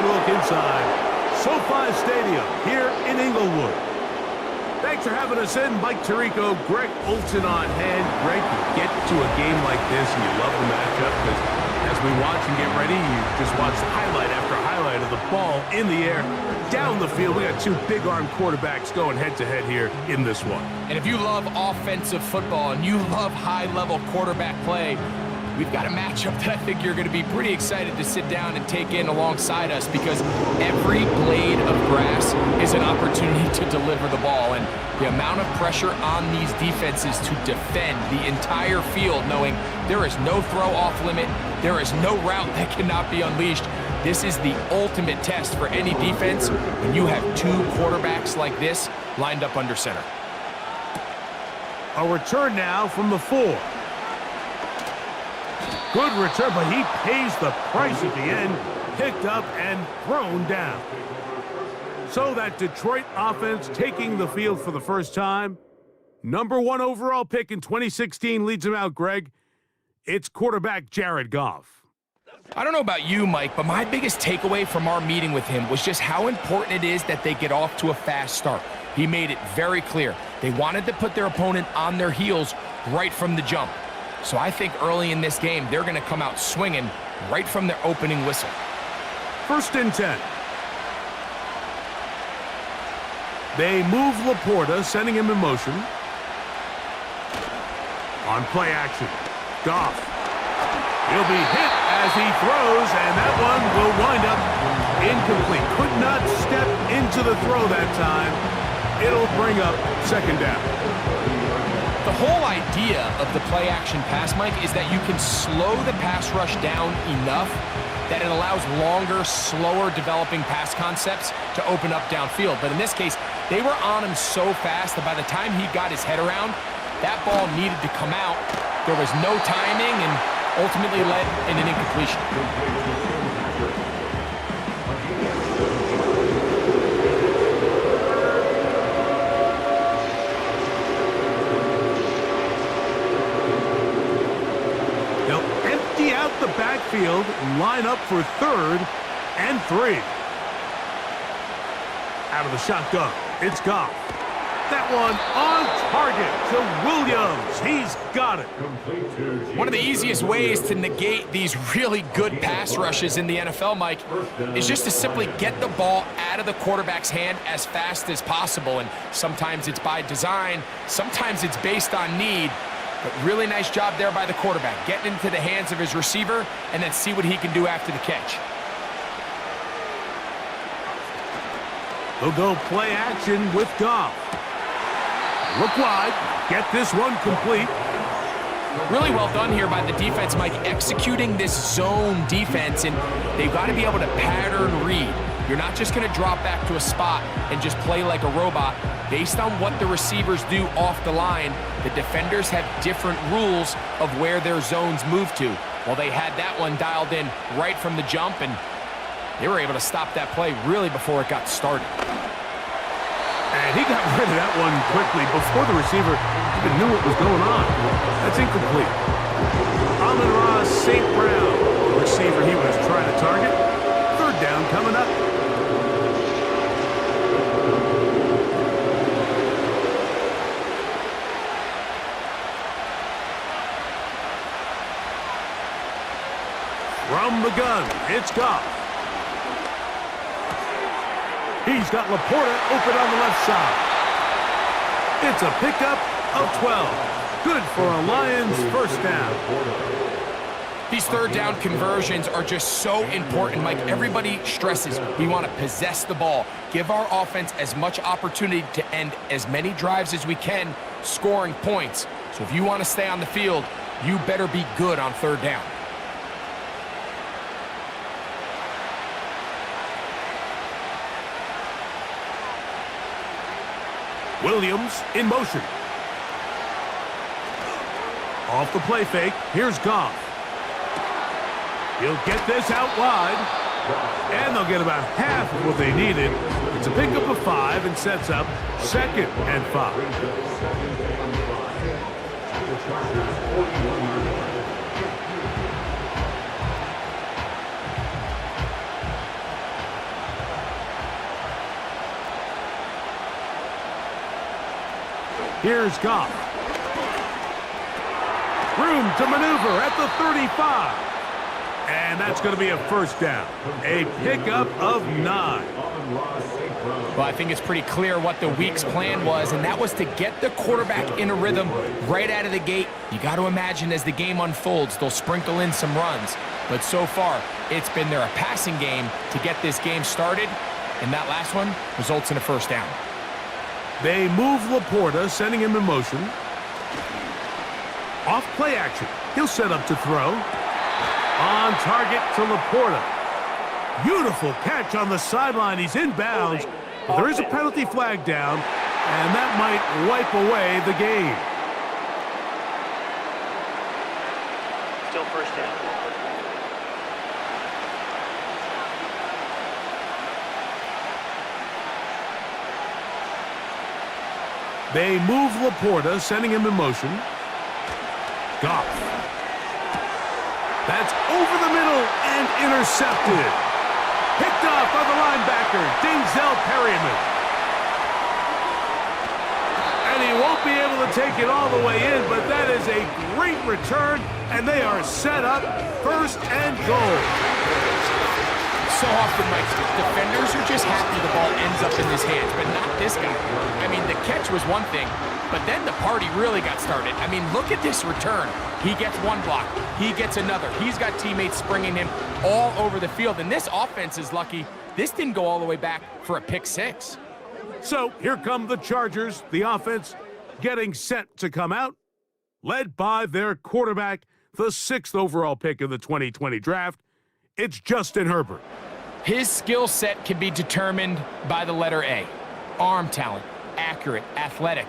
a look inside SoFi Stadium here in Inglewood. Thanks for having us in. Mike Tirico, Greg Olson on hand. Greg, you get to a game like this and you love the matchup because as we watch and get ready, you just watch highlight after highlight of the ball in the air, down the field. We got two big-arm quarterbacks going head-to-head here in this one. And if you love offensive football and you love high-level quarterback play, we've got a matchup that I think you're going to be pretty excited to sit down and take in alongside us because every blade of grass is an opportunity to deliver the ball. And the amount of pressure on these defenses to defend the entire field, knowing there is no throw off limit, there is no route that cannot be unleashed. This is the ultimate test for any defense when you have two quarterbacks like this lined up under center. A return now from the 4. Good return, but he pays the price at the end. Picked up and thrown down. So that Detroit offense taking the field for the first time. Number 1 overall pick in 2016 leads him out, Greg. It's quarterback Jared Goff. I don't know about you, Mike, but my biggest takeaway from our meeting with him was just how important it is that they get off to a fast start. He made it very clear. They wanted to put their opponent on their heels right from the jump. So I think early in this game, they're going to come out swinging right from their opening whistle. 1st and 10. They move Laporta, sending him in motion. On play action, Goff. He'll be hit as he throws, and that one will wind up incomplete. Could not step into the throw that time. It'll bring up 2nd down. The whole idea of the play-action pass, Mike, is that you can slow the pass rush down enough that it allows longer, slower developing pass concepts to open up downfield. But in this case, they were on him so fast that by the time he got his head around, that ball needed to come out. There was no timing and ultimately led in an incompletion. The backfield, line up for 3rd and 3. Out of the shotgun, it's Goff. That one on target to Williams. He's got it. One of the easiest ways to negate these really good pass rushes in the NFL, Mike, is just to simply get the ball out of the quarterback's hand as fast as possible. And sometimes it's by design, sometimes it's based on need. But really nice job there by the quarterback, getting into the hands of his receiver and then see what he can do after the catch. They'll go play action with Goff. Look wide, get this one complete. Really well done here by the defense, Mike, executing this zone defense, and they've got to be able to pattern read. You're not just going to drop back to a spot and just play like a robot. Based on what the receivers do off the line, the defenders have different rules of where their zones move to. Well, they had that one dialed in right from the jump, and they were able to stop that play really before it got started. And he got rid of that one quickly before the receiver even knew what was going on. That's incomplete. Amon-Ra St. Brown, the receiver he was trying to target. 3rd down coming up. From the gun, it's Goff. He's got Laporta open on the left side. It's a pickup of 12. Good for a Lions 1st down. These 3rd down conversions are just so important, Mike. Everybody stresses we want to possess the ball, give our offense as much opportunity to end as many drives as we can, scoring points. So if you want to stay on the field, you better be good on 3rd down. Williams in motion. Off the play fake, here's Goff. He'll get this out wide, and they'll get about half of what they needed. It's a pickup of 5 and sets up 2nd and 5. Here's Goff. Room to maneuver at the 35. And that's going to be a first down. A pickup of 9. Well, I think it's pretty clear what the week's plan was, and that was to get the quarterback in a rhythm right out of the gate. You got to imagine as the game unfolds, they'll sprinkle in some runs. But so far, it's been their passing game to get this game started, and that last one results in a first down. They move Laporta, sending him in motion. Off play action. He'll set up to throw. On target to Laporta. Beautiful catch on the sideline. He's inbounds. But there is a penalty flag down, and that might wipe away the game. Still first down. They move Laporta, sending him in motion. Goff. That's over the middle and intercepted. Picked off by the linebacker, Denzel Perryman. And he won't be able to take it all the way in, but that is a great return, and they are set up first and goal. So often, Mike, defenders are just happy the ball ends up in his hands, but not this guy. I mean, the catch was one thing, but then the party really got started. I mean, look at this return. He gets one block. He gets another. He's got teammates springing him all over the field, and this offense is lucky. This didn't go all the way back for a pick six. So here come the Chargers, the offense getting set to come out, led by their quarterback, the 6th overall pick of the 2020 draft. It's Justin Herbert. His skill set can be determined by the letter A. Arm talent, accurate, athletic.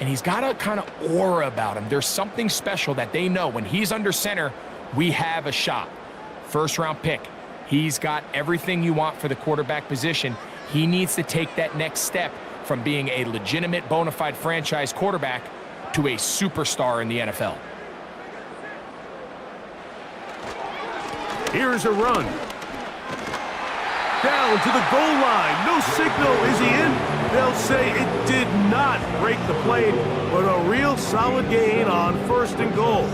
And he's got a kind of aura about him. There's something special that they know when he's under center, we have a shot. First-round pick. He's got everything you want for the quarterback position. He needs to take that next step from being a legitimate, bona fide franchise quarterback to a superstar in the NFL. Here's a run. Down to the goal line. No signal. Is he in? They'll say it did not break the plate, but a real solid gain on first and goal.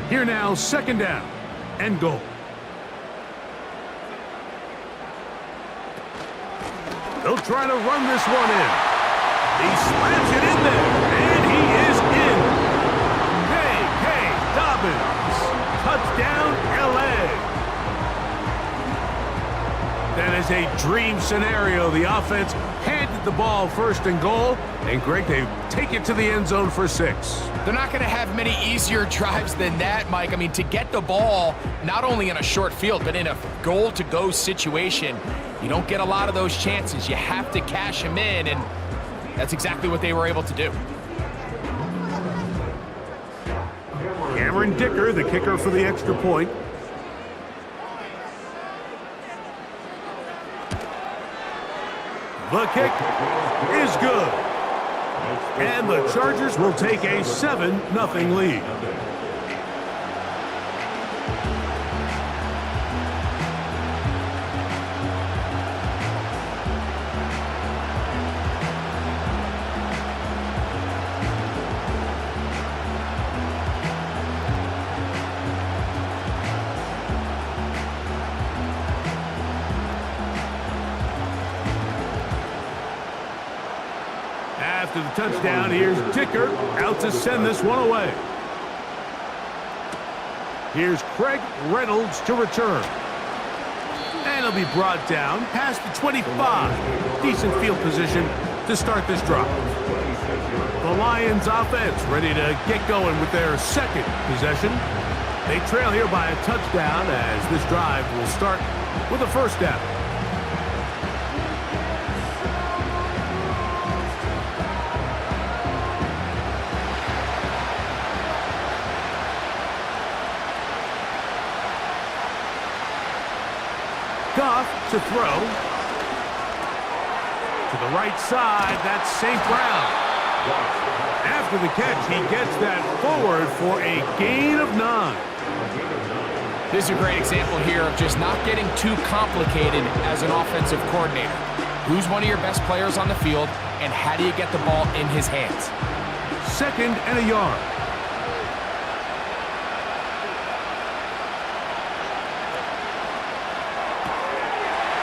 Here now, second down and goal. They'll try to run this one in. He slams it in there, and he is in. Dobbins, touchdown, LA. That is a dream scenario. The offense handed the ball first and goal, and Greg, they take it to the end zone for 6. They're not going to have many easier drives than that, Mike. I mean, to get the ball, not only in a short field, but in a goal-to-go situation, you don't get a lot of those chances. You have to cash them in, and that's exactly what they were able to do. Cameron Dicker, the kicker for the extra point. The kick is good. And the Chargers will take a 7-0 lead. After the touchdown, here's Dicker out to send this one away. Here's Craig Reynolds to return. And he'll be brought down past the 25. Decent field position to start this drive. The Lions offense ready to get going with their second possession. They trail here by a touchdown as this drive will start with a first down. Goff to throw. To the right side, that's St. Brown. After the catch, he gets that forward for a gain of 9. This is a great example here of just not getting too complicated as an offensive coordinator. Who's one of your best players on the field, and how do you get the ball in his hands? 2nd and a yard.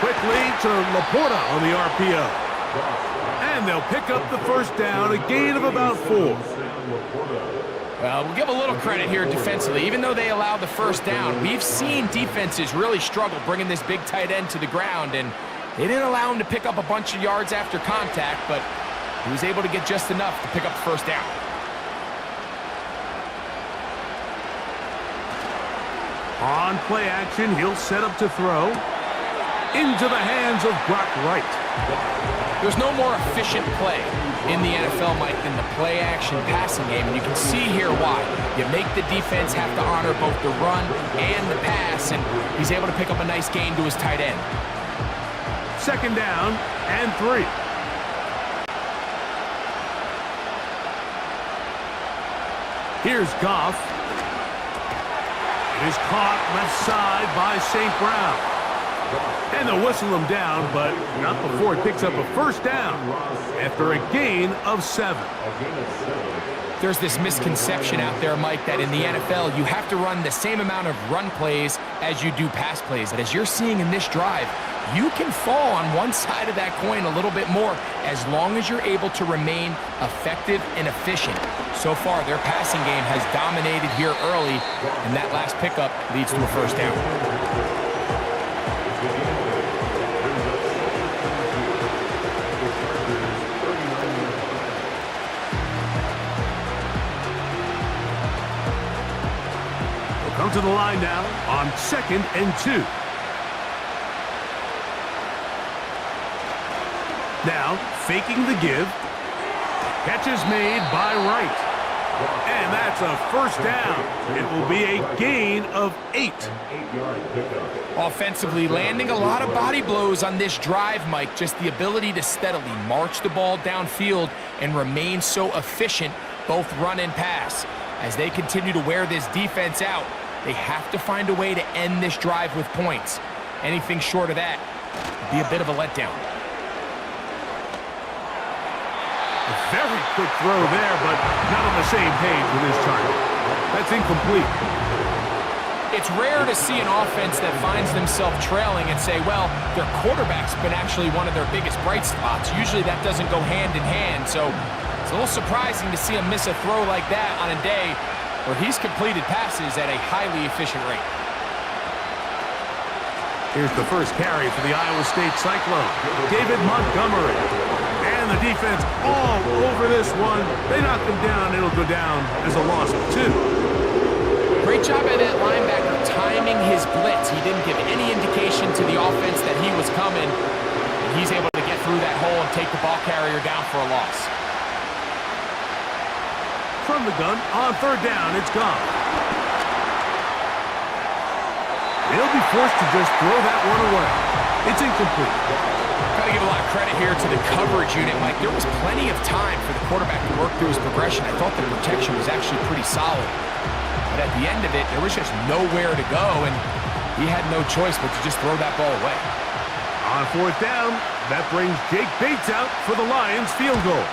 Quickly to Laporta on the RPO. And they'll pick up the first down, a gain of about 4. Well, we'll give a little credit here defensively. Even though they allowed the first down, we've seen defenses really struggle bringing this big tight end to the ground, and they didn't allow him to pick up a bunch of yards after contact, but he was able to get just enough to pick up the first down. On play action, he'll set up to throw. Into the hands of Brock Wright. There's no more efficient play in the NFL, Mike, than the play-action passing game, and you can see here why. You make the defense have to honor both the run and the pass, and he's able to pick up a nice gain to his tight end. 2nd down and 3. Here's Goff. It is caught left side by St. Brown. And they'll whistle him down, but not before he picks up a first down after a gain of 7. There's this misconception out there, Mike, that in the NFL you have to run the same amount of run plays as you do pass plays. And as you're seeing in this drive, you can fall on one side of that coin a little bit more as long as you're able to remain effective and efficient. So far, their passing game has dominated here early, and that last pickup leads to a first down. Come to the line now on 2nd and 2. Now, faking the give. Catch is made by Wright. And that's a first down. It will be a gain of 8. Offensively, landing a lot of body blows on this drive, Mike. Just the ability to steadily march the ball downfield and remain so efficient, both run and pass. As they continue to wear this defense out, they have to find a way to end this drive with points. Anything short of that would be a bit of a letdown. A very quick throw there, but not on the same page with his target. That's incomplete. It's rare to see an offense that finds themselves trailing and say, well, their quarterback's been actually one of their biggest bright spots. Usually that doesn't go hand in hand, so it's a little surprising to see him miss a throw like that on a day where he's completed passes at a highly efficient rate. Here's the first carry for the Iowa State Cyclone, David Montgomery. And the defense all over this one. They knock him down. It'll go down as a loss of 2. Great job by that linebacker timing his blitz. He didn't give any indication to the offense that he was coming. And he's able to get through that hole and take the ball carrier down for a loss. From the gun, on 3rd down, it's gone. He'll be forced to just throw that one away. It's incomplete. Got to give a lot of credit here to the coverage unit, Mike. There was plenty of time for the quarterback to work through his progression. I thought the protection was actually pretty solid. But at the end of it, there was just nowhere to go, and he had no choice but to just throw that ball away. On 4th down, that brings Jake Bates out for the Lions field goal.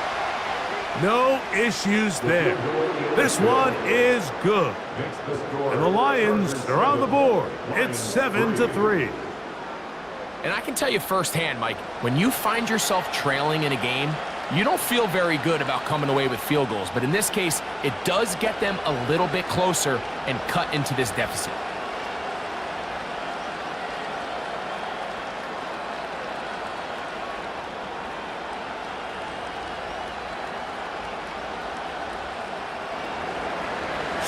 No issues there. This one is good. And the Lions are on the board. It's 7-3. And I can tell you firsthand, Mike, when you find yourself trailing in a game, you don't feel very good about coming away with field goals. But in this case, it does get them a little bit closer and cut into this deficit.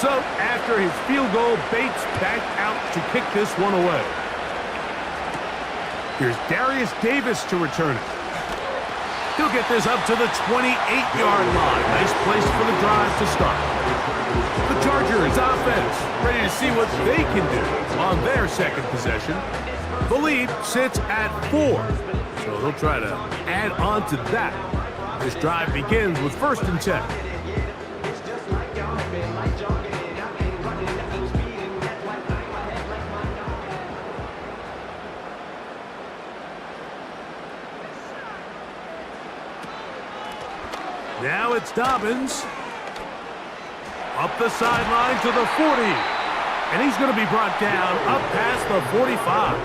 So, after his field goal, Bates back out to kick this one away. Here's Darius Davis to return it. He'll get this up to the 28-yard line. Nice place for the drive to start. The Chargers offense ready to see what they can do on their second possession. The lead sits at 4, so they'll try to add on to that. This drive begins with 1st and 10. It's Dobbins. Up the sideline to the 40. And he's going to be brought down up past the 45.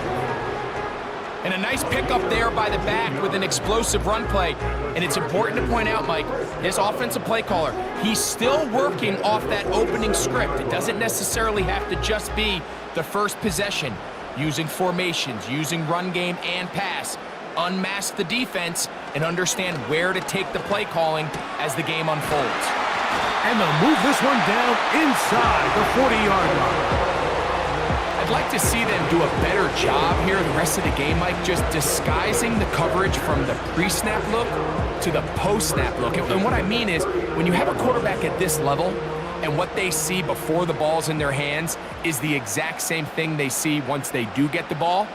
And a nice pickup there by the back with an explosive run play. And it's important to point out, Mike, his offensive play caller, he's still working off that opening script. It doesn't necessarily have to just be the first possession. Using formations, using run game and pass. Unmask the defense and understand where to take the play calling as the game unfolds. And they'll move this one down inside the 40-yard line. I'd like to see them do a better job here the rest of the game, Mike, just disguising the coverage from the pre-snap look to the post-snap look. And what I mean is, when you have a quarterback at this level and what they see before the ball's in their hands is the exact same thing they see once they do get the ball,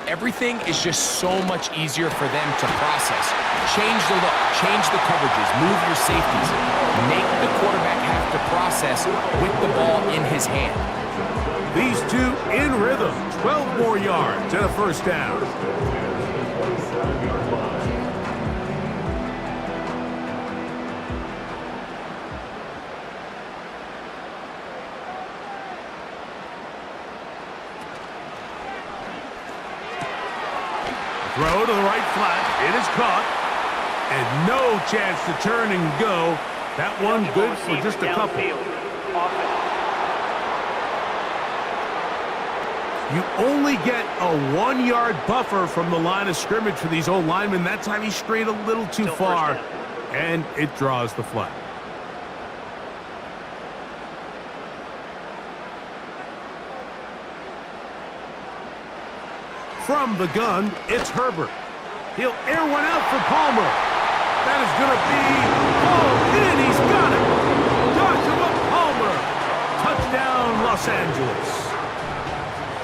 everything is just so much easier for them to process. Change the look, change the coverages, move your safeties. Make the quarterback have to process with the ball in his hand. These two in rhythm, 12 more yards and a first down. Throw to the right flat. It is caught. And no chance to turn and go. That one good for just a couple. You only get a 1-yard buffer from the line of scrimmage for these old linemen. That time he strayed a little too far, and it draws the flag. From the gun, it's Herbert. He'll air one out for Palmer. That is going to be hauled in. He's got it. Joshua Palmer. Touchdown, Los Angeles.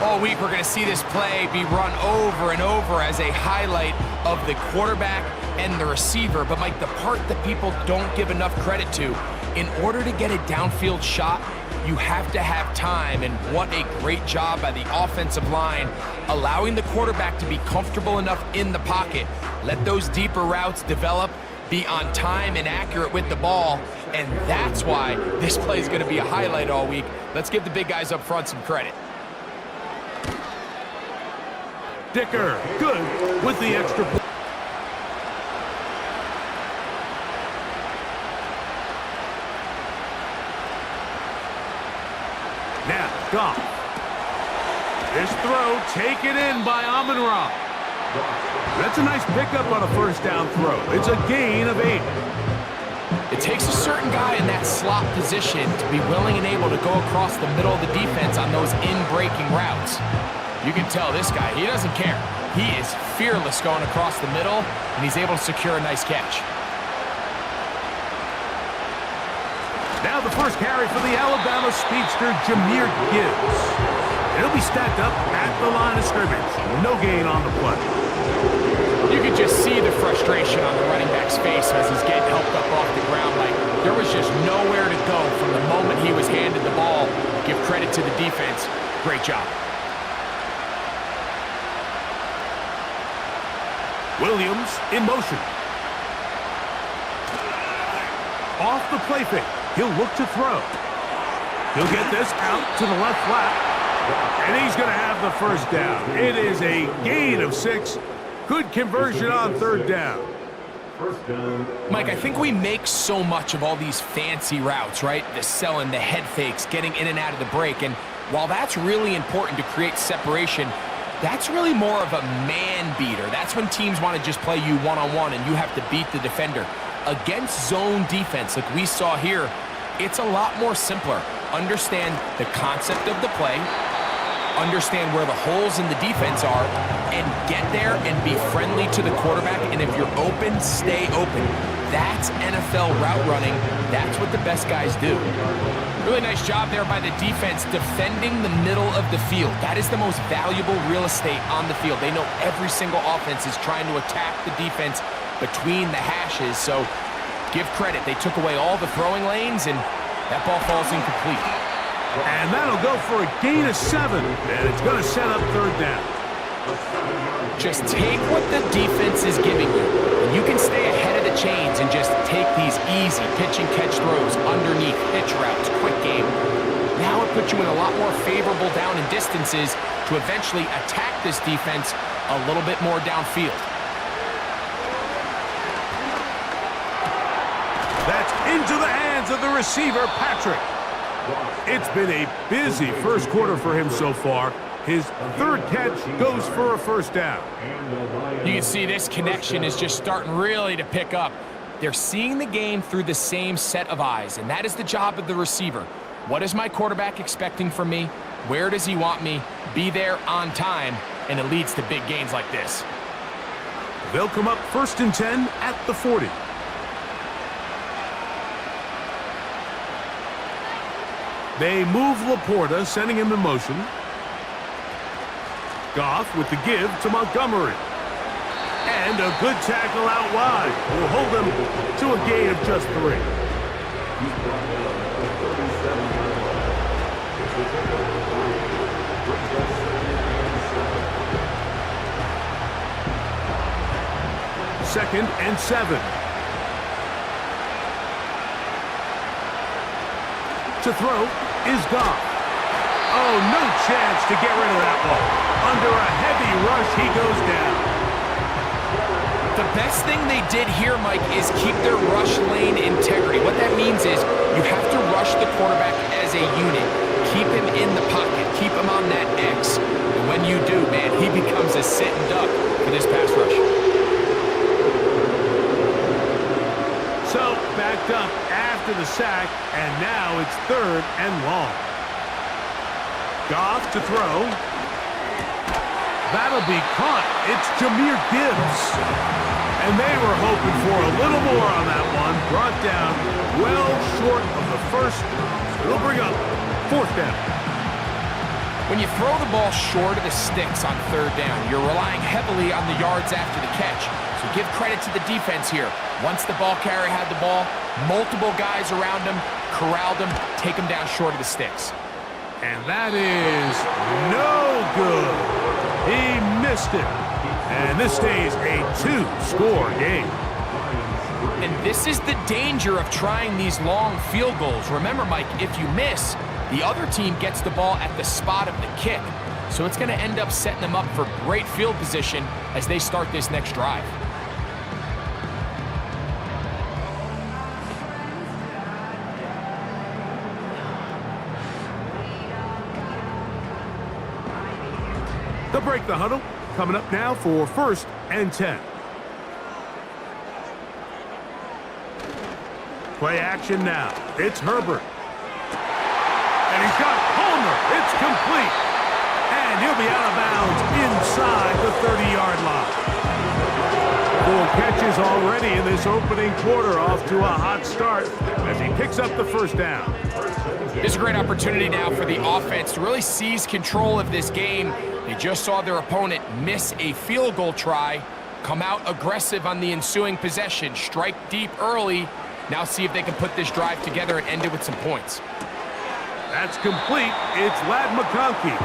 All week, we're going to see this play be run over and over as a highlight of the quarterback and the receiver. But, Mike, the part that people don't give enough credit to, in order to get a downfield shot, you have to have time, and what a great job by the offensive line, allowing the quarterback to be comfortable enough in the pocket, let those deeper routes develop, be on time and accurate with the ball, and that's why this play is going to be a highlight all week. Let's give the big guys up front some credit. Dicker, good with the extra point. Now, Goff. This throw taken in by Amon-Ra. That's a nice pickup on a first down throw. It's a gain of 8. It takes a certain guy in that slot position to be willing and able to go across the middle of the defense on those in-breaking routes. You can tell this guy, he doesn't care. He is fearless going across the middle, and he's able to secure a nice catch. Now the first carry for the Alabama speedster, Jahmyr Gibbs. He'll be stacked up at the line of scrimmage. No gain on the play. You can just see the frustration on the running back's face as he's getting helped up off the ground. Like, there was just nowhere to go from the moment he was handed the ball. Give credit to the defense. Great job. Williams in motion. Off the play fake. He'll look to throw. He'll get this out to the left flat. And he's going to have the first down. It is a gain of 6. Good conversion on third down. Mike, I think we make so much of all these fancy routes, right? The selling, the head fakes, getting in and out of the break. And while that's really important to create separation, that's really more of a man beater. That's when teams want to just play you one-on-one and you have to beat the defender. Against zone defense, like we saw here, it's a lot more simpler. Understand the concept of the play, understand where the holes in the defense are, and get there and be friendly to the quarterback. And if you're open, stay open. That's NFL route running. That's what the best guys do. Really nice job there by the defense defending the middle of the field. That is the most valuable real estate on the field. They know every single offense is trying to attack the defense between the hashes. So give credit. They took away all the throwing lanes, and that ball falls incomplete. And that'll go for a gain of 7, and it's going to set up third down. Just take what the defense is giving you. And you can stay ahead of the chains and just take these easy pitch and catch throws underneath, pitch routes, quick game. Now it puts you in a lot more favorable down and distances to eventually attack this defense a little bit more downfield. That's into the hands of the receiver, Patrick. It's been a busy first quarter for him so far. His third catch goes for a first down. You can see this connection is just starting really to pick up. They're seeing the game through the same set of eyes, and that is the job of the receiver. What is my quarterback expecting from me? Where does he want me? Be there on time, and it leads to big gains like this. They'll come up 1st and 10 at the 40. They move Laporta, sending him in motion. Goff with the give to Montgomery. And a good tackle out wide will hold them to a gain of just 3. Second and 7. To throw is Goff. Oh, no chance to get rid of that ball. Under a heavy rush, he goes down. The best thing they did here, Mike, is keep their rush lane integrity. What that means is you have to rush the quarterback as a unit. Keep him in the pocket. Keep him on that X. And when you do, man, he becomes a sitting duck for this pass rush. So, backed up after the sack, and now it's 3rd and long. Goff to throw. That'll be caught. It's Jahmyr Gibbs. And they were hoping for a little more on that one. Brought down well short of the first. It'll bring up 4th down. When you throw the ball short of the sticks on 3rd down, you're relying heavily on the yards after the catch. So give credit to the defense here. Once the ball carrier had the ball, multiple guys around him, corralled him, take him down short of the sticks. And that is no good. He missed it. And this stays a 2-score game. And this is the danger of trying these long field goals. Remember, Mike, if you miss, the other team gets the ball at the spot of the kick. So it's going to end up setting them up for great field position as they start this next drive. They'll break the huddle. Coming up now for 1st and 10. Play action now. It's Herbert. And he's got Palmer. It's complete. And he'll be out of bounds inside the 30-yard line. 4 catches already in this opening quarter, off to a hot start as he picks up the 1st down. This is a great opportunity now for the offense to really seize control of this game. They just saw their opponent miss a field goal try, come out aggressive on the ensuing possession, strike deep early. Now see if they can put this drive together and end it with some points. That's complete. It's Ladd McConkey.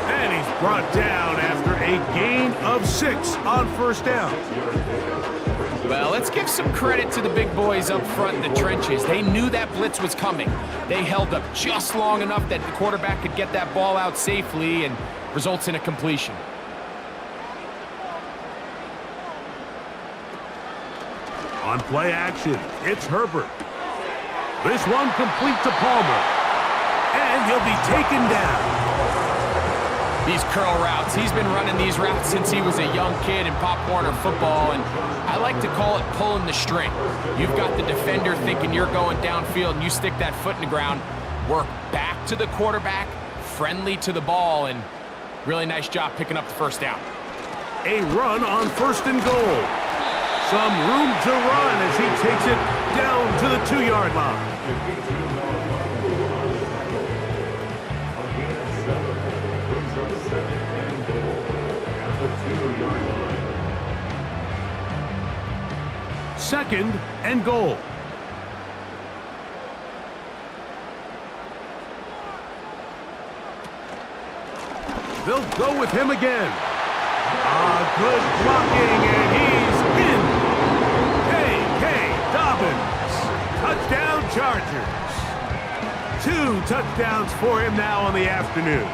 And he's brought down after a gain of 6 on 1st down. Well, let's give some credit to the big boys up front in the trenches. They knew that blitz was coming. They held up just long enough that the quarterback could get that ball out safely and results in a completion. On play action, it's Herbert. This one complete to Palmer. And he'll be taken down. These curl routes, he's been running these routes since he was a young kid in Pop Warner football, and I like to call it pulling the string. You've got the defender thinking you're going downfield, and you stick that foot in the ground, work back to the quarterback, friendly to the ball, and really nice job picking up the 1st down. A run on 1st and goal. Some room to run as he takes it down to the 2-yard line. Second and goal. They'll go with him again. Good blocking, and he's in. Dobbins. Touchdown Chargers. 2 touchdowns for him now on the afternoon.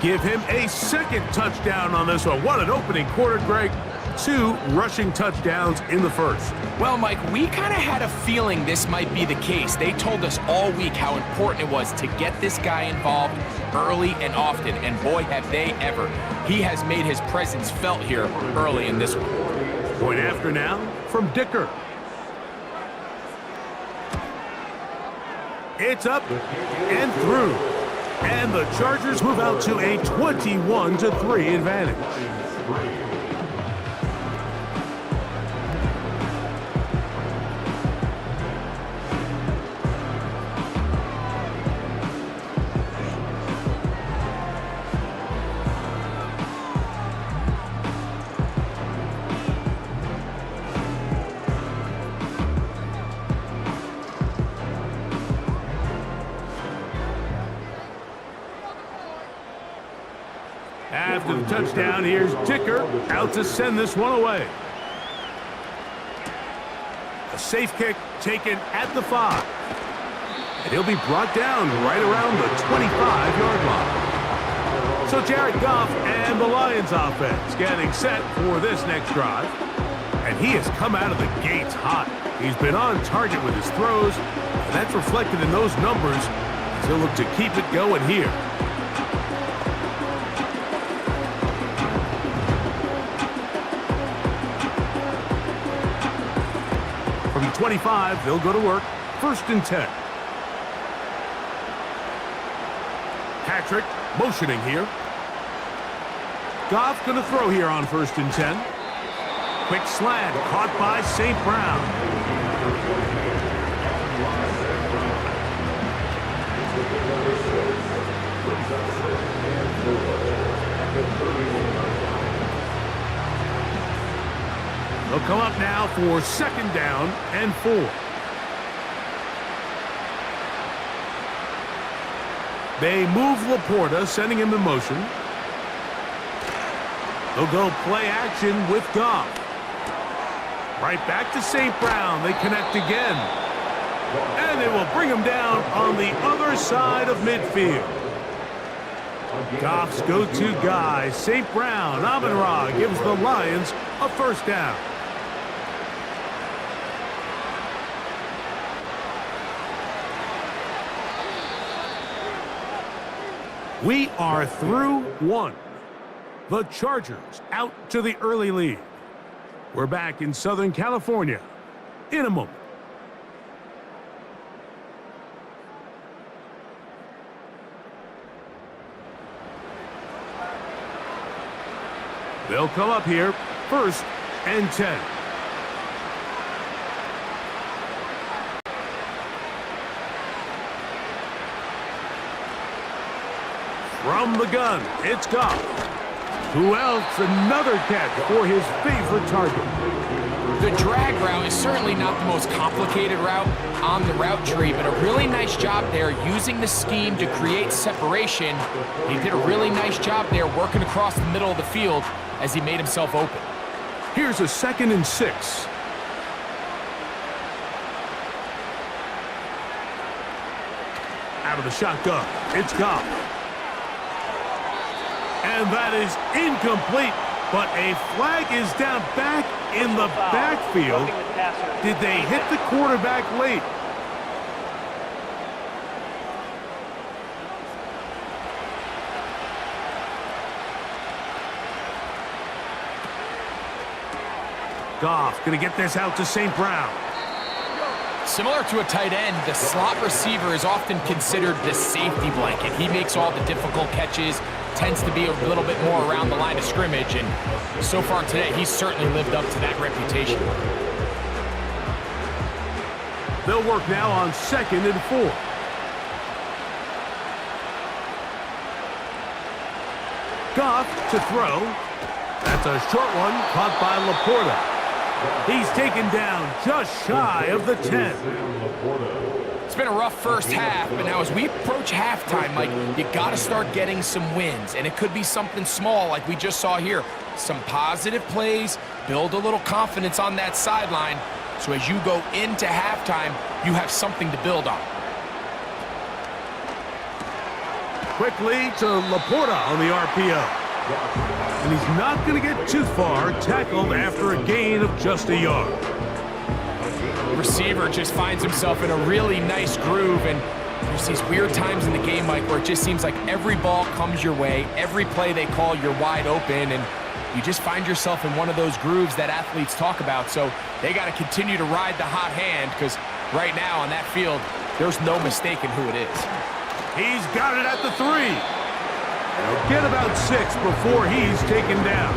Give him a second touchdown on this one. What an opening quarter, Greg. 2 rushing touchdowns in the first. Well, Mike, we kind of had a feeling this might be the case. They told us all week how important it was to get this guy involved early and often, and boy, have they ever. He has made his presence felt here early in this one. Point after now from Dicker. It's up and through. And the Chargers move out to a 21-3 advantage. After the touchdown, here's Dicker out to send this one away. A safe kick taken at the 5. And he'll be brought down right around the 25-yard line. So Jared Goff and the Lions offense getting set for this next drive. And he has come out of the gates hot. He's been on target with his throws, and that's reflected in those numbers as he'll look to keep it going here. From the 25, they'll go to work. 1st and 10. Patrick motioning here. Goff going to throw here on 1st and 10. Quick slant caught by St. Brown. They'll come up now for 2nd down and 4. They move Laporta, sending him in motion. They'll go play action with Goff. Right back to St. Brown. They connect again. And they will bring him down on the other side of midfield. Goff's go-to guy, St. Brown. Amon-Ra gives the Lions a 1st down. We are through 1. The Chargers out to the early lead. We're back in Southern California in a moment. They'll come up here, 1st and 10. From the gun, it's Goff. Who else? Another catch for his favorite target. The drag route is certainly not the most complicated route on the route tree, but a really nice job there using the scheme to create separation. He did a really nice job there working across the middle of the field as he made himself open. Here's a 2nd and 6. Out of the shotgun, it's Goff. And that is incomplete, but a flag is down back in the backfield. Did they hit the quarterback late? Goff going to get this out to St. Brown. Similar to a tight end, the slot receiver is often considered the safety blanket. He makes all the difficult catches, tends to be a little bit more around the line of scrimmage, and so far today, he's certainly lived up to that reputation. They'll work now on 2nd and 4. Goff to throw. That's a short one caught by Laporta. He's taken down just shy of the 10. It's been a rough first half, but now as we approach halftime, Mike, you got to start getting some wins, and it could be something small like we just saw here. Some positive plays, build a little confidence on that sideline, so as you go into halftime, you have something to build on. Quickly to Laporta on the RPO. And he's not going to get too far, tackled after a gain of just a yard. The receiver just finds himself in a really nice groove, and there's these weird times in the game, Mike, where it just seems like every ball comes your way, every play they call, you're wide open, and you just find yourself in one of those grooves that athletes talk about. So they got to continue to ride the hot hand, because right now on that field, there's no mistaking who it is. He's got it at the 3. They'll get about 6 before he's taken down.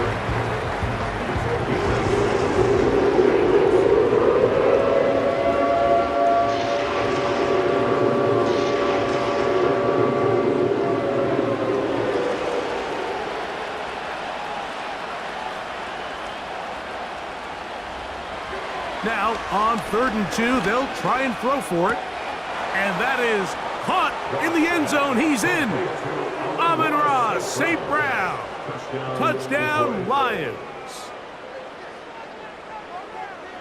Now, on 3rd and 2, they'll try and throw for it. And that is caught in the end zone. He's in. Amon-Ra St. Brown. Touchdown, Lions.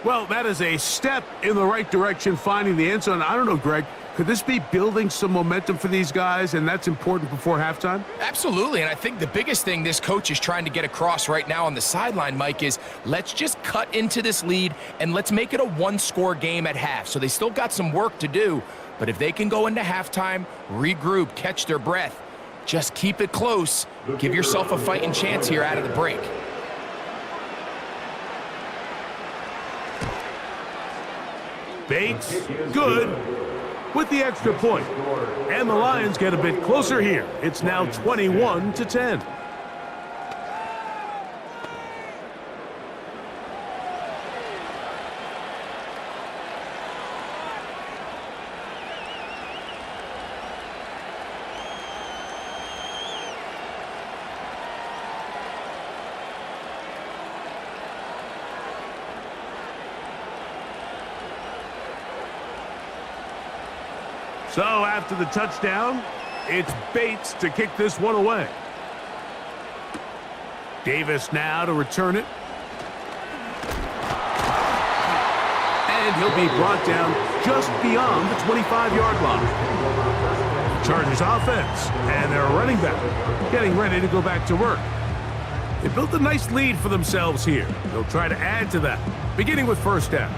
Well, that is a step in the right direction, finding the end zone. I don't know, Greg. Could this be building some momentum for these guys, and that's important before halftime? Absolutely, and I think the biggest thing this coach is trying to get across right now on the sideline, Mike, is let's just cut into this lead, and let's make it a one-score game at half. So they still got some work to do, but if they can go into halftime, regroup, catch their breath, just keep it close, give yourself a fighting chance here out of the break. Bates, good, with the extra point. And the Lions get a bit closer here. It's now 21-10. So after the touchdown, it's Bates to kick this one away. Davis now to return it. And he'll be brought down just beyond the 25-yard line. Chargers offense and their running back getting ready to go back to work. They built a nice lead for themselves here. They'll try to add to that, beginning with first down.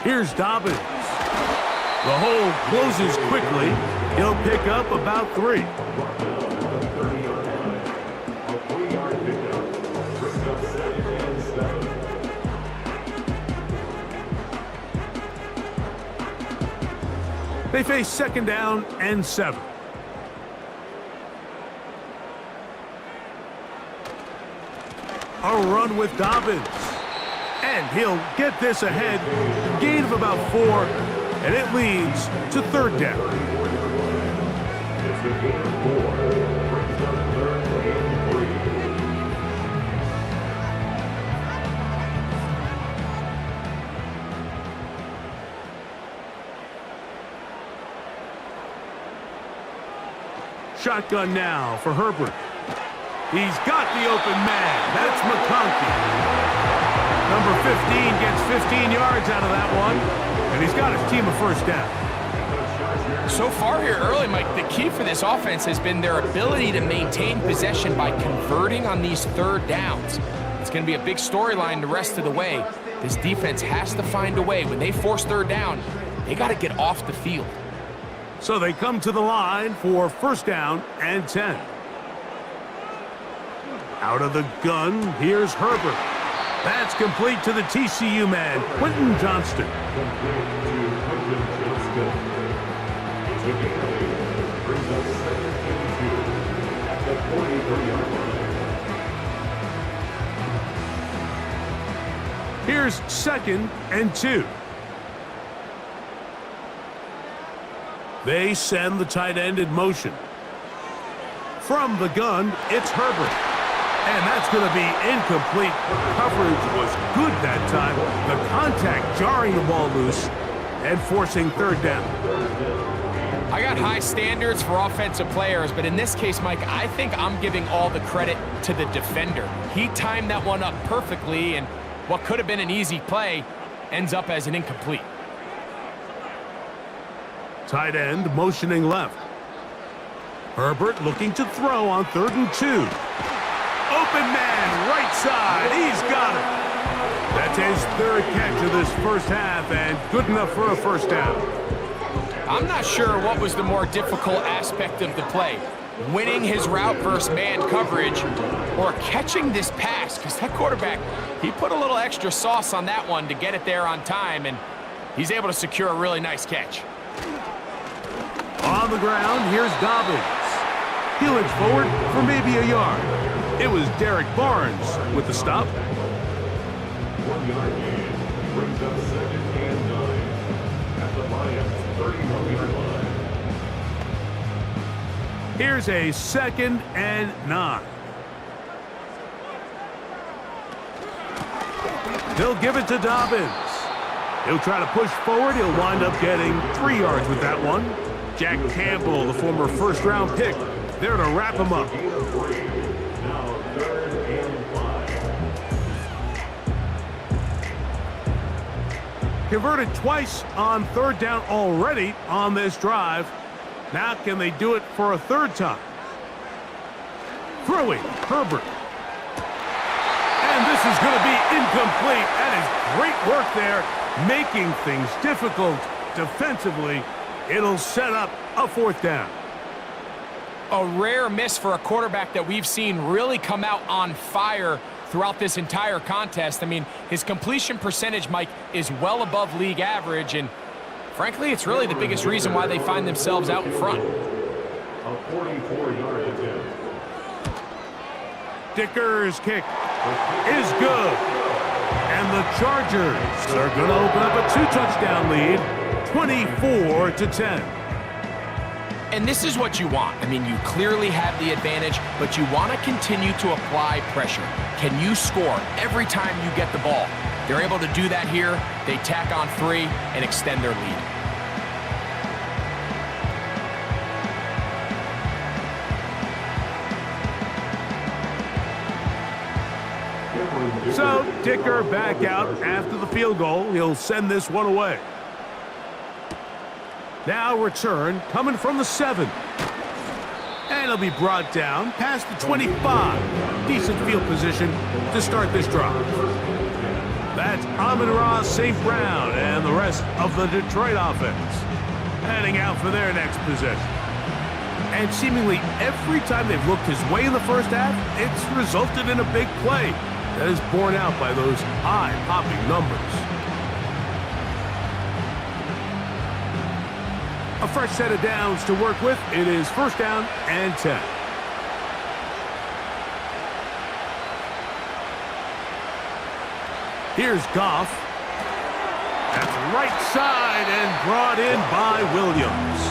Here's Dobbins. The hole closes quickly. He'll pick up about 3. They face 2nd down and 7. A run with Dobbins. And he'll get this ahead. Gain of about 4, and it leads to 3rd down. Shotgun now for Herbert. He's got the open man. That's McConkey. Number 15 gets 15 yards out of that one, and he's got his team a first down. So far here early, Mike, the key for this offense has been their ability to maintain possession by converting on these 3rd downs. It's going to be a big storyline the rest of the way. This defense has to find a way. When they force 3rd down, they got to get off the field. So they come to the line for first down and 10. Out of the gun, here's Herbert. That's complete to the TCU man, Quentin Johnston. Here's 2nd and 2. They send the tight end in motion. From the gun, it's Herbert. And that's going to be incomplete. Coverage was good that time. The contact jarring the ball loose and forcing third down. I got high standards for offensive players, but in this case, Mike, I think I'm giving all the credit to the defender. He timed that one up perfectly, and what could have been an easy play ends up as an incomplete. Tight end motioning left. Herbert looking to throw on 3rd and 2. Open man, right side. He's got it. That's his 3rd catch of this first half, and good enough for a first down. I'm not sure what was the more difficult aspect of the play. Winning his route versus man coverage or catching this pass, because that quarterback, he put a little extra sauce on that one to get it there on time, and he's able to secure a really nice catch. On the ground, here's Dobbins. He'll inch forward for maybe a yard. It was Derek Barnes with the stop. 1 yard gain brings up 2nd and 9 at the Lions' 31-yard line. Here's a 2nd and 9. They'll give it to Dobbins. He'll try to push forward. He'll wind up getting 3 yards with that one. Jack Campbell, the former first-round pick, there to wrap him up. Now 3rd and 5. Converted twice on 3rd down already on this drive. Now can they do it for a 3rd time? Throwing, Herbert. And this is going to be incomplete. That is great work there, making things difficult defensively. It'll set up a 4th down. A rare miss for a quarterback that we've seen really come out on fire throughout this entire contest. I mean, his completion percentage, Mike, is well above league average, and frankly, it's really the biggest reason why they find themselves out in front. A 44-yard attempt. Dicker's kick is good. And the Chargers are going to open up a 2-touchdown lead, 24-10. And this is what you want. I mean, you clearly have the advantage, but you want to continue to apply pressure. Can you score every time you get the ball? They're able to do that here. They tack on 3 and extend their lead. So Dicker back out after the field goal. He'll send this one away. Now return coming from the 7. And it'll be brought down past the 25. Decent field position to start this drive. That's Amon-Ra St. Brown and the rest of the Detroit offense heading out for their next possession. And seemingly every time they've looked his way in the first half, it's resulted in a big play that is borne out by those high-popping numbers. A fresh set of downs to work with. It is 1st down and 10. Here's Goff. That's right side and brought in by Williams.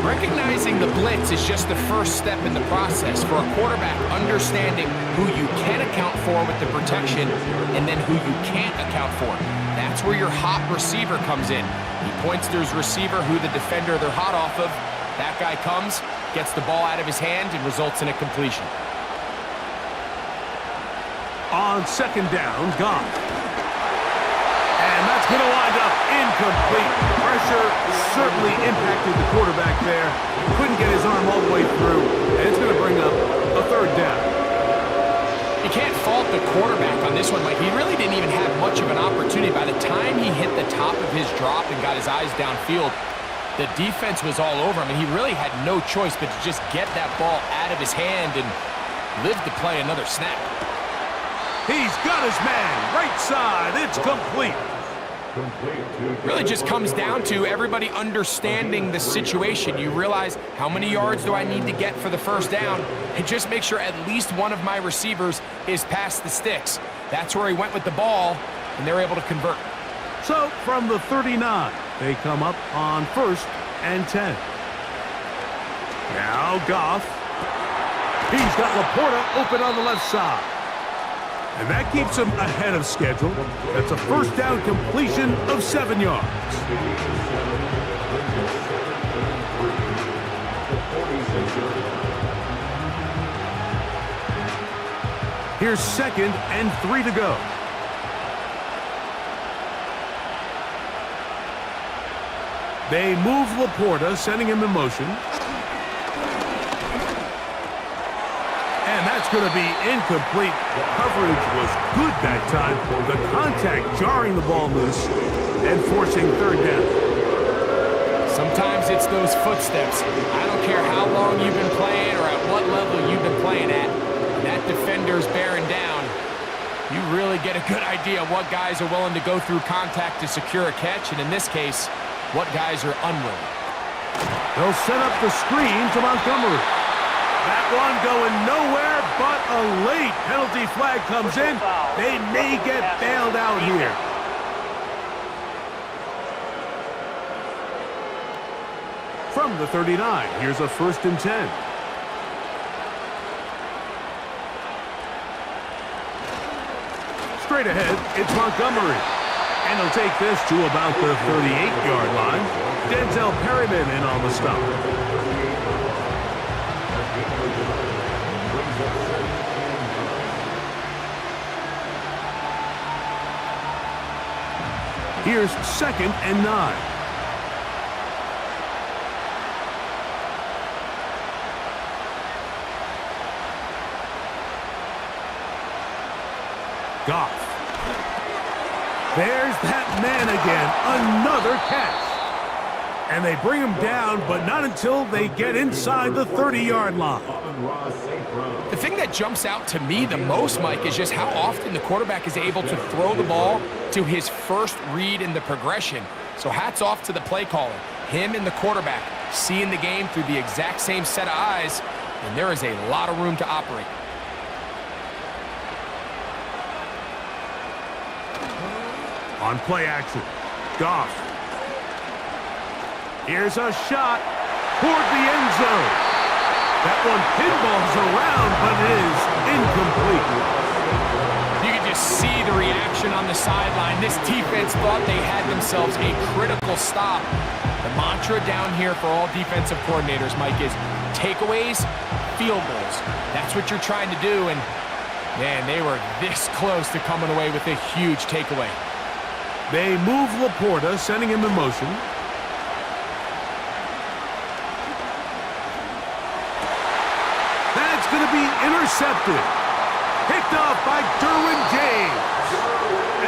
Recognizing the blitz is just the first step in the process for a quarterback understanding who you can account for with the protection and then who you can't account for. That's where your hot receiver comes in. He points to his receiver who the defender they're hot off of. That guy comes, gets the ball out of his hand, and results in a completion. On 2nd down, Goff. And that's going to wind up incomplete. Pressure certainly impacted the quarterback there. Couldn't get his arm all the way through, and it's going to bring up a 3rd down. You can't fault the quarterback on this one, Mike. He really didn't even have much of an opportunity. By the time he hit the top of his drop and got his eyes downfield, the defense was all over him, and he really had no choice but to just get that ball out of his hand and live to play another snap. He's got his man, right side, it's complete. Really just comes down to everybody understanding the situation. You realize how many yards do I need to get for the 1st down, and just make sure at least one of my receivers is past the sticks. That's where he went with the ball, and they're able to convert. So from the 39, they come up on 1st and 10. Now Goff. He's got Laporta open on the left side. And that keeps him ahead of schedule. That's a first down completion of 7 yards. Here's 2nd and 3 to go. They move Laporta, sending him in motion. And that's going to be incomplete. Coverage was good that time. The contact jarring the ball loose and forcing 3rd down. Sometimes it's those footsteps. I don't care how long you've been playing or at what level you've been playing at. That defender's bearing down. You really get a good idea of what guys are willing to go through contact to secure a catch, and in this case, what guys are unwilling. They'll set up the screen to Montgomery. That one going nowhere, but a late penalty flag comes in. They may get bailed out here. From the 39, here's a 1st and 10. Straight ahead, it's Montgomery. And he'll take this to about the 38-yard line. Denzel Perryman in on the stop. Here's 2nd and 9. Goff. There's that man again. Another catch. And they bring him down, but not until they get inside the 30-yard line. The thing that jumps out to me the most, Mike, is just how often the quarterback is able to throw the ball to his first read in the progression. So hats off to the play caller. Him and the quarterback seeing the game through the exact same set of eyes, and there is a lot of room to operate. On play action, Goff. Here's a shot toward the end zone. That one pinballs around, but it is incomplete. You can just see the reaction on the sideline. This defense thought they had themselves a critical stop. The mantra down here for all defensive coordinators, Mike, is takeaways, field goals. That's what you're trying to do, and man, they were this close to coming away with a huge takeaway. They move Laporta, sending him in motion. That's going to be intercepted. Picked off by Derwin James.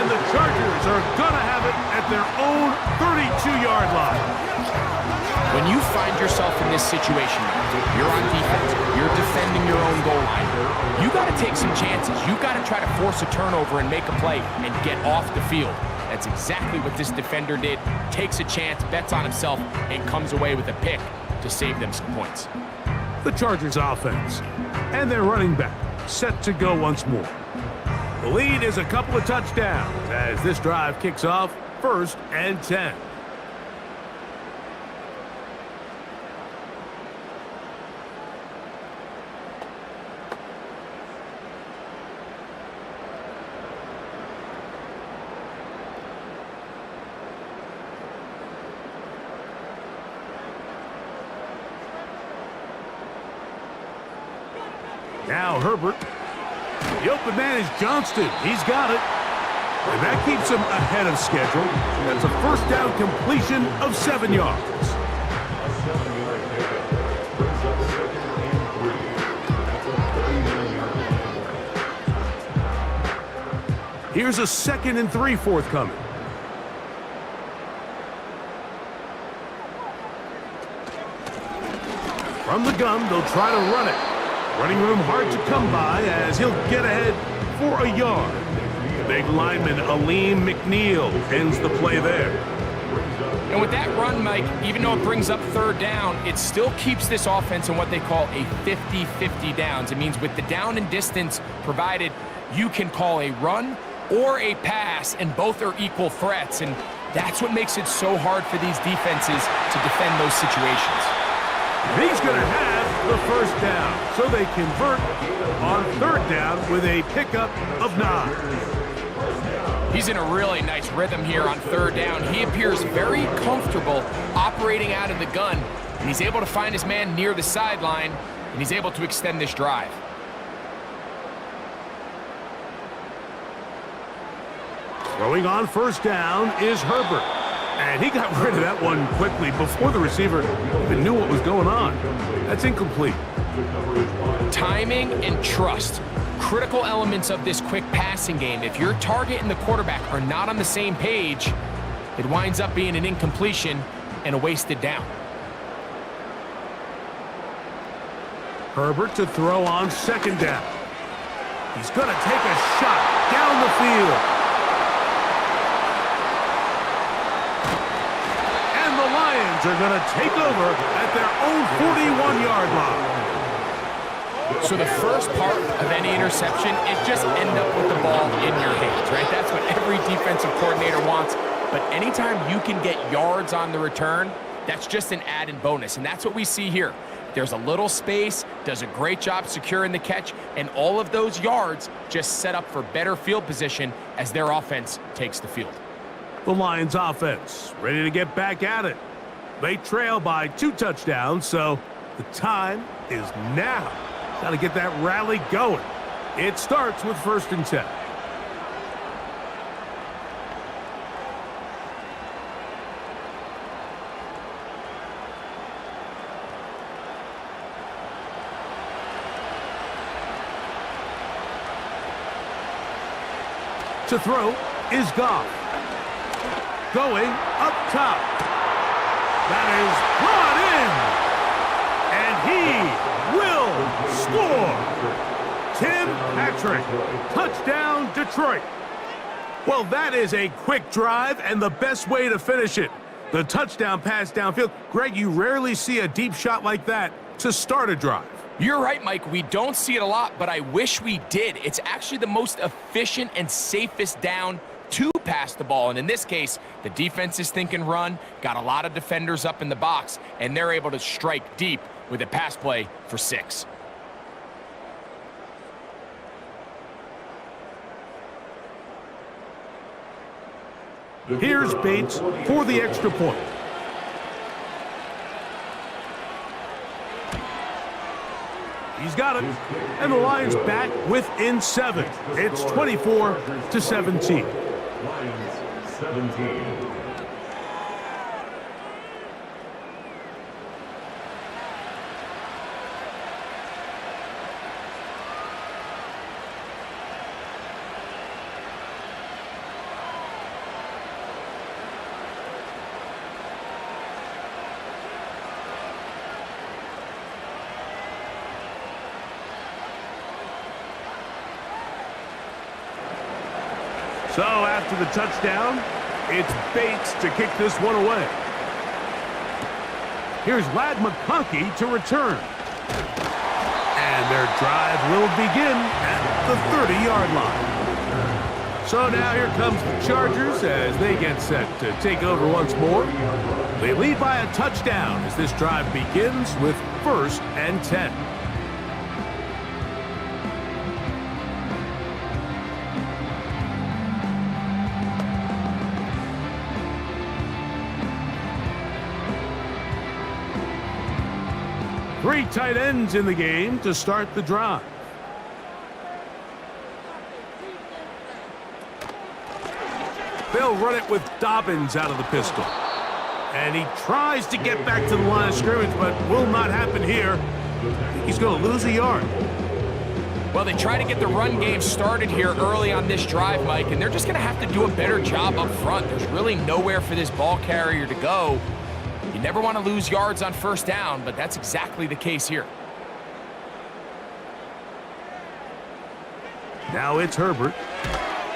And the Chargers are going to have it at their own 32-yard line. When you find yourself in this situation, you're on defense, you're defending your own goal line, you got to take some chances. You got to try to force a turnover and make a play and get off the field. That's exactly what this defender did. Takes a chance, bets on himself, and comes away with a pick to save them some points. The Chargers offense and their running back set to go once more. The lead is a couple of touchdowns as this drive kicks off 1st and 10. Now Herbert. The open man is Johnston. He's got it. And that keeps him ahead of schedule. That's a first down completion of 7 yards. Here's a 2nd and 3 forthcoming. From the gun, they'll try to run it. Running room hard to come by as he'll get ahead for a yard. The big lineman, Aleem McNeil, ends the play there. And with that run, Mike, even though it brings up 3rd down, it still keeps this offense in what they call a 50-50 downs. It means with the down and distance provided, you can call a run or a pass, and both are equal threats. And That's what makes it so hard for these defenses to defend those situations. He's going to have the first down, so they convert on third down with a pickup of 9. He's in a really nice rhythm here on third down. He appears very comfortable operating out of the gun, and he's able to find his man near the sideline, and he's able to extend this drive. Throwing on first down is Herbert. And he got rid of that one quickly before the receiver even knew what was going on. That's incomplete. Timing and trust, critical elements of this quick passing game. If your target and the quarterback are not on the same page, it winds up being an incompletion and a wasted down. Herbert to throw on second down. He's going to take a shot down the field. Are going to take over at their own 41-yard line. So the first part of any interception is just end up with the ball in your hands, right? That's what every defensive coordinator wants. But anytime you can get yards on the return, that's just an added bonus. And that's what we see here. There's a little space, does a great job securing the catch, and all of those yards just set up for better field position as their offense takes the field. The Lions offense ready to get back at it. They trail by 2 touchdowns, so the time is now. Got to get that rally going. It starts with 1st and 10. To throw is Goff. Going up top. That is brought in. And he will score. Tim Patrick. Touchdown, Detroit. Well, that is a quick drive and the best way to finish it. The touchdown pass downfield. Greg, you rarely see a deep shot like that to start a drive. You're right, Mike. We don't see it a lot, but I wish we did. It's actually the most efficient and safest down to pass the ball. And in this case, the defense is thinking run, got a lot of defenders up in the box, and they're able to strike deep with a pass play for 6. Here's Bates for the extra point. He's got it. And the Lions back within 7. It's 24-17. Lions 17. So after the touchdown, it's Bates to kick this one away. Here's Ladd McConkey to return. And their drive will begin at the 30-yard line. So now here comes the Chargers as they get set to take over once more. They lead by a touchdown as this drive begins with 1st and 10. Three tight ends in the game to start the drive. They'll run it with Dobbins out of the pistol. And he tries to get back to the line of scrimmage, but will not happen here. He's going to lose a yard. Well, they try to get the run game started here early on this drive, Mike, and they're just going to have to do a better job up front. There's really nowhere for this ball carrier to go. You never want to lose yards on 1st down, but that's exactly the case here. Now it's Herbert.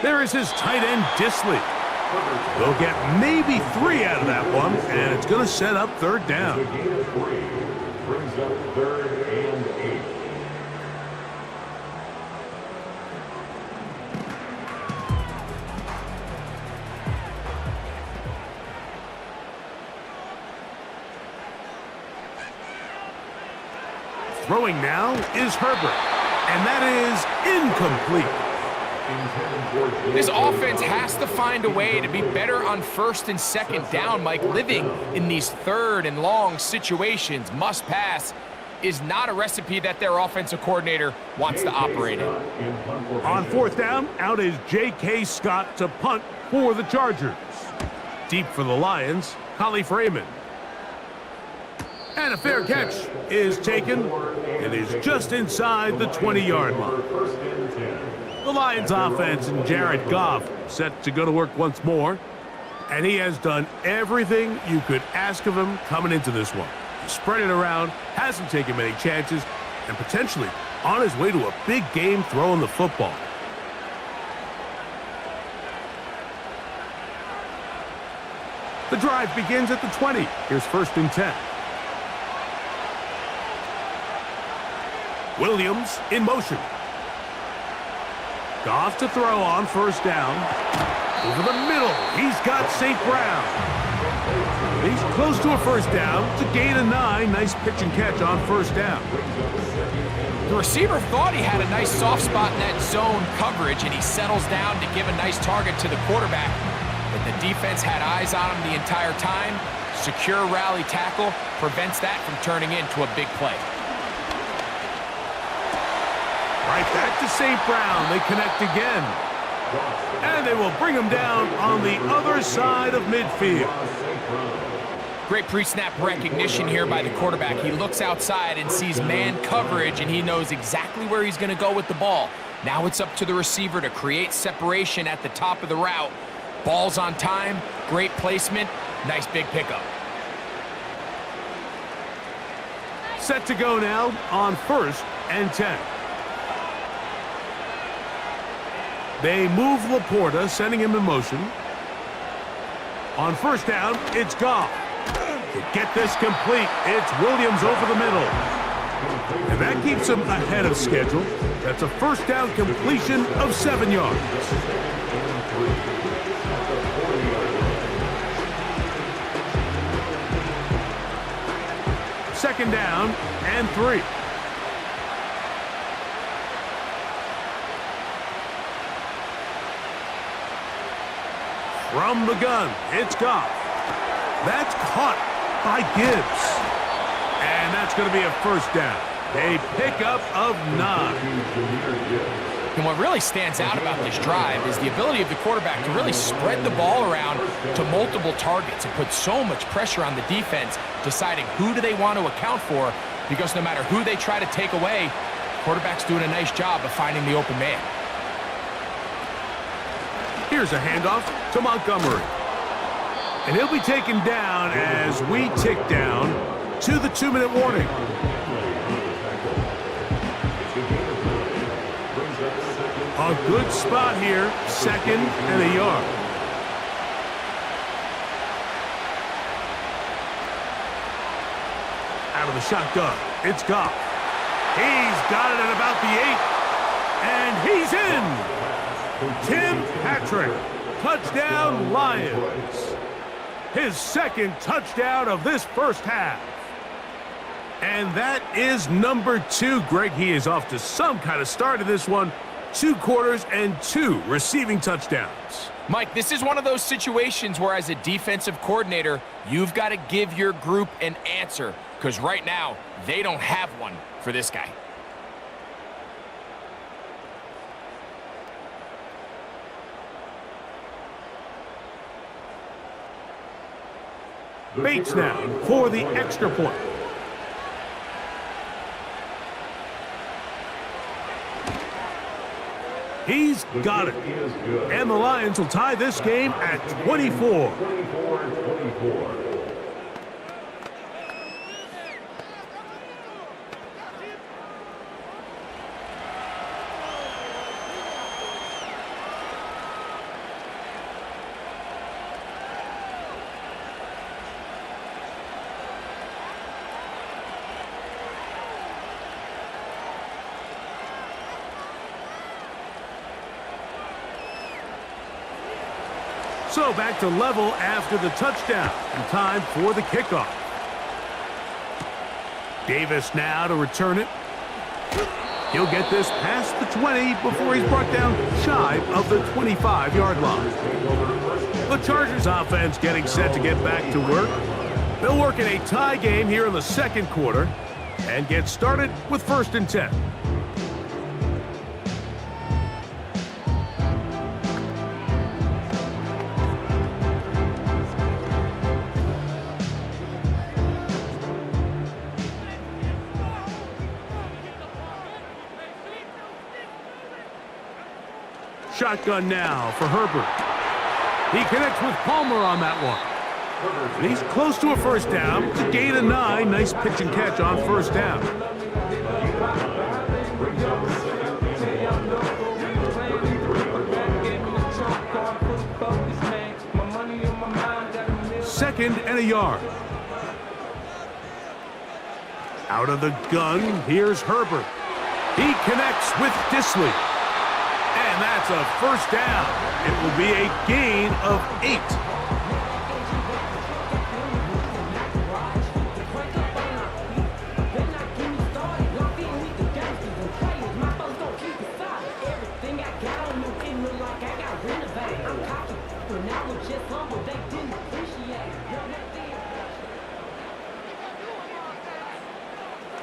There is his tight end, Disley. They'll get maybe 3 out of that one, and it's going to set up 3rd down. The gain of 3 brings up 3rd and 8. Throwing now is Herbert, and that is incomplete. This offense has to find a way to be better on first and second down, Mike. Living in these third and long situations, must pass, is not a recipe that their offensive coordinator wants to operate in. On fourth down, out is J.K. Scott to punt for the Chargers. Deep for the Lions, Khalif Raymond. And a fair catch is taken. It is just inside the 20-yard line. The Lions offense and Jared Goff set to go to work once more. And he has done everything you could ask of him coming into this one. Spread it around, hasn't taken many chances, and potentially on his way to a big game throwing the football. The drive begins at the 20. Here's 1st and 10. Williams in motion. Goff to throw on 1st down. Over the middle, he's got St. Brown. He's close to a 1st down. It's a gain of 9. Nice pitch and catch on 1st down. The receiver thought he had a nice soft spot in that zone coverage, and he settles down to give a nice target to the quarterback. But the defense had eyes on him the entire time. Secure rally tackle prevents that from turning into a big play. Right back to St. Brown. They connect again. And they will bring him down on the other side of midfield. Great pre-snap recognition here by the quarterback. He looks outside and sees man coverage, and he knows exactly where he's going to go with the ball. Now it's up to the receiver to create separation at the top of the route. Ball's on time, great placement, nice big pickup. Set to go now on 1st and 10. They move Laporta, sending him in motion. On 1st down, it's Goff. To get this complete, it's Williams over the middle. And that keeps him ahead of schedule. That's a 1st down completion of 7 yards. Second down and 3. From the gun, it's Goff. That's caught by Gibbs. And that's going to be a 1st down. A pickup of 9. And what really stands out about this drive is the ability of the quarterback to really spread the ball around to multiple targets and put so much pressure on the defense, deciding who do they want to account for, because no matter who they try to take away, the quarterback's doing a nice job of finding the open man. Here's a handoff to Montgomery. And he'll be taken down as we tick down to the 2-minute warning. A good spot here, 2nd and a yard. Out of the shotgun, it's Goff. He's got it at about the 8, and he's in. Tim Patrick, touchdown Lions. His 2nd touchdown of this 1st half. And that is number 2. Greg, he is off to some kind of start in this one. 2 quarters and 2 receiving touchdowns. Mike, this is one of those situations where as a defensive coordinator, you've got to give your group an answer, because right now, they don't have one for this guy. Bates now for the extra point. He's got it. And the Lions will tie this game at 24. So back to level after the touchdown, and time for the kickoff. Davis now to return it. He'll get this past the 20 before he's brought down shy of the 25-yard line. The Chargers offense getting set to get back to work. They'll work in a tie game here in the second quarter and get started with 1st and 10. Shotgun now for Herbert. He connects with Palmer on that one. And he's close to a 1st down. It's a gain of 9. Nice pitch and catch on 1st down. 2nd and a yard. Out of the gun, here's Herbert. He connects with Disley. And that's a 1st down. It will be a gain of 8.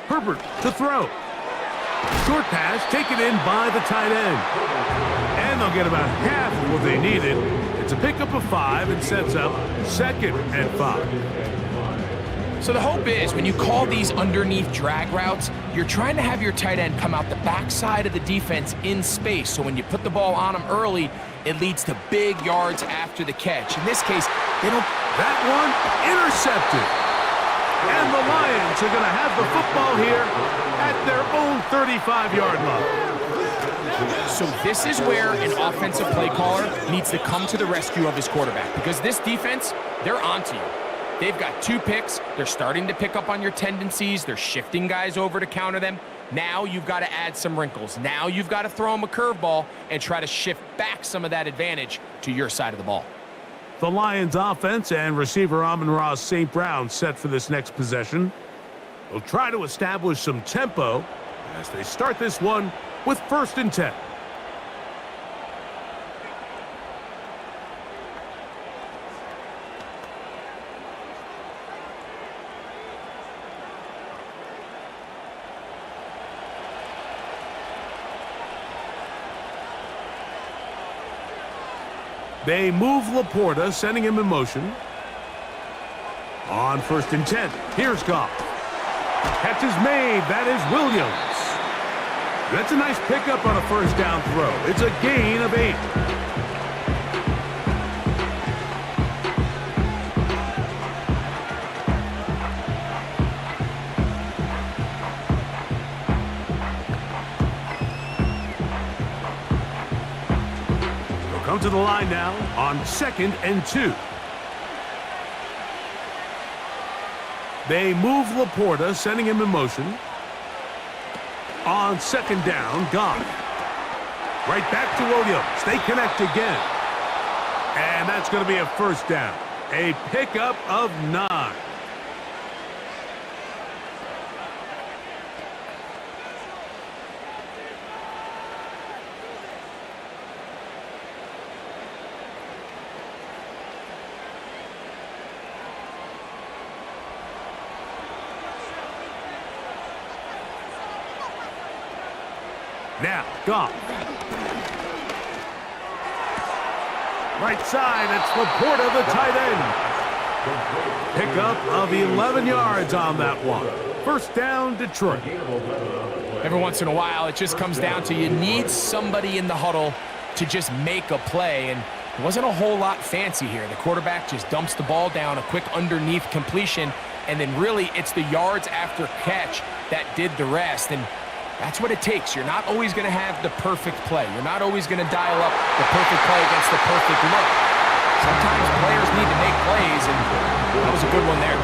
Herbert to throw. Short pass taken in by the tight end. And they'll get about half of what they needed. It's a pickup of 5 and sets up 2nd and 5. So the hope is when you call these underneath drag routes, you're trying to have your tight end come out the backside of the defense in space. So when you put the ball on him early, it leads to big yards after the catch. In this case, they don't... That one intercepted. And the Lions are going to have the football here at their own 35-yard line. So this is where an offensive play caller needs to come to the rescue of his quarterback, because this defense, they're onto you. They've got 2 picks. They're starting to pick up on your tendencies. They're shifting guys over to counter them. Now you've got to add some wrinkles. Now you've got to throw them a curveball and try to shift back some of that advantage to your side of the ball. The Lions offense and receiver Amon-Ra St. Brown set for this next possession. They'll try to establish some tempo as they start this one with 1st and 10. They move Laporta, sending him in motion. On 1st and 10, here's Goff. Catch is made. That is Williams. That's a nice pickup on a 1st down throw. It's a gain of 8. Come to the line now on 2nd and 2. They move Laporta, sending him in motion. On 2nd down, Goff. Right back to Williams. They connect again. And that's going to be a 1st down. A pickup of 9. Now, Goff. Right side, it's Laporta, the tight end. Pickup of 11 yards on that one. 1st down, Detroit. Every once in a while, it just comes down to you need somebody in the huddle to just make a play, and it wasn't a whole lot fancy here. The quarterback just dumps the ball down, a quick underneath completion, and then really it's the yards after catch that did the rest. And that's what it takes. You're not always going to have the perfect play. You're not always going to dial up the perfect play against the perfect look. Sometimes players need to make plays, and that was a good one there.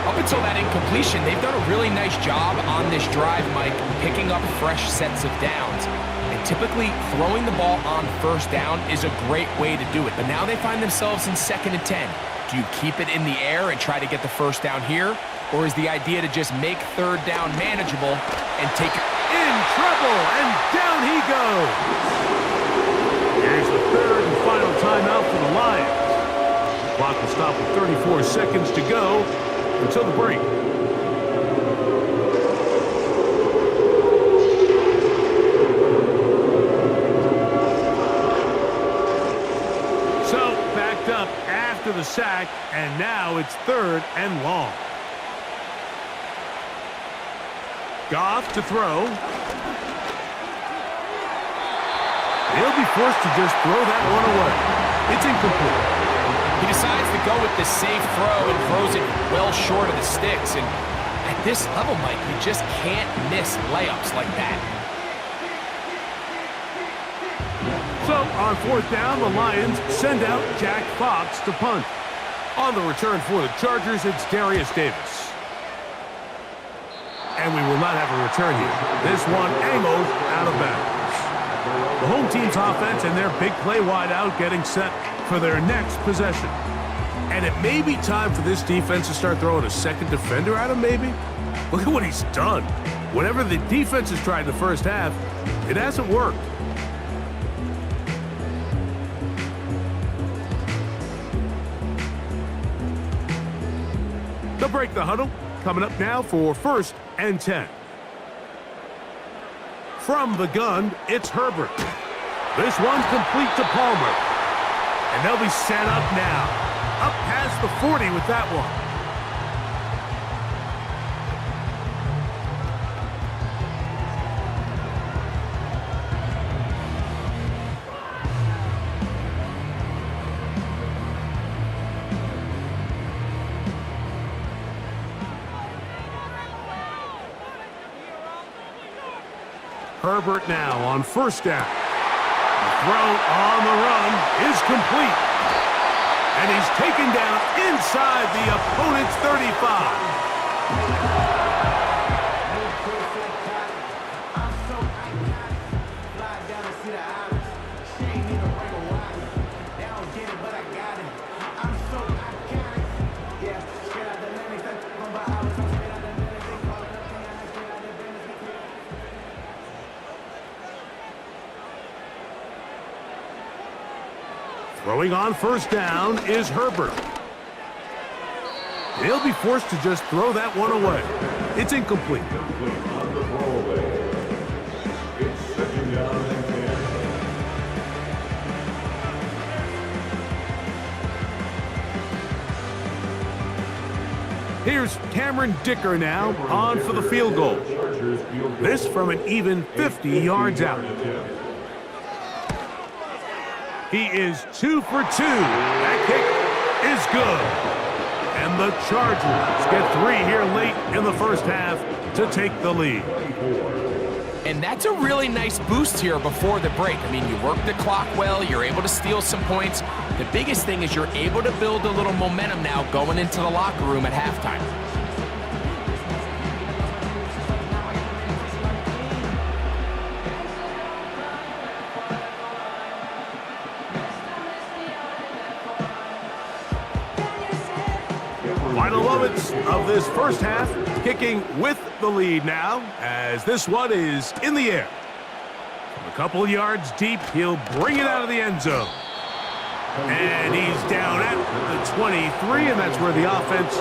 Up until that incompletion, they've done a really nice job on this drive, Mike, picking up fresh sets of downs. And typically, throwing the ball on 1st down is a great way to do it. But now they find themselves in 2nd and 10. Do you keep it in the air and try to get the 1st down here? Or is the idea to just make third down manageable and take it? In trouble, and down he goes. Here's the third and final timeout for the Lions. The clock will stop with 34 seconds to go until the break. So, backed up after the sack, and now it's third and long. Goff to throw. He'll be forced to just throw that one away. It's incomplete. He decides to go with the safe throw and throws it well short of the sticks. And at this level, Mike, you just can't miss layups like that. So, on fourth down, the Lions send out Jack Fox to punt. On the return for the Chargers, it's Darius Davis. And we will not have a return here. This one angled out of bounds. The home team's offense and their big play wideout getting set for their next possession. And it may be time for this defense to start throwing a second defender at him, maybe? Look at what he's done. Whatever the defense has tried in the first half, it hasn't worked. They'll break the huddle. Coming up now for 1st and 10. From the gun, it's Herbert. This one complete to Palmer. And they'll be set up now. Up past the 40 with that one. Herbert now on 1st down. The throw on the run is complete. And he's taken down inside the opponent's 35. Throwing on 1st down is Herbert. He'll be forced to just throw that one away. It's incomplete. On the throwaway. It's 2nd down and 10. Here's Cameron Dicker now on for the field goal. This from an even 50 yards out. He is 2 for 2. That kick is good. And the Chargers get 3 here late in the first half to take the lead. And that's a really nice boost here before the break. I mean, you work the clock well, you're able to steal some points. The biggest thing is you're able to build a little momentum now going into the locker room at halftime. Final moments of this first half, kicking with the lead now, as this one is in the air. From a couple yards deep, he'll bring it out of the end zone. And he's down at the 23, and that's where the offense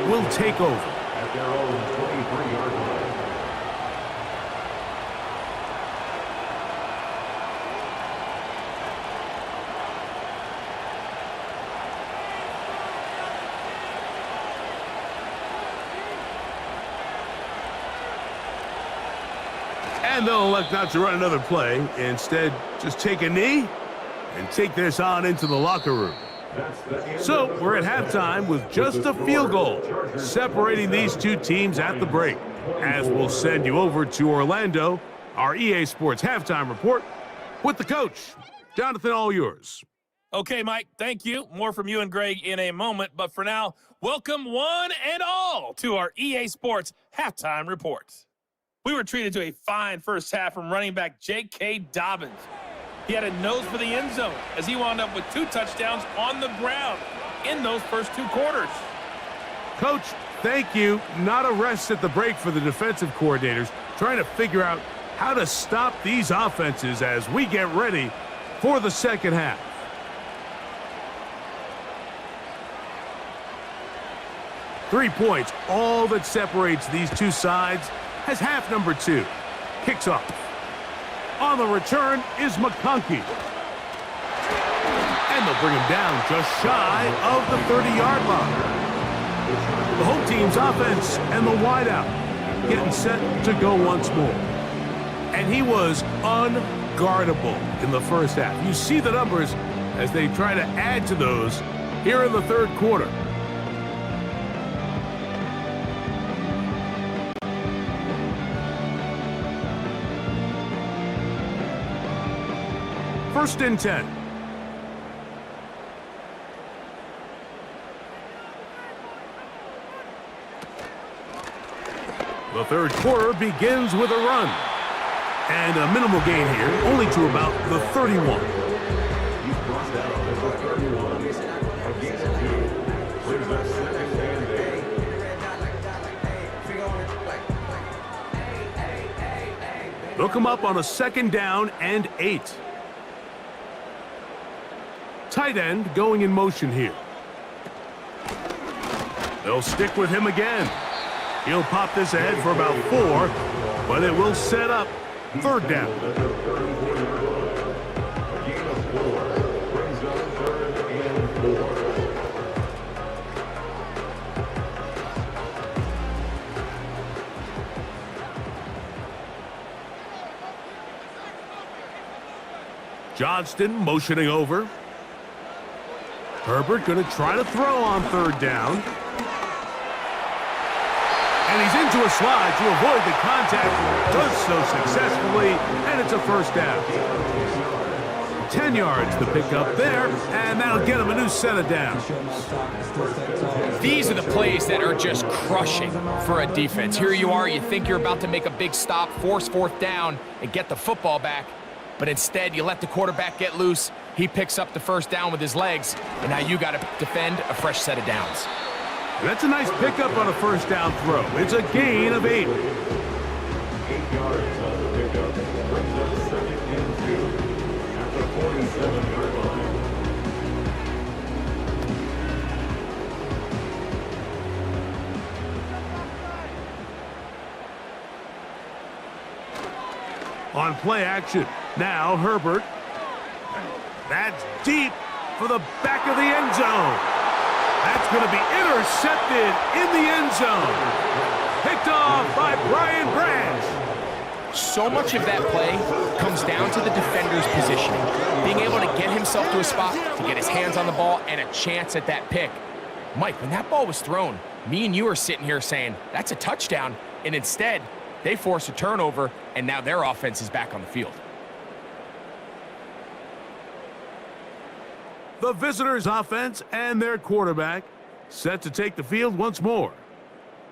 will take over. At their own 23-yard line. And they'll elect not to run another play. Instead, just take a knee and take this on into the locker room. So we're at halftime with just a field goal separating these two teams at the break. As we'll send you over to Orlando, our EA Sports halftime report with the coach. Jonathan, all yours. Okay, Mike, thank you. More from you and Greg in a moment. But for now, welcome one and all to our EA Sports halftime report. We were treated to a fine first half from running back J.K. Dobbins. He had a nose for the end zone as he wound up with 2 touchdowns on the ground in those first 2 quarters. Coach, thank you. Not a rest at the break for the defensive coordinators, trying to figure out how to stop these offenses as we get ready for the second half. Three points, all that separates these two sides, as half number 2 kicks off. On the return is McConkey. And they'll bring him down just shy of the 30-yard line. The home team's offense and the wideout getting set to go once more. And he was unguardable in the first half. You see the numbers as they try to add to those here in the third quarter. First and 10. The third quarter begins with a run. And a minimal gain here, only to about the 31. He's brought down at the 31. A gain of 2. Brings up second and 8. They'll come up on a second down and 8. Tight end going in motion here. They'll stick with him again. He'll pop this ahead for about 4, but it will set up third down. A gain of 4. Brings up third and 4. Johnston motioning over. Herbert going to try to throw on third down. And he's into a slide to avoid the contact. Does so successfully, and it's a first down. 10 yards to pick up there, and that'll get him a new set of downs. These are the plays that are just crushing for a defense. Here you are, you think you're about to make a big stop, force fourth down, and get the football back. But instead, you let the quarterback get loose. He picks up the first down with his legs, and now you got to defend a fresh set of downs. That's a nice pickup on a first down throw. It's a gain of 8. 8 yards on the pickup. Brings up second and 2. At the 47-yard line. On play action. Now Herbert. That's deep for the back of the end zone. That's going to be intercepted in the end zone. Picked off by Brian Branch. So much of that play comes down to the defender's positioning. Being able to get himself to a spot, to get his hands on the ball, and a chance at that pick. Mike, when that ball was thrown, me and you are sitting here saying, that's a touchdown. And instead, they force a turnover, and now their offense is back on the field. The visitors' offense and their quarterback set to take the field once more.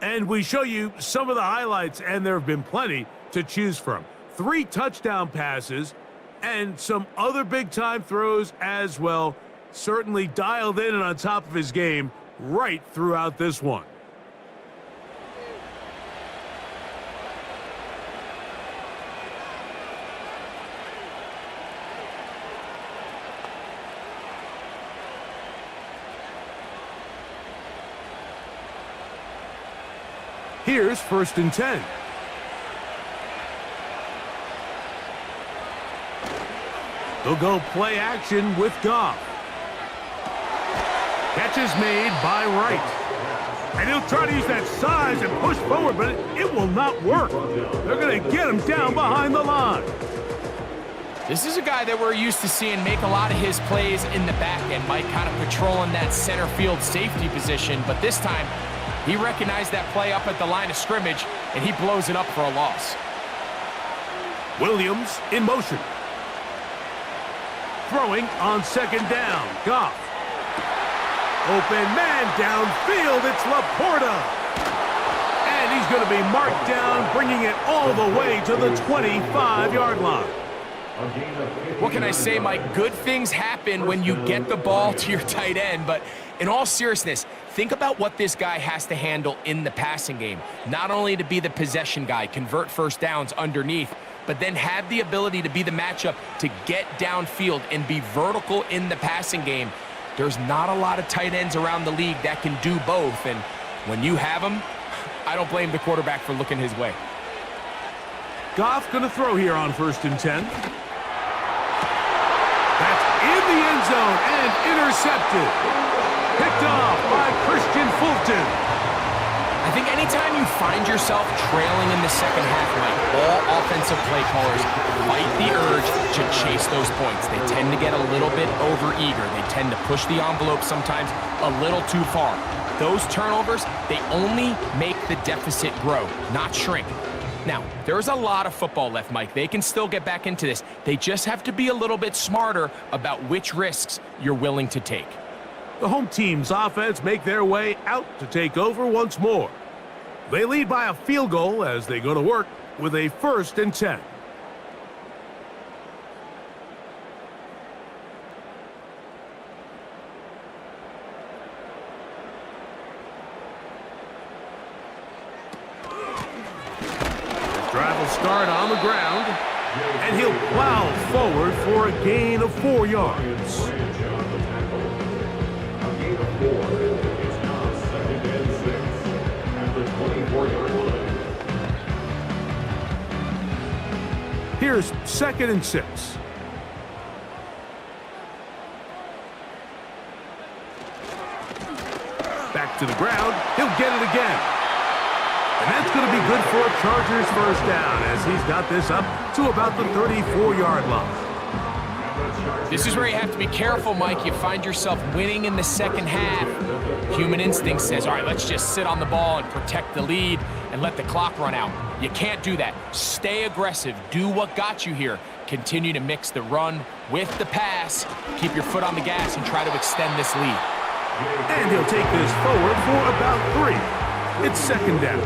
And we show you some of the highlights, and there have been plenty to choose from. 3 touchdown passes and some other big-time throws as well. Certainly dialed in and on top of his game right throughout this one. Here's first and 10. They'll go play action with Goff. Catch is made by Wright. And he'll try to use that size and push forward, but it will not work. They're going to get him down behind the line. This is a guy that we're used to seeing make a lot of his plays in the back end, Mike, kind of patrolling that center field safety position. But this time, he recognized that play up at the line of scrimmage, and he blows it up for a loss. Williams in motion. Throwing on second down. Goff. Open man downfield. It's Laporta. And he's going to be marked down, bringing it all the way to the 25-yard line. What can I say, Mike? Good things happen when you get the ball to your tight end, but in all seriousness, think about what this guy has to handle in the passing game. Not only to be the possession guy, convert first downs underneath, but then have the ability to be the matchup to get downfield and be vertical in the passing game. There's not a lot of tight ends around the league that can do both, and when you have them, I don't blame the quarterback for looking his way. Goff going to throw here on 1st and 10. That's in the end zone and intercepted. Picked off by Christian Fulton. I think anytime you find yourself trailing in the second half, like all offensive play callers fight the urge to chase those points. They tend to get a little bit overeager. They tend to push the envelope sometimes a little too far. Those turnovers, they only make the deficit grow, not shrink. Now, there's a lot of football left, Mike. They can still get back into this. They just have to be a little bit smarter about which risks you're willing to take. The home team's offense make their way out to take over once more. They lead by a field goal as they go to work with a 1st and 10. Drive will start on the ground, and he'll plow forward for a gain of 4 yards. A gain of 4. It's now 2nd and 6 at the 24-yard line. Here's 2nd and 6. Back to the ground. He'll get it again. And that's going to be good for a Chargers 1st down as he's got this up to about the 34-yard line. This is where you have to be careful, Mike. You find yourself winning in the second half. Human instinct says, all right, let's just sit on the ball and protect the lead and let the clock run out. You can't do that. Stay aggressive. Do what got you here. Continue to mix the run with the pass. Keep your foot on the gas and try to extend this lead. And he'll take this forward for about 3. It's 2nd down.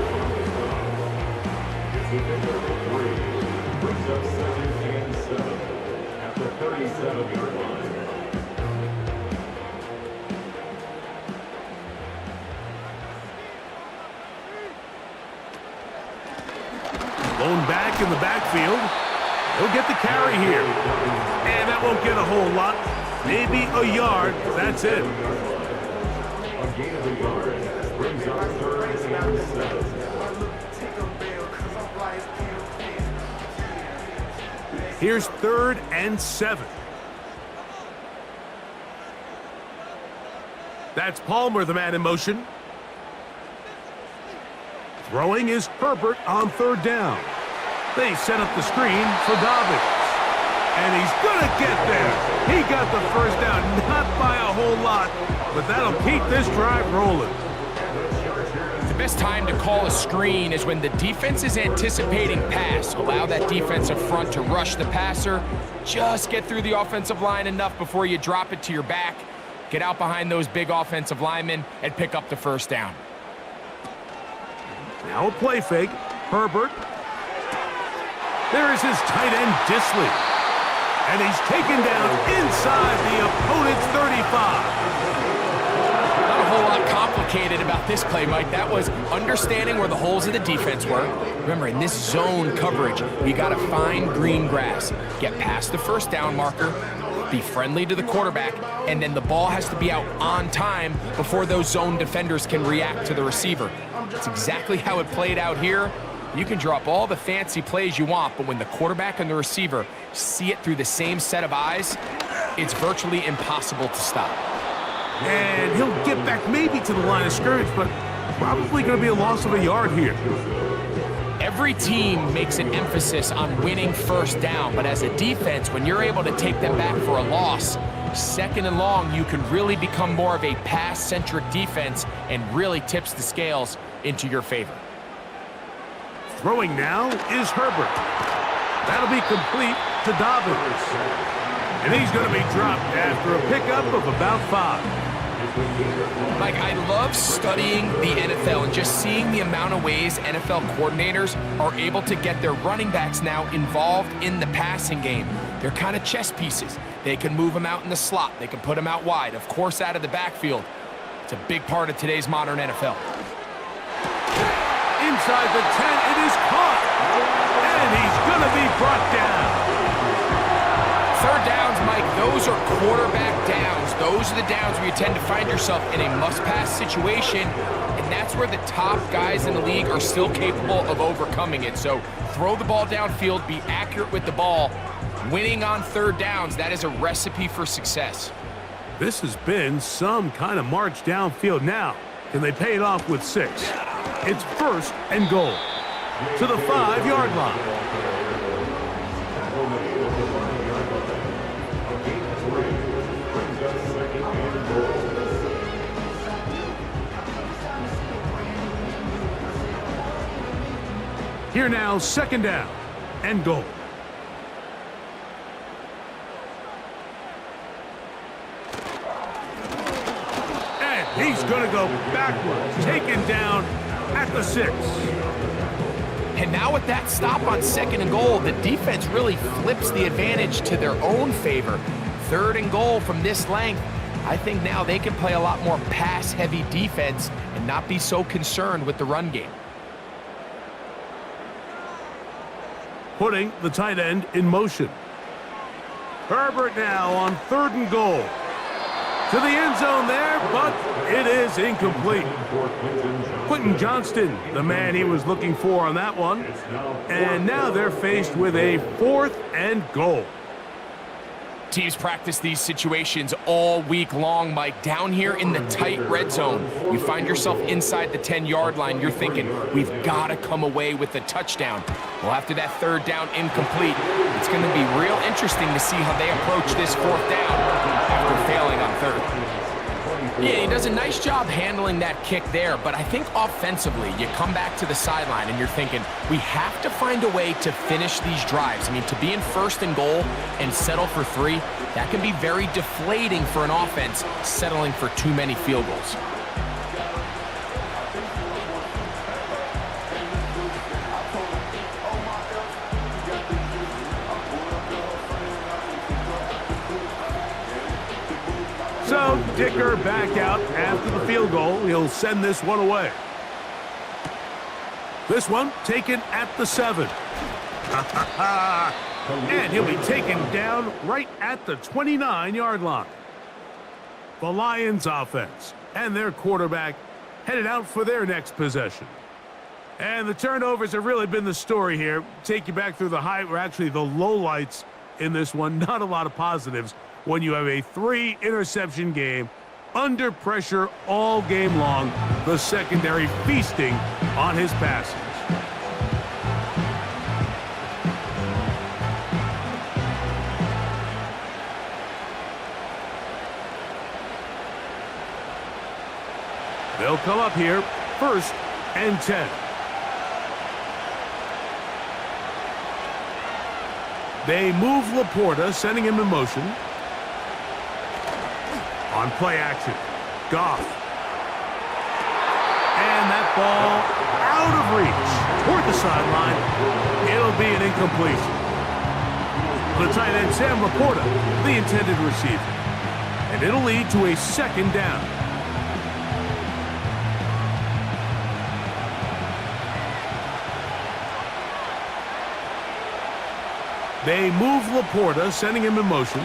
Brings up 2nd and 7 at the 37-yard line. Blown back in the backfield. He'll get the carry here. And that won't get a whole lot. Maybe a yard. That's it. A gain of a yard brings up 3rd and 7. Here's 3rd and 7. That's Palmer, the man in motion. Throwing is Herbert on 3rd down. They set up the screen for Dobbins. And he's going to get there. He got the 1st down, not by a whole lot, but that'll keep this drive rolling. The best time to call a screen is when the defense is anticipating pass. Allow that defensive front to rush the passer. Just get through the offensive line enough before you drop it to your back. Get out behind those big offensive linemen and pick up the 1st down. Now a play fake. Herbert. There is his tight end, Disley. And he's taken down inside the opponent's 35. Not a whole lot complicated about this play, Mike. That was understanding where the holes of the defense were. Remember, in this zone coverage, you got to find green grass. Get past the 1st down marker, be friendly to the quarterback, and then the ball has to be out on time before those zone defenders can react to the receiver. That's exactly how it played out here. You can draw up all the fancy plays you want, but when the quarterback and the receiver see it through the same set of eyes, it's virtually impossible to stop. And he'll get back maybe to the line of scrimmage, but probably going to be a loss of a yard here. Every team makes an emphasis on winning 1st down, but as a defense, when you're able to take them back for a loss, 2nd and long, you can really become more of a pass-centric defense and really tips the scales into your favor. Throwing now is Herbert. That'll be complete to Dobbins. And he's going to be dropped after a pickup of about 5. Mike, I love studying the NFL and just seeing the amount of ways NFL coordinators are able to get their running backs now involved in the passing game. They're kind of chess pieces. They can move them out in the slot. They can put them out wide, of course, out of the backfield. It's a big part of today's modern NFL. Inside the 10, it is caught. And he's going to be brought down. Third downs, Mike, those are quarterback downs. Those are the downs where you tend to find yourself in a must-pass situation, and that's where the top guys in the league are still capable of overcoming it. So throw the ball downfield, be accurate with the ball. Winning on third downs, that is a recipe for success. This has been some kind of march downfield. Now, can they pay it off with 6? It's 1st and goal to the 5-yard line. Here now, 2nd down and goal. And he's going to go backwards, taken down at the 6. And now with that stop on 2nd and goal, the defense really flips the advantage to their own favor. 3rd and goal from this length. I think now they can play a lot more pass-heavy defense and not be so concerned with the run game. Putting the tight end in motion. Herbert now on 3rd and goal. To the end zone there, but it is incomplete. Quentin Johnston, the man he was looking for on that one. And now they're faced with a 4th and goal. Teams practice these situations all week long, Mike. Down here in the tight red zone, you find yourself inside the 10-yard line. You're thinking, we've got to come away with a touchdown. Well, after that 3rd down incomplete, it's going to be real interesting to see how they approach this 4th down after failing on 3rd. Yeah, he does a nice job handling that kick there, but I think offensively, you come back to the sideline and you're thinking, we have to find a way to finish these drives. I mean, to be in 1st and goal and settle for 3, that can be very deflating for an offense settling for too many field goals. So Dicker back out after the field goal. He'll send this one away. This one taken at the 7. And he'll be taken down right at the 29-yard line. The Lions offense and their quarterback headed out for their next possession. And the turnovers have really been the story here. Take you back through the actually the lowlights in this one. Not a lot of positives when you have a 3-interception game under pressure all game long. The secondary feasting on his passes. They'll come up here, 1st and 10. They move Laporta, sending him in motion. On play action, Goff. And that ball out of reach toward the sideline. It'll be an incompletion. The tight end, Sam Laporta, the intended receiver. And it'll lead to a 2nd down. They move Laporta, sending him in motion.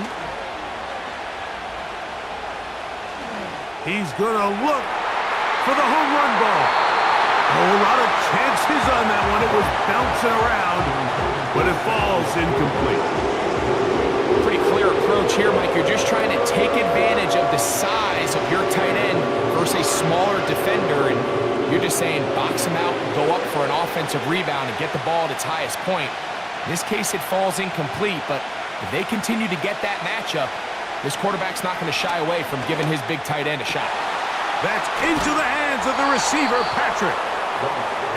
He's going to look for the home run ball. A lot of chances on that one. It was bouncing around, but it falls incomplete. Pretty clear approach here, Mike. You're just trying to take advantage of the size of your tight end versus a smaller defender, and you're just saying box him out, go up for an offensive rebound, and get the ball at its highest point. In this case, it falls incomplete, but if they continue to get that matchup, this quarterback's not going to shy away from giving his big tight end a shot. That's into the hands of the receiver, Patrick.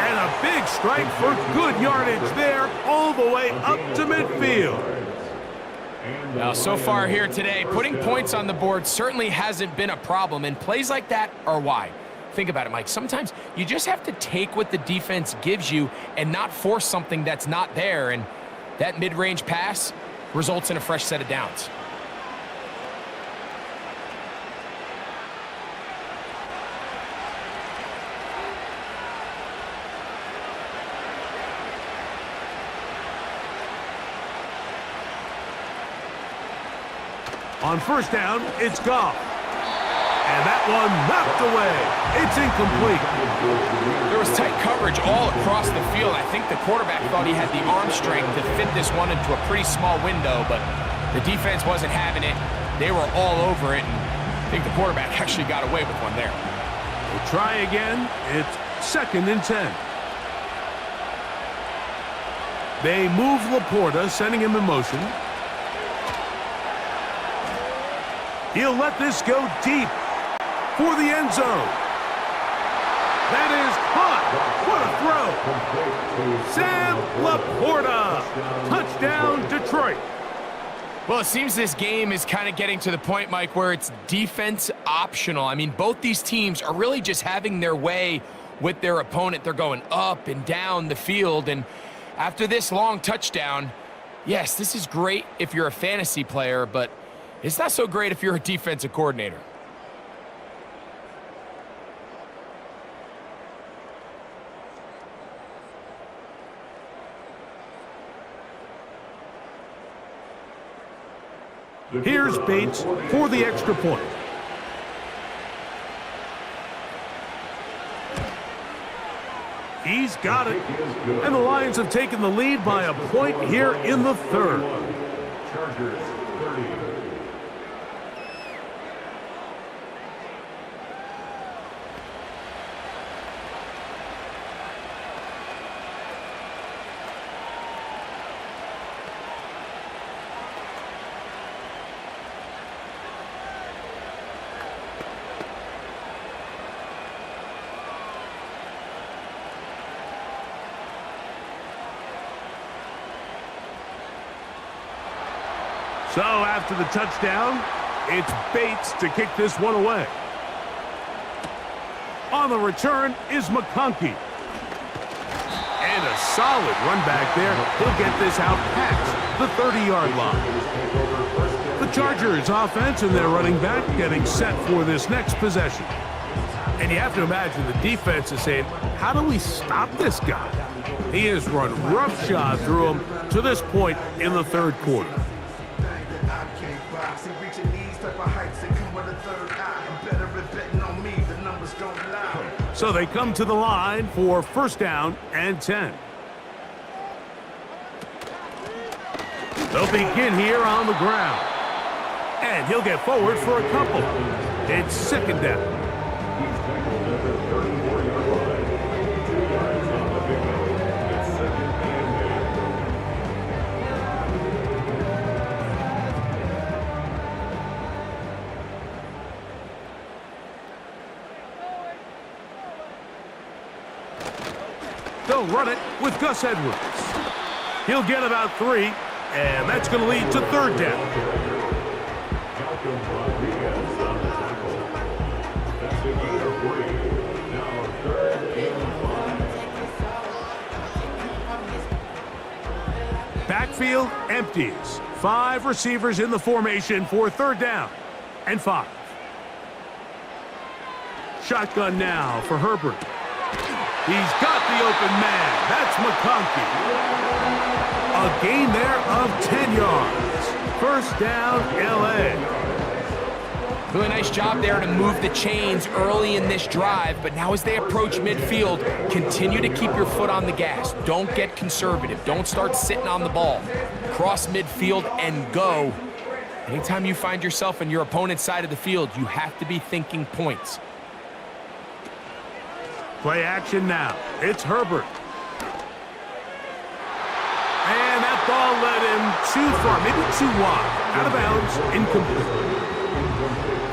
And a big strike for good yardage there all the way up to midfield. Now, so far here today, putting points on the board certainly hasn't been a problem, and plays like that are why. Think about it, Mike. Sometimes you just have to take what the defense gives you and not force something that's not there, and that mid-range pass, results in a fresh set of downs. On first down, it's Goff. And that one knocked away. It's incomplete. There was tight coverage all across the field. I think the quarterback thought he had the arm strength to fit this one into a pretty small window, but the defense wasn't having it. They were all over it, and I think the quarterback actually got away with one there. We'll try again. It's 2nd and 10. They move Laporta, sending him in motion. He'll let this go deep for the end zone. That is caught. What a throw. Sam Laporta. Touchdown, Detroit. Well, it seems this game is kind of getting to the point, Mike, where it's defense optional. I mean, both these teams are really just having their way with their opponent. They're going up and down the field, and after this long touchdown, yes, this is great if you're a fantasy player, but it's not so great if you're a defensive coordinator. Here's Bates for the extra point. He's got it. And the Lions have taken the lead by a point here in the 3rd. Chargers 30. So after the touchdown, it's Bates to kick this one away. On the return is McConkey. And a solid run back there. He'll get this out past the 30-yard line. The Chargers offense and their running back getting set for this next possession. And you have to imagine the defense is saying, how do we stop this guy? He has run roughshod through him to this point in the 3rd quarter. So they come to the line for 1st down and 10. They'll begin here on the ground. And he'll get forward for a couple. It's 2nd down. He's tackled at the 34-yard line. 2 yards on the pickup. It's 2nd and 8. They'll run it with Gus Edwards. He'll get about 3, and that's going to lead to 3rd down. Rodriguez on the tackle. That's a gain of 3. Now 3rd and 5. Backfield empties. 5 receivers in the formation for 3rd down and 5. Shotgun now for Herbert. He's got the open man. That's McConkey. A gain there of 10 yards. 1st down, L.A. Really nice job there to move the chains early in this drive, but now as they approach midfield, continue to keep your foot on the gas. Don't get conservative. Don't start sitting on the ball. Cross midfield and go. Anytime you find yourself on your opponent's side of the field, you have to be thinking points. Play action now. It's Herbert. And that ball led him too far, maybe too wide. Out of bounds, incomplete.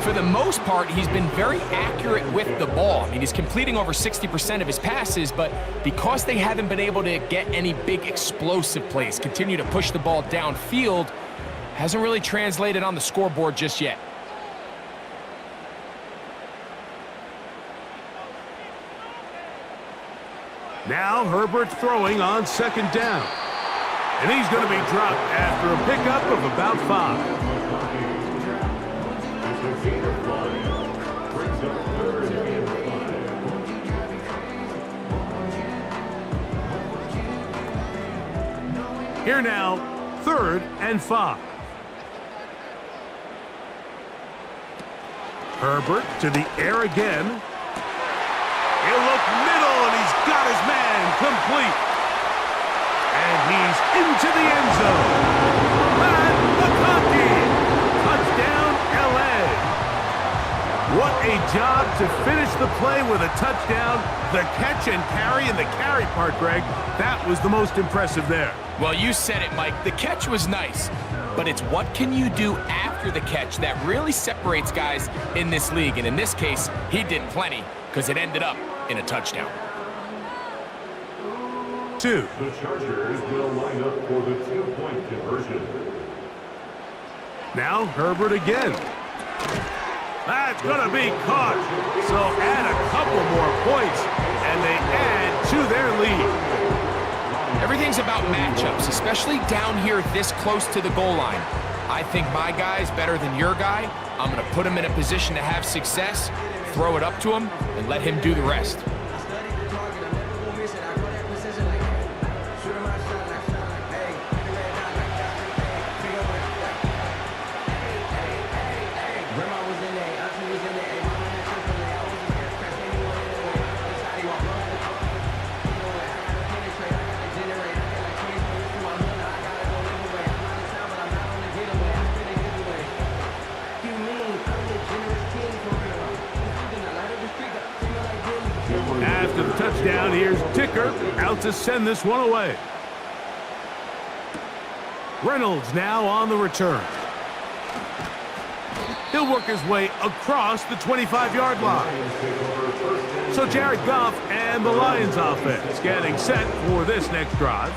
For the most part, he's been very accurate with the ball. I mean, he's completing over 60% of his passes, but because they haven't been able to get any big explosive plays, continue to push the ball downfield, hasn't really translated on the scoreboard just yet. Now Herbert throwing on 2nd down. And he's going to be dropped after a pickup of about 5. It's a gain of 5. Brings up 3rd and 5. Here now, 3rd and 5. Herbert to the air again. He'll look middle, and he's got his man complete. And he's into the end zone. Matt McConkey. Touchdown, L.A. What a job to finish the play with a touchdown. The catch and carry, and the carry part, Greg, that was the most impressive there. Well, you said it, Mike. The catch was nice, but it's what can you do after the catch that really separates guys in this league. And in this case, he did plenty because it ended up in a touchdown. 2. The Chargers will line up for the 2-point conversion. Now Herbert again. That's going to be caught. So add a couple more points, and they add to their lead. Everything's about matchups, especially down here this close to the goal line. I think my guy's better than your guy. I'm going to put him in a position to have success, throw it up to him, and let him do the rest. After the touchdown, here's Dicker out to send this one away. Reynolds now on the return. He'll work his way across the 25-yard line. So Jared Goff and the Lions offense getting set for this next drive.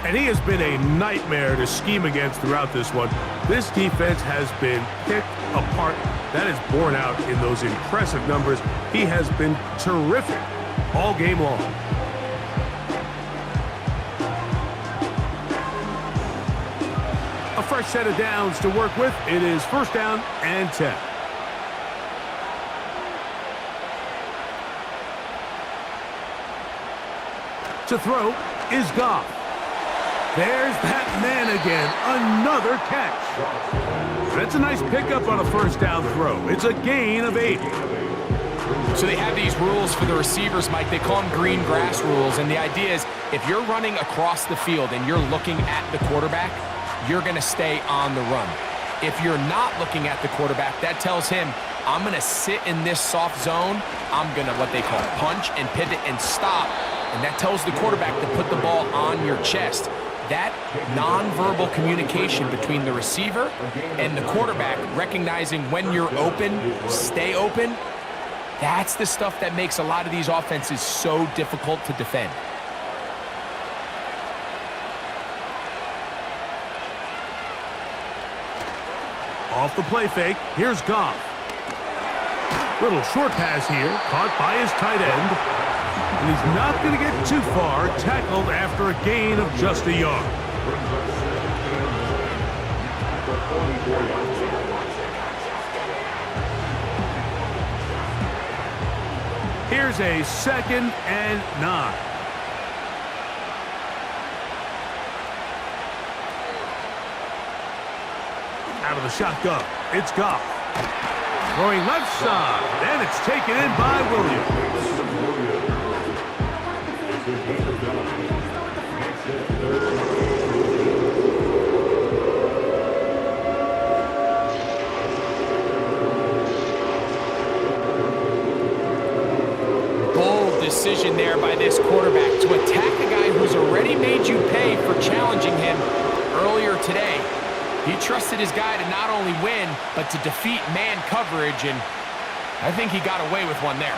And he has been a nightmare to scheme against throughout this one. This defense has been picked apart. That is borne out in those impressive numbers. He has been terrific all game long. A fresh set of downs to work with. It is 1st down and 10. To throw is Goff. There's that man again. Another catch. That's a nice pickup on a 1st down throw. It's a gain of 8. So they have these rules for the receivers, Mike. They call them green grass rules. And the idea is if you're running across the field and you're looking at the quarterback, you're going to stay on the run. If you're not looking at the quarterback, that tells him, I'm going to sit in this soft zone. I'm going to, what they call, punch and pivot and stop. And that tells the quarterback to put the ball on your chest. That nonverbal communication between the receiver and the quarterback, recognizing when you're open, stay open, that's the stuff that makes a lot of these offenses so difficult to defend. Off the play fake, here's Goff. Little short pass here, caught by his tight end. And he's not going to get too far, tackled after a gain of just a yard. Here's a 2nd and 9. Out of the shotgun, it's Goff. Throwing left side, and it's taken in by Williams. Bold decision there by this quarterback to attack a guy who's already made you pay for challenging him earlier today. He trusted his guy to not only win, but to defeat man coverage, and I think he got away with one there.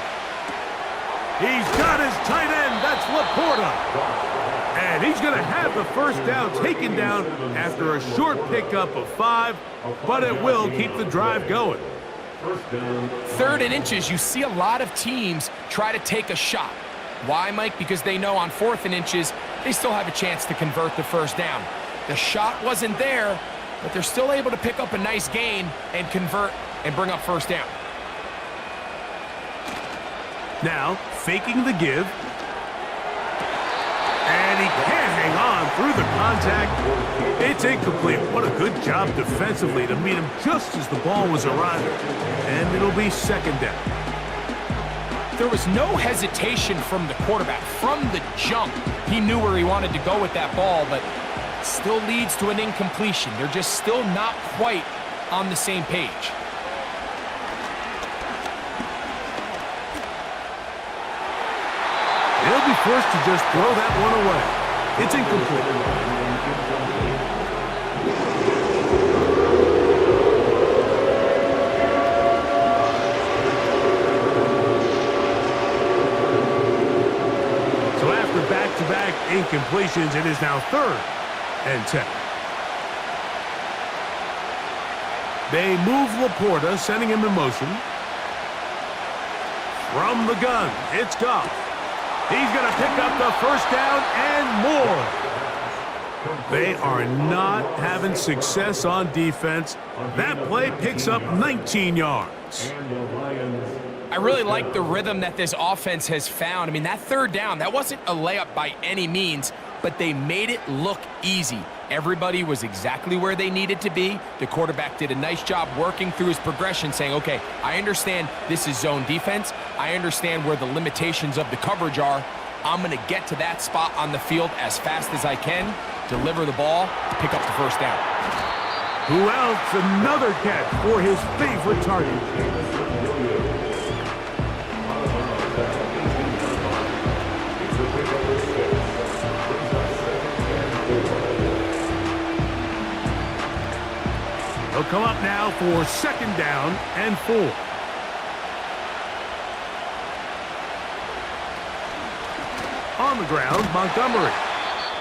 He's got his tight end. That's Laporta. And he's going to have the 1st down taken down after a short pickup of 5, but it will keep the drive going. 3rd and inches, you see a lot of teams try to take a shot. Why, Mike? Because they know on 4th and inches, they still have a chance to convert the first down. The shot wasn't there, but they're still able to pick up a nice gain and convert and bring up first down. Now, faking the give. And he can't hang on through the contact. It's incomplete. What a good job defensively to meet him just as the ball was arriving. And it'll be second down. There was no hesitation from the quarterback. From the jump, he knew where he wanted to go with that ball, but still leads to an incompletion. They're just still not quite on the same page. They'll be forced to just throw that one away. It's incomplete. So after back-to-back incompletions, it is now 3rd and 10. They move Laporta, sending him in motion. From the gun, it's Goff. He's going to pick up the first down and more. They are not having success on defense. That play picks up 19 yards. I really like the rhythm that this offense has found. I mean, that third down, that wasn't a layup by any means, but they made it look easy. Everybody was exactly where they needed to be. The quarterback did a nice job working through his progression, saying, okay, I understand this is zone defense. I understand where the limitations of the coverage are. I'm going to get to that spot on the field as fast as I can, deliver the ball, pick up the first down. Who else? Another catch for his favorite target. He'll come up now for second down and 4. On the ground, Montgomery.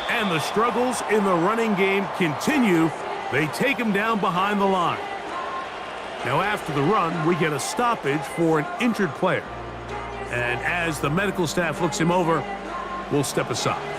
And the struggles in the running game continue. They take him down behind the line. Now after the run, we get a stoppage for an injured player. And as the medical staff looks him over, we'll step aside.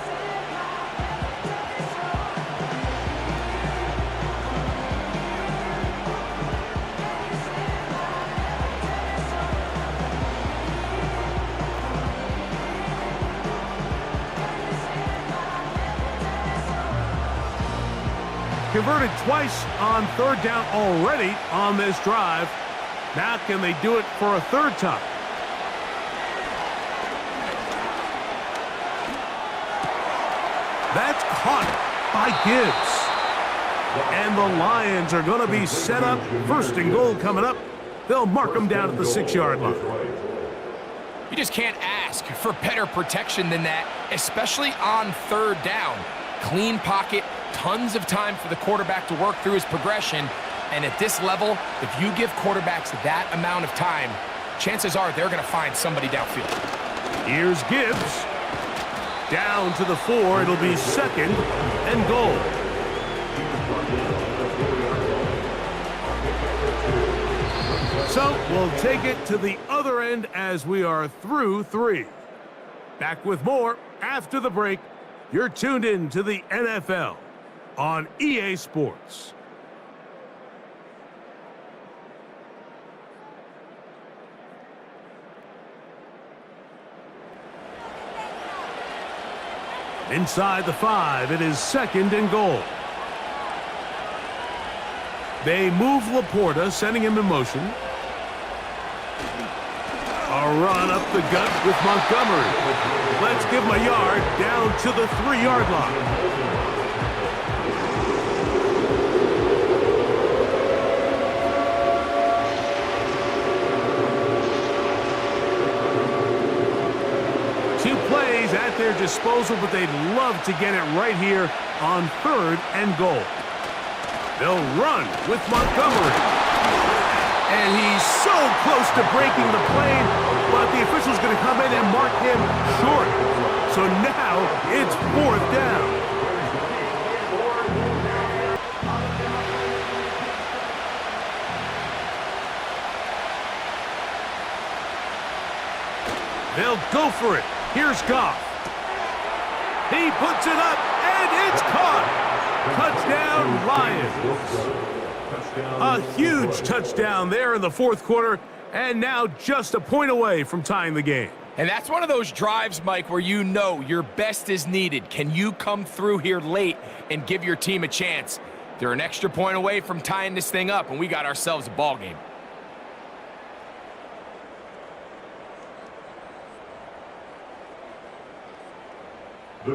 Converted twice on third down already on this drive. Now can they do it for a third time? That's caught by Gibbs. And the Lions are going to be set up. First and goal coming up. They'll mark them down at the 6-yard line. You just can't ask for better protection than that, especially on third down. Clean pocket, tons of time for the quarterback to work through his progression. And at this level, if you give quarterbacks that amount of time, chances are they're going to find somebody downfield. Here's Gibbs. Down to the 4. It'll be second and goal. So we'll take it to the other end as we are through 3. Back with more after the break. You're tuned in to the NFL on EA Sports. Inside the 5, it is second and goal. They move Laporta, sending him in motion. A run up the gut with Montgomery. Let's give him a yard down to the 3-yard line. Two plays at their disposal, but they'd love to get it right here on third and goal. They'll run with Montgomery. And he's so close to breaking the plane, but the official's going to come in and mark him short. So now it's 4th down. They'll go for it. Here's Goff. He puts it up, and it's caught. Touchdown, Lions. A huge touchdown there in the fourth quarter, and now just a point away from tying the game. And that's one of those drives, Mike, where you know your best is needed. Can you come through here late and give your team a chance? They're an extra point away from tying this thing up, and we got ourselves a ball game.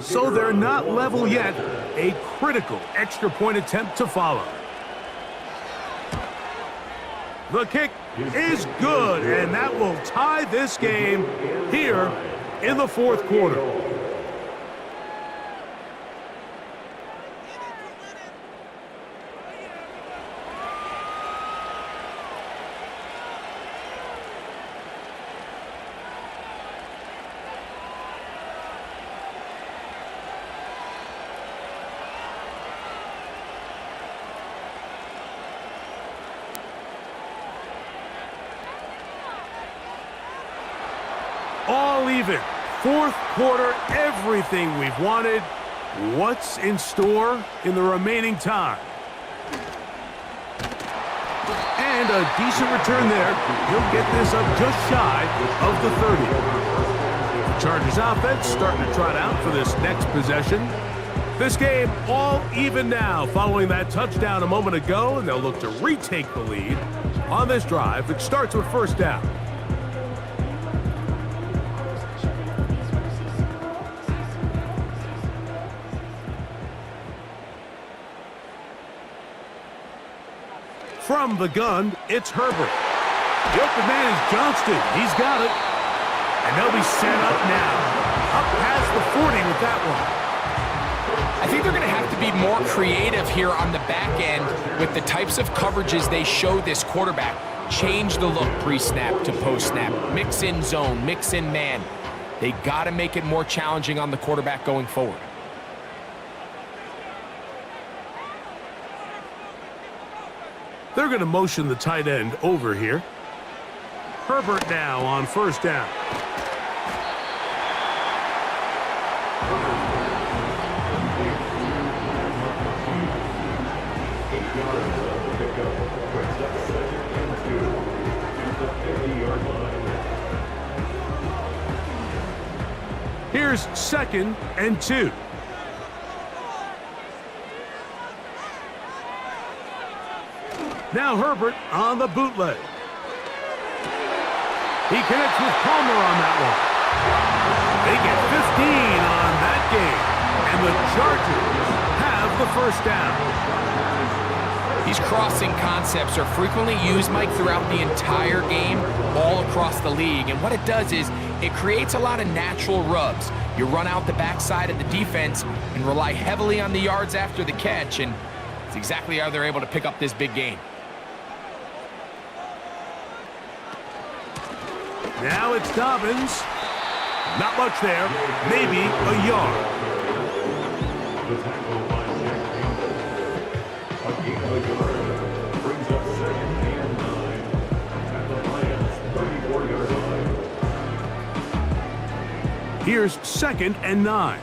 So they're not level yet. A critical extra point attempt to follow. The kick is good, and that will tie this game here in the fourth quarter. All even. Fourth quarter, everything we've wanted. What's in store in the remaining time? And a decent return there. He'll get this up just shy of the 30. The Chargers offense starting to trot out for this next possession. This game all even now following that touchdown a moment ago, and they'll look to retake the lead on this drive, which starts with first down. From the gun, it's Herbert. The open man is Johnston. He's got it. And they'll be set up now. Up past the 40 with that one. I think they're going to have to be more creative here on the back end with the types of coverages they show this quarterback. Change the look pre-snap to post-snap. Mix in zone, mix in man. They got to make it more challenging on the quarterback going forward. They're going to motion the tight end over here. Herbert now on first down. Here's 2nd and 2. Now Herbert on the bootleg. He connects with Palmer on that one. They get 15 on that game, and the Chargers have the first down. These crossing concepts are frequently used, Mike, throughout the entire game, all across the league. And what it does is it creates a lot of natural rubs. You run out the backside of the defense and rely heavily on the yards after the catch, and it's exactly how they're able to pick up this big gain. Now it's Dobbins. Not much there. Maybe a yard. The tackle by Jack Campbell. A gain of a yard brings up 2nd and 9 at the Lions' 34-yard line. Here's 2nd and 9.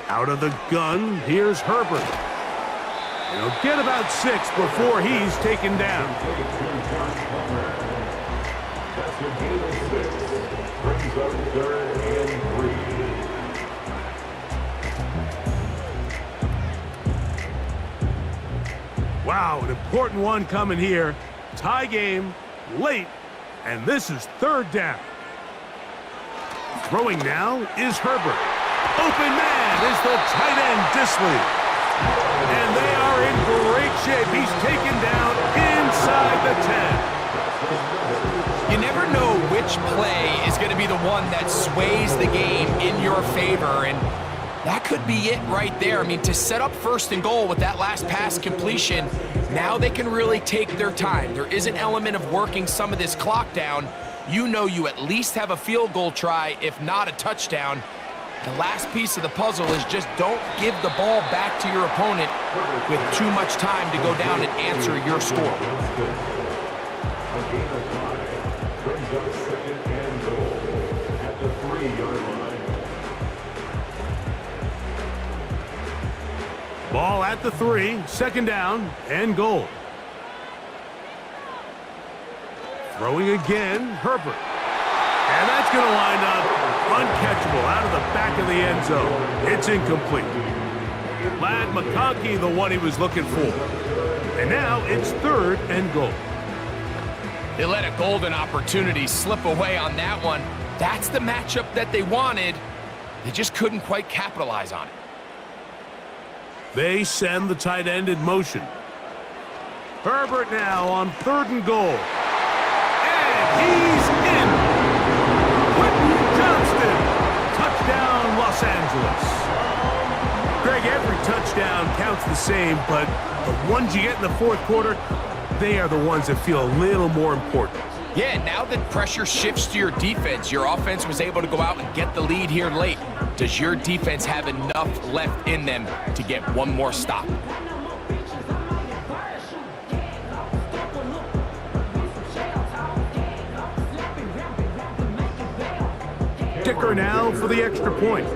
Out of the gun, here's Herbert. He'll get about 6 before he's taken down. That's a gain of 6. Brings up 3rd and 3. Wow, an important one coming here. Tie game, late, and this is 3rd down. Throwing now is Herbert. Open man is the tight end, Disley. And they are in great shape. He's taken down inside the 10. You never know which play is going to be the one that sways the game in your favor, and that could be it right there. I mean, to set up 1st and goal with that last pass completion, now they can really take their time. There is an element of working some of this clock down. You know you at least have a field goal try, if not a touchdown. The last piece of the puzzle is just don't give the ball back to your opponent with too much time to go down and answer your score. A gain of 5 brings up 2nd and goal. Ball at the 3, second down and goal. Throwing again, Herbert. And that's going to wind up uncatchable out of the back of the end zone. It's incomplete. Lad McConkey, the one he was looking for. And now it's third and goal. They let a golden opportunity slip away on that one. That's the matchup that they wanted. They just couldn't quite capitalize on it. They send the tight end in motion. Herbert now on third and goal. And he's in. Quentin Johnston. Touchdown, Los Angeles. Greg, every touchdown counts the same, but the ones you get in the fourth quarter, they are the ones that feel a little more important. Yeah, now that pressure shifts to your defense, your offense was able to go out and get the lead here late. Does your defense have enough left in them to get one more stop? Kicker now for the extra point.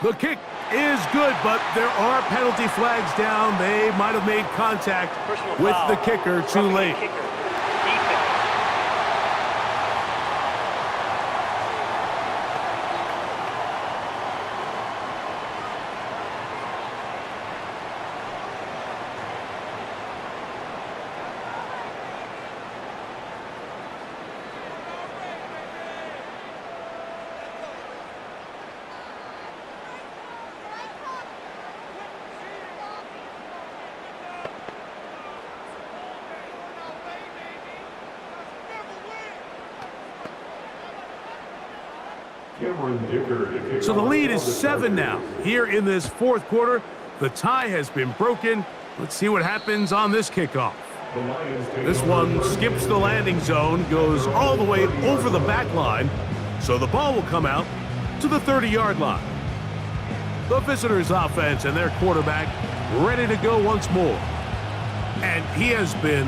The kick is good, but there are penalty flags down. They might have made contact with the kicker too late. So the lead is 7 now. Here in this fourth quarter, the tie has been broken. Let's see what happens on this kickoff. This one skips the landing zone, goes all the way over the back line, so the ball will come out to the 30-yard line. The visitors' offense and their quarterback ready to go once more. And he has been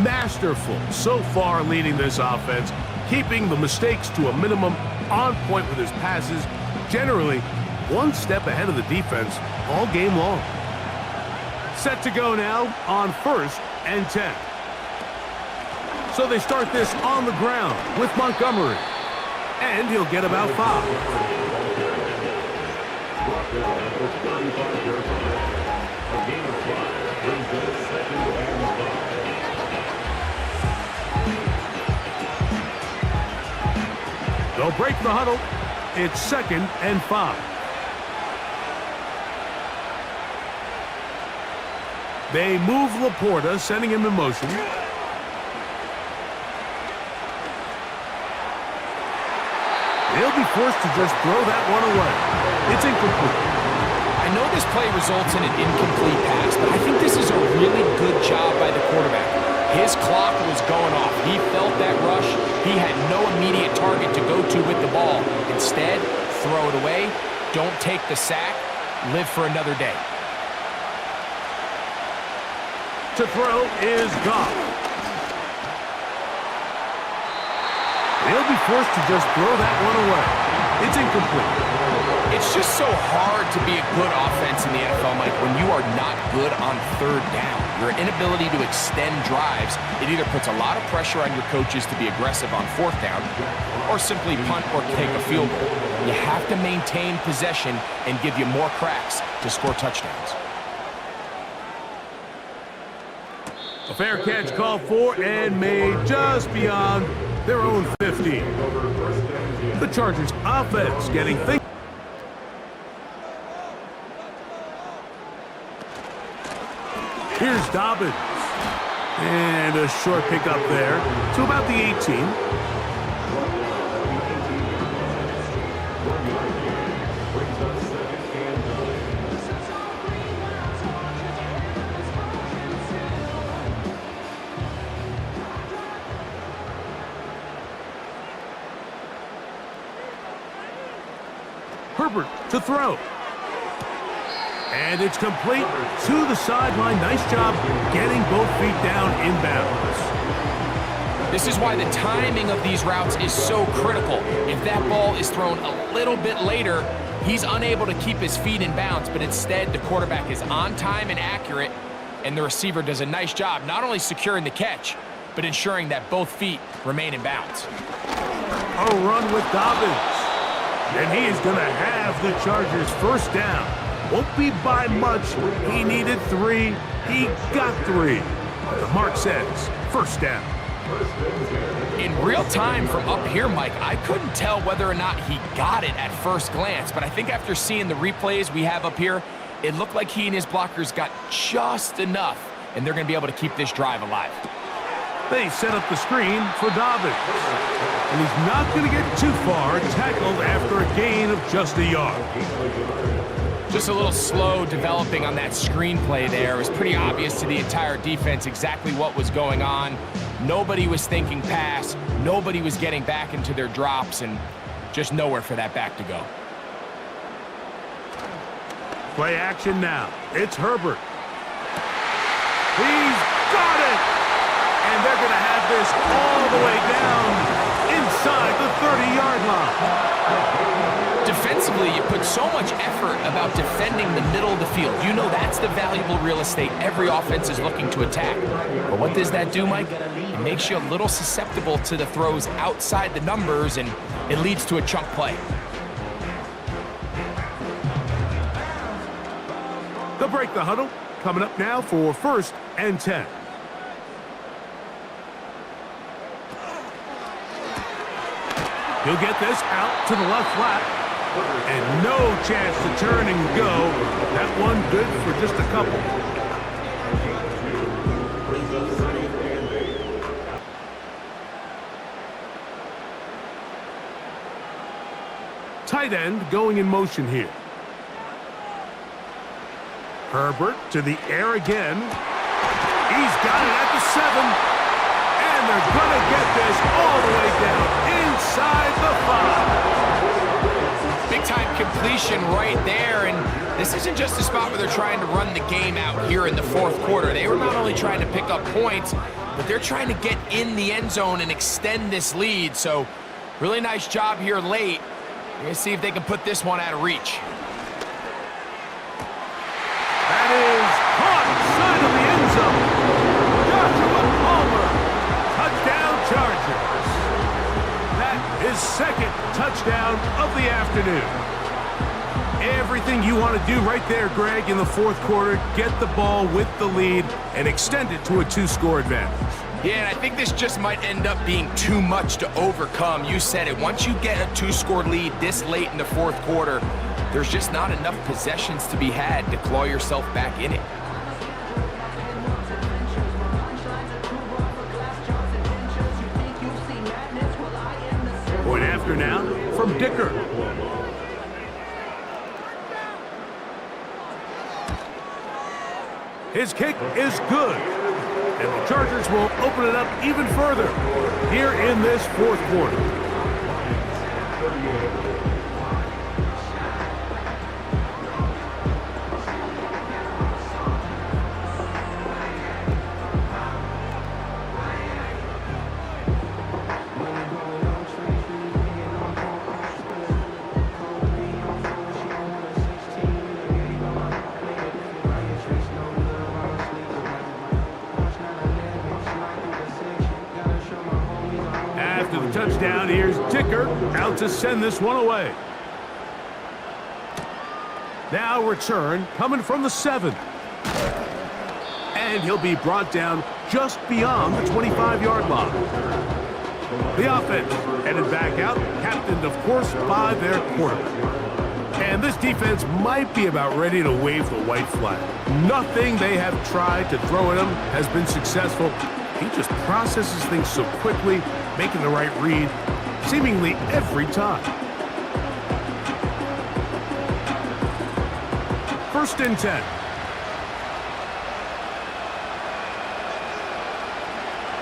masterful so far leading this offense, keeping the mistakes to a minimum, on point with his passes, generally one step ahead of the defense all game long. Set to go now on 1st and 10. So they start this on the ground with Montgomery, and he'll get about 5. They'll break the huddle. It's 2nd and 5. They move Laporta, sending him in motion. They'll be forced to just throw that one away. It's incomplete. I know this play results in an incomplete pass, but I think this is a really good job by the quarterback. His clock was going off. He felt that rush. He had no immediate target to go to with the ball. Instead, throw it away. Don't take the sack. Live for another day. To throw is Goff. They'll be forced to just throw that one away. It's incomplete. It's just so hard to be a good offense in the NFL, Mike, when you are not good on 3rd down. Your inability to extend drives, it either puts a lot of pressure on your coaches to be aggressive on 4th down or simply punt or take a field goal. You have to maintain possession and give you more cracks to score touchdowns. A fair catch called for and made just beyond their own 15. The Chargers offense getting things. Here's Dobbins. And a short pickup there to about the 18. Herbert to throw. And it's complete to the sideline. Nice job getting both feet down inbounds. This is why the timing of these routes is so critical. If that ball is thrown a little bit later, he's unable to keep his feet in bounds, but instead the quarterback is on time and accurate, and the receiver does a nice job not only securing the catch, but ensuring that both feet remain in bounds. A run with Dobbins. And he is going to have the Chargers first down. Won't be by much. He needed 3. He got 3. The mark says first down. In real time from up here, Mike, I couldn't tell whether or not he got it at first glance, but I think after seeing the replays we have up here, it looked like he and his blockers got just enough, and they're going to be able to keep this drive alive. They set up the screen for Dobbins. And he's not going to get too far, tackled after a gain of just a yard. Just a little slow developing on that screenplay there. It was pretty obvious to the entire defense exactly what was going on. Nobody was thinking pass. Nobody was getting back into their drops, and just nowhere for that back to go. Play action now. It's Herbert. He's got it! And they're going to have this all the way down inside the 30-yard line. Defensively, you put so much effort about defending the middle of the field. You know that's the valuable real estate every offense is looking to attack. But what does that do, Mike? It makes you a little susceptible to the throws outside the numbers, and it leads to a chunk play. They'll break the huddle. Coming up now for 1st and 10. He'll get this out to the left flat. And no chance to turn and go. That one good for just a couple. Tight end going in motion here. Herbert to the air again. He's got it at the 7. And they're going to get this all the way down inside the 5. Big time completion right there, and this isn't just a spot where they're trying to run the game out here in the 4th quarter. They were not only trying to pick up points, but they're trying to get in the end zone and extend this lead. So really nice job here late. We're going to see if they can put this one out of reach. That is caught inside of the end zone. Joshua Palmer, touchdown Chargers. That is 2nd touchdown of the afternoon. Everything you want to do right there, Greg, in the 4th quarter, get the ball with the lead and extend it to a 2-score advantage. Yeah, and I think this just might end up being too much to overcome. You said it. Once you get a 2-score lead this late in the 4th quarter, there's just not enough possessions to be had to claw yourself back in it. Point after now from Dicker. His kick is good. And the Chargers will open it up even further here in this 4th quarter. After the touchdown, here's Dicker out to send this one away. Now return coming from the 7. And he'll be brought down just beyond the 25-yard line. The offense headed back out, captained, of course, by their quarterback. And this defense might be about ready to wave the white flag. Nothing they have tried to throw at him has been successful. He just processes things so quickly, making the right read, seemingly every time. 1st and 10.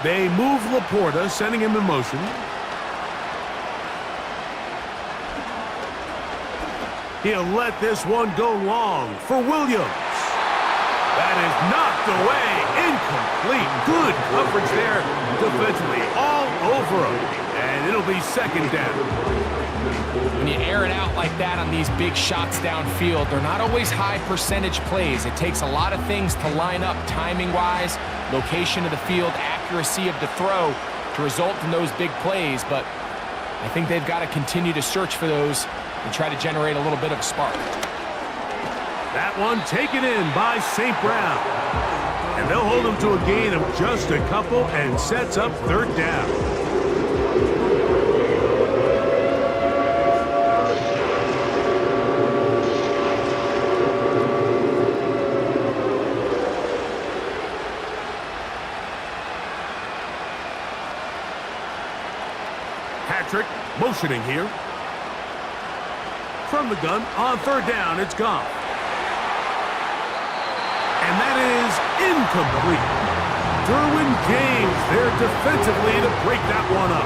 They move Laporta, sending him in motion. He'll let this one go long for Williams. That is knocked away. Incomplete. Good coverage there defensively. All over him, and it'll be second down. When you air it out like that on these big shots downfield, they're not always high percentage plays. It takes a lot of things to line up timing-wise, location of the field, accuracy of the throw to result in those big plays, but I think they've got to continue to search for those and try to generate a little bit of a spark. That one taken in by St. Brown. And they'll hold him to a gain of just a couple and sets up third down. Patrick motioning here. From the gun on third down, it's gone. And that is incomplete. Derwin James there defensively to break that one up.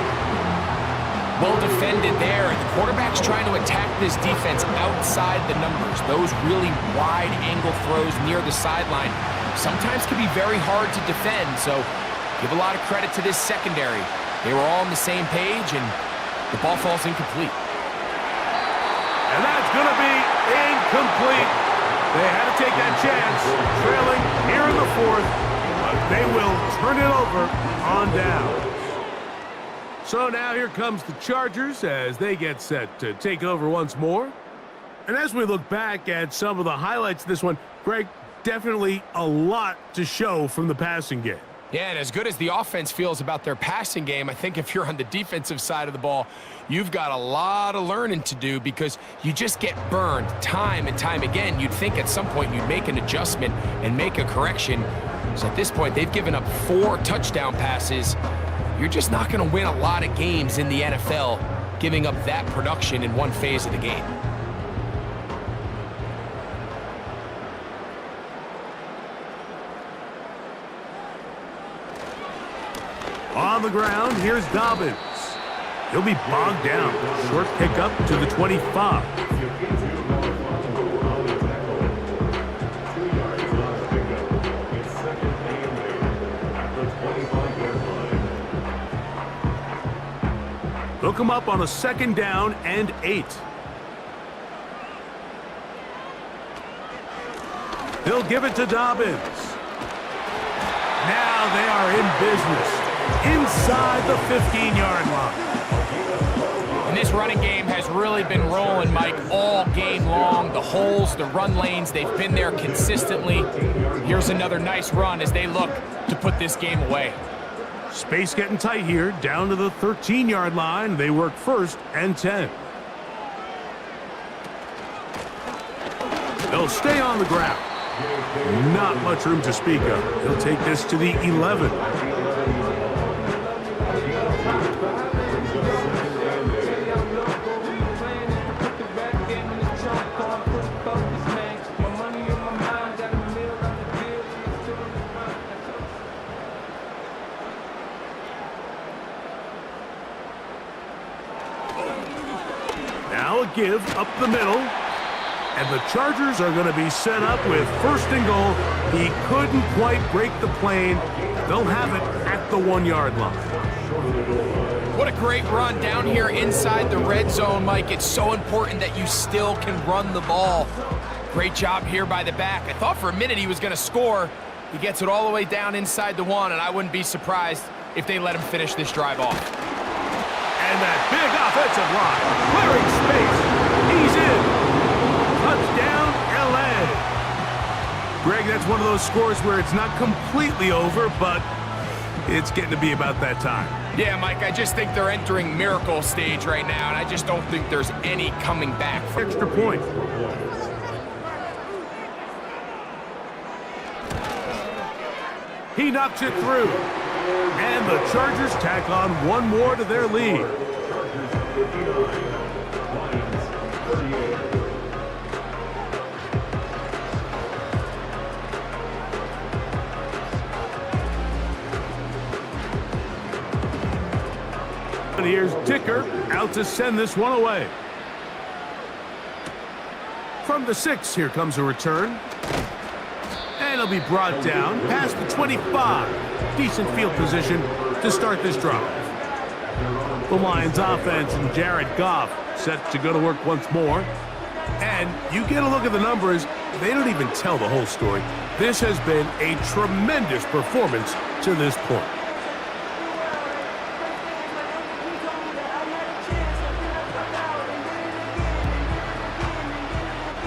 Well defended there. The quarterback's trying to attack this defense outside the numbers. Those really wide angle throws near the sideline sometimes can be very hard to defend, so give a lot of credit to this secondary. They were all on the same page, and the ball falls incomplete. And that's going to be incomplete. They had to take that chance, trailing here in the fourth, but they will turn it over on down. So now here comes the Chargers as they get set to take over once more. And as we look back at some of the highlights of this one, Greg, definitely a lot to show from the passing game. Yeah, and as good as the offense feels about their passing game, I think if you're on the defensive side of the ball, you've got a lot of learning to do because you just get burned time and time again. You'd think at some point you'd make an adjustment and make a correction. So at this point, they've given up 4 touchdown passes. You're just not going to win a lot of games in the NFL giving up that production in one phase of the game. On the ground, here's Dobbins. He'll be bogged down. Short pickup to the 25. They'll come up on a second down and 8. They'll give it to Dobbins. Now they are in business inside the 15-yard line. And this running game has really been rolling, Mike, all game long. The holes, the run lanes, they've been there consistently. Here's another nice run as they look to put this game away. Space getting tight here, down to the 13-yard line. They work first and 10. They'll stay on the ground. Not much room to speak of. He'll take this to the 11. Now a give up the middle. And the Chargers are going to be set up with first and goal. He couldn't quite break the plane. They'll have it at the 1-yard line. What a great run down here inside the red zone, Mike. It's so important that you still can run the ball. Great job here by the back. I thought for a minute he was going to score. He gets it all the way down inside the 1, and I wouldn't be surprised if they let him finish this drive off. And that big offensive line, clearing space. He's in. Touchdown, L.A. Greg, that's one of those scores where it's not completely over, but it's getting to be about that time. Yeah, Mike, I just think they're entering miracle stage right now, and I just don't think there's any coming back. Extra point. He knocks it through. And the Chargers tack on one more to their lead. And here's Dicker out to send this one away. From the 6, here comes a return. And he'll be brought down past the 25. Decent field position to start this drive. The Lions offense and Jared Goff set to go to work once more. And you get a look at the numbers, they don't even tell the whole story. This has been a tremendous performance to this point.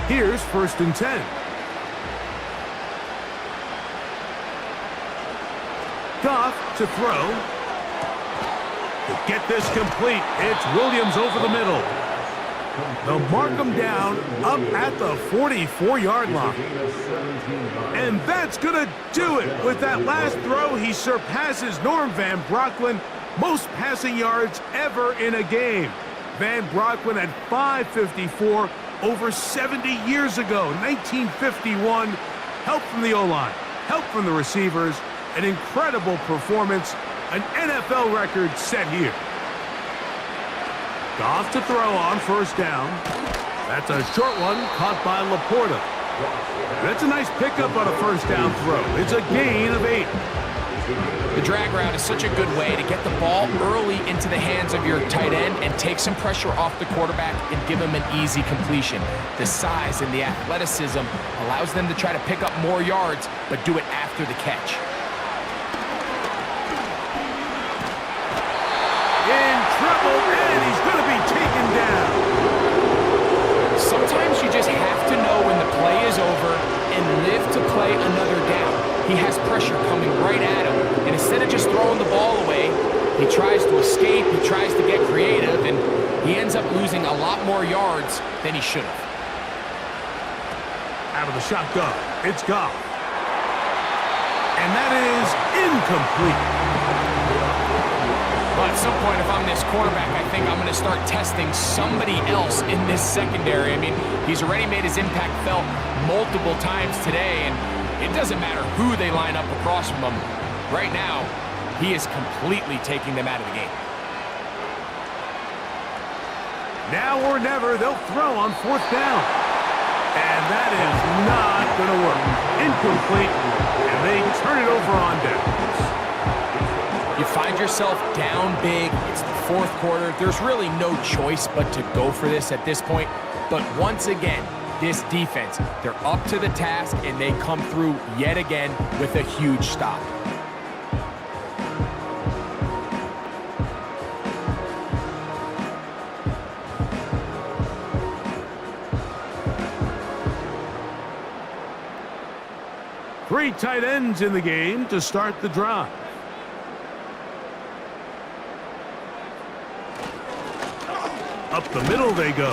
Here's 1st and 10. Goff to throw. To get this complete, it's Williams over the middle. They'll mark him down up at the 44-yard line. And that's going to do it. With that last throw, he surpasses Norm Van Brocklin, most passing yards ever in a game. Van Brocklin had 554 over 70 years ago, 1951. Help from the O-line, help from the receivers, an incredible performance, an NFL record set here. Goff to throw on 1st down. That's a short one caught by Laporta. That's a nice pickup on a 1st down throw. It's a gain of 8. The drag route is such a good way to get the ball early into the hands of your tight end and take some pressure off the quarterback and give him an easy completion. The size and the athleticism allows them to try to pick up more yards, but do it after the catch. In trouble, and he's going to be taken down. Sometimes you just have to know when the play is over and live to play another down. He has pressure coming right at him, and instead of just throwing the ball away, he tries to escape, he tries to get creative, and he ends up losing a lot more yards than he should have. Out of the shotgun, it's Goff. And that is incomplete. But at some point, if I'm this quarterback, I think I'm going to start testing somebody else in this secondary. I mean, he's already made his impact felt multiple times today, and it doesn't matter who they line up across from him. Right now, he is completely taking them out of the game. Now or never, they'll throw on 4th down. And that is not going to work. Incomplete, and they turn it over on downs. You find yourself down big. It's the 4th quarter. There's really no choice but to go for this at this point. But once again, this defense, they're up to the task, and they come through yet again with a huge stop. Three tight ends in the game to start the drive. Up the middle they go.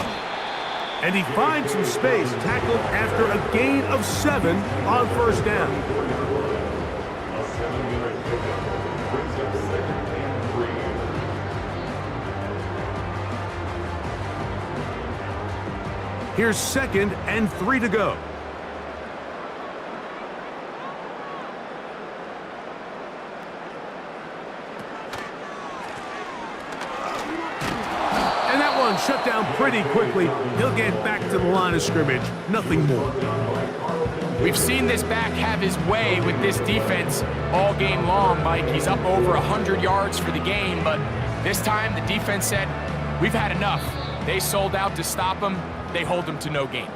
And he finds some space, tackled after a gain of 7 on 1st down. A 7-yard pickup brings up 2nd and 3. Here's 2nd and 3 to go. Shut down pretty quickly. He'll get back to the line of scrimmage. Nothing more. We've seen this back have his way with this defense all game long, Mike. He's up over 100 yards for the game, but this time the defense said, we've had enough. They sold out to stop him. They hold him to no gain.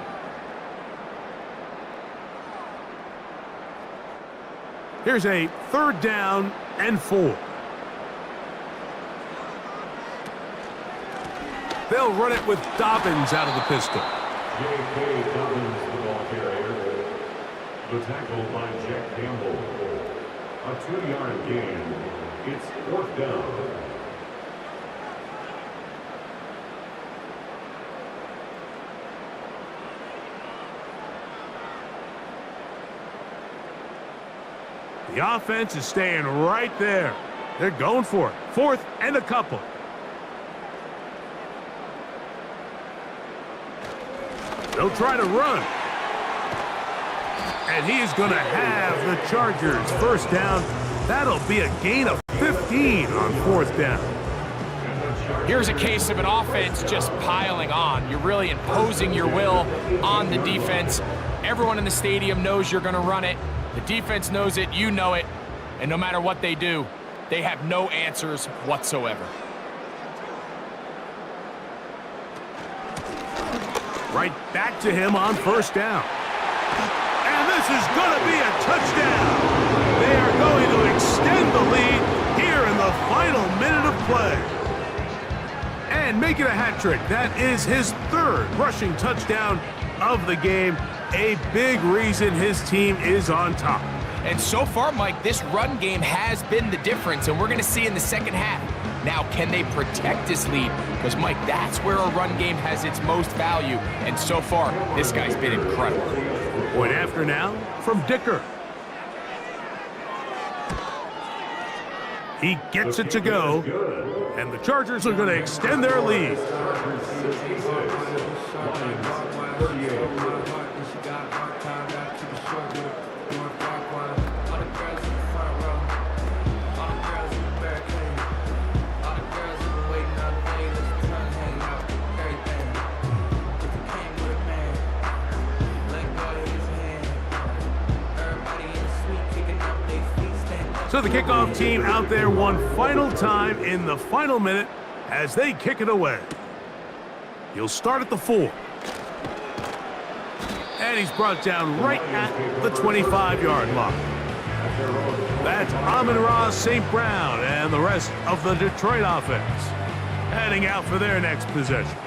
Here's a 3rd down and 4. They'll run it with Dobbins out of the pistol. J.K. Dobbins, the ball carrier. The tackle by Jack Campbell. A 2-yard gain. It's 4th down. The offense is staying right there. They're going for it. 4th and a couple. They'll try to run. And he is going to have the Chargers 1st down. That'll be a gain of 15 on 4th down. Here's a case of an offense just piling on. You're really imposing your will on the defense. Everyone in the stadium knows you're going to run it. The defense knows it, you know it. And no matter what they do, they have no answers whatsoever. Right back to him on first down. And this is going to be a touchdown. They are going to extend the lead here in the final minute of play. And make it a hat trick. That is his third rushing touchdown of the game. A big reason his team is on top. And so far, Mike, this run game has been the difference, and we're going to see in the second half. Now, can they protect this lead? Because, Mike, that's where a run game has its most value. And so far, this guy's been incredible. Point after now from Dicker. He gets it to go, and the Chargers are going to extend their lead. So the kickoff team out there one final time in the final minute as they kick it away. He'll start at the 4. And he's brought down right at the 25-yard line. That's Amon-Ra St. Brown and the rest of the Detroit offense heading out for their next possession.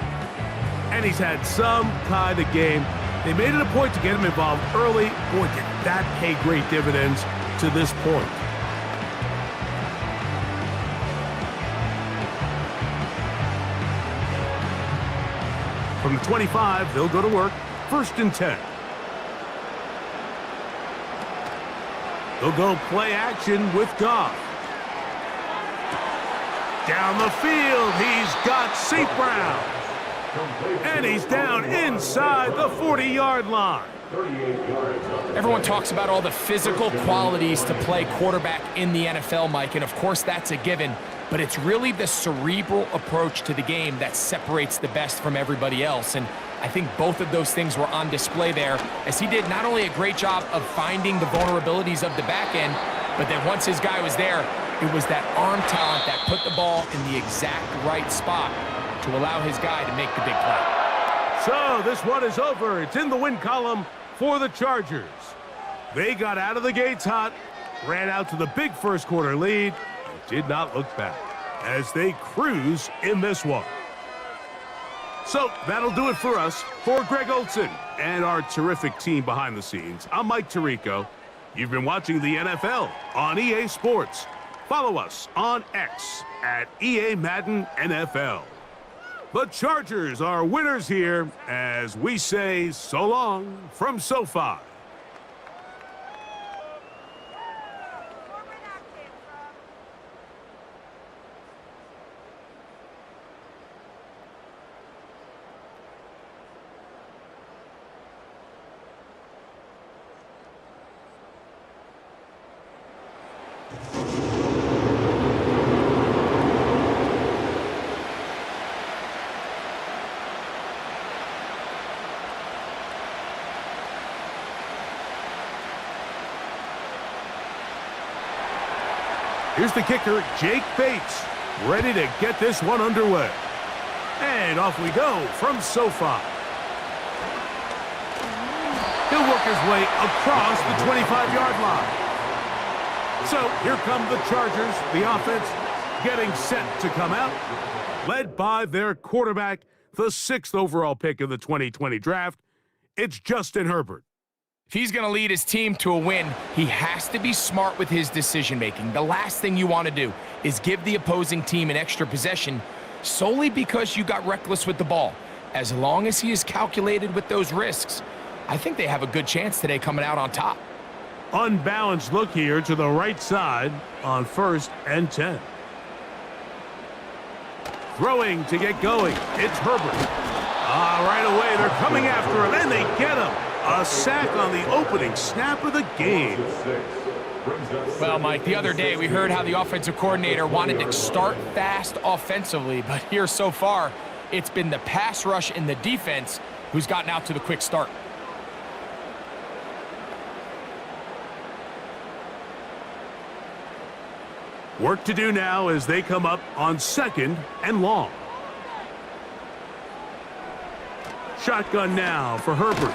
And he's had some kind of game. They made it a point to get him involved early. Boy, did that pay great dividends to this point. From the 25, they'll go to work. 1st and 10. They'll go play action with Goff. Down the field, he's got St. Brown. And he's down inside the 40-yard line. Everyone talks about all the physical qualities to play quarterback in the NFL, Mike, and of course that's a given. But it's really the cerebral approach to the game that separates the best from everybody else. And I think both of those things were on display there, as he did not only a great job of finding the vulnerabilities of the back end, but then once his guy was there, it was that arm talent that put the ball in the exact right spot to allow his guy to make the big play. So this one is over. It's in the win column for the Chargers. They got out of the gates hot, ran out to the big first quarter lead, did not look back as they cruise in this one. So that'll do it for us. For Greg Olson and our terrific team behind the scenes, I'm Mike Tirico. You've been watching the NFL on EA Sports. Follow us on X at EA Madden NFL. The Chargers are winners here as we say so long from SoFi. Here's the kicker, Jake Bates, ready to get this one underway. And off we go from SoFi. He'll work his way across the 25-yard line. So here come the Chargers, the offense getting set to come out, led by their quarterback, the 6th overall pick in the 2020 draft. It's Justin Herbert. If he's going to lead his team to a win, he has to be smart with his decision-making. The last thing you want to do is give the opposing team an extra possession solely because you got reckless with the ball. As long as he is calculated with those risks, I think they have a good chance today coming out on top. Unbalanced look here to the right side on 1st and 10. Throwing to get going. It's Herbert. Right away, they're coming after him, and they get him. A sack on the opening snap of the game. Well, Mike, the other day we heard how the offensive coordinator wanted to start fast offensively, but here so far, it's been the pass rush and the defense who's gotten out to the quick start. Work to do now as they come up on 2nd and long. Shotgun now for Herbert.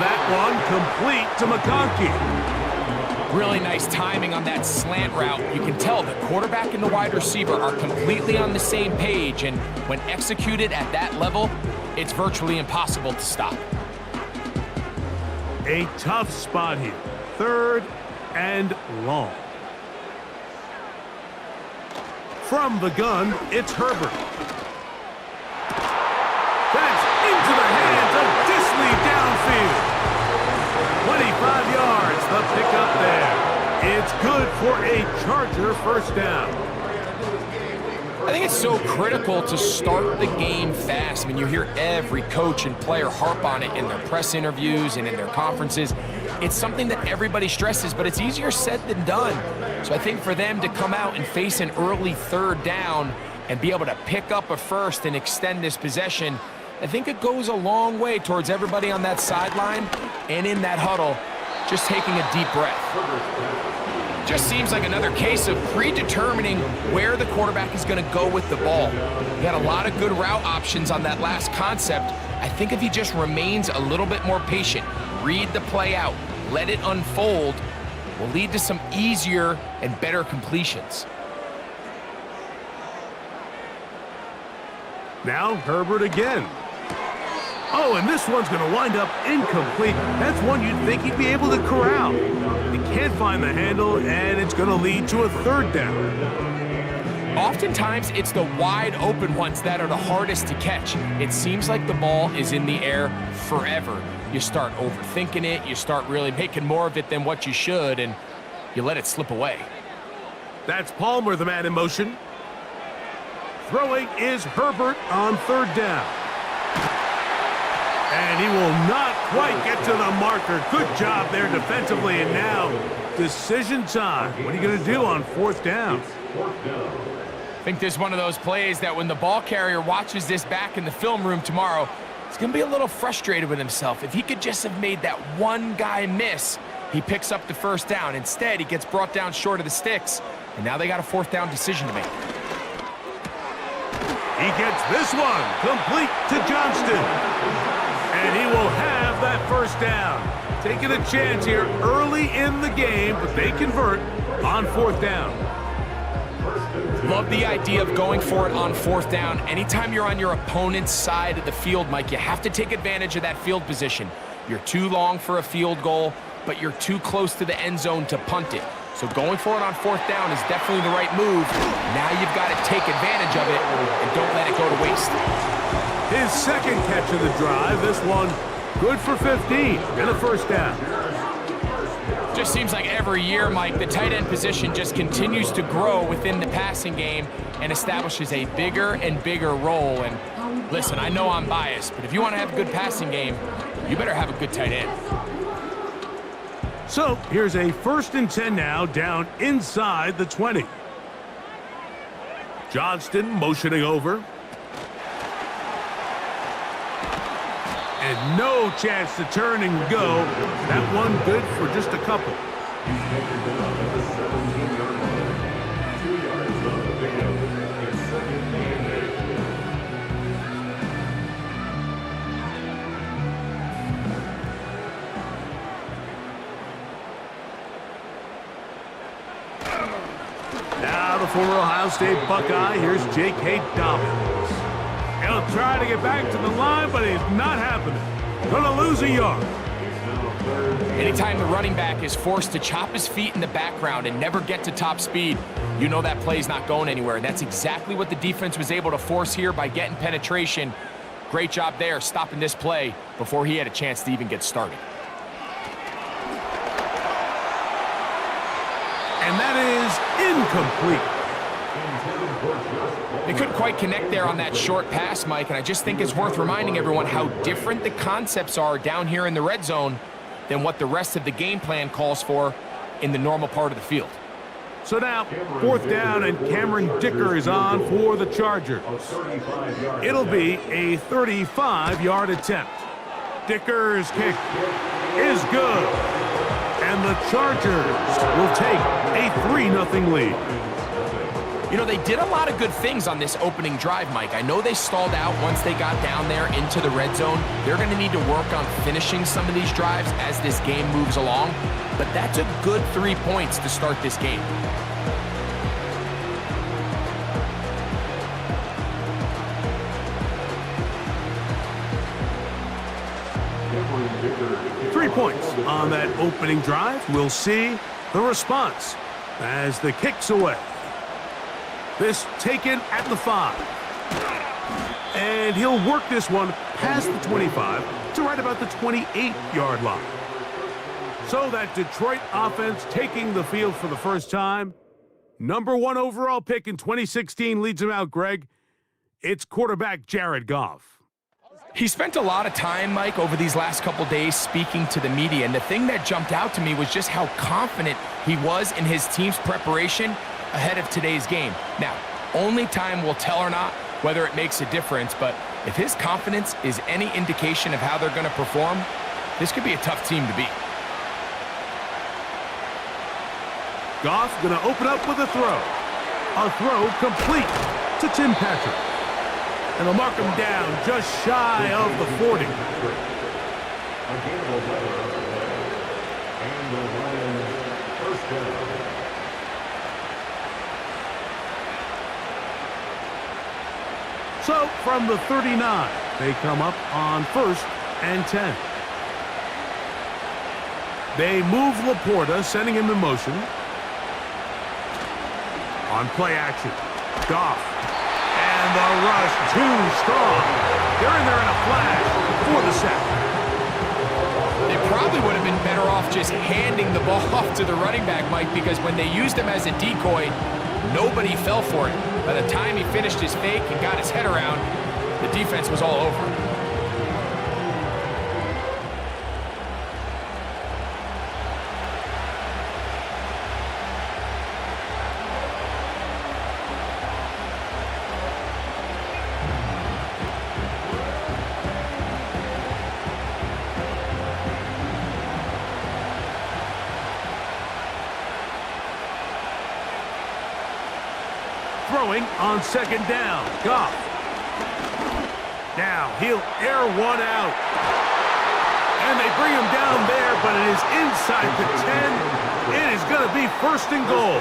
That one complete to McConkey. Really nice timing on that slant route. You can tell the quarterback and the wide receiver are completely on the same page, and when executed at that level, it's virtually impossible to stop. A tough spot here. 3rd and long. From the gun, it's Herbert. That's into the hands of Disley downfield. 25 yards, the pickup there. It's good for a Charger first down. I think it's so critical to start the game fast. I mean, you hear every coach and player harp on it in their press interviews and in their conferences. It's something that everybody stresses, but it's easier said than done. So I think for them to come out and face an early 3rd down and be able to pick up a first and extend this possession, I think it goes a long way towards everybody on that sideline and in that huddle just taking a deep breath. Just seems like another case of predetermining where the quarterback is going to go with the ball. He had a lot of good route options on that last concept. I think if he just remains a little bit more patient, read the play out, let it unfold, will lead to some easier and better completions. Now Herbert again. Oh, and this one's going to wind up incomplete. That's one you'd think he'd be able to corral. He can't find the handle, and it's going to lead to a 3rd down. Oftentimes, it's the wide open ones that are the hardest to catch. It seems like the ball is in the air forever. You start overthinking it, you start really making more of it than what you should, and you let it slip away. That's Palmer, the man in motion. Throwing is Herbert on 3rd down. And he will not quite get to the marker. Good job there defensively, and now decision time. What are you going to do on 4th down? I think this is one of those plays that when the ball carrier watches this back in the film room tomorrow, he's going to be a little frustrated with himself. If he could just have made that one guy miss, he picks up the 1st down. Instead, he gets brought down short of the sticks, and now they got a 4th down decision to make. He gets this one complete to Johnston. And he will have that 1st down. Taking a chance here early in the game, but they convert on 4th down. Love the idea of going for it on 4th down. Anytime you're on your opponent's side of the field, Mike, you have to take advantage of that field position. You're too long for a field goal, but you're too close to the end zone to punt it. So going for it on 4th down is definitely the right move. Now you've got to take advantage of it and don't let it go to waste. His 2nd catch of the drive. This one good for 15 and a 1st down. Just seems like every year, Mike, the tight end position just continues to grow within the passing game and establishes a bigger and bigger role. And listen, I know I'm biased, but if you want to have a good passing game, you better have a good tight end. So here's a 1st and 10 now, down inside the 20. Johnston motioning over. And no chance to turn and go. That one good for just a couple. Now the former Ohio State Buckeye. Here's J.K. Dobbins. He'll try to get back to the line, but he's not happening. Gonna lose a yard. Anytime the running back is forced to chop his feet in the background and never get to top speed, you know that play's not going anywhere. And that's exactly what the defense was able to force here by getting penetration. Great job there, stopping this play before he had a chance to even get started. And that is incomplete. They couldn't quite connect there on that short pass, Mike, and I just think it's worth reminding everyone how different the concepts are down here in the red zone than what the rest of the game plan calls for in the normal part of the field. So now, 4th down, and Cameron Dicker is on for the Chargers. It'll be a 35-yard attempt. Dicker's kick is good. And the Chargers will take a 3-0 lead. You know, they did a lot of good things on this opening drive, Mike. I know they stalled out once they got down there into the red zone. They're going to need to work on finishing some of these drives as this game moves along. But that's a good 3 points to start this game. Three points on that opening drive. We'll see the response as the kick's away. This taken at the 5. And he'll work this one past the 25 to right about the 28-yard line. So that Detroit offense taking the field for the first time. Number 1 overall pick in 2016 leads him out, Greg. It's quarterback Jared Goff. He spent a lot of time, Mike, over these last couple days speaking to the media, and the thing that jumped out to me was just how confident he was in his team's preparation ahead of today's game. Now, only time will tell or not whether it makes a difference, but if his confidence is any indication of how they're going to perform, this could be a tough team to beat. Goff going to open up with a throw. A throw complete to Tim Patrick. And they'll mark him down just shy of the 40. So from the 39, they come up on 1st and 10. They move Laporta, sending him in motion. On play action, Goff. And the rush too strong. They're in there in a flash for the sack. They probably would have been better off just handing the ball off to the running back, Mike, because when they used him as a decoy, nobody fell for it. By the time he finished his fake and got his head around, the defense was all over him. Throwing on 2nd down. Goff. Now he'll air one out. And they bring him down there, but it is inside the 10. It is going to be 1st and goal.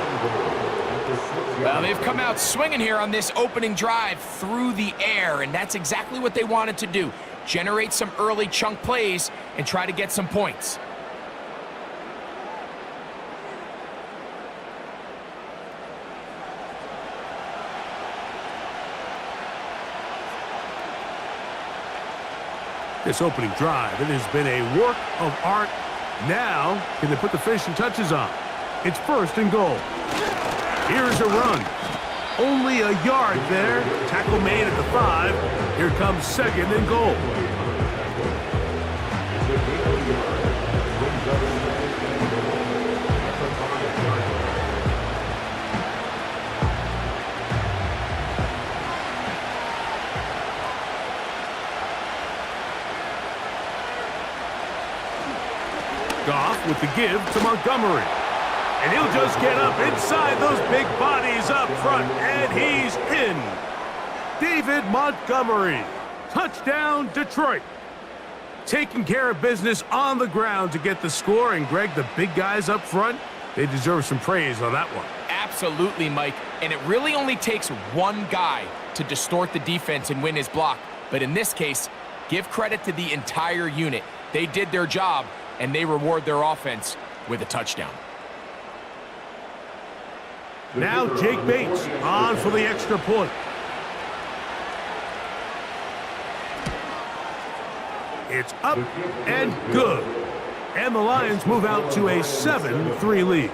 Well, they've come out swinging here on this opening drive through the air, and that's exactly what they wanted to do. Generate some early chunk plays and try to get some points. This opening drive, it has been a work of art. Now, can they put the finishing touches on? It's 1st and goal. Here's a run. Only a yard there. Tackle made at the 5. Here comes 2nd and goal. Goff with the give to Montgomery. And he'll just get up inside those big bodies up front, and he's in. David Montgomery. Touchdown, Detroit. Taking care of business on the ground to get the score. And, Greg, the big guys up front, they deserve some praise on that one. Absolutely, Mike. And it really only takes one guy to distort the defense and win his block. But in this case, give credit to the entire unit. They did their job, and they reward their offense with a touchdown. Now Jake Bates on for the extra point. It's up and good. And the Lions move out to a 7-3 lead.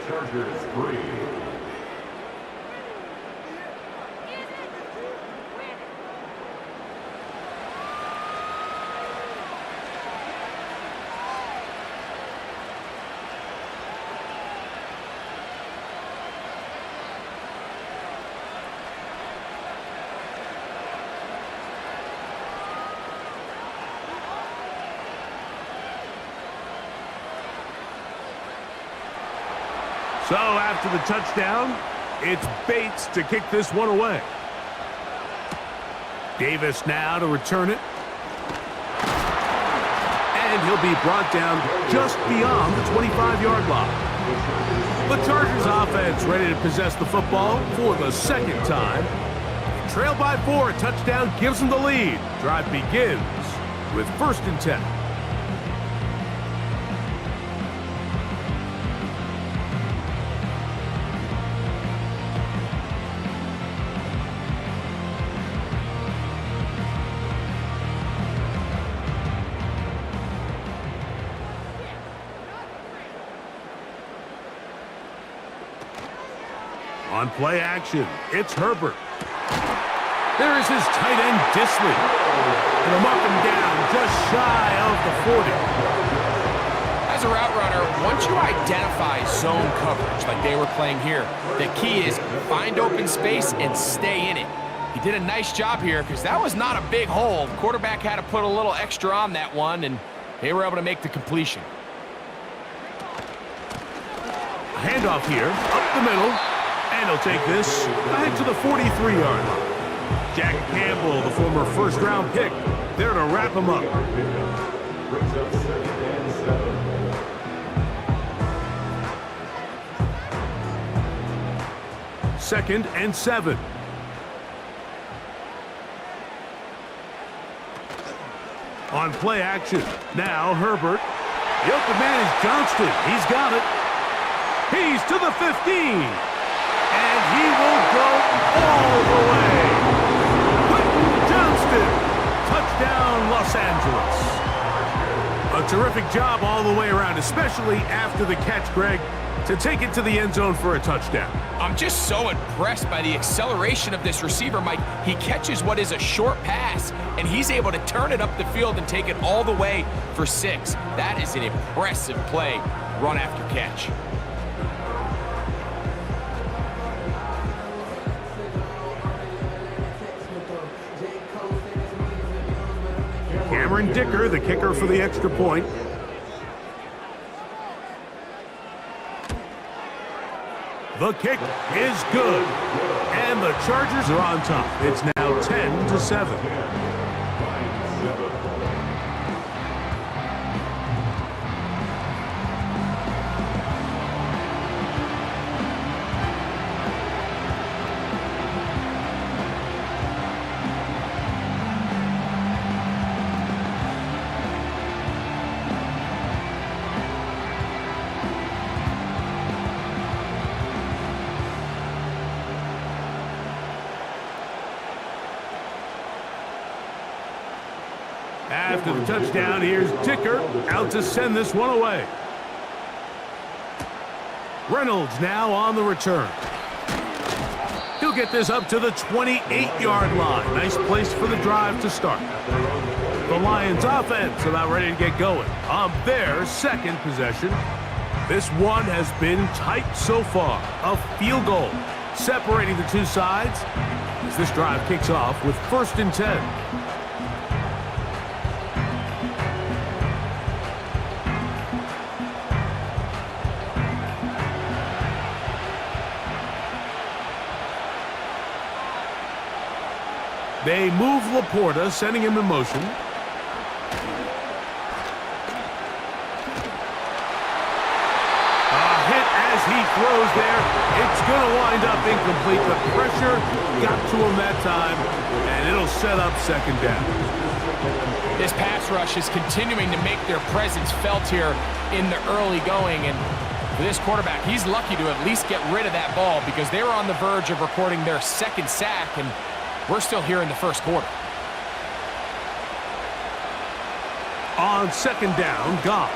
So after the touchdown, It's Bates to kick this one away. Davis now to return it. And he'll be brought down just beyond the 25-yard line. The Chargers offense ready to possess the football for the second time. Trail by 4, a touchdown gives them the lead. Drive begins with 1st and 10. On play action, it's Herbert. There is his tight end, Disley. And they'll mark him down just shy of the 40. As a route runner, once you identify zone coverage like they were playing here, the key is find open space and stay in it. He did a nice job here because that was not a big hole. The quarterback had to put a little extra on that one, and they were able to make the completion. Handoff here, up the middle, and he'll take this back to the 43-yard line. Jack Campbell, the former first-round pick, there to wrap him up. Brings up 2nd and 7. 2nd and 7. On play action, now Herbert. The open man is Johnston. He's got it. He's to the 15. And he will go all the way. Johnston, touchdown Los Angeles. A terrific job all the way around, especially after the catch, Greg, to take it to the end zone for a touchdown. I'm just so impressed by the acceleration of this receiver, Mike. He catches what is a short pass, and he's able to turn it up the field and take it all the way for 6. That is an impressive play, run after catch. Cameron Dicker, the kicker for the extra point. The kick is good. And the Chargers are on top. It's now 10-7. After the touchdown, here's Dicker out to send this one away. Reynolds now on the return. He'll get this up to the 28-yard line. Nice place for the drive to start. The Lions offense about ready to get going on their second possession. This one has been tight so far. A field goal separating the two sides as this drive kicks off with 1st and 10. They move Laporta, sending him in motion. A hit as he throws there. It's going to wind up incomplete. The pressure got to him that time, and it'll set up 2nd down. This pass rush is continuing to make their presence felt here in the early going, and for this quarterback, he's lucky to at least get rid of that ball because they were on the verge of recording their 2nd sack, and we're still here in the 1st quarter. On 2nd down, Goff.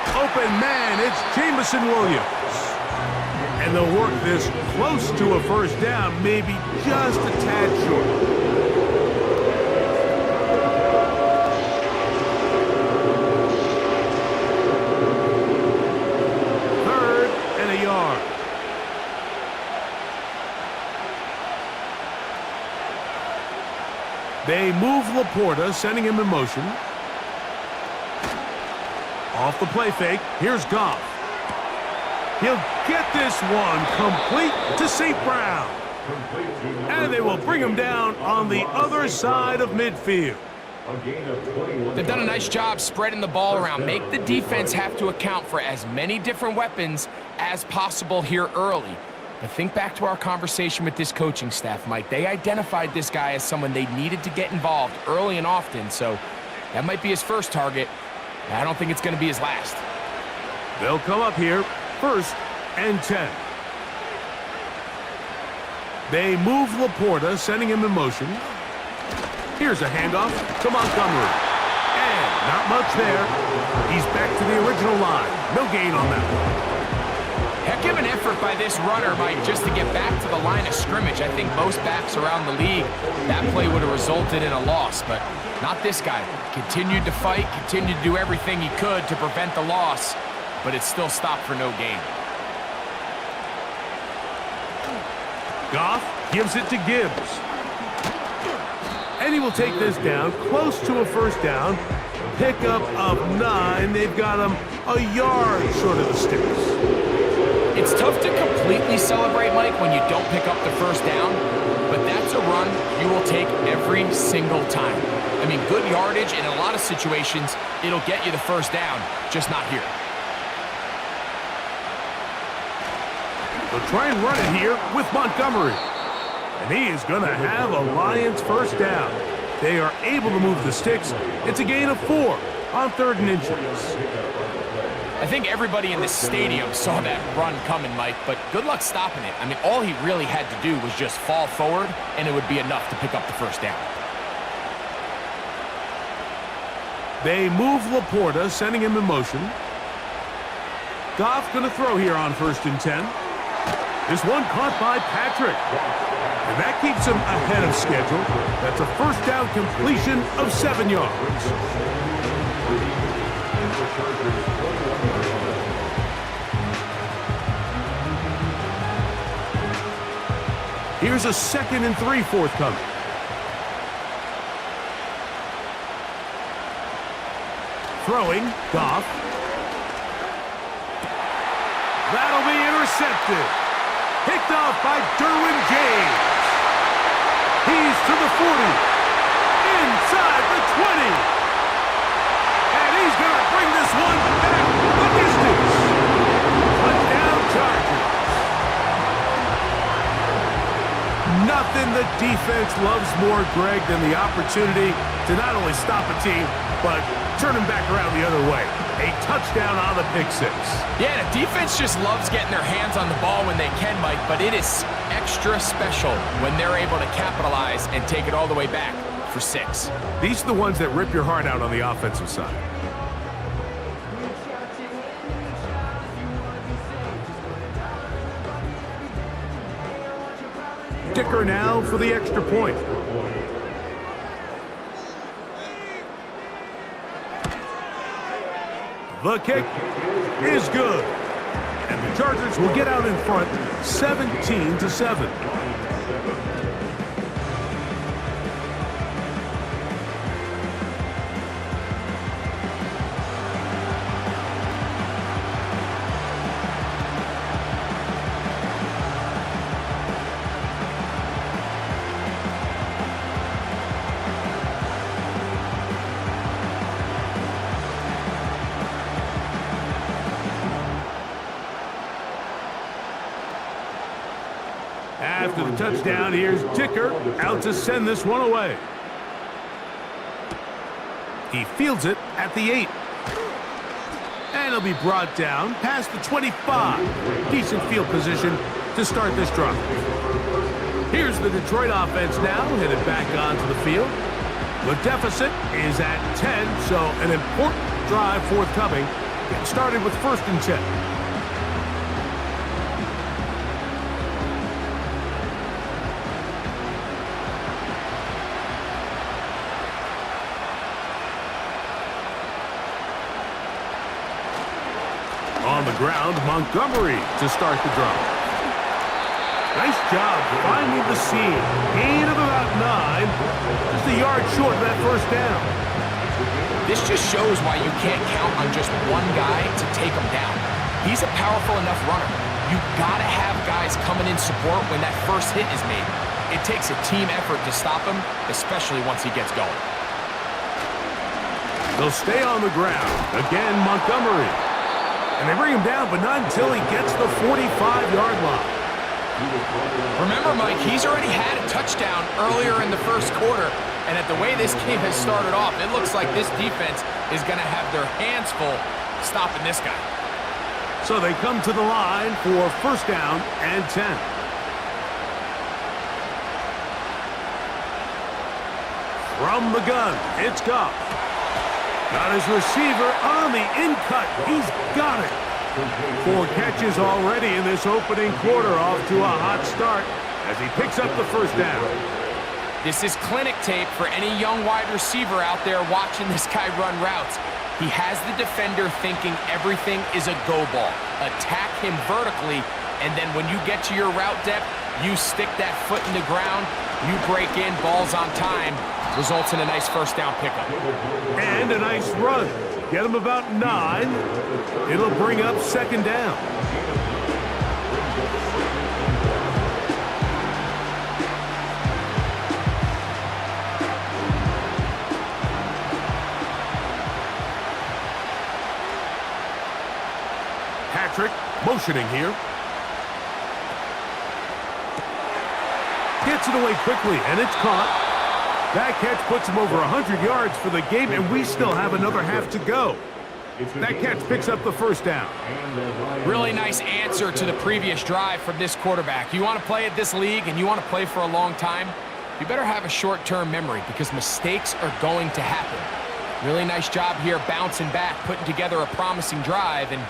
Open man, it's Jameson Williams. And they'll work this close to a 1st down, maybe just a tad short. Third and a yard. They move Laporta, sending him in motion. Off the play fake, here's Goff. He'll get this one complete to St. Brown. And they will bring him down on the other side of midfield. They've done a nice job spreading the ball around. Make the defense have to account for as many different weapons as possible here early. But think back to our conversation with this coaching staff, Mike. They identified this guy as someone they needed to get involved early and often, so that might be his first target. I don't think it's going to be his last. They'll come up here, 1st and 10. They move Laporta, sending him in motion. Here's a handoff to Montgomery. And not much there. He's back to the original line. No gain on that. Heck of an effort by this runner, Mike, just to get back to the line of scrimmage. I think most backs around the league, that play would have resulted in a loss, but not this guy. Continued to fight, continued to do everything he could to prevent the loss, but it still stopped for no gain. Goff gives it to Gibbs. And he will take this down, close to a first down. Pickup of 9. They've got him a yard short of the sticks. It's tough to completely celebrate, Mike, when you don't pick up the first down, but that's a run you will take every single time. I mean, good yardage in a lot of situations, it'll get you the first down, just not here. They'll try and run it here with Montgomery. And he is going to have a Lions first down. They are able to move the sticks. It's a gain of 4 on 3rd and inches. I think everybody in this stadium saw that run coming, Mike, but good luck stopping it. I mean, all he really had to do was just fall forward, and it would be enough to pick up the first down. They move Laporta, sending him in motion. Goff going to throw here on 1st and 10. This one caught by Patrick. And that keeps him ahead of schedule. That's a first down completion of 7 yards. Here's a 2nd and 3 forthcoming. Throwing, Goff. That'll be intercepted. Picked off by Derwin James. He's to the 40. Inside the 20. And he's going to bring this one back the distance. Touchdown Chargers. Nothing the defense loves more, Greg, than the opportunity to not only stop a team, but turn them back around the other way. A touchdown on the pick 6. Yeah, the defense just loves getting their hands on the ball when they can, Mike, but it is extra special when they're able to capitalize and take it all the way back for 6. These are the ones that rip your heart out on the offensive side. Dicker now for the extra point. The kick is good. And the Chargers will get out in front 17-7. After the touchdown, here's Dicker out to send this one away. He fields it at the 8. And he'll be brought down past the 25. Decent field position to start this drive. Here's the Detroit offense now, headed back onto the field. The deficit is at 10, so an important drive forthcoming. Get started with 1st and 10. On the ground, Montgomery to start the drive. Nice job finding the seam. Gain of about 9. Just a yard short of that first down. This just shows why you can't count on just one guy to take him down. He's a powerful enough runner. You gotta have guys coming in support when that first hit is made. It takes a team effort to stop him, especially once he gets going. They'll stay on the ground. Again, Montgomery. And they bring him down, but not until he gets the 45-yard line. Remember, Mike, he's already had a touchdown earlier in the first quarter, and at the way this game has started off, it looks like this defense is going to have their hands full stopping this guy. So they come to the line for first down and 10. From the gun, it's Goff. Got his receiver on the in-cut. He's got it. 4 catches already in this opening quarter, off to a hot start as he picks up the first down. This is clinic tape for any young wide receiver out there watching this guy run routes. He has the defender thinking everything is a go ball. Attack him vertically, and then when you get to your route depth, you stick that foot in the ground, you break in, balls on time, results in a nice first down pickup. And a nice run. Get him about 9. It'll bring up second down. Patrick motioning here. Gets it away quickly, and it's caught. That catch puts him over 100 yards for the game, and we still have another half to go. That catch picks up the first down. Really nice answer to the previous drive from this quarterback. You want to play at this league and you want to play for a long time, you better have a short-term memory because mistakes are going to happen. Really nice job here bouncing back, putting together a promising drive, and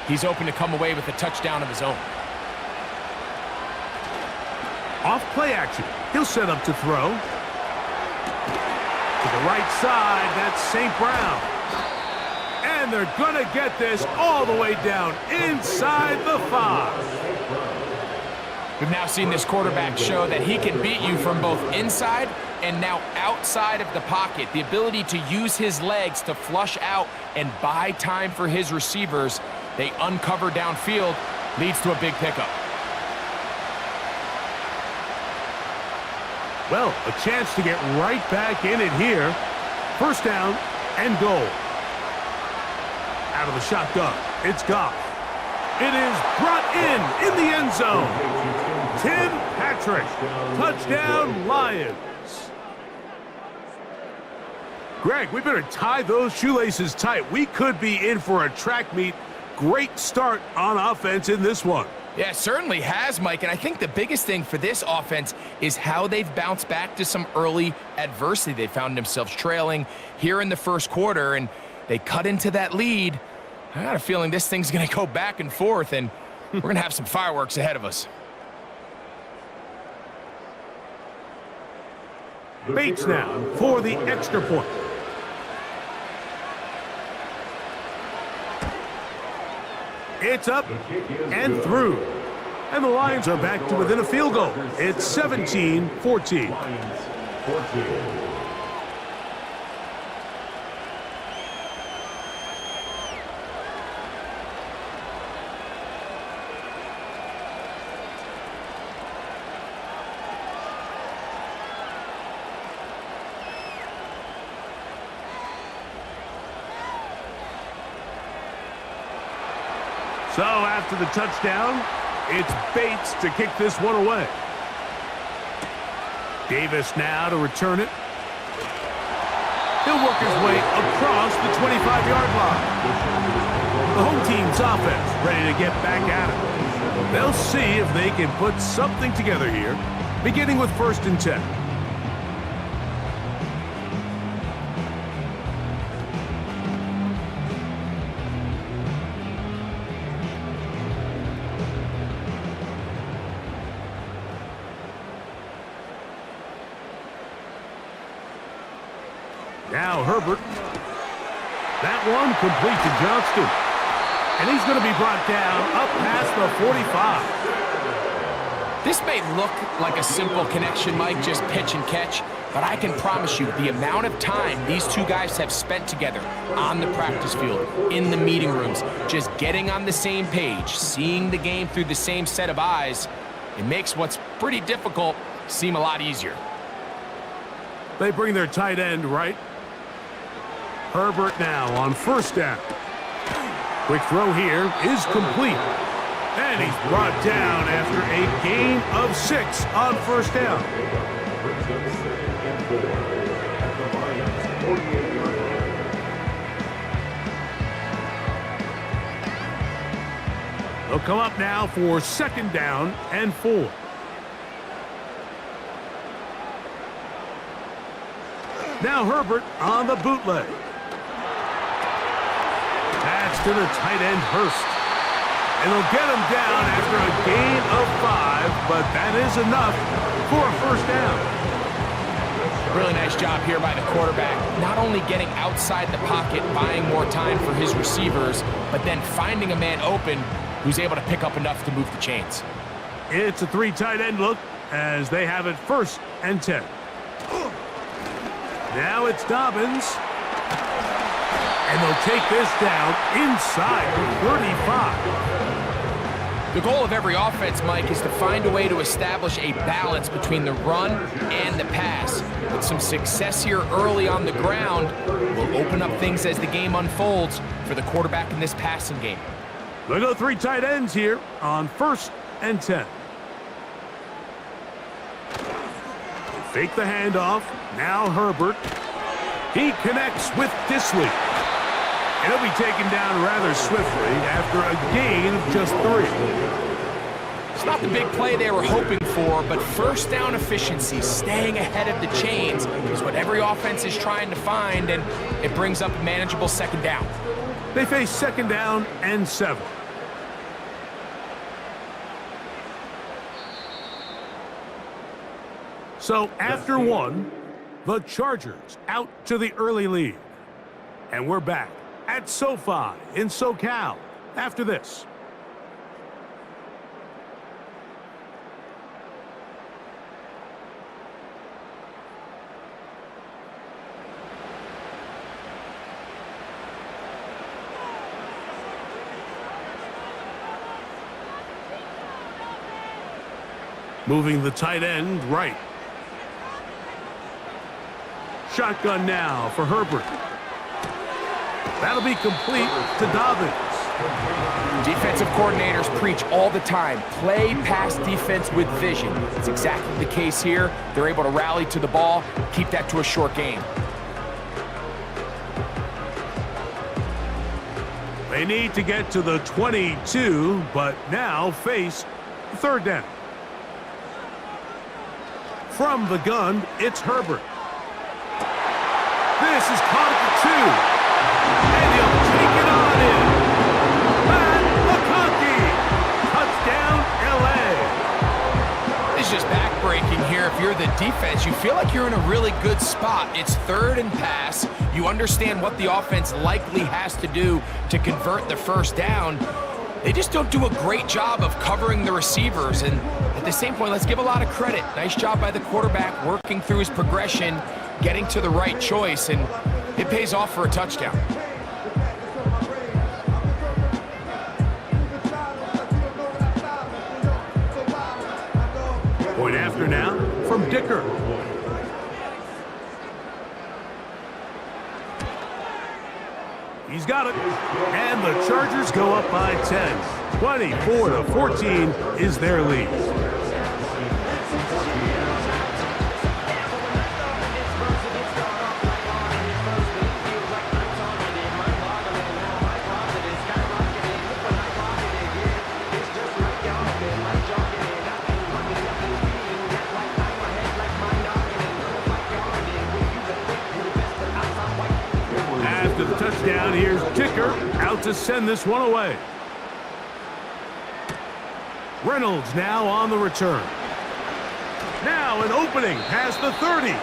he's open to come away with a touchdown of his own. Off play action. He'll set up to throw. To the right side, that's St. Brown. And they're going to get this all the way down inside the 5. We've now seen this quarterback show that he can beat you from both inside and now outside of the pocket. The ability to use his legs to flush out and buy time for his receivers. They uncover downfield, leads to a big pickup. Well, a chance to get right back in it here. First down and goal. Out of the shotgun, it's Goff. It is brought in the end zone. Tim Patrick, touchdown Lions. Greg, we better tie those shoelaces tight. We could be in for a track meet. Great start on offense in this one. Yeah, it certainly has, Mike, and I think the biggest thing for this offense is how they've bounced back to some early adversity. They found themselves trailing here in the first quarter, and they cut into that lead. I got a feeling this thing's going to go back and forth, and we're going to have some fireworks ahead of us. Bates now for the extra point. It's up and through. And the Lions are back to within a field goal. It's 17-14. So after the touchdown, it's Bates to kick this one away. Davis now to return it. He'll work his way across the 25-yard line. The home team's offense ready to get back at it. They'll see if they can put something together here, beginning with first and 10. Now Herbert. That one complete to Johnston. And he's going to be brought down up past the 45. This may look like a simple connection, Mike, just pitch and catch, but I can promise you the amount of time these two guys have spent together on the practice field, in the meeting rooms, just getting on the same page, seeing the game through the same set of eyes, it makes what's pretty difficult seem a lot easier. They bring their tight end right. Herbert now on first down. Quick throw here is complete. And he's brought down after a gain of 6 on first down. They'll come up now for second down and 4. Now Herbert on the bootleg. Pass to the tight end Hurst. And they'll get him down after a gain of 5, but that is enough for a first down. Really nice job here by the quarterback, not only getting outside the pocket, buying more time for his receivers, but then finding a man open who's able to pick up enough to move the chains. It's a 3 tight end look as they have it first and 10. Now it's Dobbins. And they'll take this down inside the 35. The goal of every offense, Mike, is to find a way to establish a balance between the run and the pass. With some success here early on the ground will open up things as the game unfolds for the quarterback in this passing game. They'll go 3 tight ends here on first and 10. Fake the handoff. Now Herbert. He connects with Disley. And he'll be taken down rather swiftly after a gain of just 3. It's not the big play they were hoping for, but first down efficiency, staying ahead of the chains, is what every offense is trying to find, and it brings up a manageable second down. They face second down and 7. So after 1, the Chargers out to the early lead. And we're back at SoFi in SoCal after this. Moving the tight end right. Shotgun now for Herbert. That'll be complete to Dobbins. Defensive coordinators preach all the time, play pass defense with vision. It's exactly the case here. They're able to rally to the ball, keep that to a short game. They need to get to the 22, but now face third down. From the gun, it's Herbert. This is caught at the 2. And he'll take it on in. Matt McConkey. Touchdown, L.A. It's just backbreaking here. If you're the defense, you feel like you're in a really good spot. It's third and pass. You understand what the offense likely has to do to convert the first down. They just don't do a great job of covering the receivers. And at the same point, let's give a lot of credit. Nice job by the quarterback working through his progression, getting to the right choice, and it pays off for a touchdown. Point after now from Dicker. He's got it. And the Chargers go up by 10. 24-14 is their lead. After the touchdown, here's Dicker out to send this one away. Reynolds now on the return. Now an opening past the 30.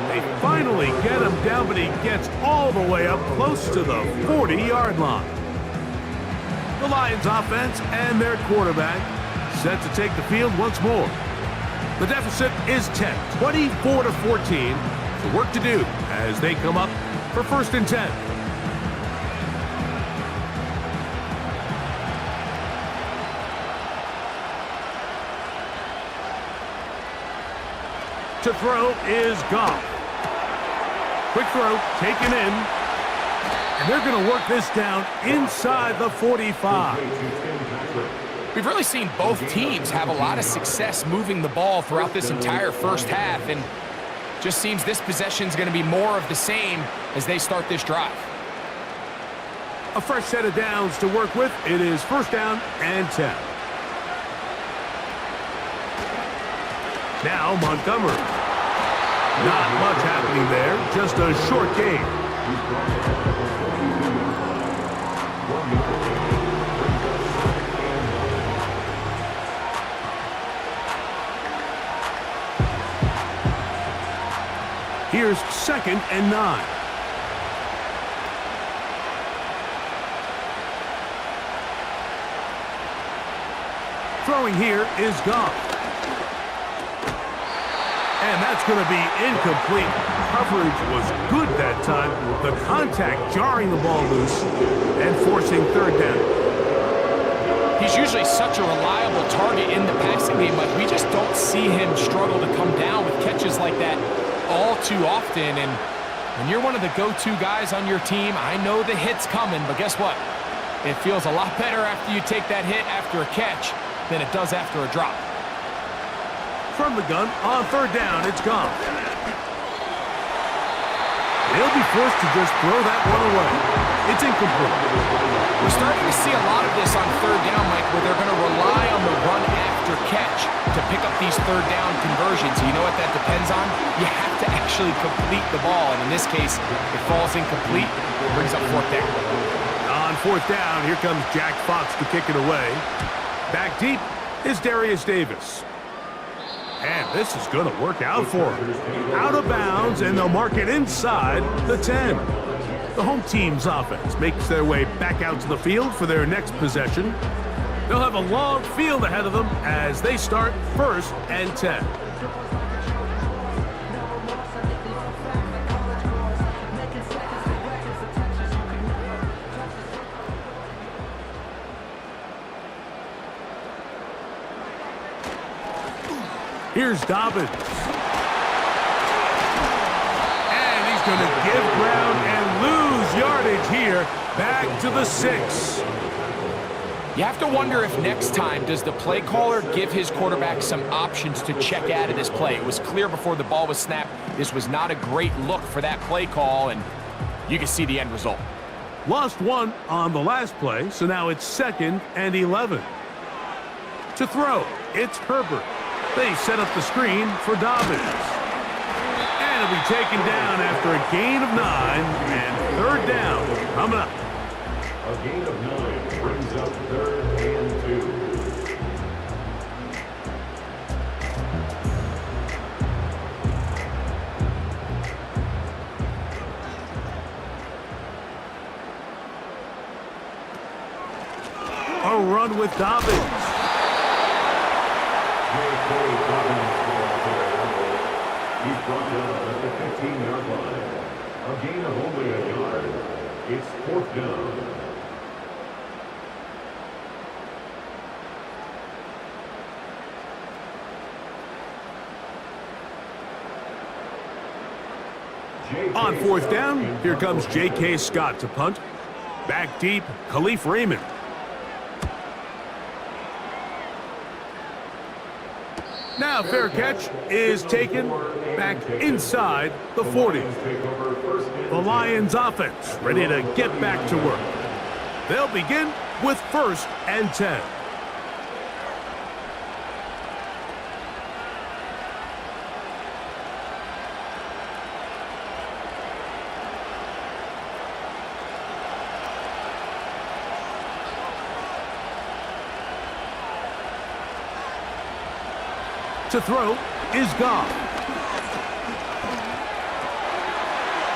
They finally get him down, but he gets all the way up close to the 40-yard line. The Lions offense and their quarterback set to take the field once more. The deficit is 10, 24-14. So work to do as they come up for 1st and 10. To throw is Goff. Quick throw, taken in. And they're going to work this down inside the 45. We've really seen both teams have a lot of success moving the ball throughout this entire first half, and just seems this possession is going to be more of the same as they start this drive. A fresh set of downs to work with. It is 1st down and 10. Now Montgomery. Not much happening there, just a short gain. Here's 2nd and 9. Throwing here is Goff. And that's going to be incomplete. Coverage was good that time. The contact jarring the ball loose and forcing 3rd down. He's usually such a reliable target in the passing game, but we just don't see him struggle to come down with catches like that all too often. And when you're one of the go-to guys on your team, I know the hit's coming, but guess what? It feels a lot better after you take that hit after a catch than it does after a drop. From the gun, on 3rd down, it's Goff. They'll be forced to just throw that one away. It's incomplete. We're starting to see a lot of this on 3rd down, Mike, where they're going to rely on the run after catch to pick up these 3rd down conversions. You know what that depends on? You have to actually complete the ball, and in this case, it falls incomplete, brings up 4th down. On 4th down, here comes Jack Fox to kick it away. Back deep is Darius Davis. And this is going to work out for him. Out of bounds, and they'll mark it inside the 10. The home team's offense makes their way back out to the field for their next possession. They'll have a long field ahead of them as they start 1st and 10. Here's Dobbins. And he's going to give ground and lose yardage here. Back to the 6. You have to wonder if next time, does the play caller give his quarterback some options to check out of this play? It was clear before the ball was snapped, this was not a great look for that play call, and you can see the end result. Lost one on the last play, so now it's 2nd and 11. To throw, it's Herbert. They set up the screen for Dobbins. And it'll be taken down after a gain of 9 and 3rd down coming up. A gain of 9 brings up 3rd and 2. A run with Dobbins. He's brought down at the 15-yard line. A gain of only a yard. It's 4th down. On 4th down, here comes J.K. Scott to punt. Back deep, Khalif Raymond. Now fair catch is taken back inside the 40. The Lions offense ready to get back to work. They'll begin with 1st and 10. To throw is Goff.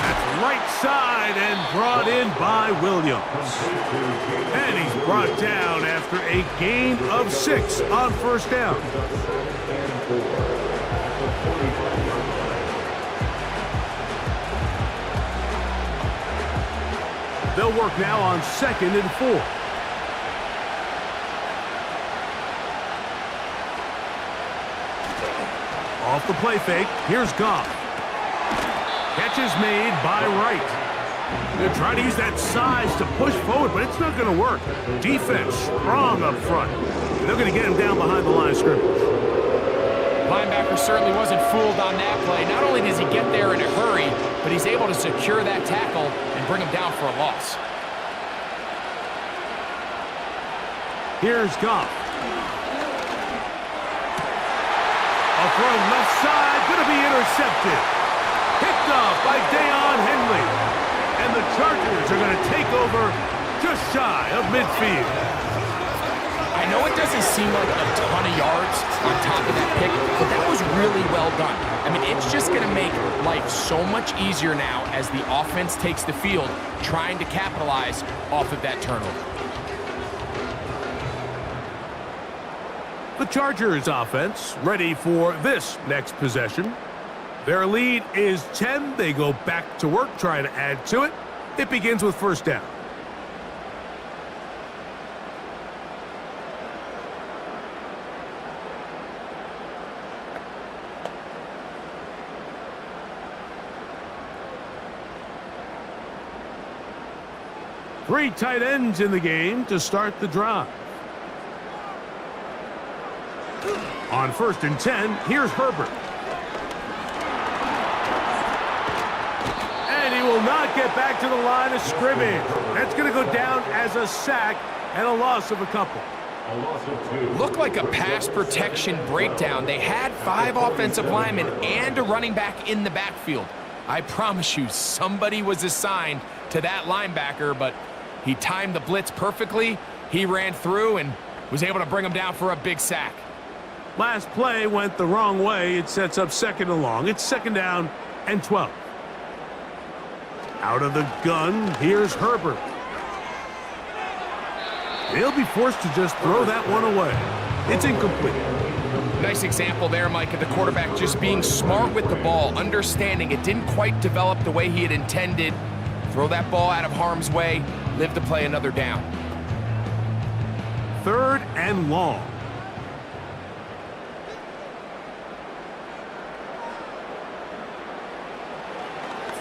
That's right side and brought in by Williams. And he's brought down after a gain of 6 on first down. They'll work now on 2nd and 4. Off the play fake, here's Goff. Catch is made by Wright. They're trying to use that size to push forward, but it's not going to work. Defense strong up front. They're going to get him down behind the line of scrimmage. Linebacker certainly wasn't fooled on that play. Not only does he get there in a hurry, but he's able to secure that tackle and bring him down for a loss. Here's Goff. A throw left side, going to be intercepted. Picked off by Deion Henley. And the Chargers are going to take over just shy of midfield. I know it doesn't seem like a ton of yards on top of that pick, but that was really well done. I mean, it's just going to make life so much easier now as the offense takes the field, trying to capitalize off of that turnover. The Chargers offense ready for this next possession. Their lead is 10. They go back to work, trying to add to it. It begins with first down. Three tight ends in the game to start the drive. On 1st and 10, here's Herbert. And he will not get back to the line of scrimmage. That's going to go down as a sack and a loss of a couple. A loss of 2. Looked like a pass protection breakdown. They had 5 offensive linemen and a running back in the backfield. I promise you, somebody was assigned to that linebacker, but he timed the blitz perfectly. He ran through and was able to bring him down for a big sack. Last play went the wrong way. It sets up 2nd and long. It's 2nd down and 12. Out of the gun, here's Herbert. He'll be forced to just throw that one away. It's incomplete. Nice example there, Mike, of the quarterback just being smart with the ball, understanding it didn't quite develop the way he had intended. Throw that ball out of harm's way, live to play another down. 3rd and long.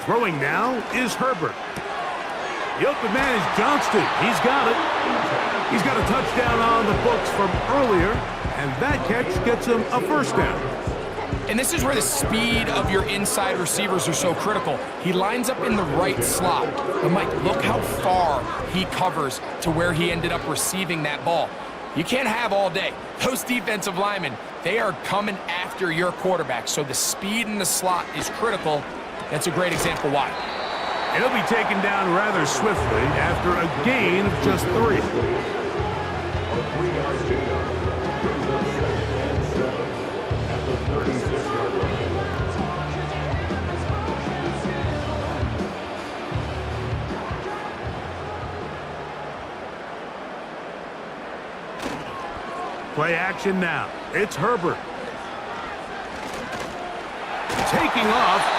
Throwing now is Herbert. The open man is Johnston. He's got it. He's got a touchdown on the books from earlier, and that catch gets him a first down. And this is where the speed of your inside receivers are so critical. He lines up in the right slot. But Mike, look how far he covers to where he ended up receiving that ball. You can't have all day. Those defensive linemen, they are coming after your quarterback. So the speed in the slot is critical. That's a great example why. And he'll be taken down rather swiftly after a gain of just 3. Play action now. It's Herbert. Taking off.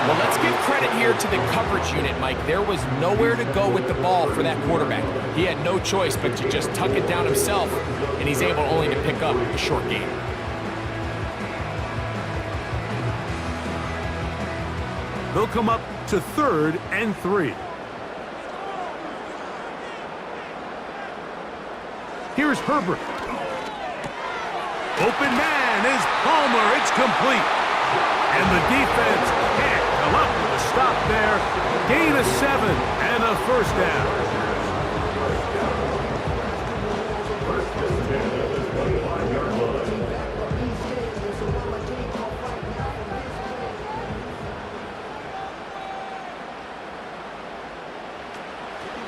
Well, let's give credit here to the coverage unit, Mike. There was nowhere to go with the ball for that quarterback. He had no choice but to just tuck it down himself, and he's able only to pick up a short gain. They'll come up to 3rd and 3. Here's Herbert. Open man is Palmer. It's complete. And the defense can't come up with a stop there. Gain of 7 and a first down.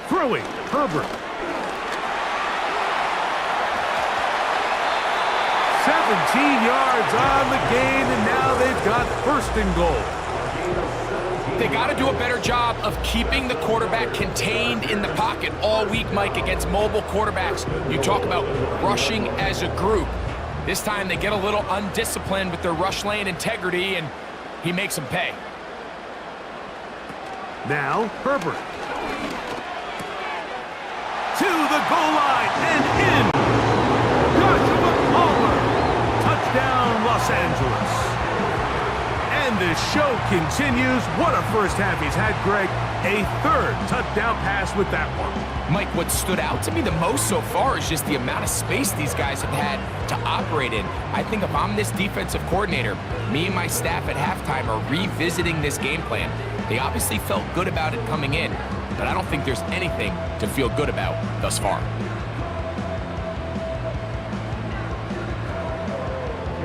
Throwing, Herbert. 17 yards on the gain, and now they've got 1st and goal. they got to do a better job of keeping the quarterback contained in the pocket all week, Mike, against mobile quarterbacks. You talk about rushing as a group. This time they get a little undisciplined with their rush lane integrity, and he makes them pay. Now, Herbert. To the goal line and in. Joshua Palmer. Touchdown, Los Angeles. And the show continues. What a first half he's had, Greg. A third touchdown pass with that one. Mike, what stood out to me the most so far is just the amount of space these guys have had to operate in. I think if I'm this defensive coordinator, me and my staff at halftime are revisiting this game plan. They obviously felt good about it coming in, but I don't think there's anything to feel good about thus far.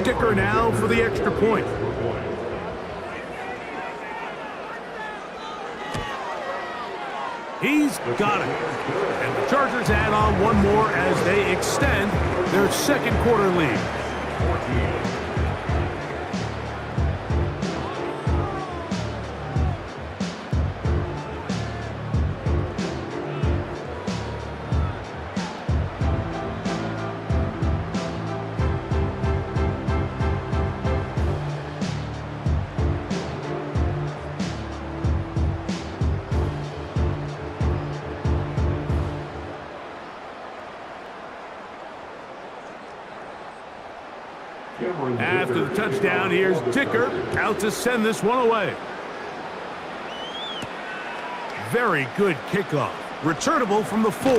Dicker now for the extra point. He's got it. And the Chargers add on one more as they extend their second quarter lead. After the touchdown, here's Dicker out to send this one away. Very good kickoff. Returnable from the 4.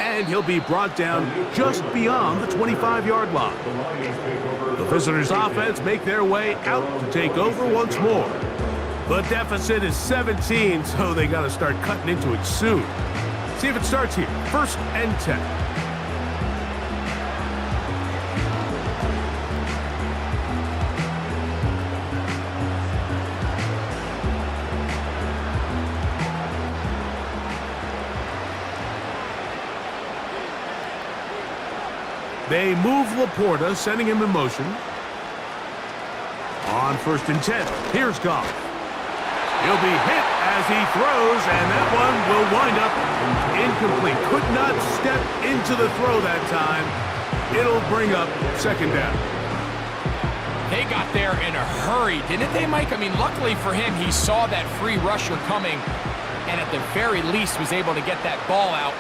And he'll be brought down just beyond the 25-yard line. The visitors' offense make their way out to take over once more. The deficit is 17, so they got to start cutting into it soon. See if it starts here. 1st and 10. They move Laporta, sending him in motion. On 1st and 10, here's Goff. He'll be hit as he throws, and that one will wind up incomplete. Could not step into the throw that time. It'll bring up 2nd down. They got there in a hurry, didn't they, Mike? I mean, luckily for him, he saw that free rusher coming, and at the very least was able to get that ball out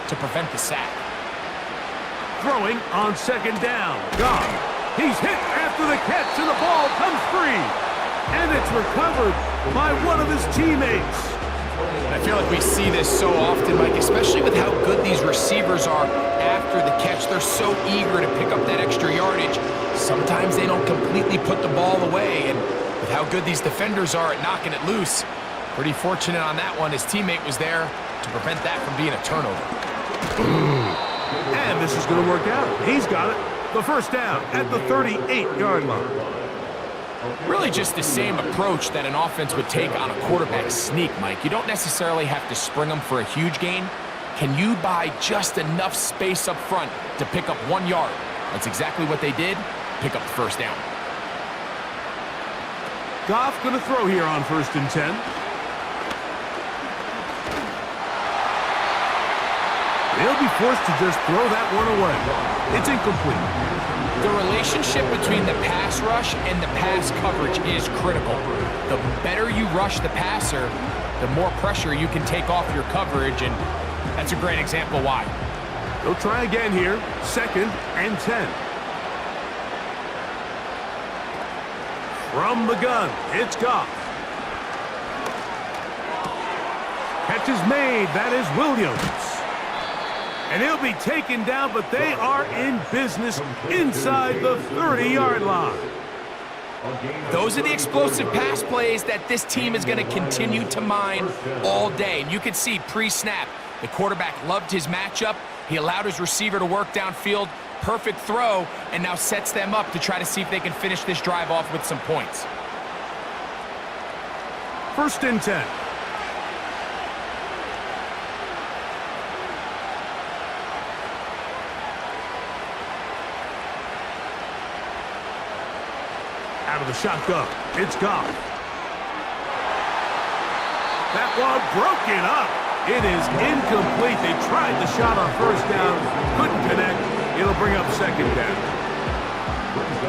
to prevent the sack. Throwing on 2nd down. Goff. He's hit after the catch, and the ball comes free. And it's recovered by one of his teammates. I feel like we see this so often, Mike, especially with how good these receivers are after the catch. They're so eager to pick up that extra yardage. Sometimes they don't completely put the ball away, and with how good these defenders are at knocking it loose, pretty fortunate on that one. His teammate was there to prevent that from being a turnover. And this is going to work out. He's got it. The 1st down at the 38-yard line. Really just the same approach that an offense would take on a quarterback sneak, Mike. You don't necessarily have to spring them for a huge gain. Can you buy just enough space up front to pick up 1 yard? That's exactly what they did. Pick up the 1st down. Goff going to throw here on 1st and 10. They'll be forced to just throw that one away. It's incomplete. The relationship between the pass rush and the pass coverage is critical. The better you rush the passer, the more pressure you can take off your coverage, and that's a great example why. They'll try again here. 2nd and 10. From the gun, it's Goff. Catch is made. That is Williams. And he'll be taken down, but they are in business inside the 30-yard line. Those are the explosive pass plays that this team is going to continue to mine all day. And you can see pre-snap, the quarterback loved his matchup. He allowed his receiver to work downfield. Perfect throw, and now sets them up to try to see if they can finish this drive off with some points. 1st and 10. Out of the shotgun, it's Goff. That one broken up. It is incomplete. They tried the shot on first down, couldn't connect. It'll bring up second down.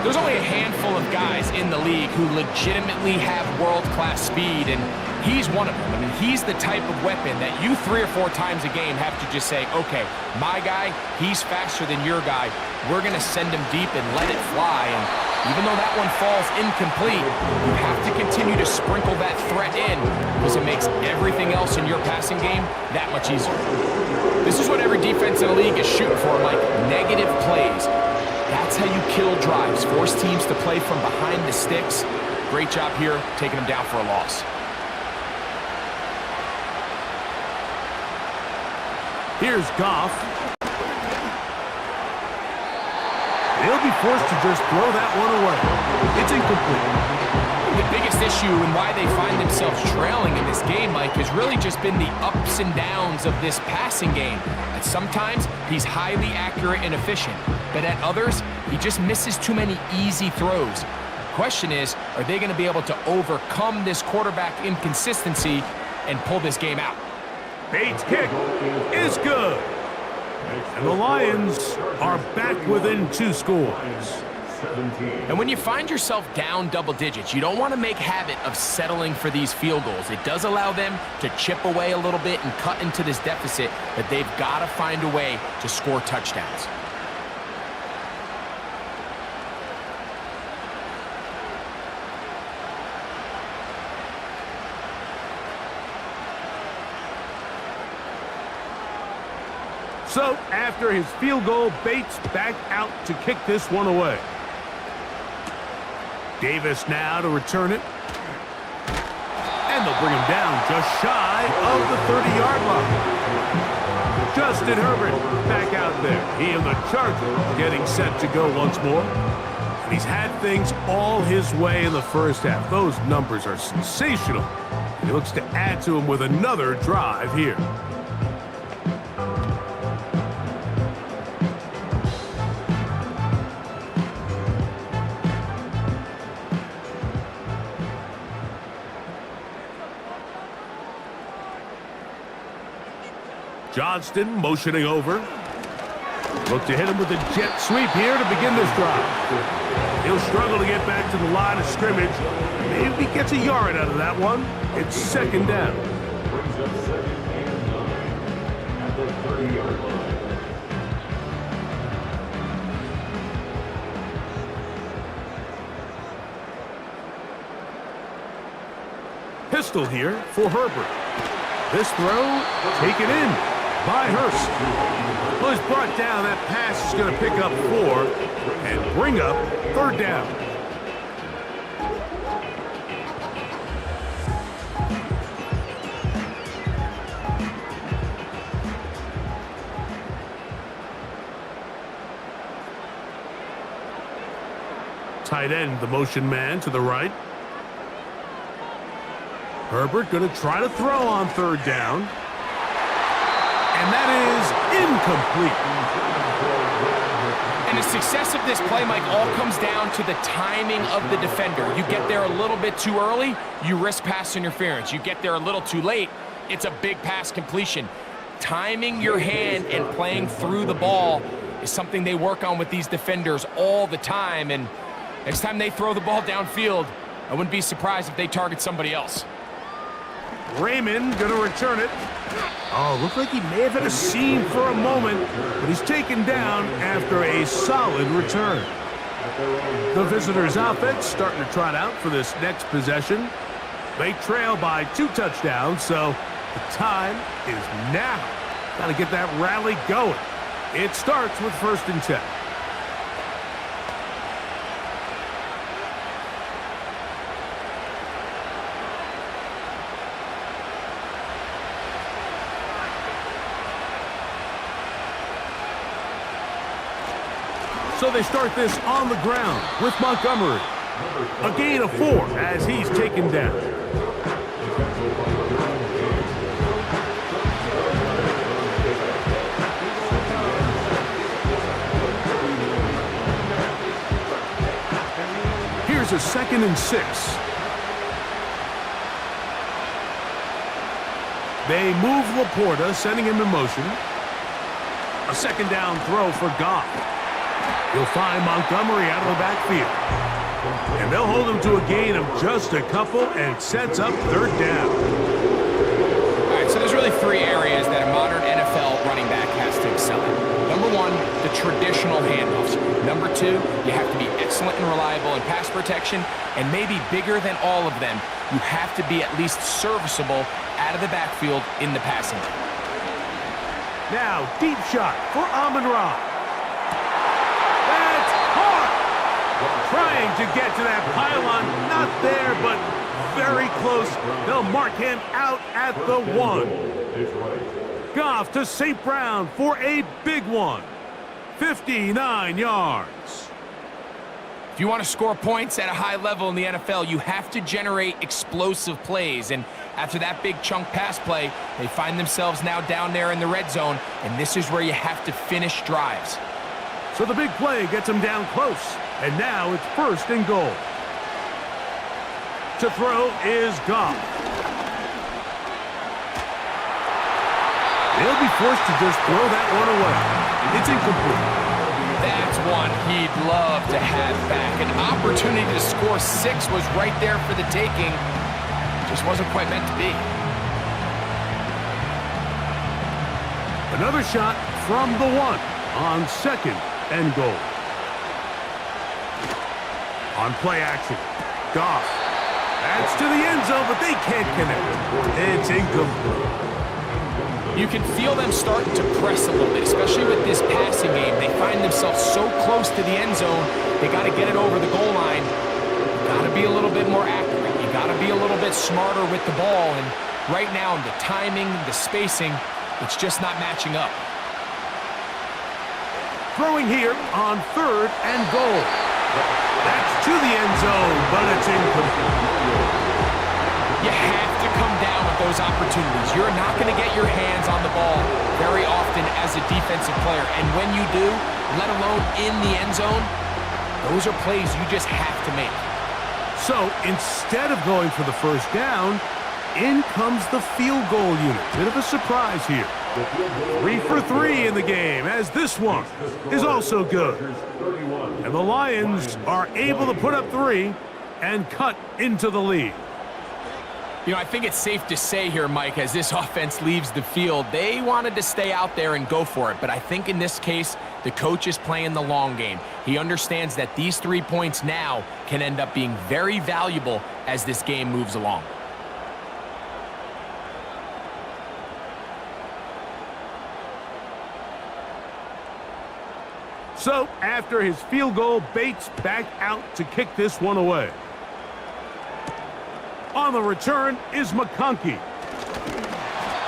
There's only a handful of guys in the league who legitimately have world-class speed, and he's one of them. I mean, he's the type of weapon that you 3 or 4 times a game have to just say, okay, my guy, he's faster than your guy. We're going to send him deep and let it fly. And even though that one falls incomplete, you have to continue to sprinkle that threat in because it makes everything else in your passing game that much easier. This is what every defense in the league is shooting for, like negative plays. That's how you kill drives, force teams to play from behind the sticks. Great job here, taking them down for a loss. Here's Goff. He'll be forced to just throw that one away. It's incomplete. The biggest issue and why they find themselves trailing in this game, Mike, has really just been the ups and downs of this passing game. And sometimes he's highly accurate and efficient, but at others, he just misses too many easy throws. The question is, are they going to be able to overcome this quarterback inconsistency and pull this game out? Bates' kick is good. And the Lions are back within 2 scores. And when you find yourself down double digits, you don't want to make habit of settling for these field goals. It does allow them to chip away a little bit and cut into this deficit, but they've got to find a way to score touchdowns. So, after his field goal, Bates back out to kick this one away. Davis now to return it. And they'll bring him down just shy of the 30-yard line. Justin Herbert back out there. He and the Chargers getting set to go once more. And he's had things all his way in the first half. Those numbers are sensational. And he looks to add to them with another drive here. Johnston motioning over. Look to hit him with a jet sweep here to begin this drive. He'll struggle to get back to the line of scrimmage. Maybe he gets a yard out of that one. It's second down. Brings up 2nd and 9 at the 30-yard line. Pistol here for Herbert. This throw taken in by Hurst. Well, he's brought down. That pass is going to pick up 4 and bring up 3rd down. Tight end, the motion man to the right. Herbert going to try to throw on 3rd down. And that is incomplete. And the success of this play, Mike, all comes down to the timing of the defender. You get there a little bit too early, you risk pass interference. You get there a little too late, it's a big pass completion. Timing your hand and playing through the ball is something they work on with these defenders all the time. And next time they throw the ball downfield, I wouldn't be surprised if they target somebody else. Raymond going to return it. Oh, looked like he may have had a seam for a moment, but he's taken down after a solid return. The visitors' offense starting to trot out for this next possession. They trail by 2 touchdowns, so the time is now. Got to get that rally going. It starts with 1st and 10. So they start this on the ground with Montgomery. A gain of 4 as he's taken down. Here's a 2nd and 6. They move Laporta, sending him in motion. A second down throw for Goff. He'll find Montgomery out of the backfield. And they'll hold him to a gain of just a couple and sets up third down. All right, so there's really three areas that a modern NFL running back has to excel in. Number one, the traditional handoffs. Number two, you have to be excellent and reliable in pass protection. And maybe bigger than all of them, you have to be at least serviceable out of the backfield in the passing game. Now, deep shot for Amon-Ra. That's caught! Trying to get to that pylon. Not there, but very close. They'll mark him out at the 1. Goff to St. Brown for a big one. 59 yards. If you want to score points at a high level in the NFL, you have to generate explosive plays. And after that big chunk pass play, they find themselves now down there in the red zone, and this is where you have to finish drives. So the big play gets him down close, and now it's first and goal. To throw is Goff. They'll be forced to just throw that one away. It's incomplete. That's one he'd love to have back. An opportunity to score 6 was right there for the taking. Just wasn't quite meant to be. Another shot from the 1 on second and goal. On play action, Goff. That's to the end zone, but they can't connect. It's incomplete. You can feel them starting to press a little bit, especially with this passing game. They find themselves so close to the end zone, they got to get it over the goal line. You got to be a little bit more accurate. You got to be a little bit smarter with the ball. And right now, the timing, the spacing, it's just not matching up. Throwing here on third and goal. That's to the end zone, but it's incomplete. You have to come down with those opportunities. You're not going to get your hands on the ball very often as a defensive player. And when you do, let alone in the end zone, those are plays you just have to make. So instead of going for the first down, in comes the field goal unit. Bit of a surprise here. 3 for 3 in the game, as this one is also good. And the Lions are able to put up 3 and cut into the lead. You know, I think it's safe to say here, Mike, as this offense leaves the field, they wanted to stay out there and go for it. But I think in this case, the coach is playing the long game. He understands that these 3 points now can end up being very valuable as this game moves along. So after his field goal, Bates back out to kick this one away. On the return is McConkey.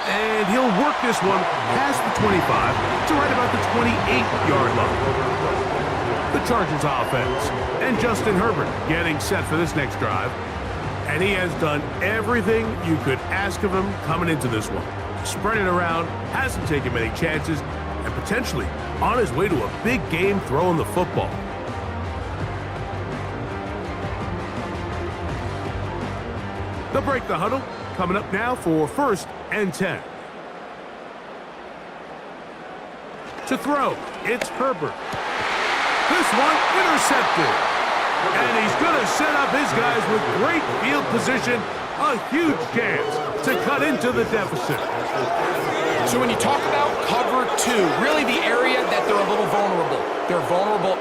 And he'll work this one past the 25 to right about the 28-yard line. The Chargers offense and Justin Herbert getting set for this next drive. And he has done everything you could ask of him coming into this one. Spread it around, hasn't taken many chances, and potentially on his way to a big game throwing the football. They'll break the huddle. Coming up now for first and 10. To throw, it's Herbert. This one intercepted. And he's going to set up his guys with great field position. A huge chance to cut into the deficit. So when you talk about cover 2, really the area that they're a little vulnerable. They're vulnerable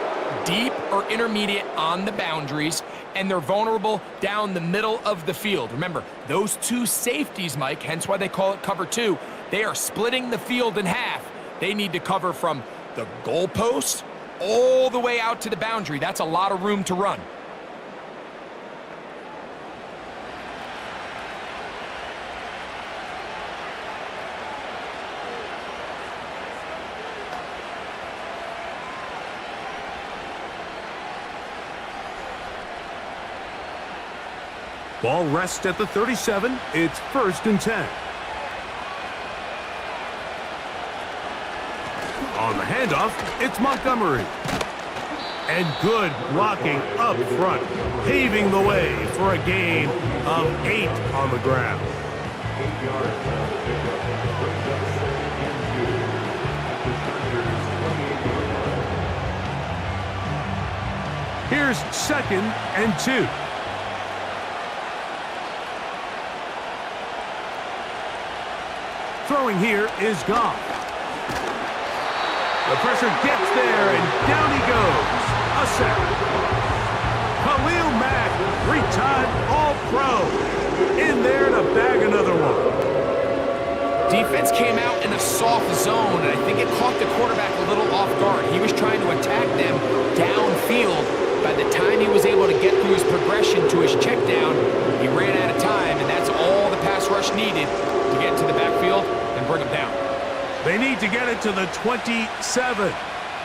deep or intermediate on the boundaries, and they're vulnerable down the middle of the field. Remember, those 2 safeties, Mike, hence why they call it cover 2, they are splitting the field in half. They need to cover from the goalpost all the way out to the boundary. That's a lot of room to run. Ball rests at the 37. It's first and 10. On the handoff, it's Montgomery. And good blocking up front, paving the way for a gain of 8 on the ground. yards on the pickup. Brings up 2nd and 2 at the Chargers' 28-yard line. Here's 2nd and 2. Throwing here is Goff. The pressure gets there, and down he goes. A sack. Khalil Mack, 3-time All-Pro, in there to bag another one. Defense came out in a soft zone, and I think it caught the quarterback a little off guard. He was trying to attack them downfield. By the time he was able to get through his progression to his check down, he ran out of time, and that's all the pass rush needed to get to the backfield and bring him down. They need to get it to the 27.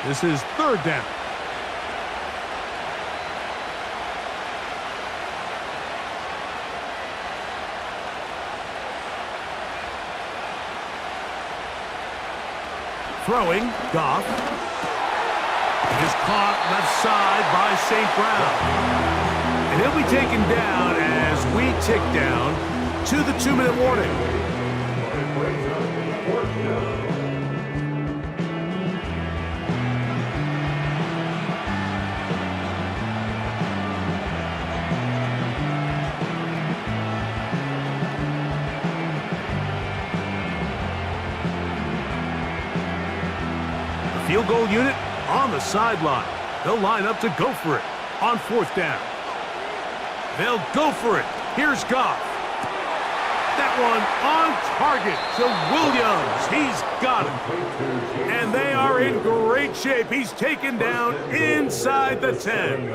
This is 3rd down. Throwing, Goff. Is caught left side by St. Brown. And he'll be taken down as we tick down to the 2-minute warning. It brings up 4th down. Field goal unit on the sideline. They'll line up to go for it on 4th down. They'll go for it. Here's Goff. That one on target to Williams. He's got it. And they are in great shape. He's taken down inside the 10.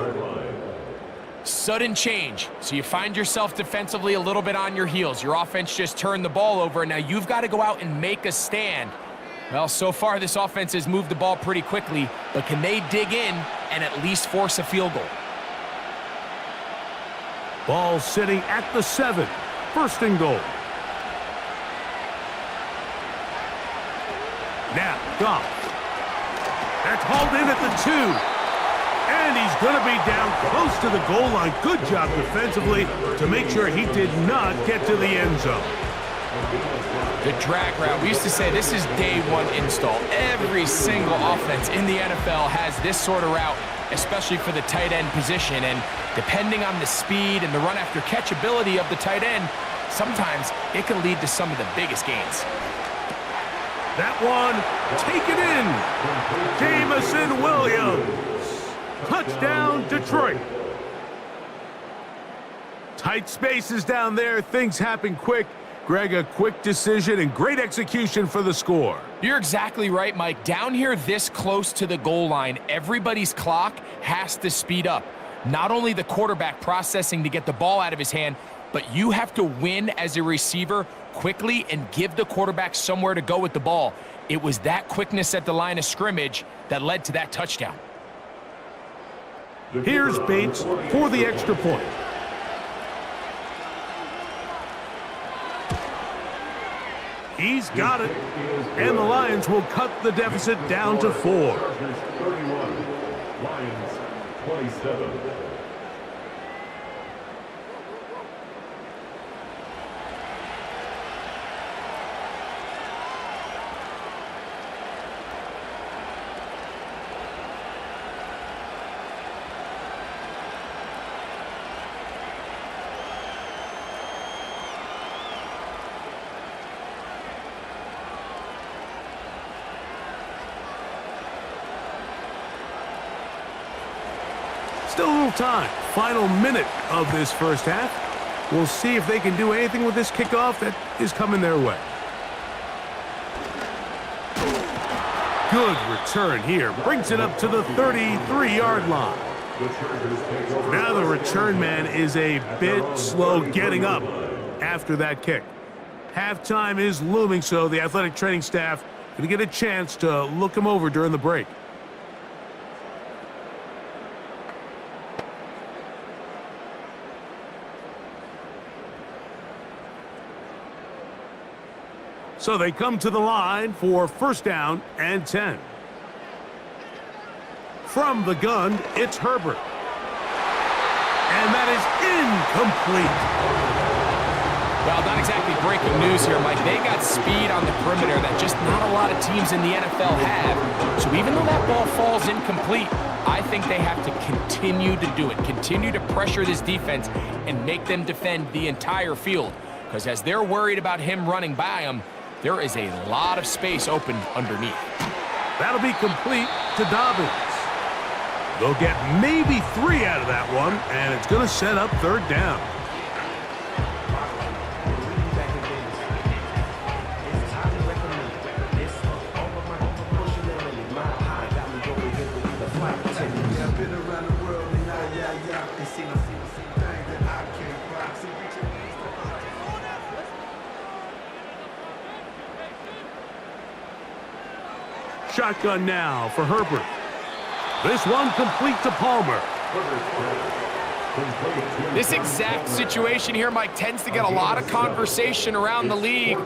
Sudden change. So you find yourself defensively a little bit on your heels. Your offense just turned the ball over, and now you've got to go out and make a stand. Well, so far this offense has moved the ball pretty quickly, but can they dig in and at least force a field goal? Ball sitting at the 7. 1st and goal. Now, Goff. That's hauled in at the 2. And he's going to be down close to the goal line. Good job defensively to make sure he did not get to the end zone. The drag route, we used to say this is day 1 install. Every single offense in the NFL has this sort of route, especially for the tight end position. And depending on the speed and the run after catch ability of the tight end, sometimes it can lead to some of the biggest gains. That one taken in. Jamison Williams. Touchdown, Detroit. Tight spaces down there. Things happen quick. Greg, a quick decision and great execution for the score. You're exactly right, Mike. Down here this close to the goal line, everybody's clock has to speed up. Not only the quarterback processing to get the ball out of his hand, but you have to win as a receiver quickly and give the quarterback somewhere to go with the ball. It was that quickness at the line of scrimmage that led to that touchdown. Here's Bates for the extra point. He's got it, and the Lions will cut the deficit down to 4. 31, Lions 27. Still a little time. Final minute of this first half. We'll see if they can do anything with this kickoff that is coming their way. Good return here. Brings it up to the 33-yard line. Now the return man is a bit slow getting up after that kick. Halftime is looming, so the athletic training staff going to get a chance to look him over during the break. So they come to the line for 1st down and 10. From the gun, it's Herbert. And that is incomplete. Well, not exactly breaking news here, Mike. They got speed on the perimeter that just not a lot of teams in the NFL have. So even though that ball falls incomplete, I think they have to continue to do it, continue to pressure this defense and make them defend the entire field. Because as they're worried about him running by them, there is a lot of space open underneath. That'll be complete to Dobbins. They'll get maybe 3 out of that one, and it's going to set up third down. Shotgun now for Herbert. This one complete to Palmer. This exact situation here, Mike, tends to get a lot of conversation around the league.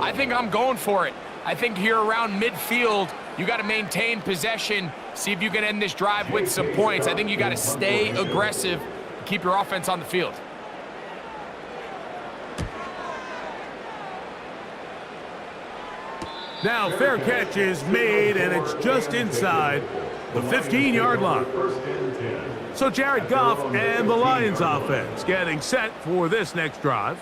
I think I'm going for it. I think here around midfield, you got to maintain possession, see if you can end this drive with some points. I think you got to stay aggressive, keep your offense on the field. Now fair catch is made, and it's just inside the 15-yard line. So Jared Goff and the Lions offense getting set for this next drive.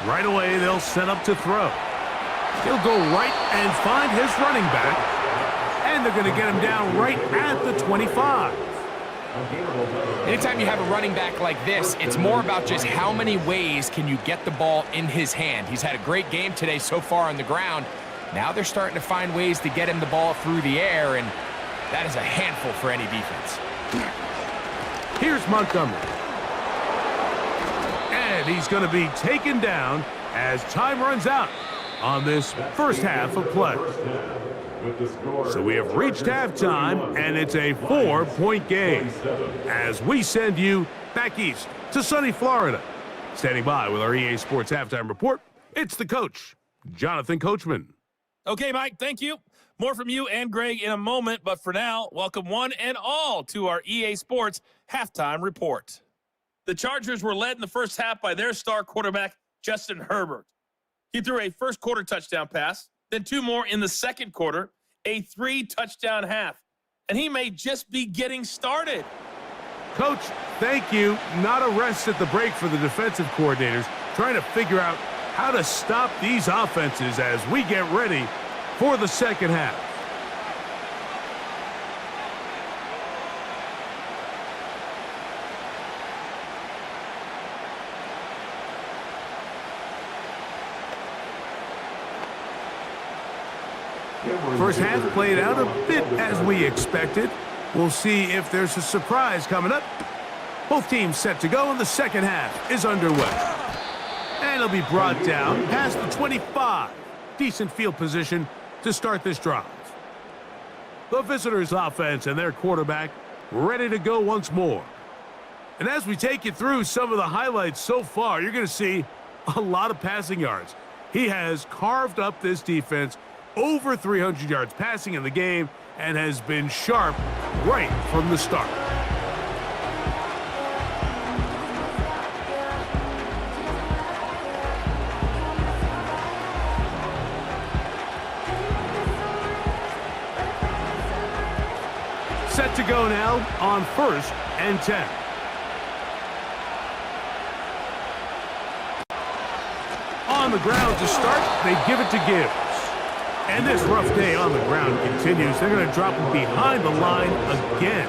Right away, they'll set up to throw. He'll go right and find his running back. And they're going to get him down right at the 25. Anytime you have a running back like this, it's more about just how many ways can you get the ball in his hand. He's had a great game today so far on the ground. Now they're starting to find ways to get him the ball through the air, and that is a handful for any defense. Here's Montgomery. And he's going to be taken down as time runs out on this first half of play. So we have reached halftime, and it's a 4-point game as we send you back east to sunny Florida. Standing by with our EA Sports Halftime Report, it's the coach, Jonathan Coachman. Okay, Mike, thank you. More from you and Greg in a moment, but for now, welcome one and all to our EA Sports Halftime Report. The Chargers were led in the first half by their star quarterback, Justin Herbert. He threw a first-quarter touchdown pass, then 2 more in the second quarter, a 3-touchdown half. And he may just be getting started. Coach, thank you. Not a rest at the break for the defensive coordinators, trying to figure out how to stop these offenses as we get ready for the second half. First half played out a bit as we expected. We'll see if there's a surprise coming up. Both teams set to go, and the second half is underway. And it'll be brought down past the 25. Decent field position to start this drive. The visitors' offense and their quarterback ready to go once more. And as we take you through some of the highlights so far, you're going to see a lot of passing yards. He has carved up this defense over 300 yards passing in the game and has been sharp right from the start. Set to go now on 1st and 10. On the ground to start, they give it to Gibbs. And this rough day on the ground continues. They're going to drop him behind the line again.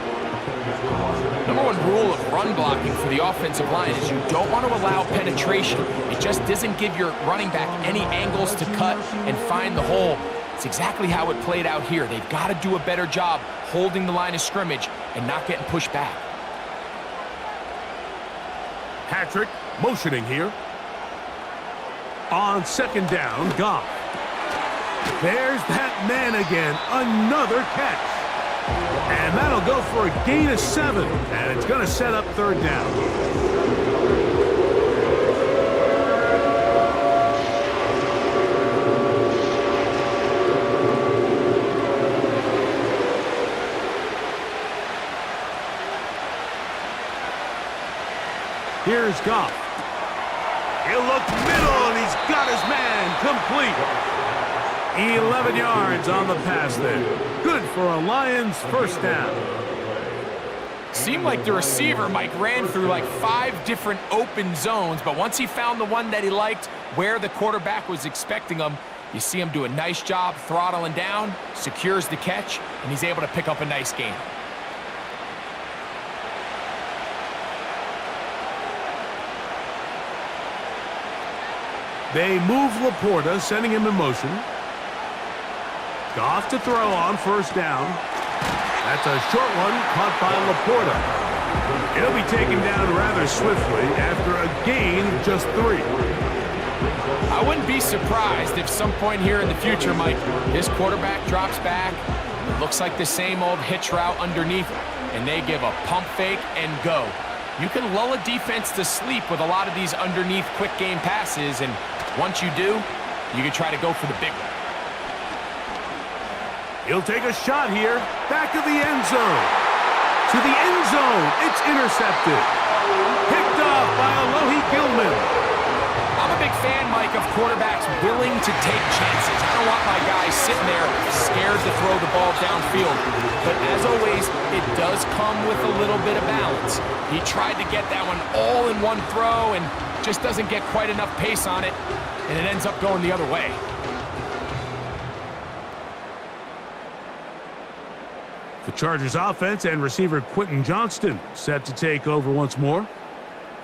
Number one rule of run blocking for the offensive line is you don't want to allow penetration. It just doesn't give your running back any angles to cut and find the hole. It's exactly how it played out here. They've got to do a better job holding the line of scrimmage and not getting pushed back. Patrick motioning here. On second down, Goff. There's that man again. Another catch. And that'll go for a gain of 7. And it's going to set up third down. Here's Goff. He'll look middle, and he's got his man complete. 11 yards on the pass there. Good for a Lions first down. Seemed like the receiver, Mike, ran through like 5 different open zones, but once he found the one that he liked, where the quarterback was expecting him, you see him do a nice job throttling down, secures the catch, and he's able to pick up a nice gain. They move Laporta, sending him in motion. Goff to throw on first down. That's a short one caught by Laporta. He'll be taken down rather swiftly after a gain of just 3. I wouldn't be surprised if some point here in the future, Mike, this quarterback drops back. It looks like the same old hitch route underneath, and they give a pump fake and go. You can lull a defense to sleep with a lot of these underneath quick game passes, and once you do, you can try to go for the big one. He'll take a shot here. Back of the end zone. To the end zone. It's intercepted. Picked off by Alohi Gilman. I'm a big fan, Mike, of quarterbacks willing to take chances. I don't want my guys sitting there scared to throw the ball downfield. But as always, it does come with a little bit of balance. He tried to get that one all in one throw and just doesn't get quite enough pace on it, and it ends up going the other way. The Chargers offense and receiver Quentin Johnston set to take over once more.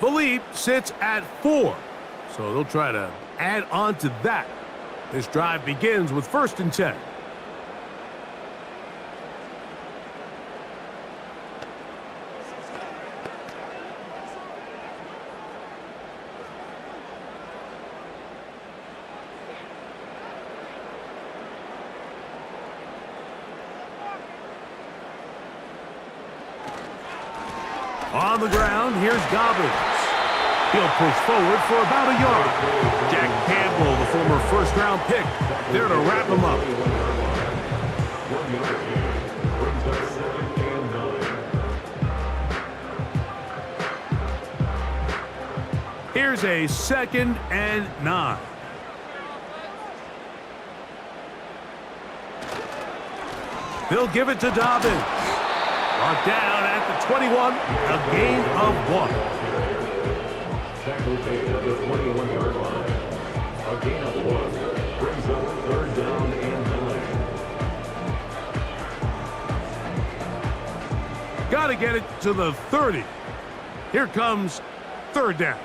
The lead sits at 4, so they'll try to add on to that. This drive begins with 1st and 10. On the ground, here's Dobbins. He'll push forward for about a yard. Jack Campbell, the former first-round pick, there to wrap him up. Here's a 2nd and 9. They'll give it to Dobbins. Brought down at the 21, a gain of 1. Tackle made at the 21-yard line. A gain of 1 brings up 3rd down and 9. Got to get it to the 30. Here comes 3rd down.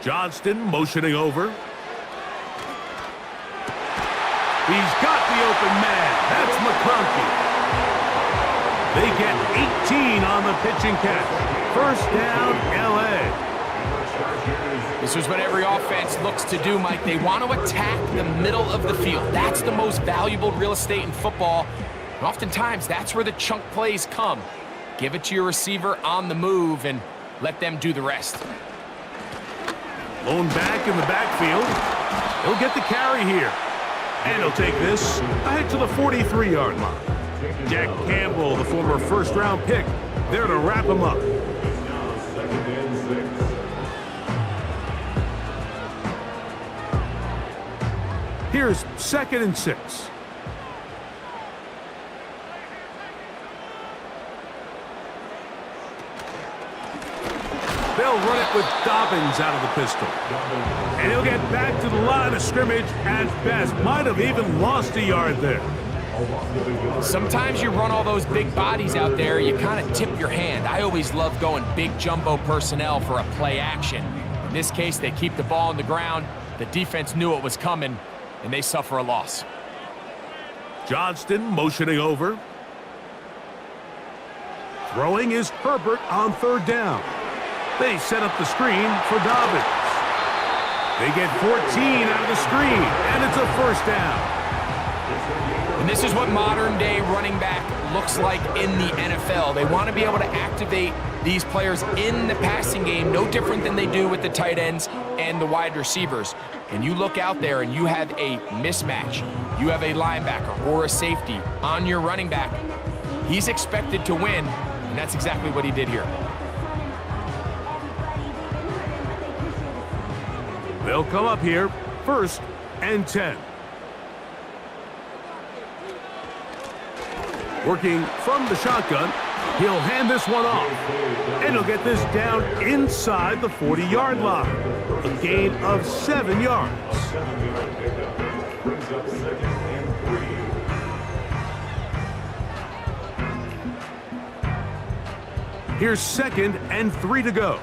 Johnston motioning over. He's got the open man. That's McConkey. They get 18 on the pitch and catch. First down, L.A. This is what every offense looks to do, Mike. They want to attack the middle of the field. That's the most valuable real estate in football. And oftentimes, that's where the chunk plays come. Give it to your receiver on the move and let them do the rest. Lone back in the backfield. He'll get the carry here. And he'll take this ahead to the 43-yard line. Jack Campbell, the former first-round pick, there to wrap him up. Here's 2nd and 6. They'll run it with Dobbins out of the pistol. And he'll get back to the line of scrimmage at best. Might have even lost a yard there. Sometimes you run all those big bodies out there, you kind of tip your hand. I always love going big jumbo personnel for a play action. In this case, they keep the ball on the ground. The defense knew it was coming, and they suffer a loss. Johnston motioning over. Throwing is Herbert on 3rd down. They set up the screen for Dobbins. They get 14 out of the screen, and it's a first down. And this is what modern-day running back looks like in the NFL. They want to be able to activate these players in the passing game, no different than they do with the tight ends and the wide receivers. And you look out there and you have a mismatch. You have a linebacker or a safety on your running back. He's expected to win, and that's exactly what he did here. They'll come up here, 1st and 10. Working from the shotgun, he'll hand this one off. And he'll get this down inside the 40-yard line. A gain of 7 yards. Brings up 2nd and 3. Here's 2nd and 3 to go.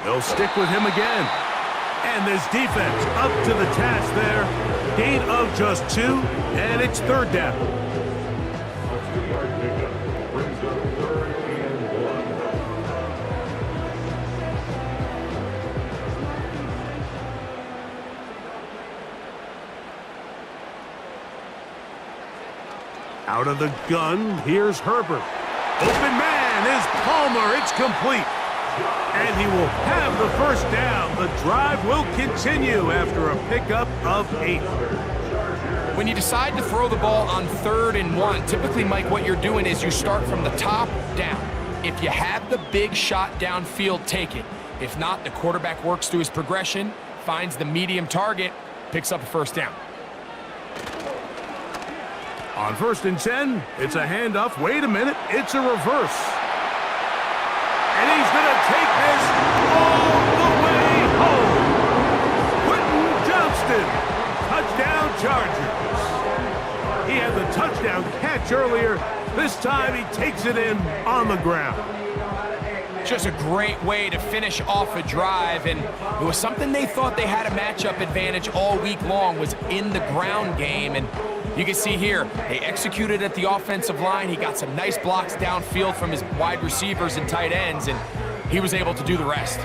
They'll stick with him again. And this defense up to the task there. Gain of just 2, and it's 3rd down. A 2-yard pickup brings up 3rd and 1. Out of the gun, here's Herbert. Open man is Palmer. It's complete. And he will have the 1st down. The drive will continue after a pickup of 8. When you decide to throw the ball on 3rd and 1, typically, Mike, what you're doing is you start from the top down. If you have the big shot downfield, take it. If not, the quarterback works through his progression, finds the medium target, picks up a 1st down. On 1st and 10, it's a handoff. Wait a minute, it's a reverse. And he's going to take this all the way home. Quentin Johnston, touchdown Chargers. He had the touchdown catch earlier. This time he takes it in on the ground. Just a great way to finish off a drive, and it was something they thought they had a matchup advantage all week long, was in the ground game. And you can see here, they executed at the offensive line. He got some nice blocks downfield from his wide receivers and tight ends, and he was able to do the rest.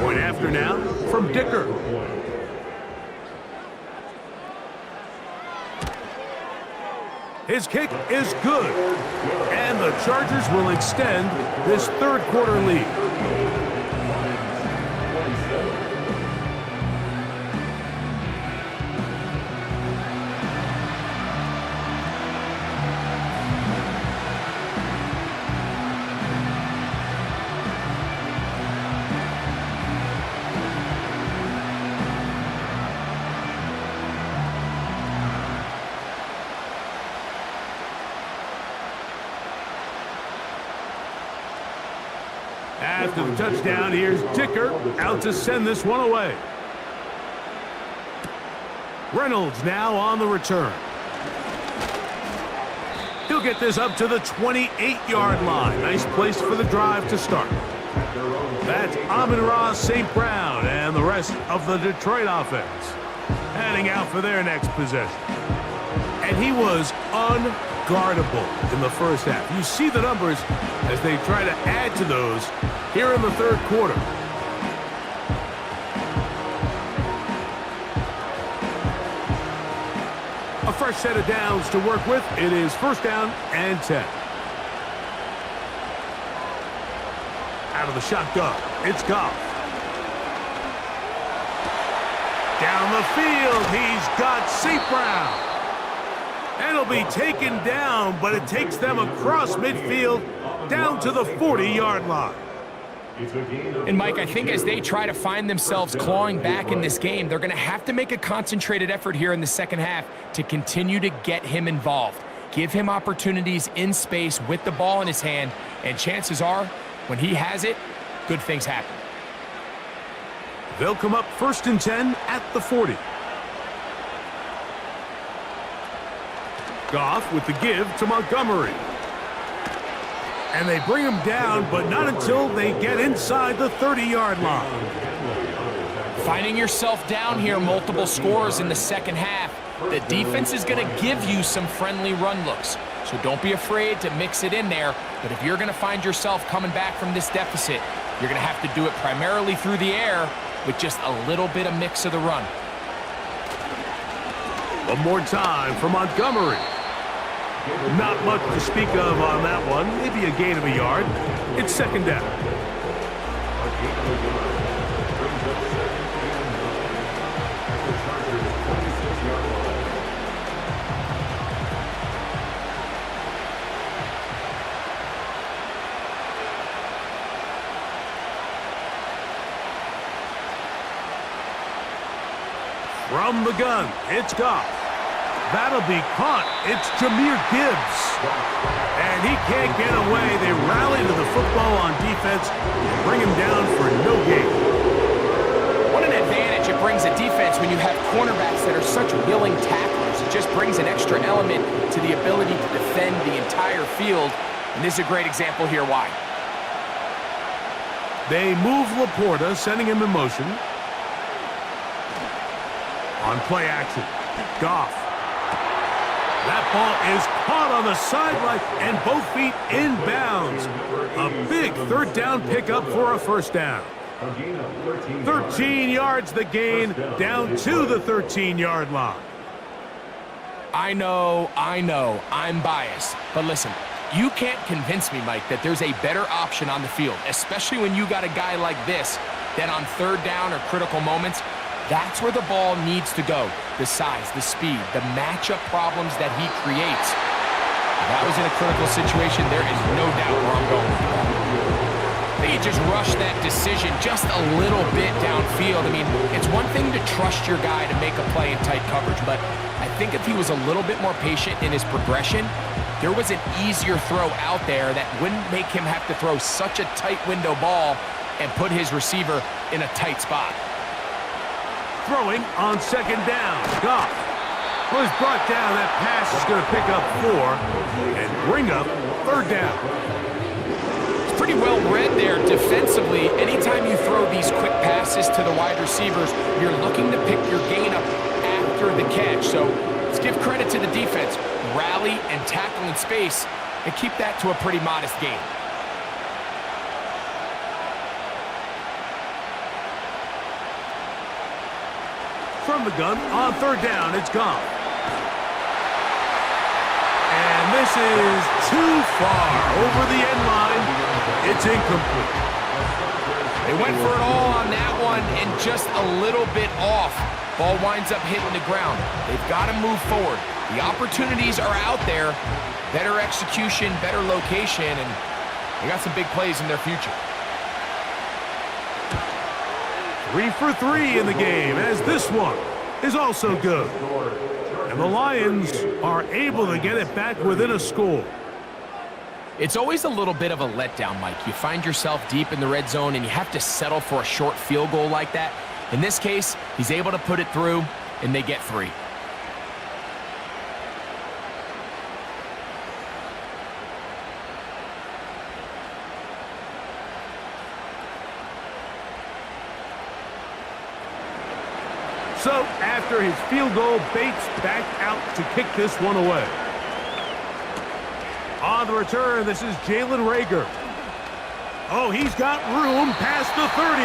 Point after now from Dicker. His kick is good, and the Chargers will extend this 3rd quarter lead. After the touchdown, here's Dicker out to send this one away. Reynolds now on the return. He'll get this up to the 28-yard line. Nice place for the drive to start. That's Amon-Ra St. Brown and the rest of the Detroit offense heading out for their next possession. And he was unguardable in the 1st half. You see the numbers as they try to add to those here in the 3rd quarter. A fresh set of downs to work with. It is 1st down and 10. Out of the shotgun, it's Goff. Down the field, he's got St. Brown. And he'll be taken down, but it takes them across midfield down to the 40-yard line. And Mike, I think as they try to find themselves clawing back in this game, they're going to have to make a concentrated effort here in the 2nd half to continue to get him involved. Give him opportunities in space with the ball in his hand, and chances are, when he has it, good things happen. They'll come up 1st and 10 at the 40. Goff with the give to Montgomery. And they bring him down, but not until they get inside the 30-yard line. Finding yourself down here, multiple scores in the 2nd half. The defense is going to give you some friendly run looks. So don't be afraid to mix it in there. But if you're going to find yourself coming back from this deficit, you're going to have to do it primarily through the air with just a little bit of mix of the run. One more time for Montgomery. Not much to speak of on that one. Maybe a gain of a yard. It's second down. A gain of a yard. Brings up second and 9 at the Chargers' 26-yard line. From the gun, it's Goff. That'll be caught. It's Jahmyr Gibbs. And he can't get away. They rally to the football on defense and bring him down for no gain. What an advantage it brings a defense when you have cornerbacks that are such willing tacklers. It just brings an extra element to the ability to defend the entire field. And this is a great example here why. They move Laporta, sending him in motion. On play action, Goff. That ball is caught on the sideline and both feet in bounds. A big third down pickup for a first down. 13 yards the gain, down to the 13-yard line. I know, I'm biased. But listen, you can't convince me, Mike, that there's a better option on the field, especially when you got a guy like this that on third down or critical moments, that's where the ball needs to go. The size, the speed, the matchup problems that he creates. If that was in a critical situation, there is no doubt where I'm going with that. They just rushed that decision just a little bit downfield. I mean, it's one thing to trust your guy to make a play in tight coverage, but I think if he was a little bit more patient in his progression, there was an easier throw out there that wouldn't make him have to throw such a tight window ball and put his receiver in a tight spot. Throwing on second down. Goff was brought down. That pass is going to pick up 4 and bring up third down. It's pretty well read there defensively. Anytime you throw these quick passes to the wide receivers, you're looking to pick your gain up after the catch. So let's give credit to the defense. Rally and tackle in space and keep that to a pretty modest gain. From the gun, on third down, it's Goff. And this is too far over the end line. It's incomplete. They went for it all on that one and just a little bit off. Ball winds up hitting the ground. They've got to move forward. The opportunities are out there. Better execution, better location, and they got some big plays in their future. 3 for 3 in the game, as this one is also good. And the Lions are able to get it back within a score. It's always a little bit of a letdown, Mike. You find yourself deep in the red zone and you have to settle for a short field goal like that. In this case, he's able to put it through, and they get 3. So, after his field goal, Bates back out to kick this one away. On the return, this is Jalen Reagor. Oh, he's got room past the 30.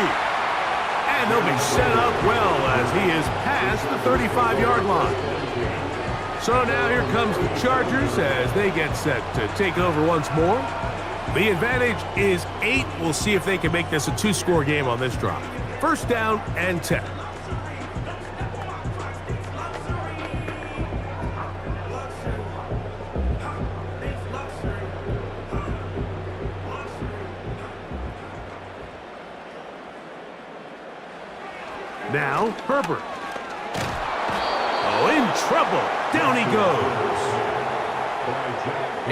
And they'll be set up well as he is past the 35-yard line. So now here comes the Chargers as they get set to take over once more. The advantage is 8. We'll see if they can make this a 2-score game on this drive. First down and 10. Now, Herbert. Oh, in trouble. Down he goes.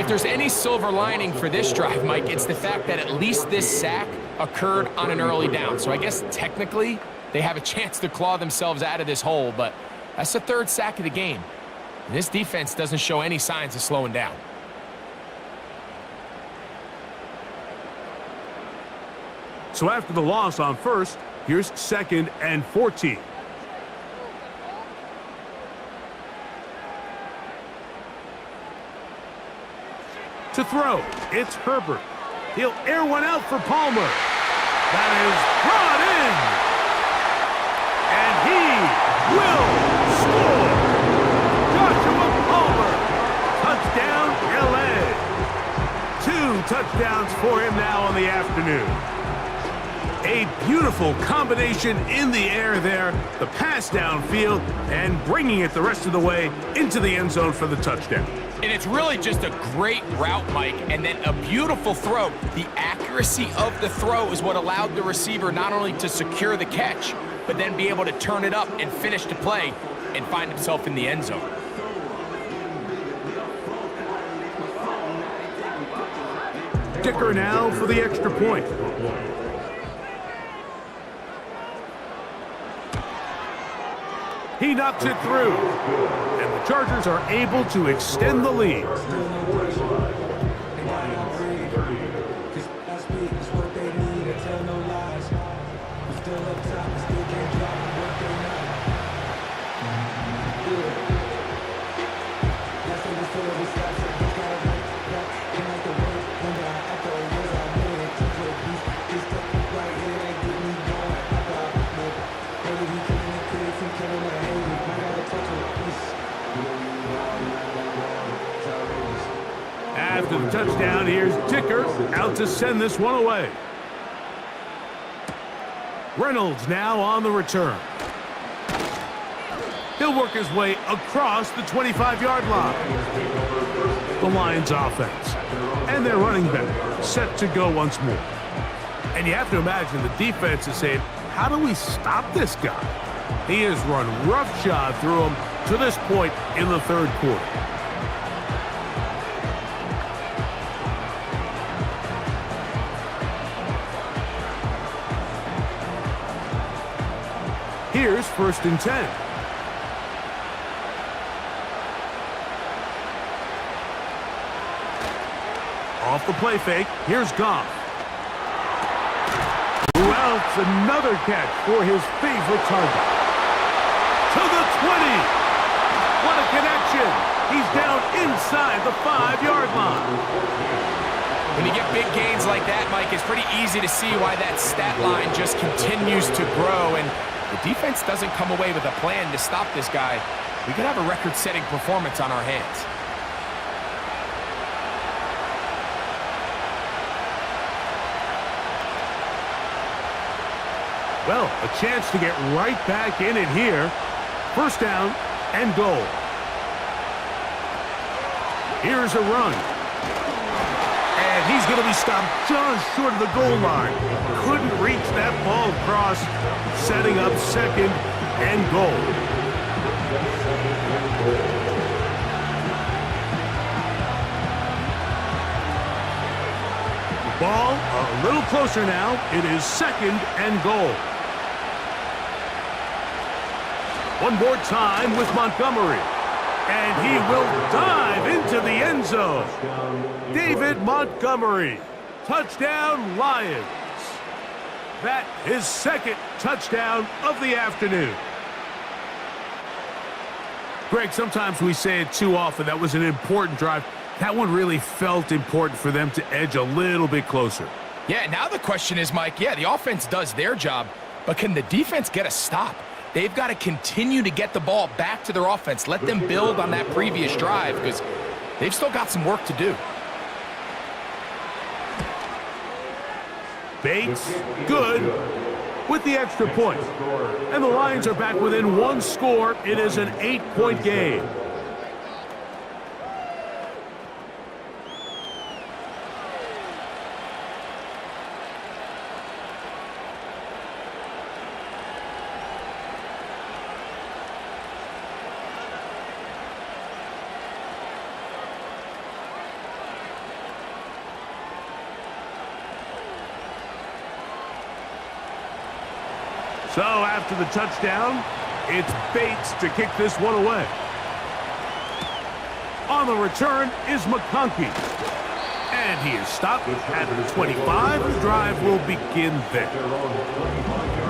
If there's any silver lining for this drive, Mike, it's the fact that at least this sack occurred on an early down. So I guess technically they have a chance to claw themselves out of this hole, but that's the 3rd sack of the game. And this defense doesn't show any signs of slowing down. So after the loss on first, here's 2nd and 14. To throw, it's Herbert. He'll air one out for Palmer. That is brought in. And he will score. Joshua Palmer. Touchdown, LA. 2 touchdowns for him now on the afternoon. A beautiful combination in the air there. The pass downfield and bringing it the rest of the way into the end zone for the touchdown. And it's really just a great route, Mike, and then a beautiful throw. The accuracy of the throw is what allowed the receiver not only to secure the catch, but then be able to turn it up and finish the play and find himself in the end zone. Dicker now for the extra point. He knocks it through, and the Chargers are able to extend the lead. After the touchdown, here's Dicker out to send this one away. Reynolds now on the return. He'll work his way across the 25-yard line. The Lions offense and their running back set to go once more. And you have to imagine the defense is saying, how do we stop this guy? He has run roughshod through him to this point in the third quarter. Here's 1st and 10. Off the play fake, here's Goff. Who else? Another catch for his favorite target. To the 20. What a connection. He's down inside the 5-yard line. When you get big gains like that, Mike, it's pretty easy to see why that stat line just continues to grow. And the defense doesn't come away with a plan to stop this guy. We could have a record-setting performance on our hands. Well, a chance to get right back in it here. 1st down and goal. Here's a run. And he's going to be stopped just short of the goal line. Couldn't reach that ball across, setting up 2nd and goal. The ball a little closer now. It is 2nd and goal. One more time with Montgomery. And he will dive into the end zone. David Montgomery. Touchdown, Lions. That is 2nd touchdown of the afternoon. Greg, sometimes we say it too often. That was an important drive. That one really felt important for them to edge a little bit closer. Yeah, now the question is, Mike, yeah, the offense does their job, but can the defense get a stop? They've got to continue to get the ball back to their offense. Let them build on that previous drive because they've still got some work to do. Bates, good, with the extra point. And the Lions are back within 1 score. It is an 8-point game. So after the touchdown, it's Bates to kick this one away. On the return is McConkey. And he is stopped at the 25. The drive will begin there.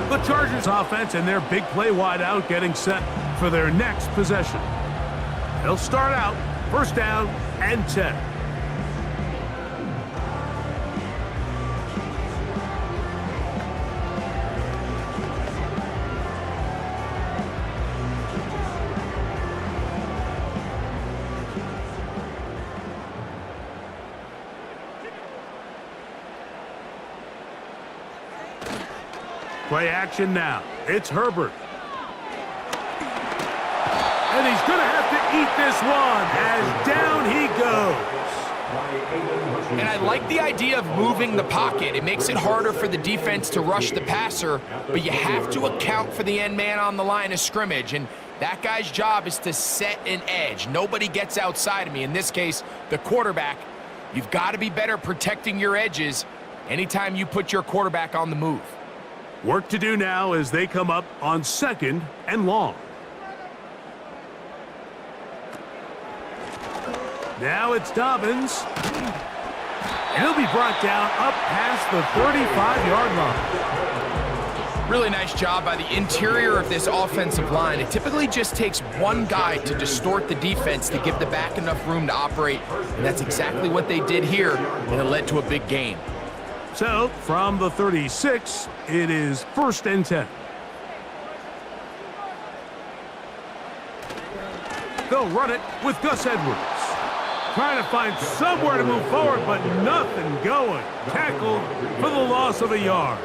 The Chargers offense and their big play wideout getting set for their next possession. They'll start out 1st down and 10. Play action now. It's Herbert. And he's going to have to eat this one as down he goes. And I like the idea of moving the pocket. It makes it harder for the defense to rush the passer, but you have to account for the end man on the line of scrimmage, and that guy's job is to set an edge. Nobody gets outside of me. In this case, the quarterback. You've got to be better protecting your edges anytime you put your quarterback on the move. Work to do now as they come up on 2nd and long. Now it's Dobbins. And he'll be brought down up past the 35-yard line. Really nice job by the interior of this offensive line. It typically just takes one guy to distort the defense to give the back enough room to operate, and that's exactly what they did here, and it led to a big gain. So, from the 36, it is 1st and 10. They'll run it with Gus Edwards. Trying to find somewhere to move forward, but nothing going. Tackled for the loss of a yard.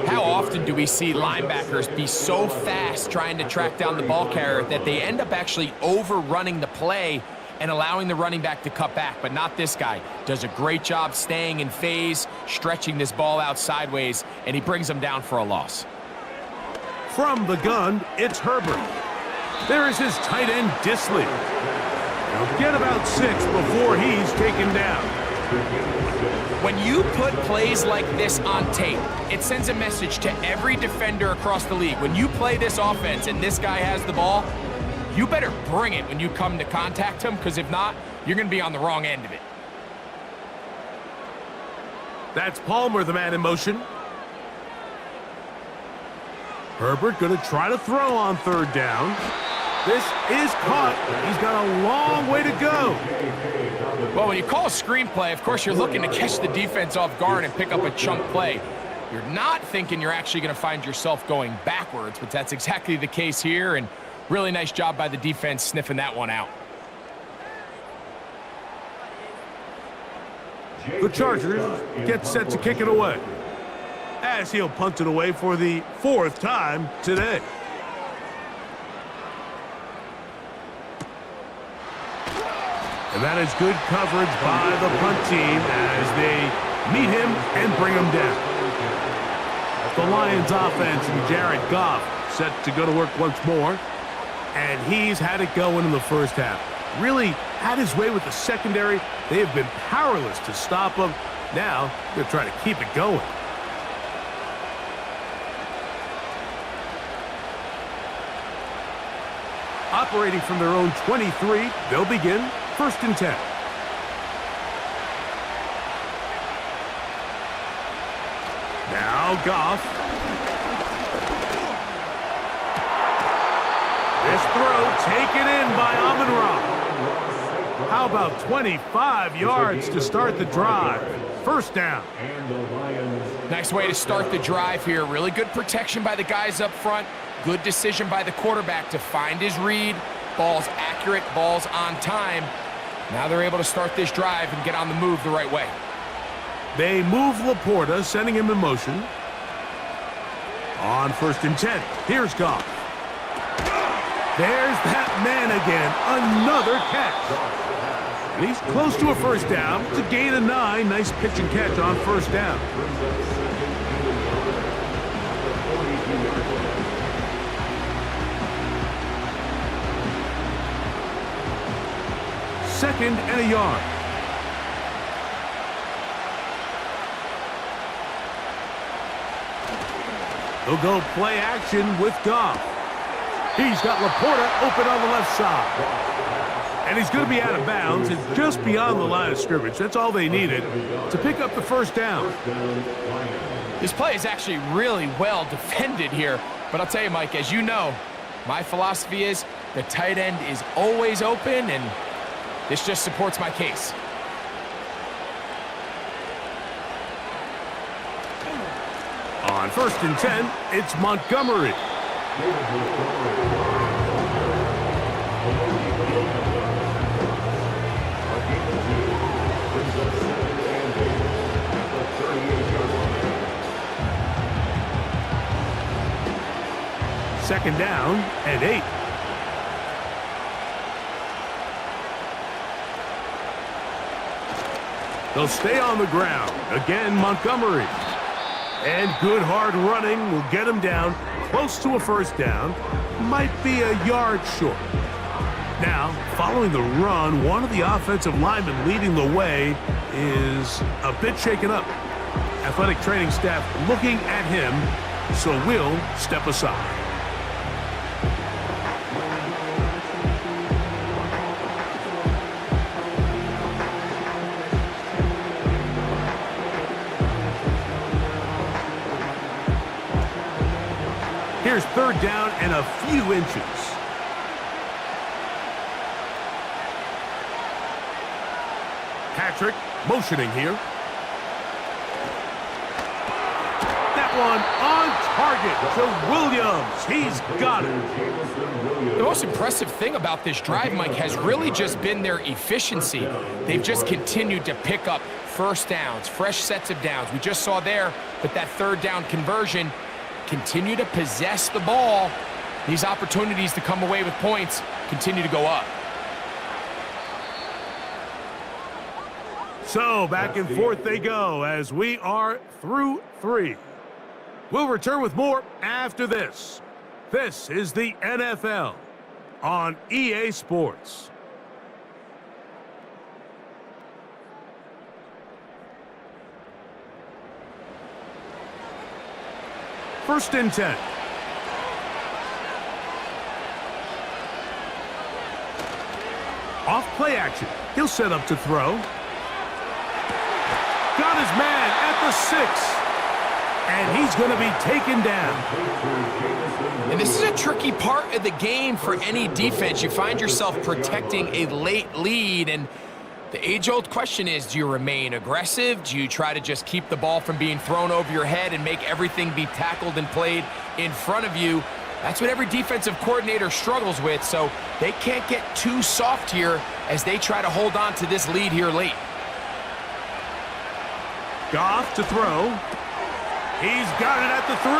How often do we see linebackers be so fast trying to track down the ball carrier that they end up actually overrunning the play and allowing the running back to cut back? But not this guy. Does a great job staying in phase, stretching this ball out sideways, and he brings them down for a loss. From the gun, it's Herbert. There is his tight end, Disley. He'll get about 6 before he's taken down. When you put plays like this on tape, it sends a message to every defender across the league. When you play this offense and this guy has the ball, you better bring it when you come to contact him, because if not, you're going to be on the wrong end of it. That's Palmer, the man in motion. Herbert going to try to throw on 3rd down. This is caught. He's got a long way to go. Well, when you call a screenplay, of course, you're looking to catch the defense off guard and pick up a chunk play. You're not thinking you're actually going to find yourself going backwards, but that's exactly the case here, and really nice job by the defense sniffing that one out. The Chargers get set to kick it away, as he'll punt it away for the 4th time today. And that is good coverage by the punt team as they meet him and bring him down. The Lions offense and Jared Goff set to go to work once more. And he's had it going in the first half. Really had his way with the secondary. They have been powerless to stop him. Now they're trying to keep it going. Operating from their own 23, they'll begin 1st and 10. Now Goff. This throw taken in by Amon-Ra. How about 25 yards to start the drive? 1st down. Nice way to start the drive here. Really good protection by the guys up front. Good decision by the quarterback to find his read. Ball's accurate, ball's on time. Now they're able to start this drive and get on the move the right way. They move Laporta, sending him in motion. On 1st and 10, here's Goff. There's that man again, another catch. And he's close to a 1st down. It's a gain of 9. Nice pitch and catch on 1st down. Second and a yard. He'll go play action with Goff. He's got Laporta open on the left side. And he's going to be out of bounds. It's just beyond the line of scrimmage. That's all they needed to pick up the 1st down. This play is actually really well defended here. But I'll tell you, Mike, as you know, my philosophy is the tight end is always open, and this just supports my case. On 1st and 10, it's Montgomery. Second down and 8. They'll stay on the ground. Again, Montgomery. And good hard running will get him down close to a first down. Might be a yard short. Now, following the run, one of the offensive linemen leading the way is a bit shaken up. Athletic training staff looking at him, so we'll step aside. Here's third down and a few inches. Patrick motioning here. That one on target to Williams. He's got it. The most impressive thing about this drive, Mike, has really just been their efficiency. They've just continued to pick up first downs, fresh sets of downs. We just saw there with that third down conversion, continue to possess the ball. These opportunities to come away with points continue to go up. So back and forth they go as we are through 3. We'll return with more after this. This is the NFL on EA Sports. First and 10. Off play action. He'll set up to throw. Got his man at the 6. And he's going to be taken down. And this is a tricky part of the game for any defense. You find yourself protecting a late lead, and the age-old question is, do you remain aggressive? Do you try to just keep the ball from being thrown over your head and make everything be tackled and played in front of you? That's what every defensive coordinator struggles with, so they can't get too soft here as they try to hold on to this lead here late. Goff to throw. He's got it at the 3.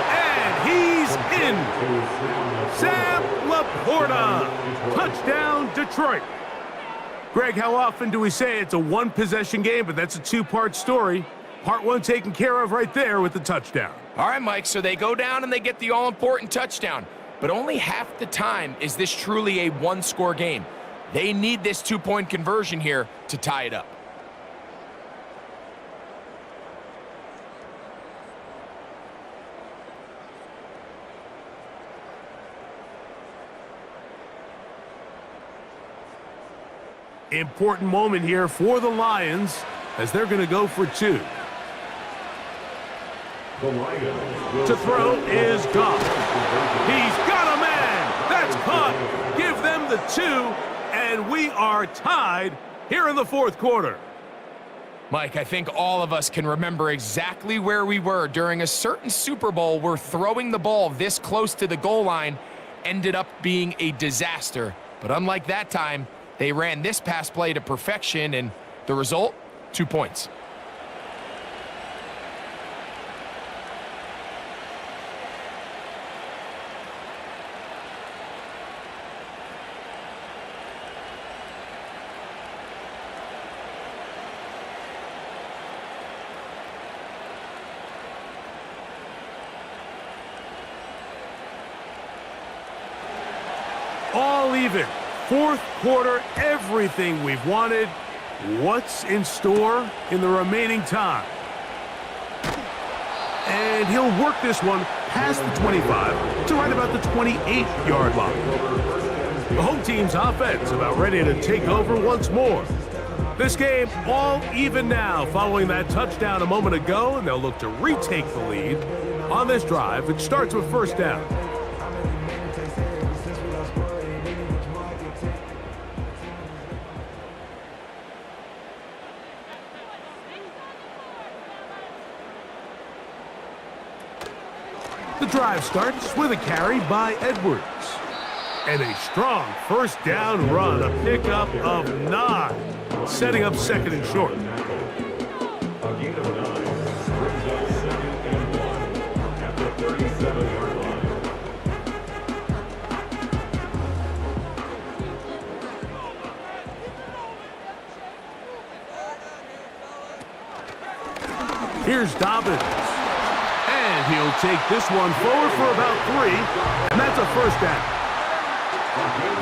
And he's in. Sam Laporta. Touchdown, Detroit. Greg, how often do we say it's a one-possession game, but that's a two-part story? Part 1 taken care of right there with the touchdown. All right, Mike, so they go down and they get the all-important touchdown. But only half the time is this truly a one-score game. They need this two-point conversion here to tie it up. Important moment here for the Lions as they're going to go for 2. To throw is Goff. He's got a man. That's caught. Give them the 2, and we are tied here in the fourth quarter. Mike, I think all of us can remember exactly where we were during a certain Super Bowl where throwing the ball this close to the goal line ended up being a disaster. But unlike that time, they ran this pass play to perfection, and the result, 2 points. All even. Fourth quarter, everything we've wanted. What's in store in the remaining time? And he'll work this one past the 25 to right about the 28-yard line. The home team's offense about ready to take over once more. This game all even now following that touchdown a moment ago, and they'll look to retake the lead on this drive. It starts with first down. The drive starts with a carry by Edwards. And a strong first down run, a pickup of 9, setting up second and short. A gain of 9 brings up 2nd and 1 at the 37-yard line. Here's Dobbins. And he'll take this one forward for about 3, and that's a first down.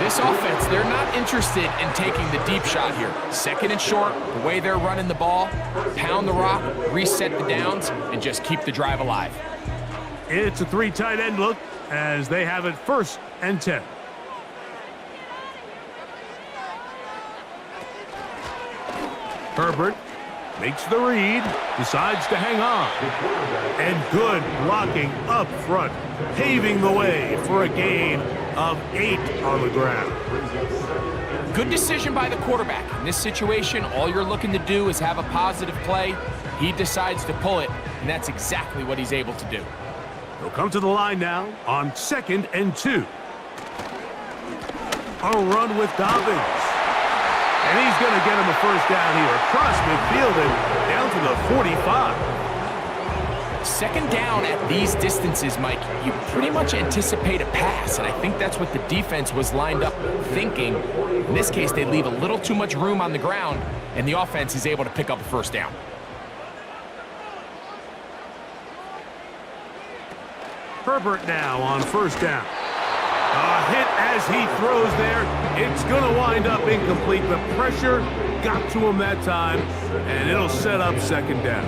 This offense, they're not interested in taking the deep shot here. Second and short, the way they're running the ball, pound the rock, reset the downs, and just keep the drive alive. It's a 3 tight end look as they have it 1st and 10. Herbert makes the read, decides to hang on. And good blocking up front, paving the way for a gain of 8 on the ground. Good decision by the quarterback. In this situation, all you're looking to do is have a positive play. He decides to pull it, and that's exactly what he's able to do. They'll come to the line now on 2nd and 2. A run with Dobbins. And he's going to get him a first down here across midfield and down to the 45. Second down at these distances, Mike, you pretty much anticipate a pass, and I think that's what the defense was lined up thinking. In this case, they leave a little too much room on the ground, and the offense is able to pick up a first down. Herbert now on first down. A hit as he throws there. It's going to wind up incomplete. The pressure got to him that time, and it'll set up second down.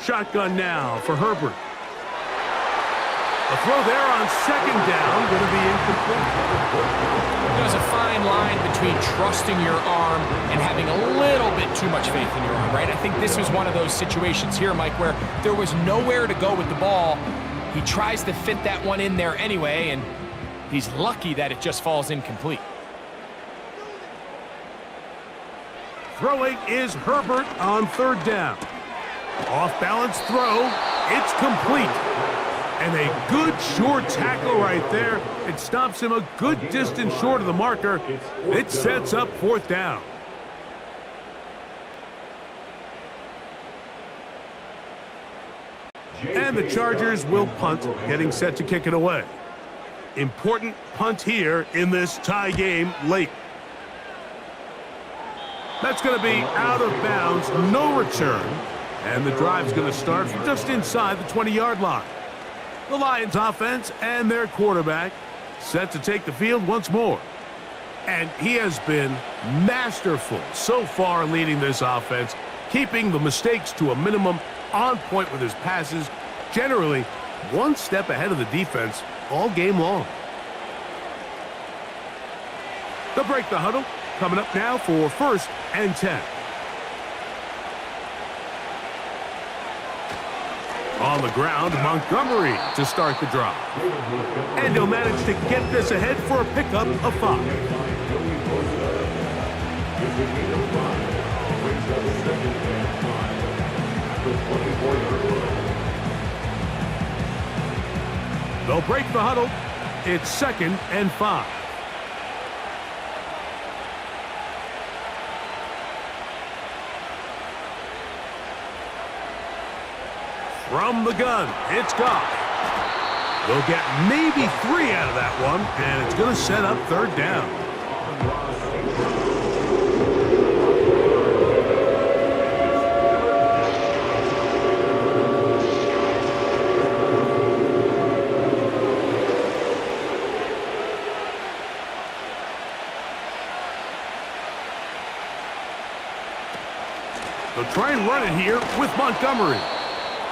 Shotgun now for Herbert. A throw there on second down, going to be incomplete. There's a fine line between trusting your arm and having a little bit too much faith in your arm, right? I think this was one of those situations here, Mike, where there was nowhere to go with the ball. He tries to fit that one in there anyway, and he's lucky that it just falls incomplete. Throwing is Herbert on third down. Off-balance throw. It's complete. And a good short tackle right there. It stops him a good distance short of the marker. It sets up fourth down. And the Chargers will punt, getting set to kick it away. Important punt here in this tie game late. That's going to be out of bounds, no return. And the drive's going to start from just inside the 20-yard line. The Lions offense and their quarterback set to take the field once more. And he has been masterful so far leading this offense, keeping the mistakes to a minimum, on point with his passes, generally one step ahead of the defense all game long. They'll break the huddle, coming up now for 1st and 10. On the ground, Montgomery to start the drive. And he'll manage to get this ahead for a pickup of 5. They'll break the huddle. It's 2nd and 5. From the gun, it's Goff. They'll get maybe 3 out of that one, and it's going to set up third down. They'll try and run it here with Montgomery.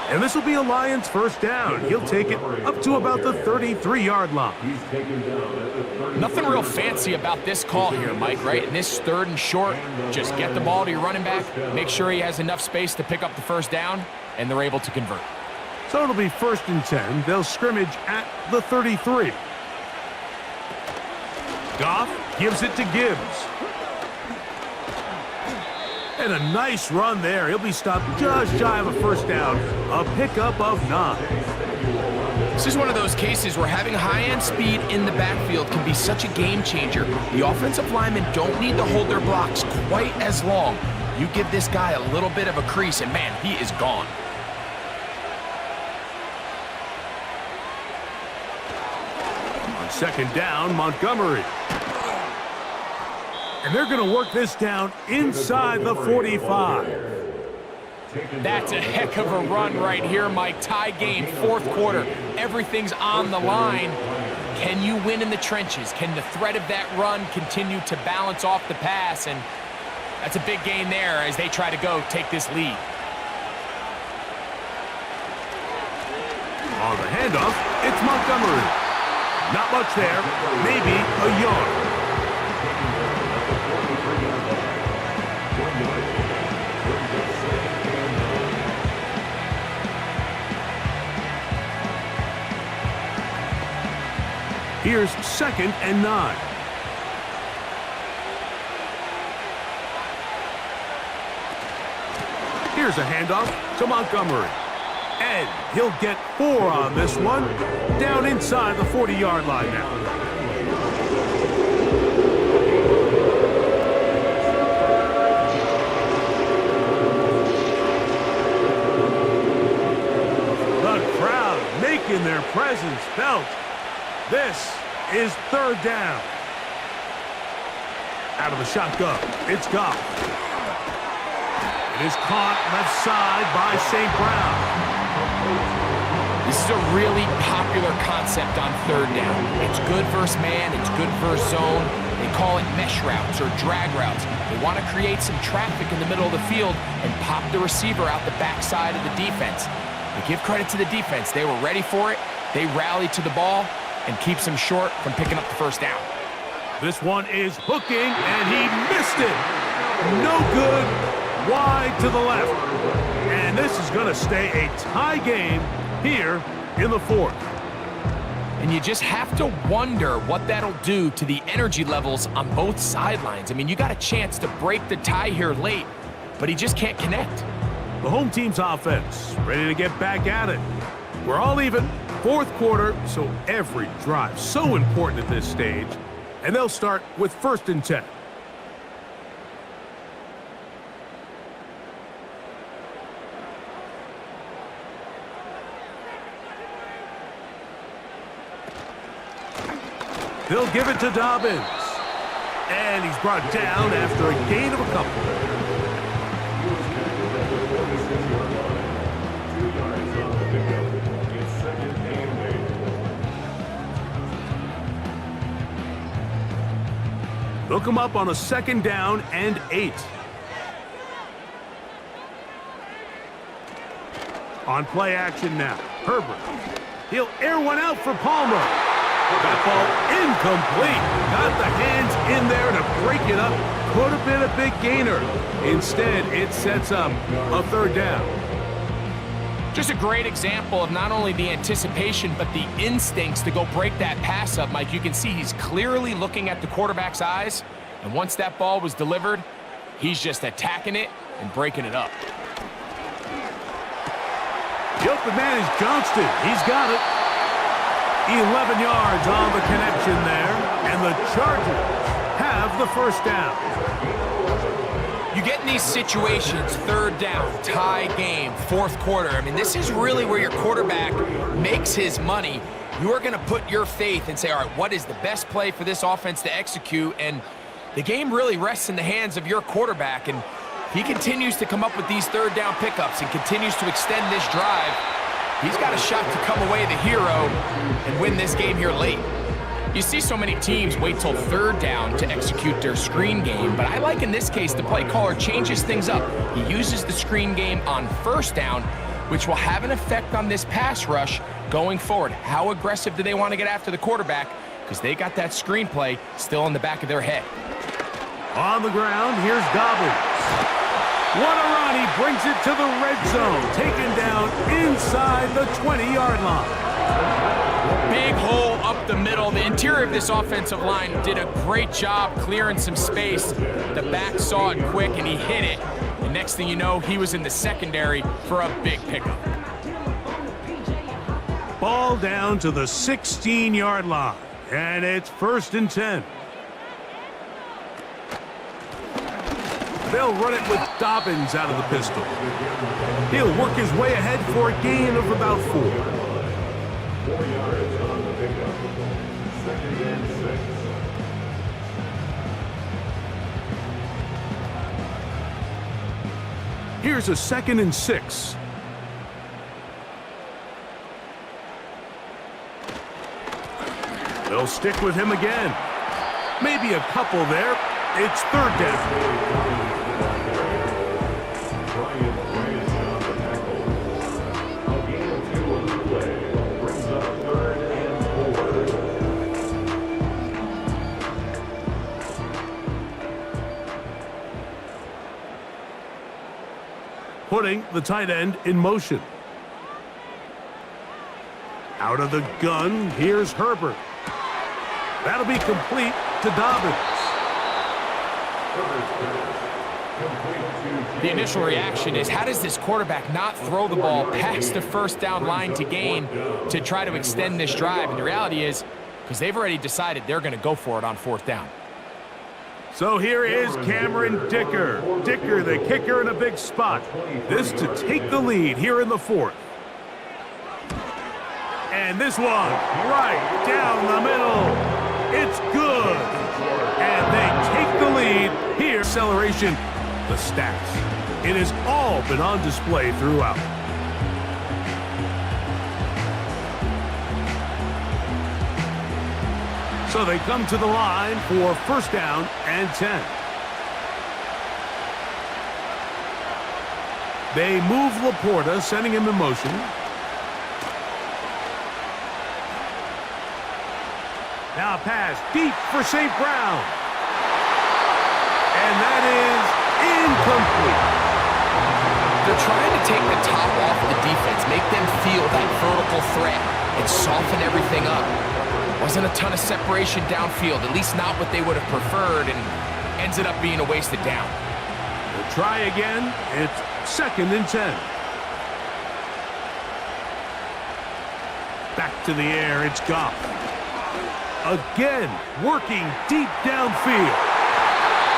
And this will be a Lions first down. He'll take it up to about the 33-yard line. Nothing real fancy about this call here, Mike, right? In this 3rd and short, just get the ball to your running back, make sure he has enough space to pick up the first down, and they're able to convert. So it'll be 1st and 10. They'll scrimmage at the 33. Goff gives it to Gibbs. And a nice run there. He'll be stopped just shy of a first down. A pickup of 9. This is one of those cases where having high-end speed in the backfield can be such a game changer. The offensive linemen don't need to hold their blocks quite as long. You give this guy a little bit of a crease, and man, he is gone. On second down, Montgomery. And they're going to work this down inside the 45. That's a heck of a run right here, Mike. Tie game, fourth quarter. Everything's on the line. Can you win in the trenches? Can the threat of that run continue to balance off the pass? And that's a big gain there as they try to take this lead. On the handoff, it's Montgomery. Not much there, maybe a yard. Here's 2nd and 9. Here's a handoff to Montgomery. And he'll get 4 on this one. Down inside the 40-yard line now. The crowd making their presence felt. This is 3rd down. Out of the shotgun, it's Goff. It is caught left side by St. Brown. This is a really popular concept on 3rd down. It's good versus man, it's good versus zone. They call it mesh routes or drag routes. They want to create some traffic in the middle of the field and pop the receiver out the backside of the defense. But give credit to the defense. They were ready for it. They rallied to the ball and keeps him short from picking up the 1st down. This one is hooking, and he missed it. No good, wide to the left. And this is going to stay a tie game here in the 4th. And you just have to wonder what that'll do to the energy levels on both sidelines. I mean, you got a chance to break the tie here late, but he just can't connect. The home team's offense ready to get back at it. We're all even. 4th quarter, so every drive so important at this stage. And they'll start with 1st and 10. They'll give it to Dobbins. And he's brought down after a gain of a couple. They'll come up on a 2nd down and 8. On play action now, Herbert. He'll air one out for Palmer. That ball incomplete. Got the hands in there to break it up. Could have been a big gainer. Instead, it sets up a 3rd down. Just a great example of not only the anticipation, but the instincts to go break that pass up, Mike. You can see he's clearly looking at the quarterback's eyes, and once that ball was delivered, he's just attacking it and breaking it up. The open man is Johnston. He's got it. 11 yards on the connection there, and the Chargers have the 1st down. You get in these situations, 3rd down, tie game, 4th quarter. I mean, this is really where your quarterback makes his money. You are going to put your faith and say, all right, what is the best play for this offense to execute? And the game really rests in the hands of your quarterback. And he continues to come up with these 3rd down pickups and continues to extend this drive. He's got a shot to come away the hero and win this game here late. You see so many teams wait till 3rd down to execute their screen game, but I like in this case the play caller changes things up. He uses the screen game on 1st down, which will have an effect on this pass rush going forward. How aggressive do they want to get after the quarterback? Because they got that screen play still in the back of their head. On the ground, here's Dobbins. What a run, he brings it to the red zone, taken down inside the 20-yard line. Big hole up the middle. The interior of this offensive line did a great job clearing some space. The back saw it quick, and he hit it. The next thing you know, he was in the secondary for a big pickup. Ball down to the 16-yard line, and it's 1st and 10. They'll run it with Dobbins out of the pistol. He'll work his way ahead for a gain of about 4. 4 yards on the pickup. 2nd and 6. Here's a 2nd and 6. They'll stick with him again. Maybe a couple there. It's 3rd down. Putting the tight end in motion. Out of the gun, here's Herbert. That'll be complete to Dobbins. The initial reaction is, how does this quarterback not throw the ball past the 1st down line to gain to try to extend this drive? And the reality is, because they've already decided they're going to go for it on 4th down. So here is Cameron Dicker. Dicker, the kicker, in a big spot. This to take the lead here in the 4th. And this one, right down the middle. It's good. And they take the lead here. Acceleration, the stats. It has all been on display throughout. So they come to the line for 1st down and 10. They move Laporta, sending him in motion. Now a pass deep for St. Brown. And that is incomplete. They're trying to take the top off the defense, make them feel that vertical threat, and soften everything up. Wasn't a ton of separation downfield, at least not what they would have preferred, and ended up being a wasted down. We'll try again. It's 2nd and 10. Back to the air, it's Goff. Again, working deep downfield.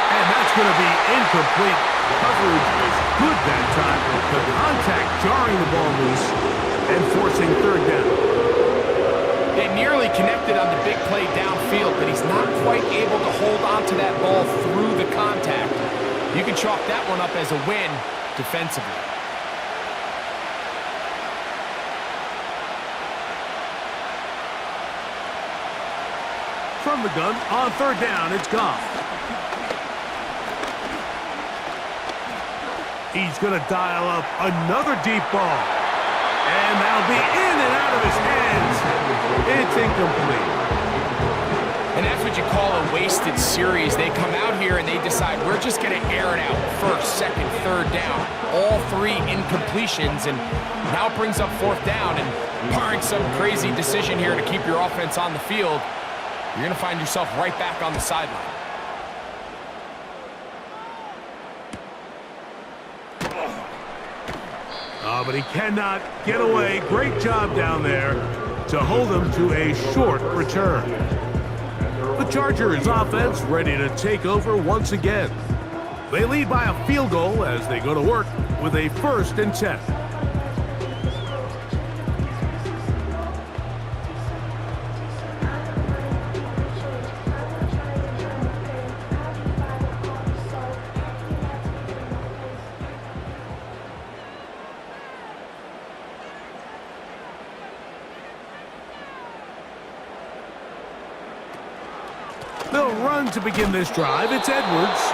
And that's going to be incomplete. Coverage is good that time. The contact jarring the ball loose and forcing 3rd down. They nearly connected on the big play downfield, but he's not quite able to hold on to that ball through the contact. You can chalk that one up as a win defensively. From the gun, on 3rd down, it's Goff. He's going to dial up another deep ball. And that'll be in and out of his hands. It's incomplete. And that's what you call a wasted series. They come out here and they decide, we're just going to air it out. 1st, 2nd, 3rd down. All 3 incompletions, and now it brings up 4th down. And barring some crazy decision here to keep your offense on the field, you're going to find yourself right back on the sideline. Oh, but he cannot get away. Great job down there to hold him to a short return. The Chargers offense ready to take over once again. They lead by a field goal as they go to work with a 1st and 10. They'll run to begin this drive. It's Edwards.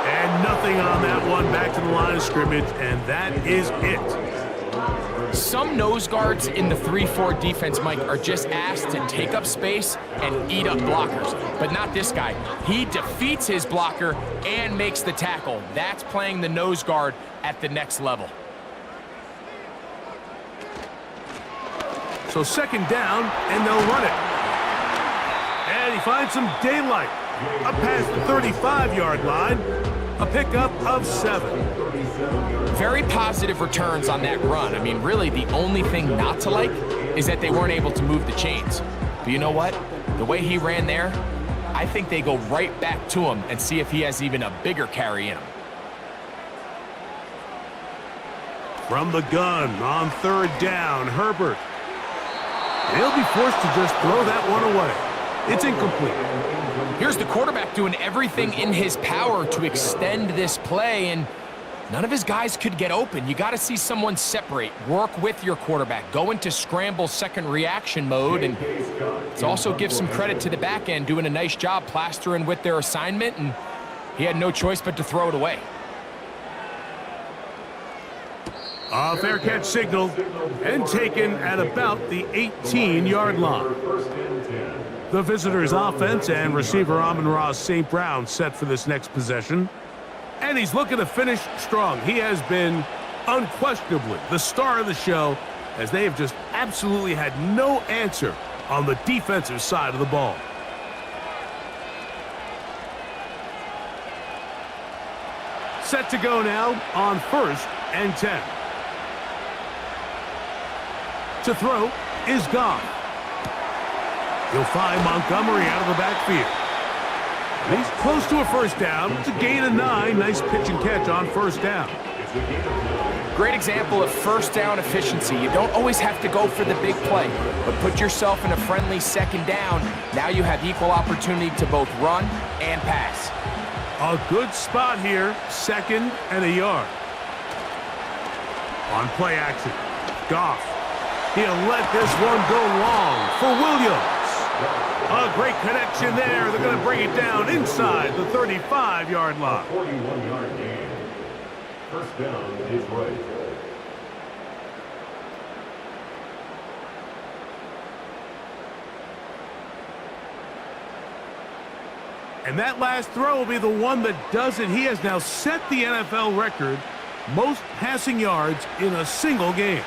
And nothing on that one. Back to the line of scrimmage, and that is it. Some nose guards in the 3-4 defense, Mike, are just asked to take up space and eat up blockers. But not this guy. He defeats his blocker and makes the tackle. That's playing the nose guard at the next level. So 2nd down, and they'll run it. And he finds some daylight. Up past the 35-yard line. A pickup of 7. Very positive returns on that run. I mean, really, the only thing not to like is that they weren't able to move the chains. But you know what? The way he ran there, I think they go right back to him and see if he has even a bigger carry in him. From the gun on third down, Herbert. And he'll be forced to just throw that one away. It's incomplete. Here's the quarterback doing everything in his power to extend this play, and none of his guys could get open. You got to see someone separate, work with your quarterback, go into scramble second reaction mode, and let's also give some credit to the back end doing a nice job plastering with their assignment, and he had no choice but to throw it away. A fair catch signaled and taken at about the 18-yard line. The visitors' offense and receiver Amon-Ra St. Brown set for this next possession. And he's looking to finish strong. He has been unquestionably the star of the show, as they have just absolutely had no answer on the defensive side of the ball. Set to go now on 1st and 10. To throw is Goff. He'll find Montgomery out of the backfield. And he's close to a first down. It's a gain of 9. Nice pitch and catch on first down. Great example of first down efficiency. You don't always have to go for the big play, but put yourself in a friendly second down. Now you have equal opportunity to both run and pass. A good spot here, 2nd and a yard. On play action, Goff. He'll let this one go long for Williams. A great connection there. They're going to bring it down inside the 35-yard line. 41-yard gain. First down is right. And that last throw will be the one that does it. He has now set the NFL record, most passing yards in a single game.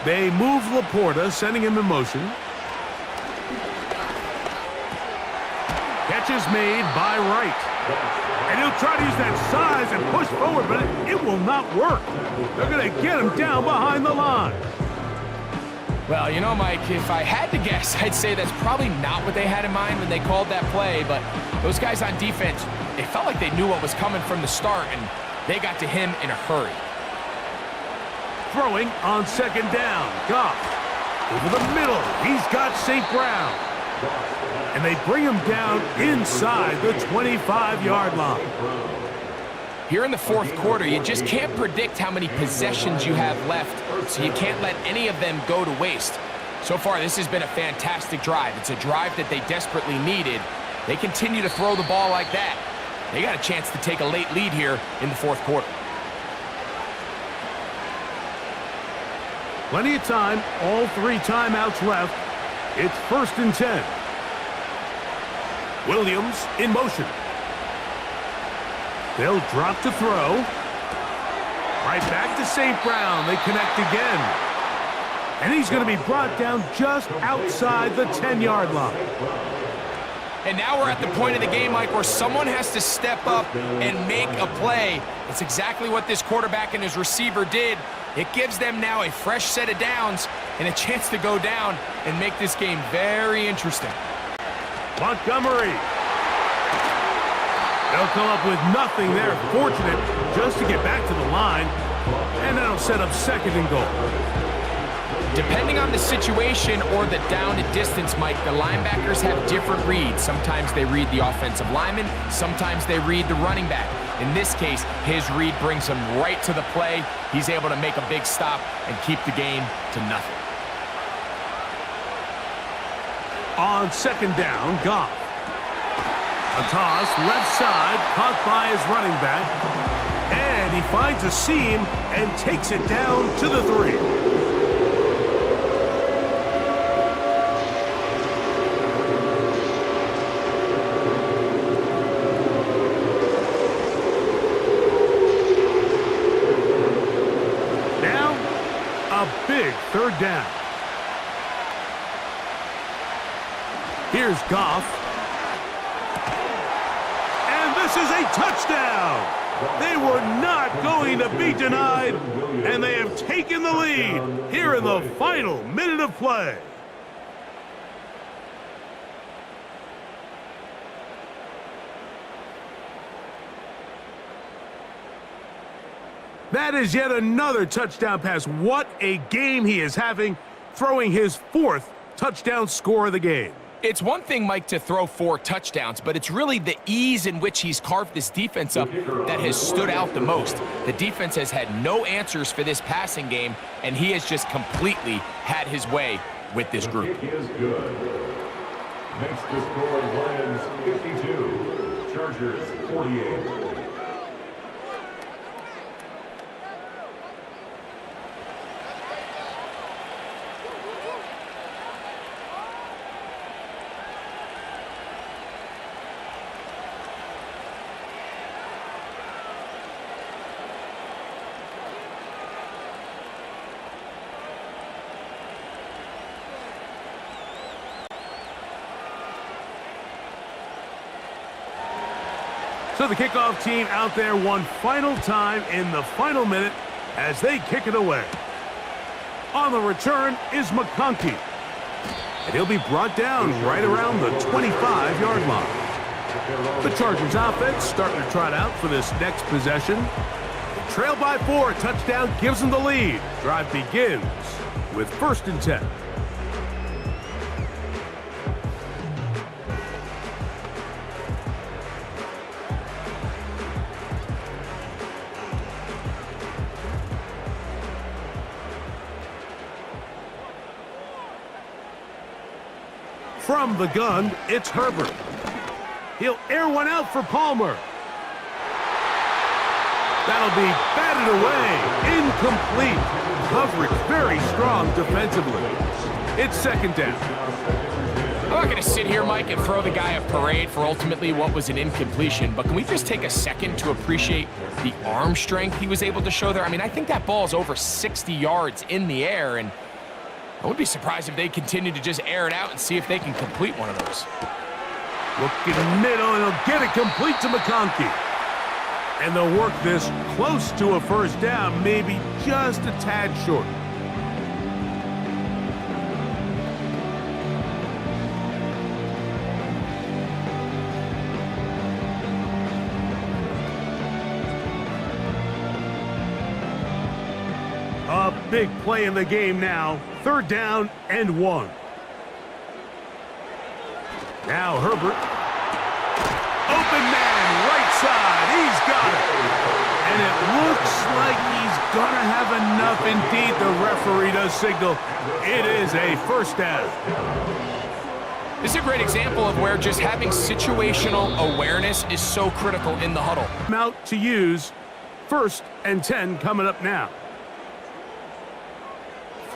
They move Laporta, sending him in motion. Catch is made by Wright. And he'll try to use that size and push forward, but it will not work. They're going to get him down behind the line. Well, you know, Mike, if I had to guess, I'd say that's probably not what they had in mind when they called that play, but those guys on defense, it felt like they knew what was coming from the start, and they got to him in a hurry. Throwing on 2nd down, Goff. Over the middle, he's got St. Brown. And they bring him down inside the 25-yard line. Here in the 4th quarter, you just can't predict how many possessions you have left, so you can't let any of them go to waste. So far, this has been a fantastic drive. It's a drive that they desperately needed. They continue to throw the ball like that. They got a chance to take a late lead here in the 4th quarter. Plenty of time, all 3 timeouts left. It's 1st and 10. Williams in motion. They'll drop to throw. Right back to St. Brown. They connect again. And he's going to be brought down just outside the 10-yard line. And now we're at the point of the game, Mike, where someone has to step up and make a play. It's exactly what this quarterback and his receiver did. It gives them now a fresh set of downs and a chance to go down and make this game very interesting. Montgomery. They'll come up with nothing there. Fortunate just to get back to the line. And that'll set up 2nd and goal. Depending on the situation or the down and distance, Mike, the linebackers have different reads. Sometimes they read the offensive lineman. Sometimes they read the running back. In this case, his read brings him right to the play. He's able to make a big stop and keep the game to nothing. On 2nd down, Goff. A toss, left side, caught by his running back. And he finds a seam and takes it down to the 3. Big 3rd down. Here's Goff. And this is a touchdown. They were not going to be denied, and they have taken the lead here in the final minute of play. That is yet another touchdown pass. What a game he is having, throwing his 4th touchdown score of the game. It's one thing, Mike, to throw 4 touchdowns, but it's really the ease in which he's carved this defense up that has stood out the most. The defense has had no answers for this passing game, and he has just completely had his way with this group. Kick is good. Makes the score Lions 52, Chargers 48. So the kickoff team out there one final time in the final minute as they kick it away. On the return is McConkey. And he'll be brought down right around the 25-yard line. The Chargers offense starting to trot out for this next possession. They trail by 4, touchdown gives them the lead. Drive begins with 1st and 10. From the gun, it's Herbert. He'll air one out for Palmer. That'll be batted away. Incomplete. Coverage very strong defensively. It's 2nd down. I'm not going to sit here, Mike, and throw the guy a parade for ultimately what was an incompletion, but can we just take a second to appreciate the arm strength he was able to show there? I mean, I think that ball is over 60 yards in the air, and I wouldn't be surprised if they continue to just air it out and see if they can complete one of those. Looking middle, and he'll get it complete to McConkey. And they'll work this close to a 1st down, maybe just a tad short. A big play in the game now. 3rd down and 1. Now Herbert. Open man, right side. He's got it. And it looks like he's going to have enough. Indeed, the referee does signal. It is a 1st down. This is a great example of where just having situational awareness is so critical in the huddle. Out to use. 1st and 10 coming up now.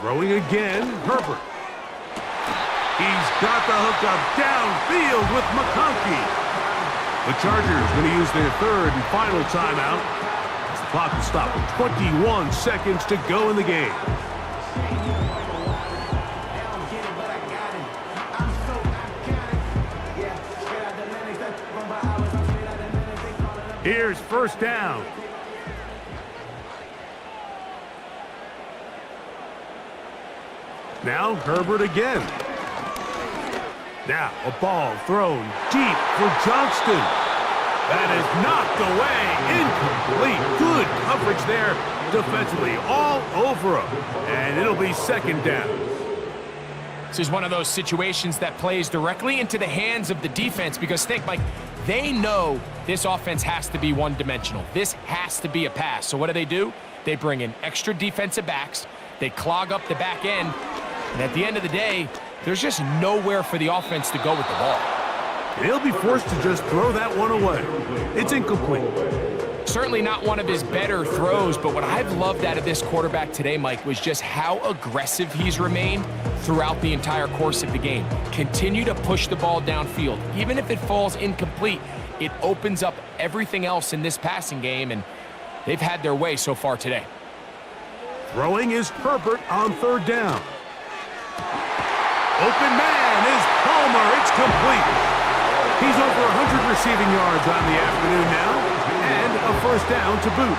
Throwing again, Herbert. He's got the hookup downfield with McConkey. The Chargers going to use their 3rd and final timeout. As the clock will stop with 21 seconds to go in the game. Here's 1st down. Now Herbert again. Now a ball thrown deep for Johnston. That is knocked away. Incomplete. Good coverage there defensively all over him. And it'll be 2nd down. This is one of those situations that plays directly into the hands of the defense because think, Mike, they know this offense has to be one-dimensional. This has to be a pass. So what do? They bring in extra defensive backs. They clog up the back end. And at the end of the day, there's just nowhere for the offense to go with the ball. And he'll be forced to just throw that one away. It's incomplete. Certainly not one of his better throws, but what I've loved out of this quarterback today, Mike, was just how aggressive he's remained throughout the entire course of the game. Continue to push the ball downfield. Even if it falls incomplete, it opens up everything else in this passing game, and they've had their way so far today. Throwing is Herbert on 3rd down. Open man is Palmer. It's complete. He's over 100 receiving yards on the afternoon now, and a 1st down to boot.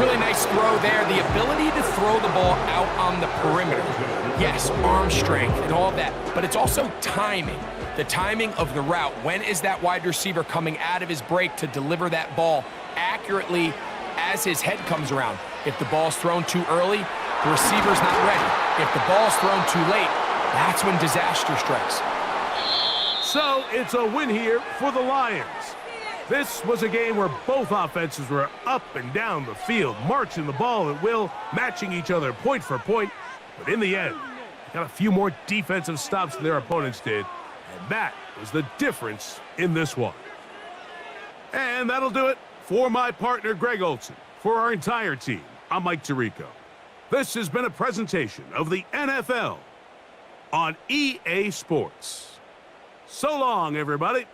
Really nice throw there. The ability to throw the ball out on the perimeter. Yes, arm strength and all of that, but it's also timing. The timing of the route. When is that wide receiver coming out of his break to deliver that ball accurately as his head comes around? If the ball's thrown too early, the receiver's not ready. If the ball's thrown too late, that's when disaster strikes. So it's a win here for the Lions. This was a game where both offenses were up and down the field, marching the ball at will, matching each other point for point. But in the end, they got a few more defensive stops than their opponents did, and that was the difference in this one. And that'll do it for my partner, Greg Olsen. For our entire team, I'm Mike Tirico. This has been a presentation of the NFL on EA Sports. So long, everybody.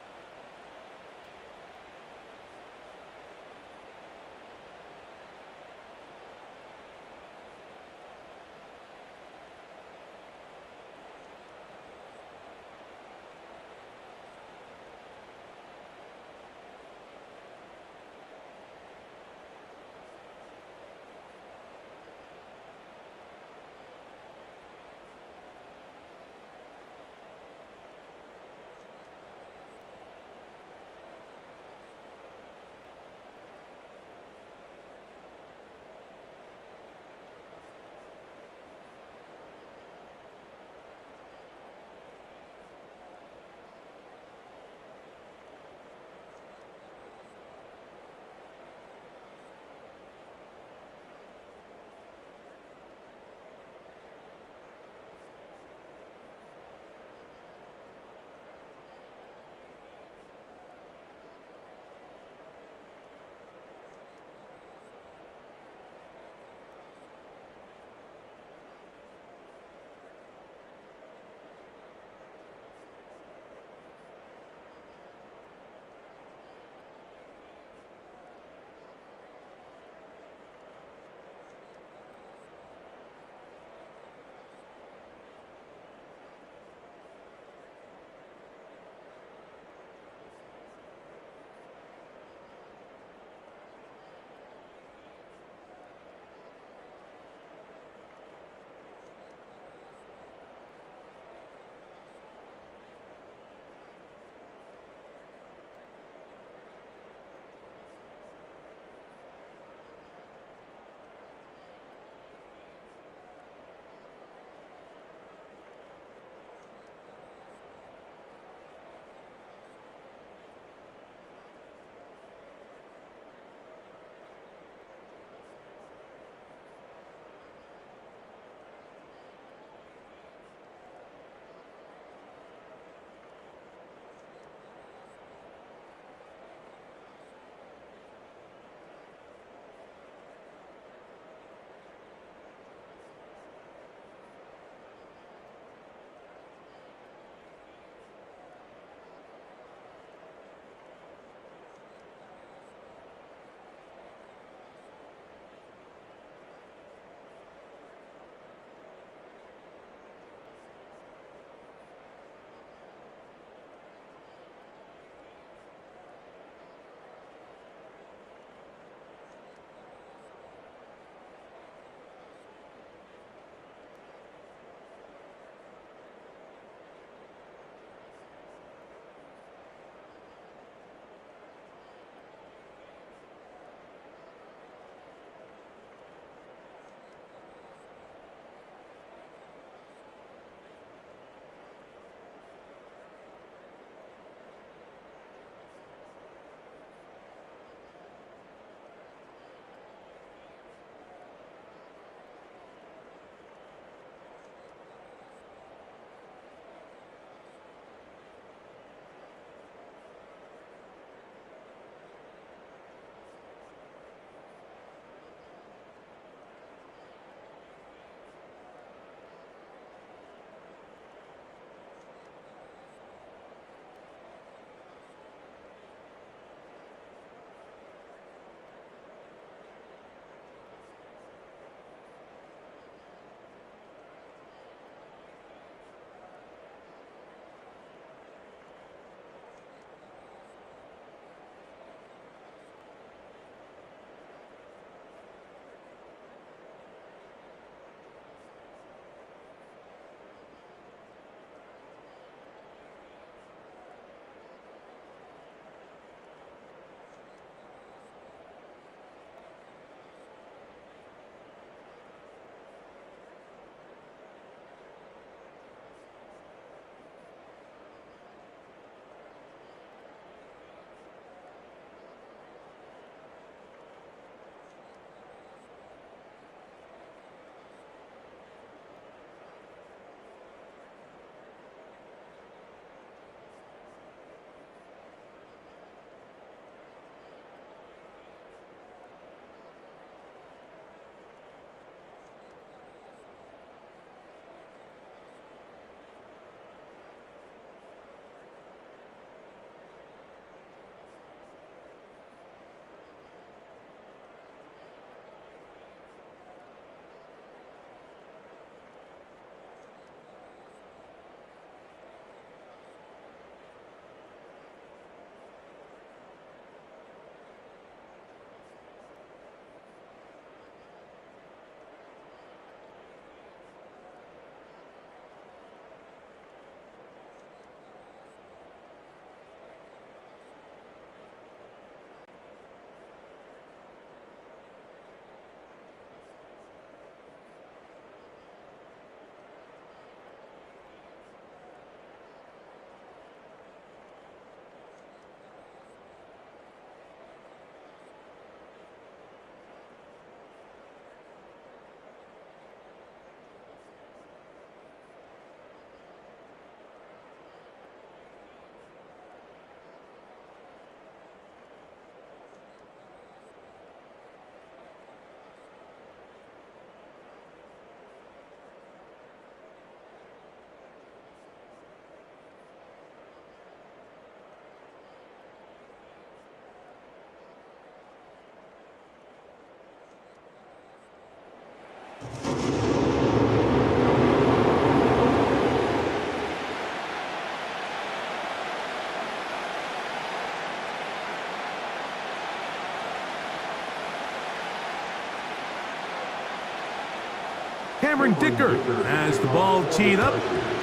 Cameron Dicker has the ball teed up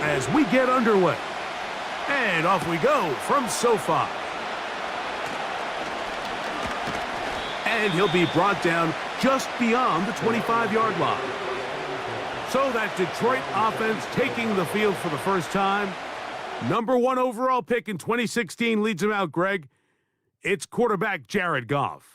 as we get underway. And off we go from SoFi. And he'll be brought down just beyond the 25-yard line. So that Detroit offense taking the field for the first time. #1 overall pick in 2016 leads him out, Greg. It's quarterback Jared Goff.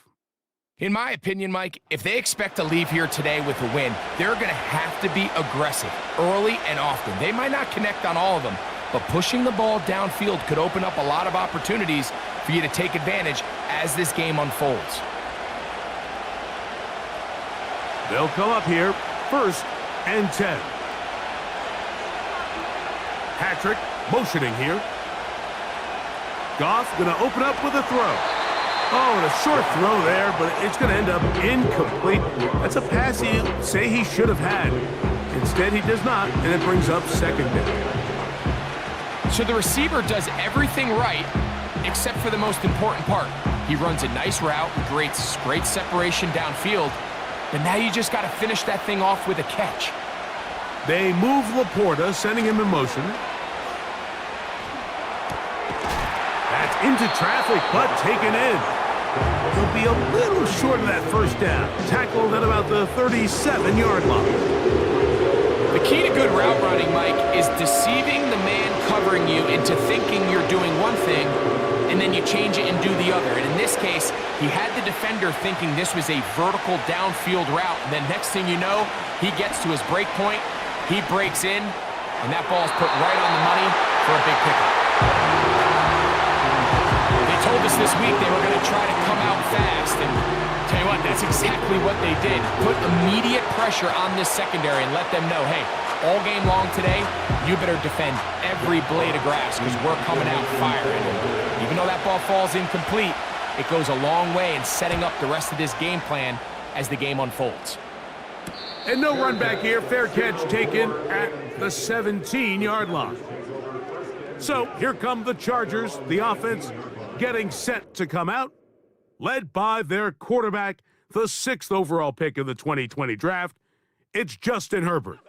In my opinion, Mike, if they expect to leave here today with a win, they're going to have to be aggressive early and often. They might not connect on all of them, but pushing the ball downfield could open up a lot of opportunities for you to take advantage as this game unfolds. They'll come up here, 1st and 10. Patrick motioning here. Goff going to open up with a throw. Oh, and a short throw there, but it's going to end up incomplete. That's a pass he'd say he should have had. Instead, he does not, and it brings up 2nd down. So the receiver does everything right, except for the most important part. He runs a nice route, creates great separation downfield, but now you just got to finish that thing off with a catch. They move Laporta, sending him in motion. That's into traffic, but taken in. He'll be a little short of that 1st down. Tackled at about the 37-yard line. The key to good route running, Mike, is deceiving the man covering you into thinking you're doing one thing, and then you change it and do the other. And in this case, he had the defender thinking this was a vertical downfield route. And then next thing you know, he gets to his break point, he breaks in, and that ball's put right on the money for a big pickup. They told us this week they were going to try to come out fast, and tell you what, that's exactly what they did. Put immediate pressure on this secondary and let them know, hey, all game long today, you better defend every blade of grass because we're coming out firing. And even though that ball falls incomplete, it goes a long way in setting up the rest of this game plan as the game unfolds. And no run back here. Fair catch taken at the 17-yard line. So here come the Chargers, the offense getting set to come out, led by their quarterback, the 6th overall pick in the 2020 draft. It's Justin Herbert.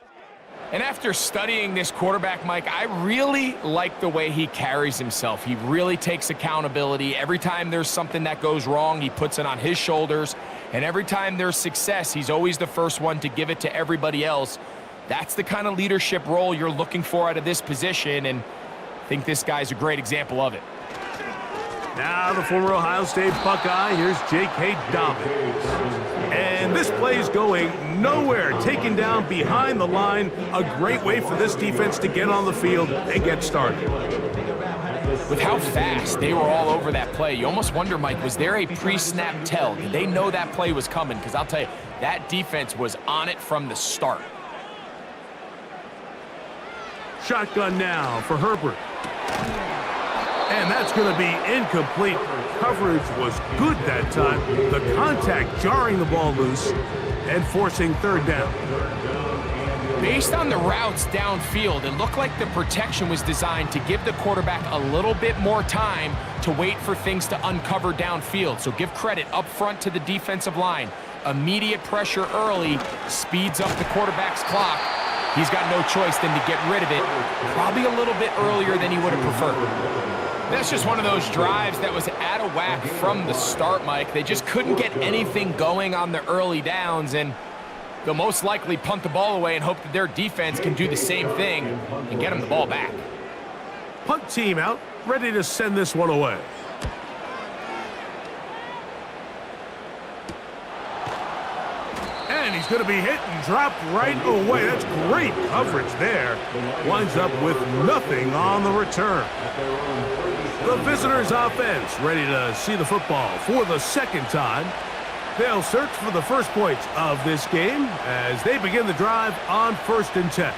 And after studying this quarterback, Mike, I really like the way he carries himself. He really takes accountability. Every time there's something that goes wrong, he puts it on his shoulders. And every time there's success, he's always the first one to give it to everybody else. That's the kind of leadership role you're looking for out of this position, and I think this guy's a great example of it. Now the former Ohio State Buckeye, here's J.K. Dobbins. And this play's going nowhere, taken down behind the line. A great way for this defense to get on the field and get started. With how fast they were all over that play, you almost wonder, Mike, was there a pre-snap tell? Did they know that play was coming? Because I'll tell you, that defense was on it from the start. Shotgun now for Herbert. And that's going to be incomplete. Coverage was good that time. The contact jarring the ball loose and forcing 3rd down. Based on the routes downfield, it looked like the protection was designed to give the quarterback a little bit more time to wait for things to uncover downfield. So give credit up front to the defensive line. Immediate pressure early speeds up the quarterback's clock. He's got no choice than to get rid of it, probably a little bit earlier than he would have preferred. That's just one of those drives that was out of whack from the start, Mike. They just couldn't get anything going on the early downs, and they'll most likely punt the ball away and hope that their defense can do the same thing and get them the ball back. Punt team out, ready to send this one away. And he's going to be hit and dropped right away. That's great coverage there. Winds up with nothing on the return. The visitors' offense ready to see the football for the 2nd time. They'll search for the first points of this game as they begin the drive on 1st and 10.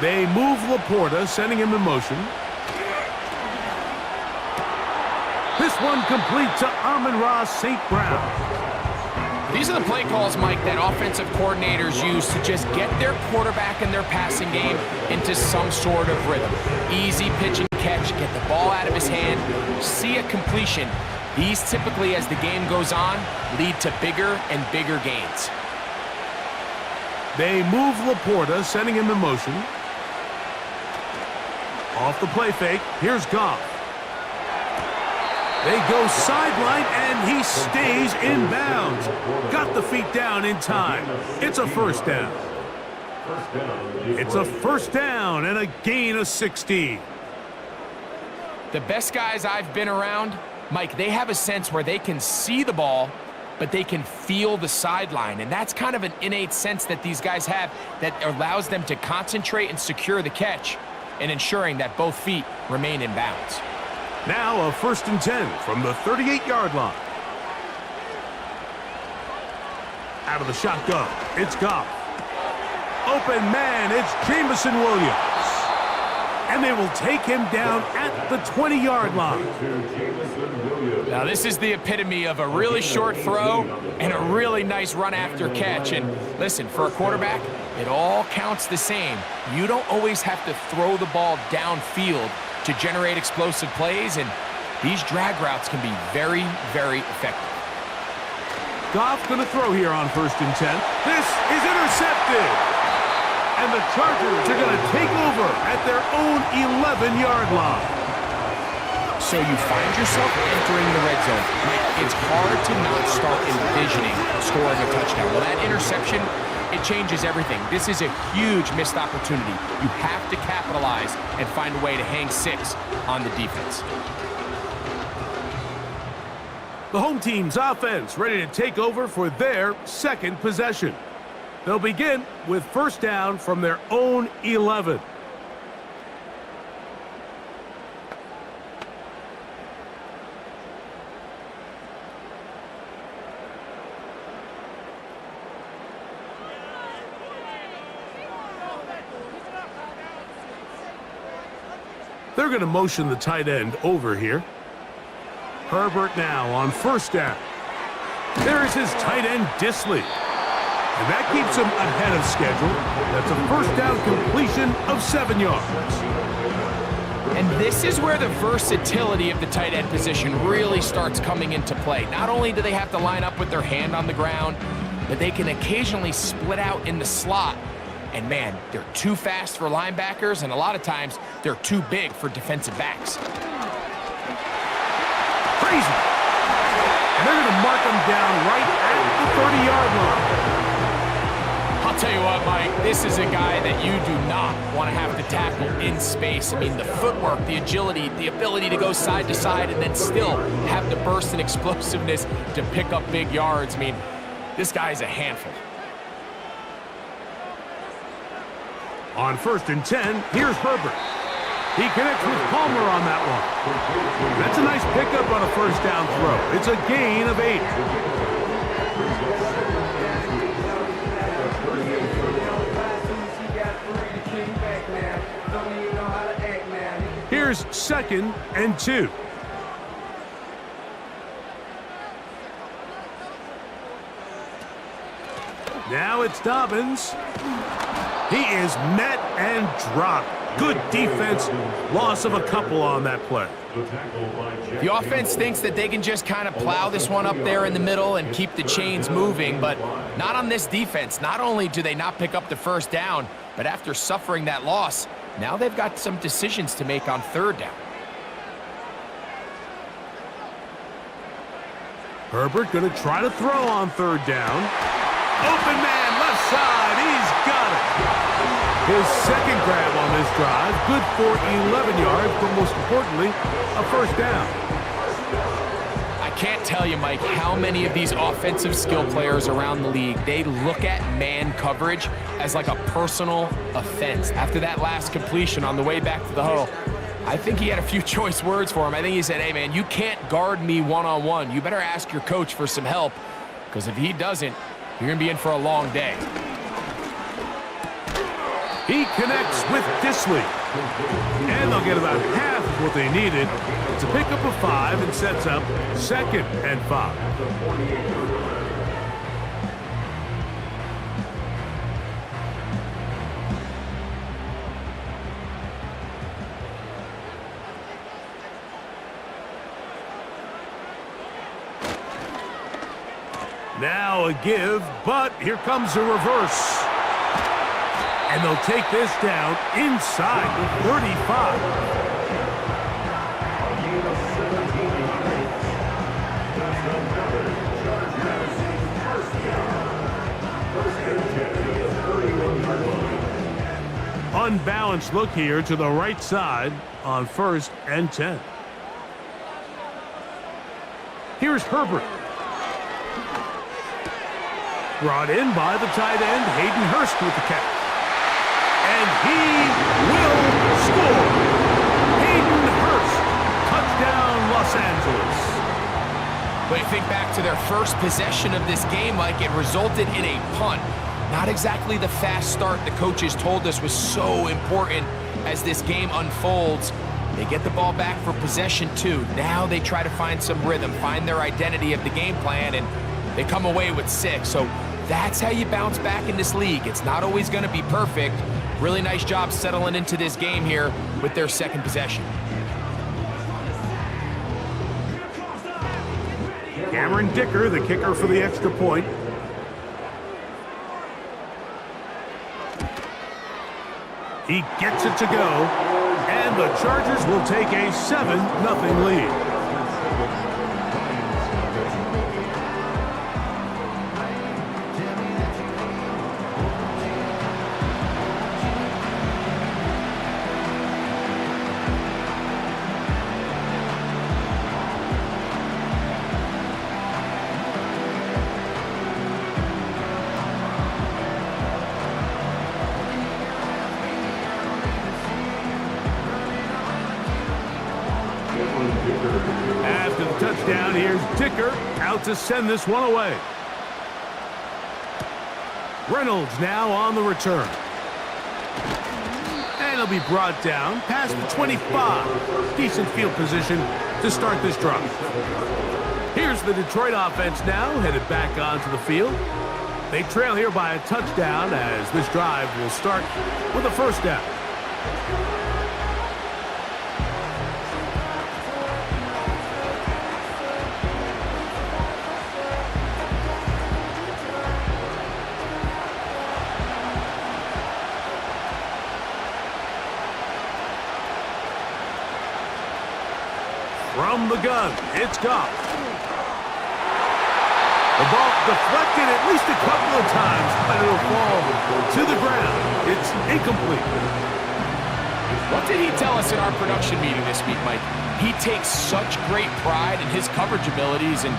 They move Laporta, sending him in motion. This one complete to Amon-Ra St. Brown. These are the play calls, Mike, that offensive coordinators use to just get their quarterback and their passing game into some sort of rhythm. Easy pitch and catch, get the ball out of his hand, see a completion. These typically, as the game goes on, lead to bigger and bigger gains. They move Laporta, sending him in motion. Off the play fake, here's Goff. They go sideline, and he stays in bounds. Got the feet down in time. It's a first down. It's a first down and a gain of 16. The best guys I've been around, Mike, they have a sense where they can see the ball, but they can feel the sideline. And that's kind of an innate sense that these guys have that allows them to concentrate and secure the catch and ensuring that both feet remain in bounds. Now a 1st and 10 from the 38-yard line. Out of the shotgun, it's Goff. Open man, it's Jamison Williams. And they will take him down at the 20-yard line. Now this is the epitome of a really short throw and a really nice run after catch. And listen, for a quarterback, it all counts the same. You don't always have to throw the ball downfield to generate explosive plays, and these drag routes can be very, very effective. Goff going to throw here on 1st and 10. This is intercepted. And the Chargers are going to take over at their own 11-yard line. So you find yourself entering the red zone. It's hard to not start envisioning scoring a touchdown. Well, that interception, it changes everything. This is a huge missed opportunity. You have to capitalize and find a way to hang 6 on the defense. The home team's offense ready to take over for their second possession. They'll begin with first down from their own 11. They're going to motion the tight end over here. Herbert now on first down. There is his tight end, Disley. And that keeps him ahead of schedule. That's a first down completion of 7 yards. And this is where the versatility of the tight end position really starts coming into play. Not only do they have to line up with their hand on the ground, but they can occasionally split out in the slot. And man, they're too fast for linebackers, and a lot of times they're too big for defensive backs. Crazy. And they're going to mark him down right at the 30-yard line. I'll tell you what, Mike, this is a guy that you do not want to have to tackle in space. I mean, the footwork, the agility, the ability to go side to side and then still have the burst and explosiveness to pick up big yards. I mean, this guy's a handful. On 1st and 10, here's Herbert. He connects with Palmer on that one. That's a nice pickup on a first down throw. It's a gain of 8. Here's 2nd and 2. Now it's Dobbins. He is met and dropped. Good defense. Loss of a couple on that play. The offense thinks that they can just kind of plow this one up there in the middle and keep the chains moving, but not on this defense. Not only do they not pick up the first down, but after suffering that loss, now they've got some decisions to make on 3rd down. Herbert going to try to throw on 3rd down. Open man, left side. He's got it. His second grab on this drive. Good for 11 yards, but most importantly, a first down. I can't tell you, Mike, how many of these offensive skill players around the league, they look at man coverage as like a personal offense. After that last completion on the way back to the huddle, I think he had a few choice words for him. I think he said, hey, man, you can't guard me one-on-one. You better ask your coach for some help, because if he doesn't, you're going to be in for a long day. He connects with Disley. And they'll get about half of what they needed. It's a pickup of 5 and sets up 2nd and 5. Now a give, but here comes a reverse. And they'll take this down inside the 35. A gain of 17 yards. That's another Chargers first down. First and 10 at the 31-yard line. Unbalanced look here to the right side on 1st and 10. Here's Herbert. Brought in by the tight end, Hayden Hurst with the catch. And he will score. Hayden Hurst, touchdown Los Angeles. But you think back to their first possession of this game, Mike, it resulted in a punt. Not exactly the fast start the coaches told us was so important as this game unfolds. They get the ball back for possession 2. Now they try to find some rhythm, find their identity of the game plan, and they come away with 6. So that's how you bounce back in this league. It's not always going to be perfect. Really nice job settling into this game here with their second possession. Cameron Dicker, the kicker for the extra point. He gets it to go, and the Chargers will take a 7-0 lead. After the touchdown, here's Dicker out to send this one away. Reynolds now on the return. And he'll be brought down past the 25. Decent field position to start this drive. Here's the Detroit offense now, headed back onto the field. They trail here by a touchdown as this drive will start with a first down. From the gun, it's Goff. The ball deflected at least a couple of times, but it'll fall to the ground. It's incomplete. What did he tell us in our production meeting this week, Mike? He takes such great pride in his coverage abilities, and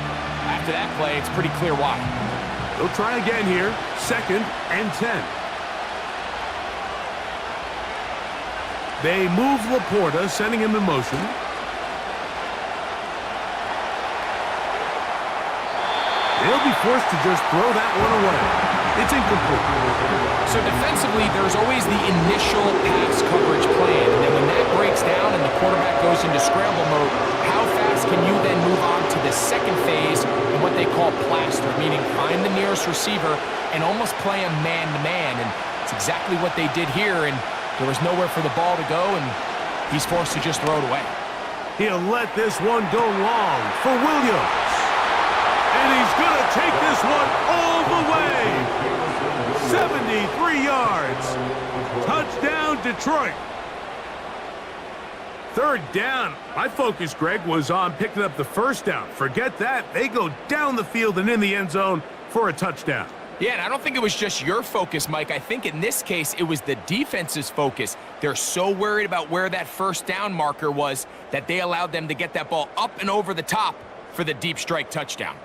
after that play, it's pretty clear why. They'll try again here, 2nd and 10. They move Laporta, sending him in motion. They'll be forced to just throw that one away. It's incomplete. So defensively, there's always the initial pass coverage plan, and then when that breaks down and the quarterback goes into scramble mode, how fast can you then move on to the second phase and what they call plaster, meaning find the nearest receiver and almost play him man-to-man, and it's exactly what they did here, and there was nowhere for the ball to go, and he's forced to just throw it away. He'll let this one go long for Williams. And he's going to take this one all the way. 73 yards. Touchdown, Detroit. 3rd down. My focus, Greg, was on picking up the first down. Forget that. They go down the field and in the end zone for a touchdown. Yeah, and I don't think it was just your focus, Mike. I think in this case, it was the defense's focus. They're so worried about where that first down marker was that they allowed them to get that ball up and over the top for the deep strike touchdown.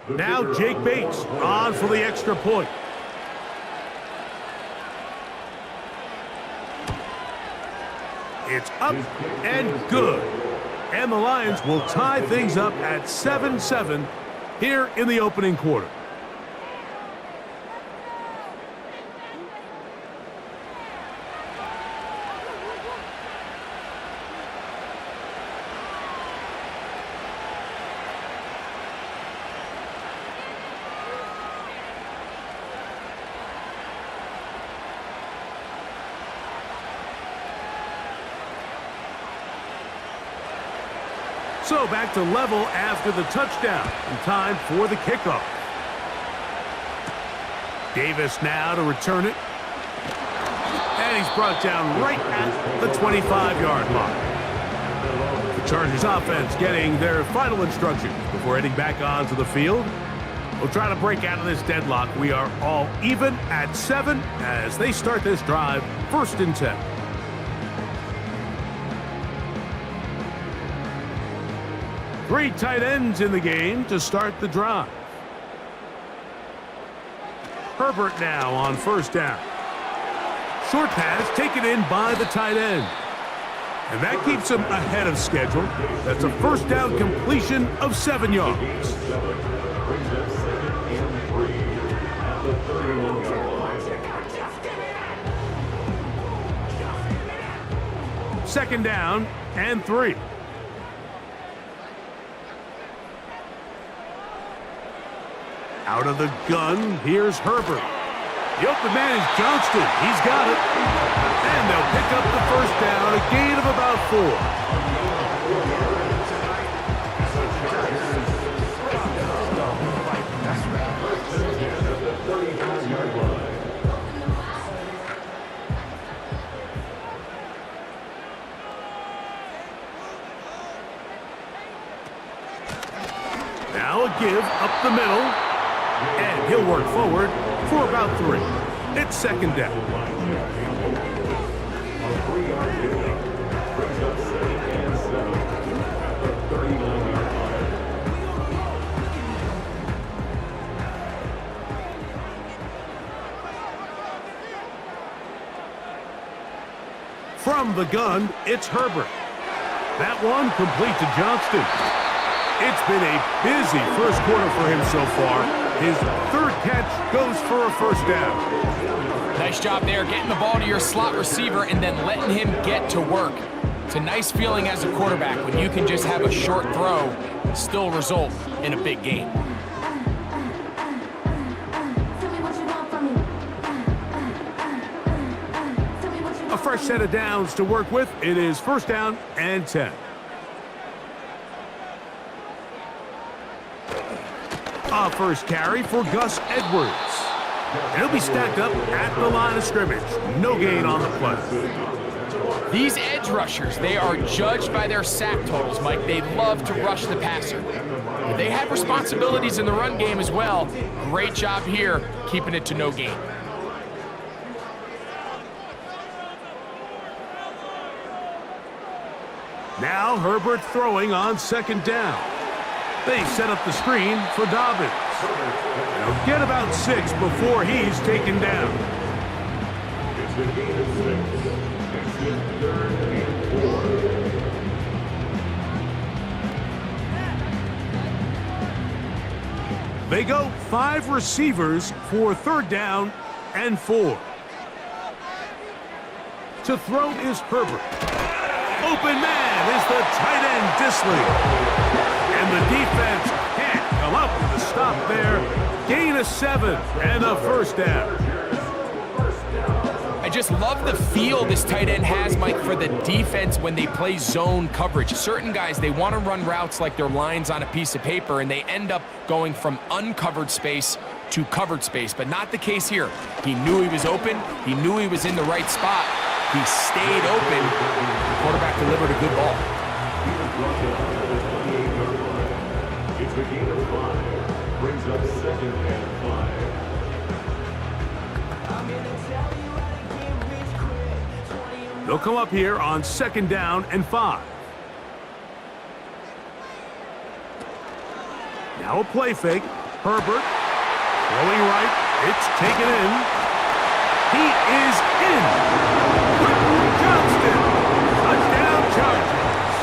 Now Jake Bates on for the extra point. It's up and good. And the Lions will tie things up at 7-7 here in the opening quarter. So back to level after the touchdown. And time for the kickoff. Davis now to return it. And he's brought down right at the 25-yard line. The Chargers offense getting their final instructions before heading back onto the field. We'll try to break out of this deadlock. We are all even at 7 as they start this drive, 1st and 10. Three tight ends in the game to start the drive. Herbert now on 1st down. Short pass taken in by the tight end. And that keeps him ahead of schedule. That's a 1st down completion of 7 yards. Second down and 3. Out of the gun, here's Herbert. The open man is Johnston. He's got it. And they'll pick up the 1st down, a gain of about 4. Now a give up the middle. And he'll work forward for about 3. It's 2nd down. From the gun, it's Herbert. That one complete to Johnston. It's been a busy 1st quarter for him so far. His 3rd catch goes for a 1st down. Nice job there, getting the ball to your slot receiver and then letting him get to work. It's a nice feeling as a quarterback when you can just have a short throw, still result in a big game. A fresh set of downs to work with. It is 1st down and 10. A 1st carry for Gus Edwards. And he'll be stacked up at the line of scrimmage. No gain on the play. These edge rushers, they are judged by their sack totals, Mike. They love to rush the passer. But they have responsibilities in the run game as well. Great job here, keeping it to no gain. Now Herbert throwing on 2nd down. They set up the screen for Dobbins. They'll get about 6 before he's taken down. They go 5 receivers for 3rd down and 4. To throw is Herbert. Open man is the tight end Disley. And the defense can't come up with a stop there. Gain of 7 and a 1st down. I just love the feel this tight end has, Mike, for the defense when they play zone coverage. Certain guys, they want to run routes like they're lines on a piece of paper, and they end up going from uncovered space to covered space, but not the case here. He knew he was open. He knew he was in the right spot. He stayed open. The quarterback delivered a good ball. It's a gain of 5. Brings up 2nd and 5. They'll come up here on 2nd down and 5. Now a play fake. Herbert throwing right. It's taken in. He is in. Johnston. Touchdown Chargers.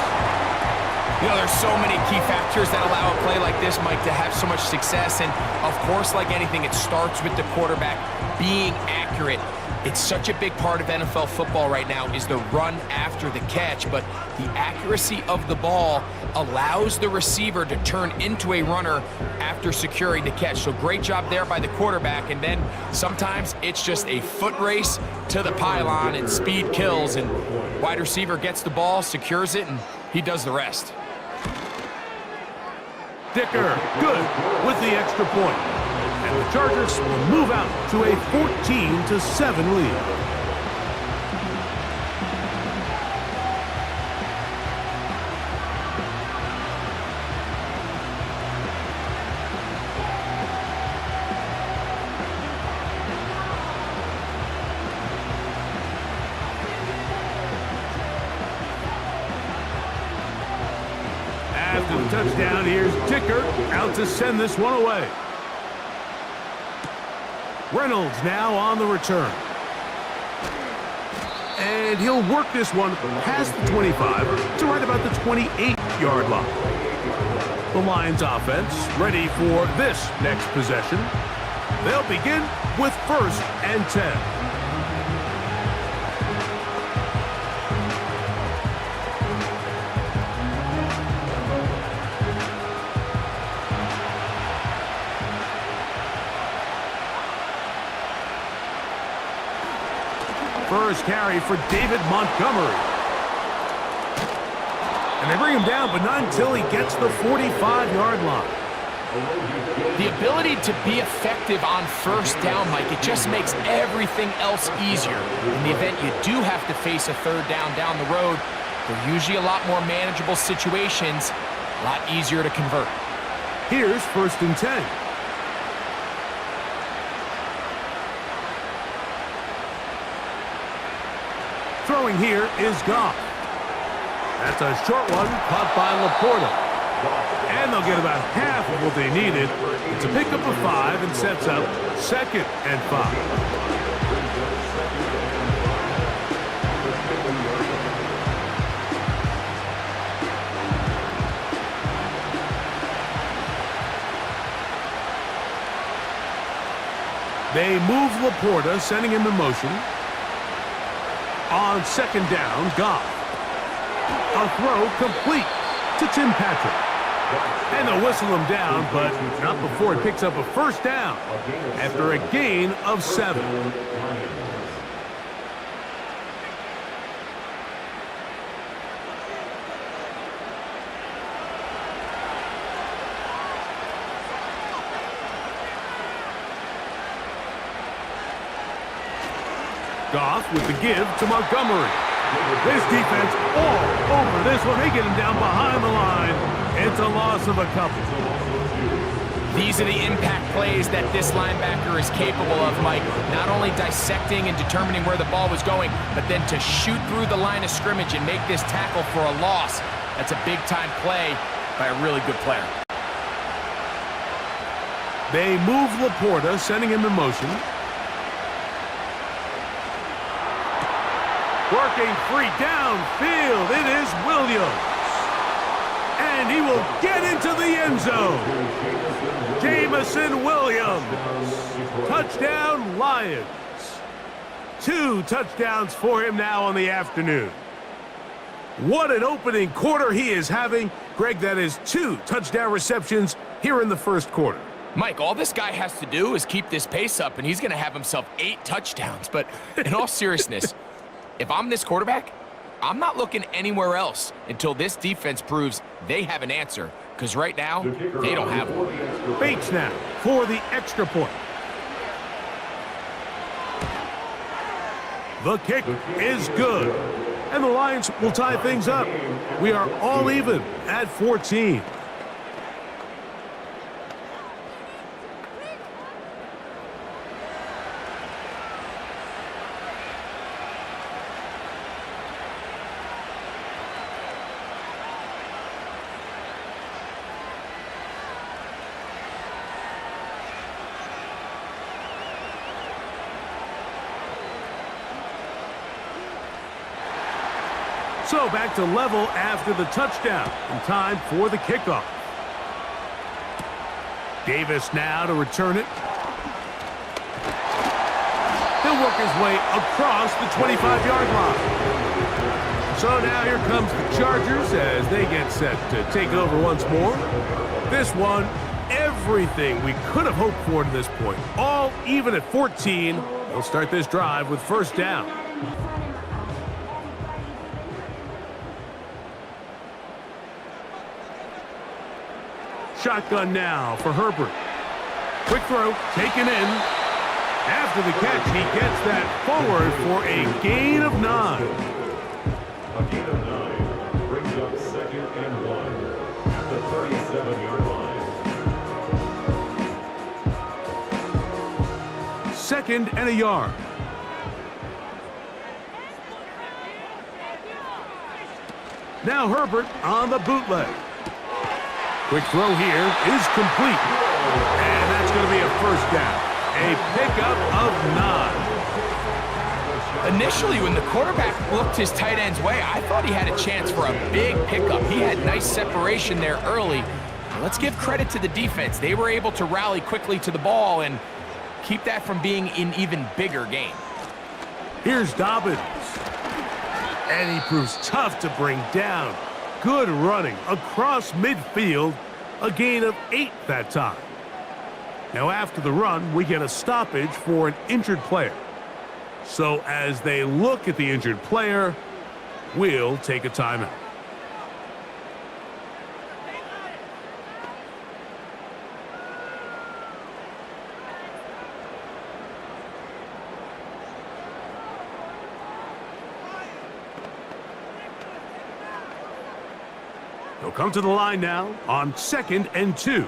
You know, there's so many key factors that allow a play like this, Mike, to have so much success. And, of course, like anything, it starts with the quarterback being accurate. It's such a big part of NFL football right now is the run after the catch, but the accuracy of the ball allows the receiver to turn into a runner after securing the catch. So great job there by the quarterback, and then sometimes it's just a foot race to the pylon and speed kills, and wide receiver gets the ball, secures it, and he does the rest. Dicker, good with the extra point. And the Chargers will move out to a 14-7 lead. After the touchdown, here's Dicker out to send this one away. Reynolds now on the return. And he'll work this one past the 25 to right about the 28-yard line. The Lions offense ready for this next possession. They'll begin with 1st and 10. First carry for David Montgomery. And they bring him down, but not until he gets the 45-yard line. The ability to be effective on 1st down, Mike, it just makes everything else easier. In the event you do have to face a 3rd down the road, they're usually a lot more manageable situations, a lot easier to convert. Here's 1st and 10. Throwing here is Goff. That's a short one caught by Laporta. And they'll get about half of what they needed. It's a pickup of 5 and sets up 2nd and 5. They move Laporta, sending him in motion. On 2nd down, Goff. A throw complete to Tim Patrick. And they'll whistle him down, but not before he picks up a 1st down after a gain of 7. Goff with the give to Montgomery. This defense all over this one. They get him down behind the line. It's a loss of a couple. These are the impact plays that this linebacker is capable of, Mike. Not only dissecting and determining where the ball was going, but then to shoot through the line of scrimmage and make this tackle for a loss. That's a big-time play by a really good player. They move Laporta, sending him in motion. Working free downfield, it is Williams. And he will get into the end zone. Jamison Williams. Touchdown, Lions. 2 touchdowns for him now on the afternoon. What an opening quarter he is having. Greg, that is 2 touchdown receptions here in the 1st quarter. Mike, all this guy has to do is keep this pace up, and he's going to have himself 8 touchdowns. But in all seriousness, if I'm this quarterback, I'm not looking anywhere else until this defense proves they have an answer, because right now, they don't have one. Bates now for the extra point. The kick is good, and the Lions will tie things up. We are all even at 14. So back to level after the touchdown, and time for the kickoff. Davis now to return it. He'll work his way across the 25-yard line. So now here comes the Chargers as they get set to take over once more. This one, everything we could have hoped for to this point. All even at 14. They'll start this drive with 1st down. Shotgun now for Herbert. Quick throw, taken in. After the catch, he gets that forward for a gain of 9. A gain of 9 brings up 2nd and 1 at the 37-yard line. 2nd and a yard. Now Herbert on the bootleg. Quick throw here is complete. And that's going to be a first down. A pickup of 9. Initially, when the quarterback looked his tight end's way, I thought he had a chance for a big pickup. He had nice separation there early. Let's give credit to the defense. They were able to rally quickly to the ball and keep that from being an even bigger game. Here's Dobbins. And he proves tough to bring down. Good running across midfield. A gain of 8 that time. Now after the run, we get a stoppage for an injured player. So as they look at the injured player, we'll take a timeout. He'll come to the line now on 2nd and 2.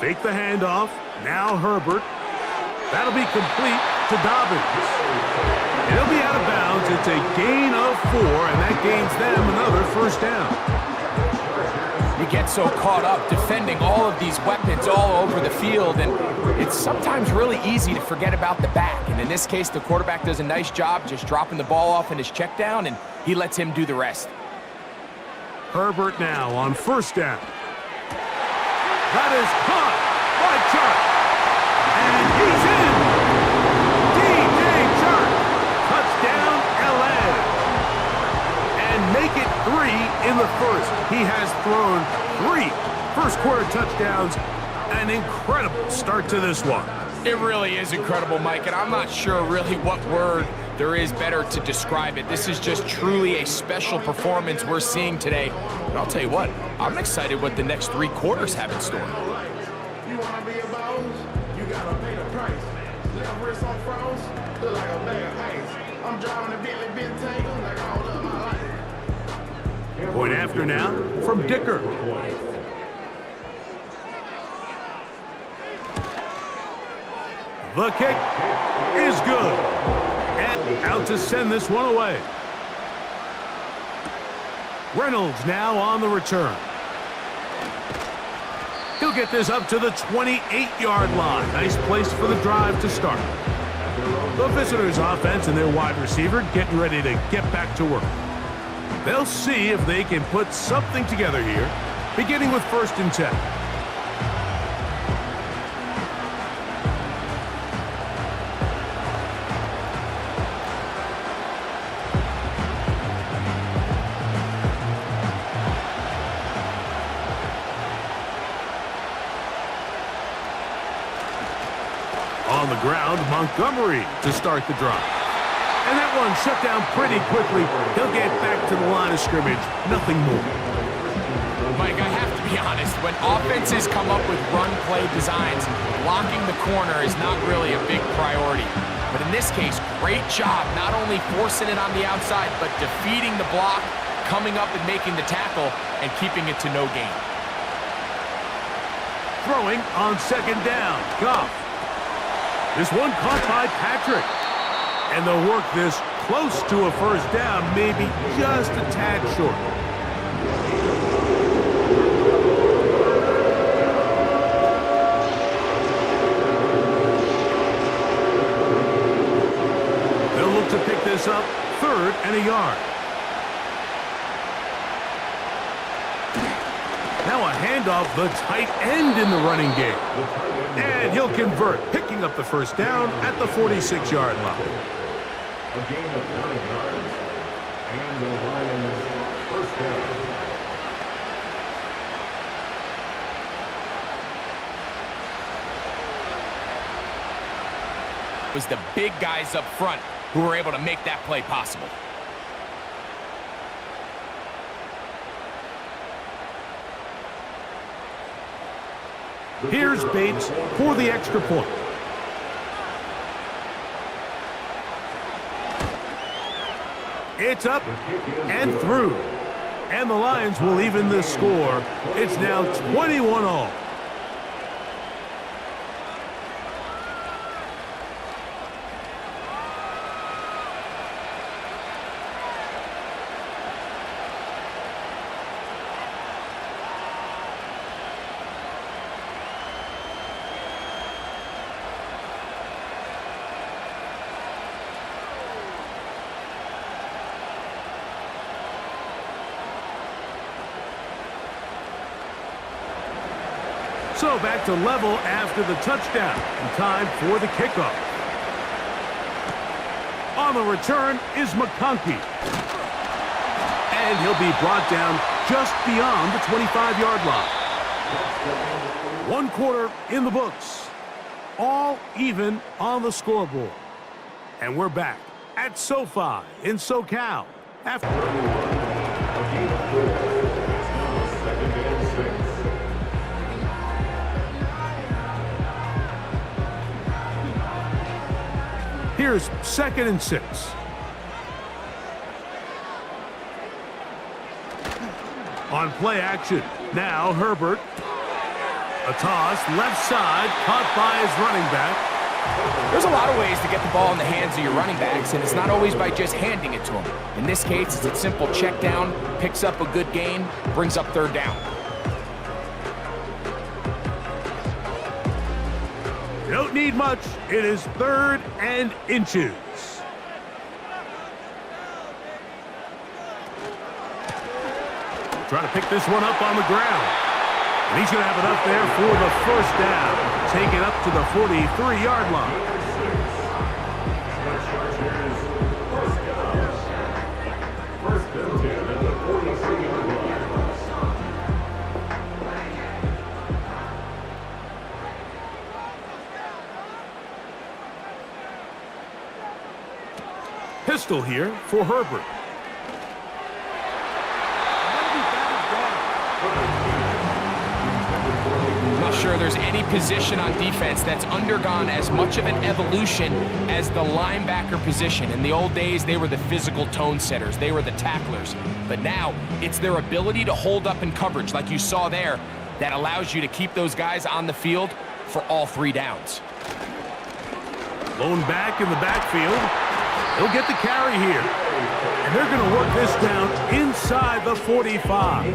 Fake the handoff. Now Herbert. That'll be complete to Dobbins. It'll be out of bounds. It's a gain of 4, and that gains them another first down. You get so caught up defending all of these weapons all over the field, and it's sometimes really easy to forget about the back. And in this case, the quarterback does a nice job just dropping the ball off in his check down, and he lets him do the rest. Herbert now on first down. That is caught by Chark. And he's in. DJ Chark. Touchdown, LA. And make it 3 in the first. He has thrown 3 first-quarter touchdowns. An incredible start to this one. It really is incredible, Mike, and I'm not sure really what word there is better to describe it. This is just truly a special performance we're seeing today. But I'll tell you what, I'm excited what the next 3 quarters have in store. You want to be a boss? You got to pay the price. Left wrist on froze, look like a bag of ice. I'm driving a Bentley Bentayga like all of my life. Point after now from Dicker. The kick is good. And out to send this one away. Reynolds now on the return. He'll get this up to the 28-yard line. Nice place for the drive to start. The visitors' offense and their wide receiver getting ready to get back to work. They'll see if they can put something together here, beginning with 1st and 10. On the ground, Montgomery to start the drive. And that one shut down pretty quickly. He'll get back to the line of scrimmage. Nothing more. Mike, I have to be honest. When offenses come up with run-play designs, blocking the corner is not really a big priority. But in this case, great job not only forcing it on the outside, but defeating the block, coming up and making the tackle, and keeping it to no gain. Throwing on 2nd down. Goff. This one caught by Patrick. And they'll work this close to a first down, maybe just a tad short. They'll look to pick this up 3rd and a yard. Now a handoff, the tight end in the running game. And he'll convert, picking up the first down at the 46-yard line. A gain of 9 yards. And the Lions first down. It was the big guys up front who were able to make that play possible. Here's Bates for the extra point. It's up and through. And the Lions will even the score. It's now 21-all. So back to level after the touchdown. And time for the kickoff. On the return is McConkey. And he'll be brought down just beyond the 25-yard line. 1 quarter in the books. All even on the scoreboard. And we're back at SoFi in SoCal. After Here's 2nd and 6. On play action. Now Herbert. A toss, left side, caught by his running back. There's a lot of ways to get the ball in the hands of your running backs, and it's not always by just handing it to them. In this case, it's a simple check down, picks up a good gain, brings up 3rd down. Don't need much. It is 3rd and inches. Trying to pick this one up on the ground. And he's going to have it up there for the 1st down. Take it up to the 43-yard line. First and 10 at the 43-yard line. Pistol here for Herbert. I'm not sure there's any position on defense that's undergone as much of an evolution as the linebacker position. In the old days, they were the physical tone setters. They were the tacklers. But now, it's their ability to hold up in coverage, like you saw there, that allows you to keep those guys on the field for all 3 downs. Lone back in the backfield. He'll get the carry here. And they're going to work this down inside the 45.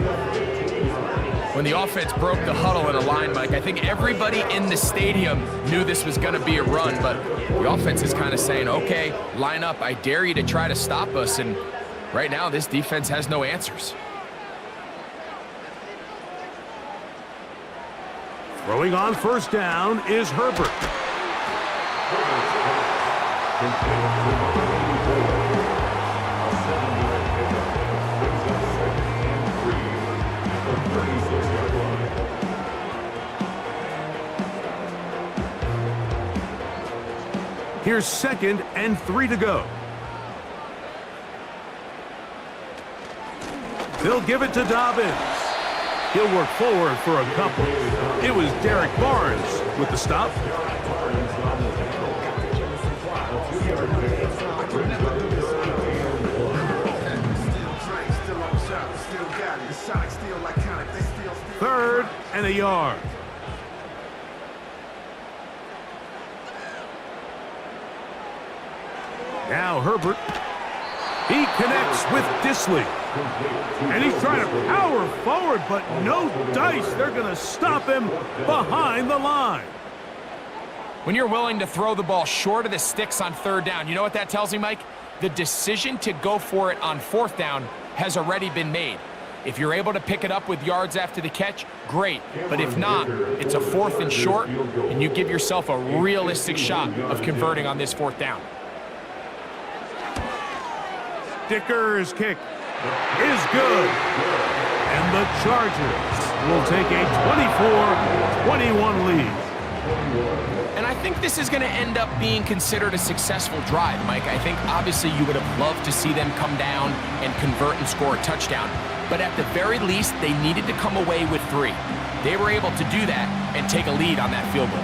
When the offense broke the huddle in a line, Mike, I think everybody in the stadium knew this was going to be a run, but the offense is kind of saying, okay, line up. I dare you to try to stop us. And right now, this defense has no answers. Throwing on 1st down is Herbert. Here's 2nd and 3 to go. They'll give it to Dobbins. He'll work forward for a couple. It was Derek Barnes with the stop. Third and a yard. Now Herbert. He connects with Disley. And he's trying to power forward, but no dice. They're going to stop him behind the line. When you're willing to throw the ball short of the sticks on 3rd down, you know what that tells me, Mike? The decision to go for it on 4th down has already been made. If you're able to pick it up with yards after the catch, great. But if not, it's a 4th and short, and you give yourself a realistic shot of converting on this 4th down. Dicker's kick is good. And the Chargers will take a 24-21 lead. And I think this is going to end up being considered a successful drive, Mike. I think obviously you would have loved to see them come down and convert and score a touchdown. But at the very least, they needed to come away with 3. they were able to do that and take a lead on that field goal.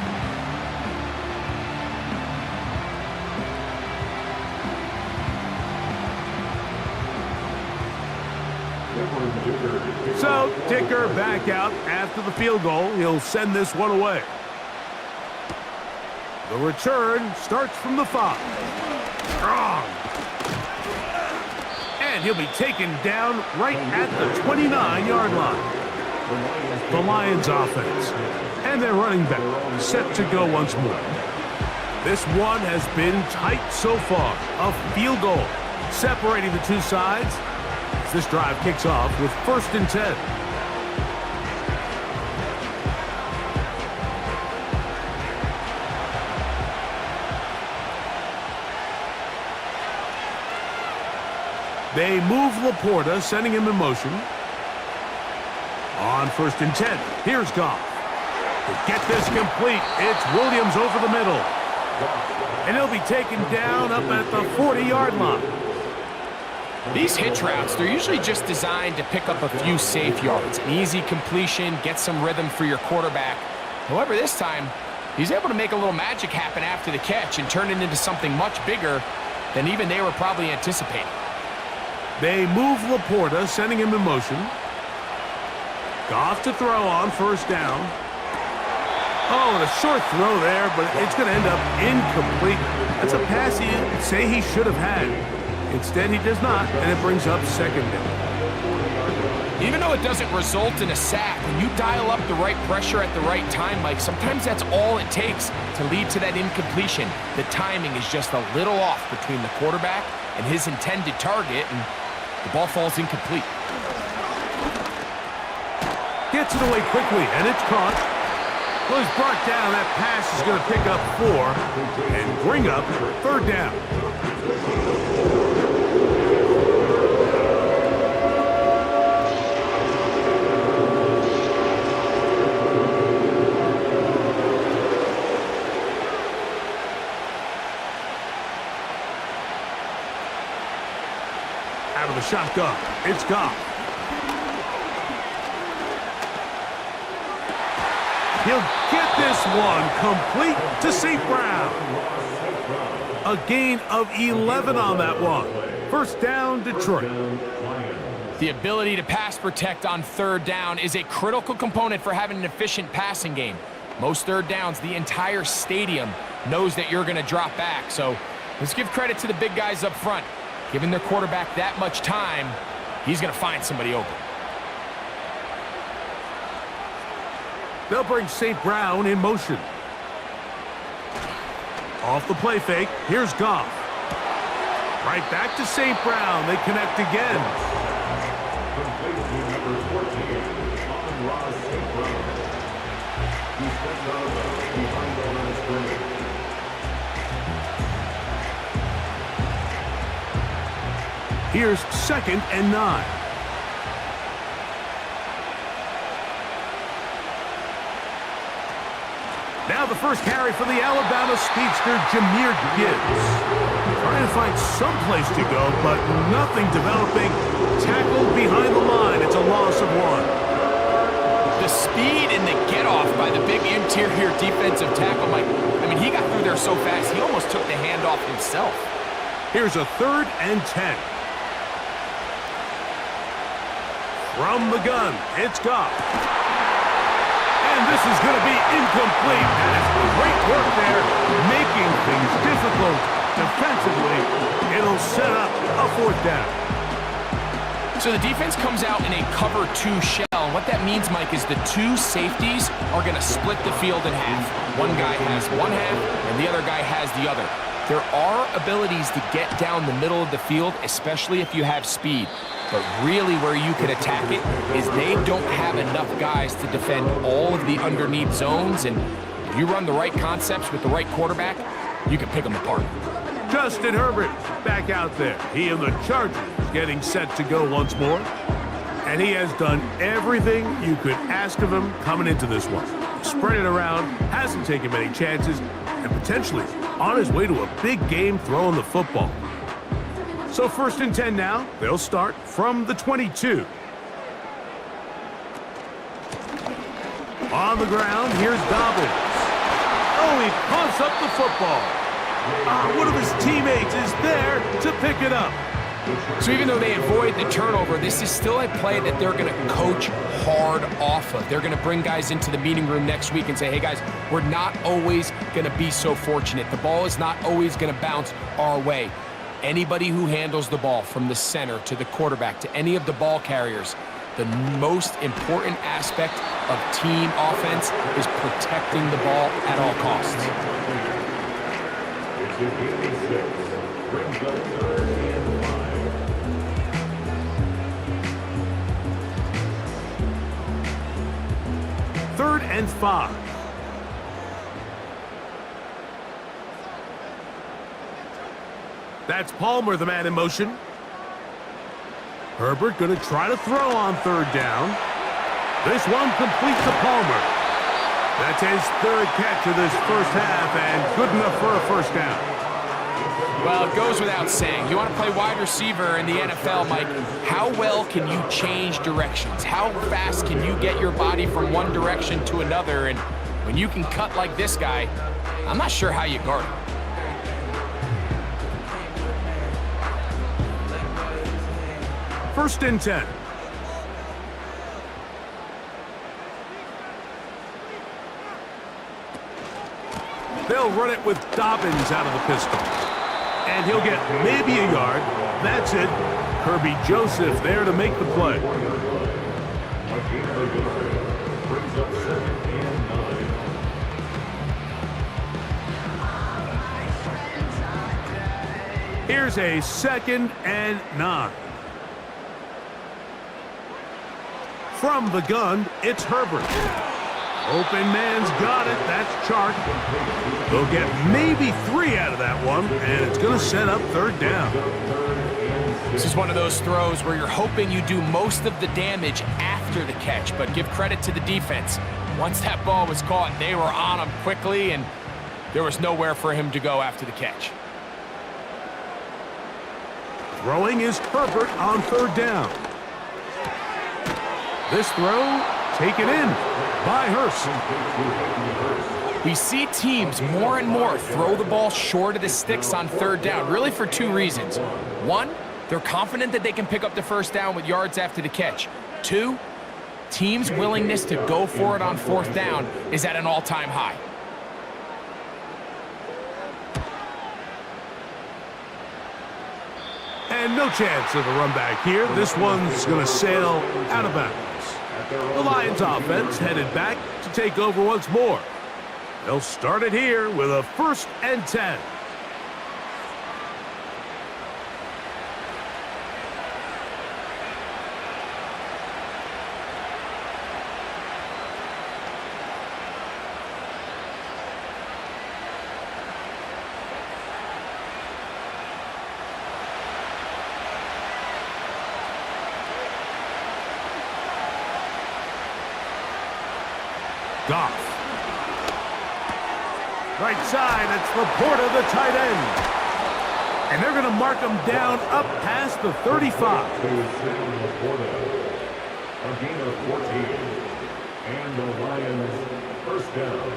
So, Dicker back out after the field goal. He'll send this one away. The return starts from the 5. Strong. And he'll be taken down right at the 29-yard line. The Lions offense. And their running back set to go once more. This one has been tight so far. A field goal separating the two sides. This drive kicks off with 1st and 10. They move Laporta, sending him in motion. On 1st and 10, here's Goff. To get this complete, it's Williams over the middle. And he'll be taken down up at the 40-yard line. These hitch routes, they're usually just designed to pick up a few safe yards. An easy completion, get some rhythm for your quarterback. However, this time, he's able to make a little magic happen after the catch and turn it into something much bigger than even they were probably anticipating. They move Laporta, sending him in motion. Goff to throw on 1st down. Oh, and a short throw there, but it's going to end up incomplete. That's a pass he'd say he should have had. Instead, he does not, and it brings up 2nd down. Even though it doesn't result in a sack, when you dial up the right pressure at the right time, Mike, sometimes that's all it takes to lead to that incompletion. The timing is just a little off between the quarterback and his intended target, and the ball falls incomplete. Gets it away quickly, and it's caught. Well, he's brought down. That pass is going to pick up 4 and bring up 3rd down. Out of the shotgun, it's Goff. He'll get this one complete to St. Brown. A gain of 11 on that one. 1st down, Detroit. The ability to pass protect on 3rd down is a critical component for having an efficient passing game. Most 3rd downs, the entire stadium knows that you're going to drop back. So let's give credit to the big guys up front. Giving their quarterback that much time, he's going to find somebody open. They'll bring St. Brown in motion. Off the play fake, here's Goff. Right back to St. Brown. They connect again. Complete to number 14, Amon-Ra St. Brown. He steps out of bounds behind the line of scrimmage. Here's 2nd and 9. Now the first carry for the Alabama speedster, Jahmyr Gibbs. Trying to find some place to go, but nothing developing. Tackled behind the line. It's a loss of 1. The speed and the get-off by the big interior defensive tackle, Mike. I mean, he got through there so fast, he almost took the handoff himself. Here's a 3rd and 10. From the gun, it's Goff. And this is going to be incomplete. And it's great work there, making things difficult defensively. It'll set up a 4th down. So the defense comes out in a cover 2 shell. And what that means, Mike, is the 2 safeties are going to split the field in half. One guy has one half, and the other guy has the other. There are abilities to get down the middle of the field, especially if you have speed. But really where you can attack it is they don't have enough guys to defend all of the underneath zones. And if you run the right concepts with the right quarterback, you can pick them apart. Justin Herbert back out there. He and the Chargers getting set to go once more. And he has done everything you could ask of him coming into this one. Spread it around, hasn't taken many chances, and potentially on his way to a big game throwing the football. So 1st and 10 now. They'll start from the 22. On the ground, here's Dobbins. Oh, he pumps up the football. One of his teammates is there to pick it up. So even though they avoid the turnover, this is still a play that they're going to coach hard off of. They're going to bring guys into the meeting room next week and say, hey, guys, we're not always going to be so fortunate. The ball is not always going to bounce our way. Anybody who handles the ball from the center to the quarterback to any of the ball carriers, the most important aspect of team offense is protecting the ball at all costs. It's a game of 6. Brings up 3rd and 5. 3rd and 5. That's Palmer, the man in motion. Herbert going to try to throw on 3rd down. This one complete to Palmer. That's his 3rd catch of this first half and good enough for a first down. Well, it goes without saying. You want to play wide receiver in the NFL, Mike, how well can you change directions? How fast can you get your body from one direction to another? And when you can cut like this guy, I'm not sure how you guard him. 1st and 10. They'll run it with Dobbins out of the pistol. And he'll get maybe a yard. That's it. Kirby Joseph there to make the play. Brings up 2nd and 9. Here's a 2nd and 9. From the gun, it's Herbert. Open man's got it. That's Chark. They'll get maybe 3 out of that one, and it's going to set up 3rd down. This is one of those throws where you're hoping you do most of the damage after the catch, but give credit to the defense. Once that ball was caught, they were on him quickly, and there was nowhere for him to go after the catch. Throwing is Herbert on 3rd down. This throw taken in by Hurst. We see teams more and more throw the ball short of the sticks on 3rd down, really for 2 reasons. 1, they're confident that they can pick up the first down with yards after the catch. 2, teams' willingness to go for it on 4th down is at an all-time high. And no chance of a run back here. This one's going to sail out of bounds. The Lions offense headed back to take over once more. They'll start it here with a 1st and 10. Goff. Right side, it's Laporta, the tight end. And they're going to mark him down up past the 35. A gain of 14. And the Lions 1st down.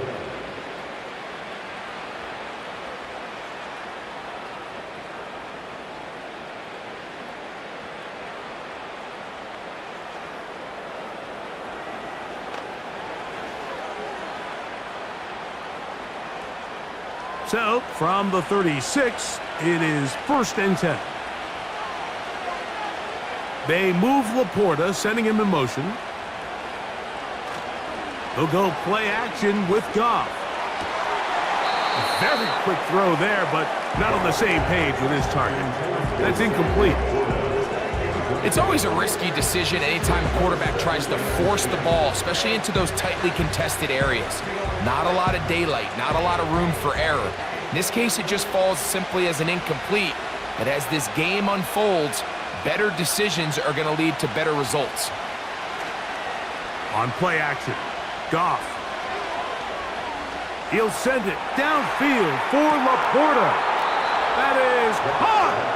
So, from the 36, it is 1st and 10. They move Laporta, sending him in motion. He'll go play action with Goff. A very quick throw there, but not on the same page with his target. That's incomplete. It's always a risky decision anytime a quarterback tries to force the ball, especially into those tightly contested areas. Not a lot of daylight, not a lot of room for error. In this case, it just falls simply as an incomplete. But as this game unfolds, better decisions are going to lead to better results. On play action, Goff. He'll send it downfield for Laporta. That is caught!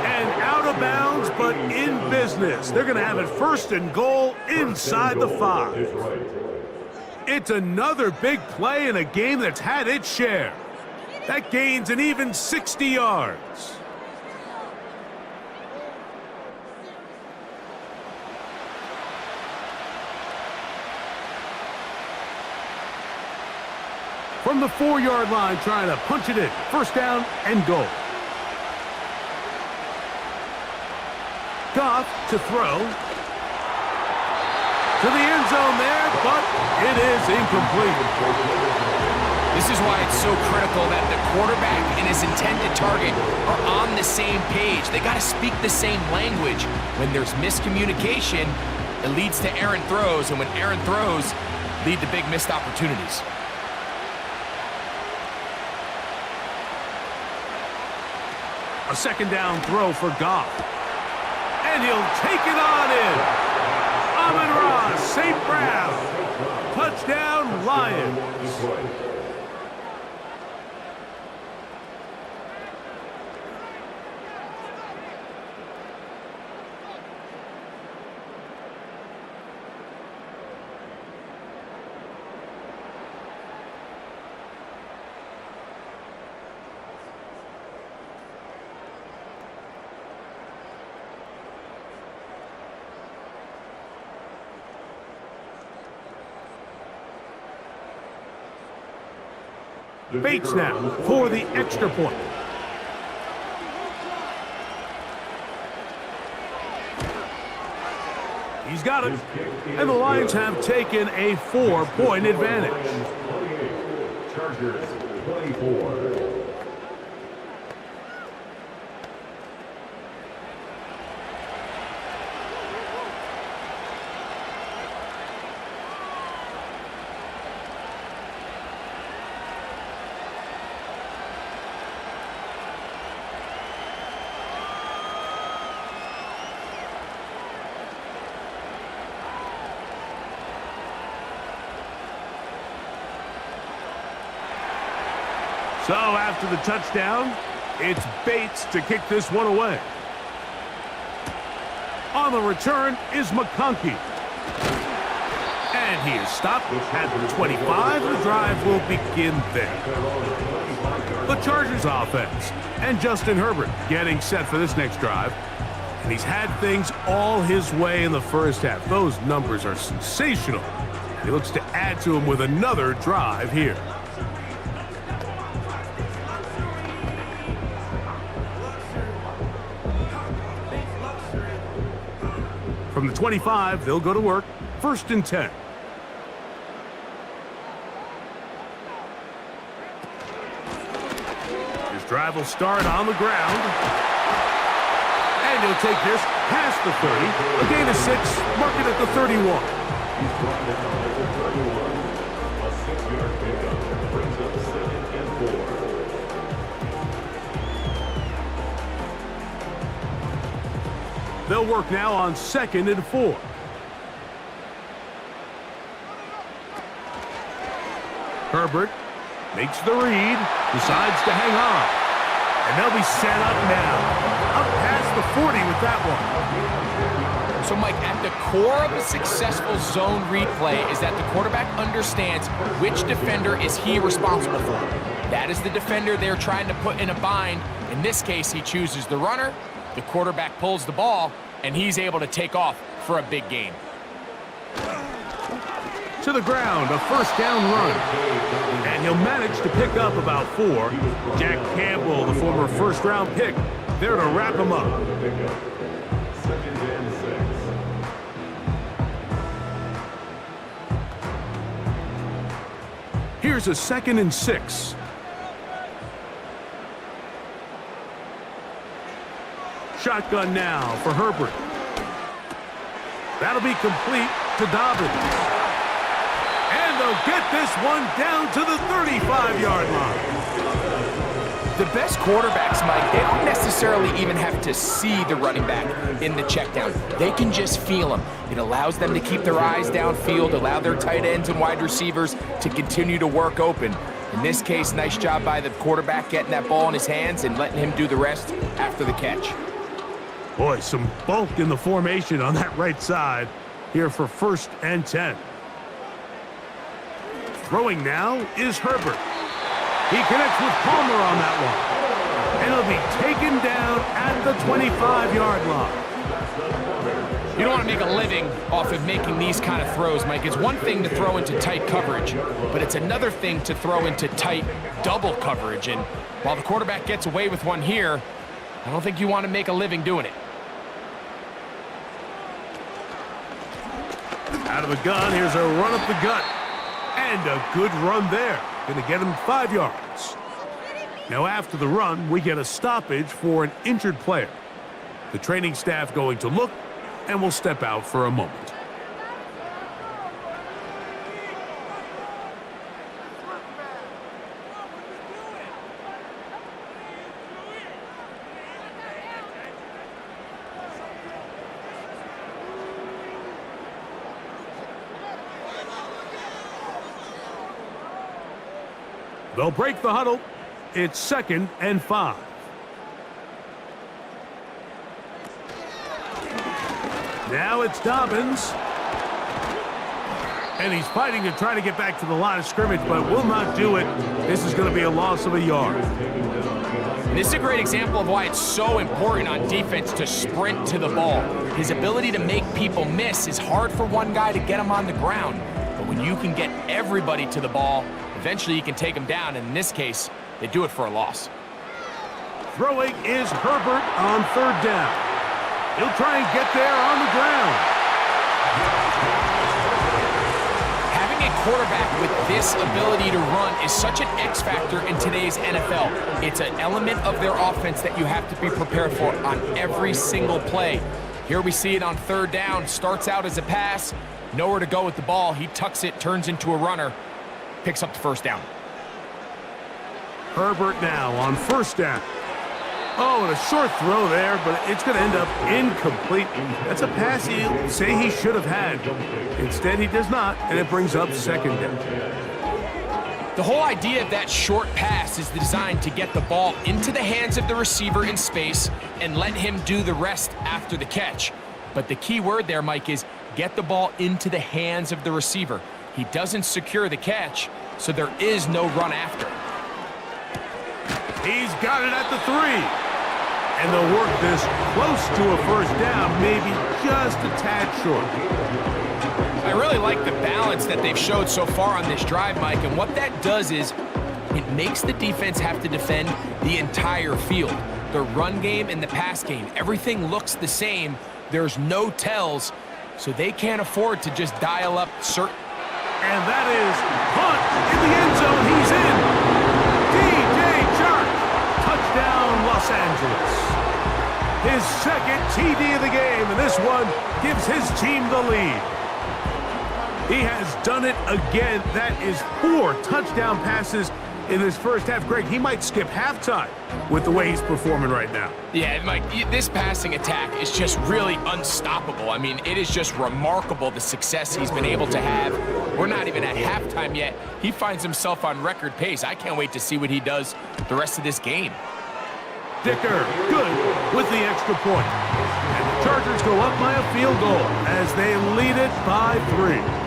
And out of bounds, but in business. They're going to have it 1st and goal inside the 5. It's another big play in a game that's had its share. That gains an even 60 yards. From the 4-yard line, trying to punch it in. First down and goal. Goff to throw. To the end zone there, but it is incomplete. This is why it's so critical that the quarterback and his intended target are on the same page. They got to speak the same language. When there's miscommunication, it leads to errant throws, and when errant throws lead to big missed opportunities. A second down throw for Goff. And he'll take it on in. Amon-Ra, St. Brown. Touchdown, Lions. Bates now for the extra point. He's got it. And the Lions have taken a 4-point advantage. Chargers 24. So after the touchdown, it's Bates to kick this one away. On the return is McConkey. And he is stopped at the 25. The drive will begin there. The Chargers offense and Justin Herbert getting set for this next drive. And he's had things all his way in the first half. Those numbers are sensational. He looks to add to them with another drive here. From the 25, they'll go to work. 1st and 10. His drive will start on the ground. And he'll take this past the 30. A gain of 6, mark it at the 31. He's brought down at the 31. A 6-yard pickup brings up 2nd and 4. They'll work now on 2nd and 4. Herbert makes the read, decides to hang on. And they'll be set up now. Up past the 40 with that one. So, Mike, at the core of a successful zone read play is that the quarterback understands which defender is he responsible for. That is the defender they're trying to put in a bind. In this case, he chooses the runner. The quarterback pulls the ball, and he's able to take off for a big gain. To the ground, a 1st down run. And he'll manage to pick up about 4. Jack Campbell, the former 1st-round pick, there to wrap him up. 2nd and 6. Here's a 2nd and 6. Shotgun now for Herbert. That'll be complete to Dobbins. And they'll get this one down to the 35-yard line. The best quarterbacks, Mike, they don't necessarily even have to see the running back in the check down. They can just feel him. It allows them to keep their eyes downfield, allow their tight ends and wide receivers to continue to work open. In this case, nice job by the quarterback getting that ball in his hands and letting him do the rest after the catch. Boy, some bulk in the formation on that right side here for 1st and 10. Throwing now is Herbert. He connects with Palmer on that one. And he'll be taken down at the 25-yard line. You don't want to make a living off of making these kind of throws, Mike. It's one thing to throw into tight coverage, but it's another thing to throw into tight double coverage. And while the quarterback gets away with one here, I don't think you want to make a living doing it. Out of the gun, here's a run up the gut. And a good run there. Going to get him 5 yards. Now after the run, we get a stoppage for an injured player. The training staff going to look, and we'll step out for a moment. They'll break the huddle. It's 2nd and 5. Now it's Dobbins. And he's fighting to try to get back to the line of scrimmage, but will not do it. This is going to be a loss of a yard. And this is a great example of why it's so important on defense to sprint to the ball. His ability to make people miss is hard for one guy to get him on the ground. But when you can get everybody to the ball, eventually you can take them down. And in this case, they do it for a loss. Throwing is Herbert on 3rd down. He'll try and get there on the ground. Having a quarterback with this ability to run is such an X factor in today's NFL. It's an element of their offense that you have to be prepared for on every single play. Here we see it on 3rd down. Starts out as a pass. Nowhere to go with the ball. He tucks it, turns into a runner, picks up the 1st down. Herbert now on 1st down. Oh, and a short throw there, but it's going to end up incomplete. That's a pass he'll say he should have had. Instead, he does not, and it brings up 2nd down. The whole idea of that short pass is designed to get the ball into the hands of the receiver in space and let him do the rest after the catch. But the key word there, Mike, is get the ball into the hands of the receiver. He doesn't secure the catch, so there is no run after. He's got it at the 3. And they'll work this close to a 1st down, maybe just a tad short. I really like the balance that they've showed so far on this drive, Mike, and what that does is it makes the defense have to defend the entire field. The run game and the pass game, everything looks the same. There's no tells, so they can't afford to just dial up certain. And that is punt in the end zone. He's in. DJ Chark, touchdown Los Angeles. His 2nd TD of the game, and this one gives his team the lead. He has done it again. That is 4 touchdown passes in this first half. Greg, he might skip halftime with the way he's performing right now. Yeah, Mike, this passing attack is just really unstoppable. I mean, it is just remarkable the success he's been able to have. We're not even at halftime yet. He finds himself on record pace. I can't wait to see what he does the rest of this game. Dicker, good with the extra point. And the Chargers go up by a field goal as they lead it by 3.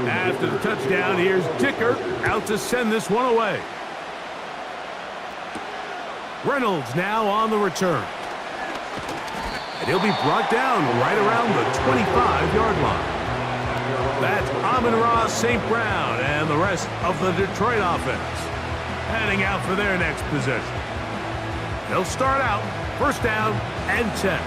After the touchdown, here's Dicker out to send this one away. Reynolds now on the return. And he'll be brought down right around the 25-yard line. That's Amon-Ra St. Brown and the rest of the Detroit offense heading out for their next possession. They'll start out 1st down and 10.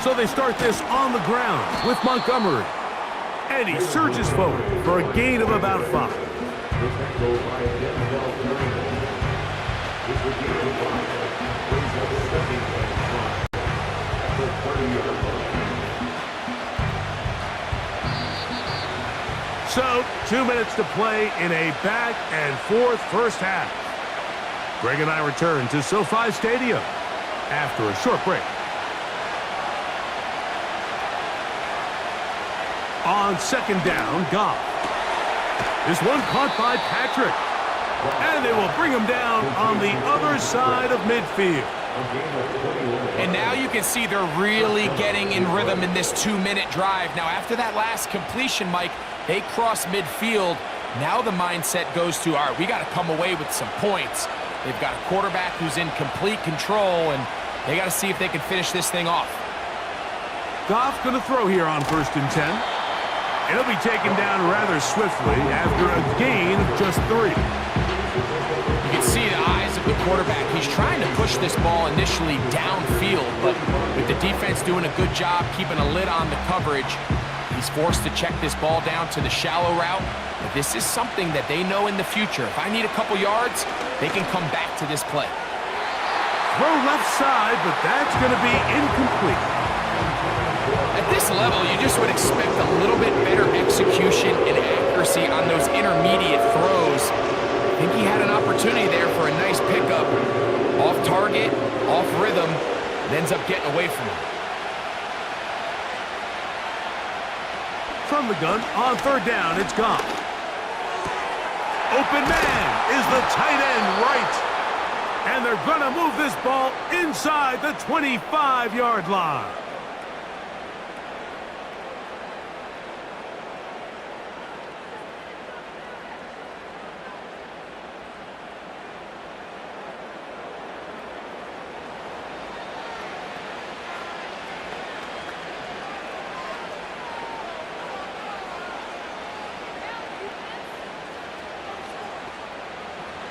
So they start this on the ground with Montgomery. And he surges forward for a gain of about 5. The tackle by Denzel Perryman. This will be the block. Brings up 2nd and 5 at the 20-yard line. So, 2 minutes to play in a back-and-forth first half. Greg and I return to SoFi Stadium after a short break. On 2nd down, Goff. This one caught by Patrick. And they will bring him down on the other side of midfield. And now you can see they're really getting in rhythm in this 2-minute drive. Now, after that last completion, Mike, they cross midfield. Now the mindset goes to, all right, we got to come away with some points. They've got a quarterback who's in complete control, and they got to see if they can finish this thing off. Goff going to throw here on 1st and 10. And he'll be taken down rather swiftly after a gain of just 3. You can see the eyes of the quarterback. He's trying to push this ball initially downfield, but with the defense doing a good job keeping a lid on the coverage, he's forced to check this ball down to the shallow route. But this is something that they know in the future. If I need a couple yards, they can come back to this play. Throw left side, but that's going to be incomplete. At this level, you just would expect a little bit better execution and accuracy on those intermediate throws. I think he had an opportunity there for a nice pickup. Off target, off rhythm, and ends up getting away from him. From the gun, on 3rd down, it's Goff. Open man is the tight end right. And they're going to move this ball inside the 25-yard line.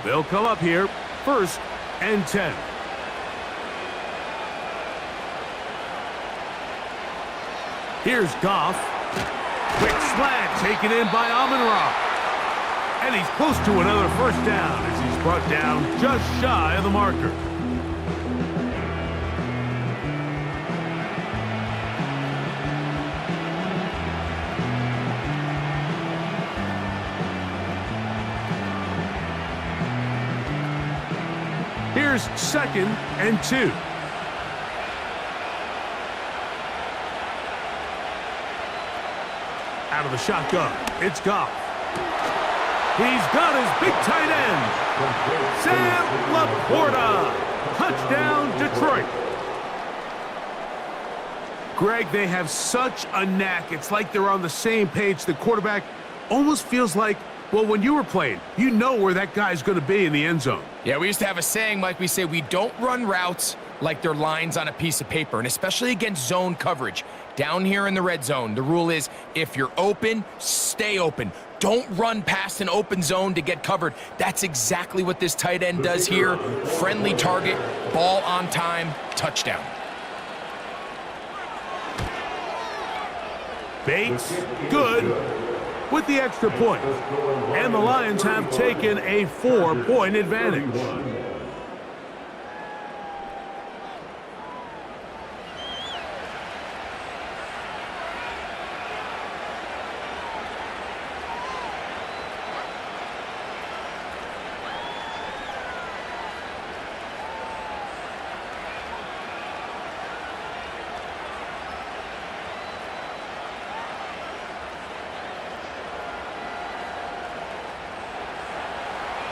They'll come up here, 1st and 10. Here's Goff. Quick slant taken in by Amon-Ra. And he's close to another 1st down as he's brought down just shy of the marker. Here's 2nd and 2. Out of the shotgun, it's Goff. He's got his big tight end, Sam Laporta. Touchdown, Detroit. Greg, they have such a knack. It's like they're on the same page. The quarterback almost feels like, well, when you were playing, you know where that guy's going to be in the end zone. Yeah, we used to have a saying, Mike, we say we don't run routes like they're lines on a piece of paper, and especially against zone coverage. Down here in the red zone, the rule is if you're open, stay open. Don't run past an open zone to get covered. That's exactly what this tight end does here. Friendly target, ball on time, touchdown. Bates, good, with the extra point. And the Lions have taken a 4-point advantage.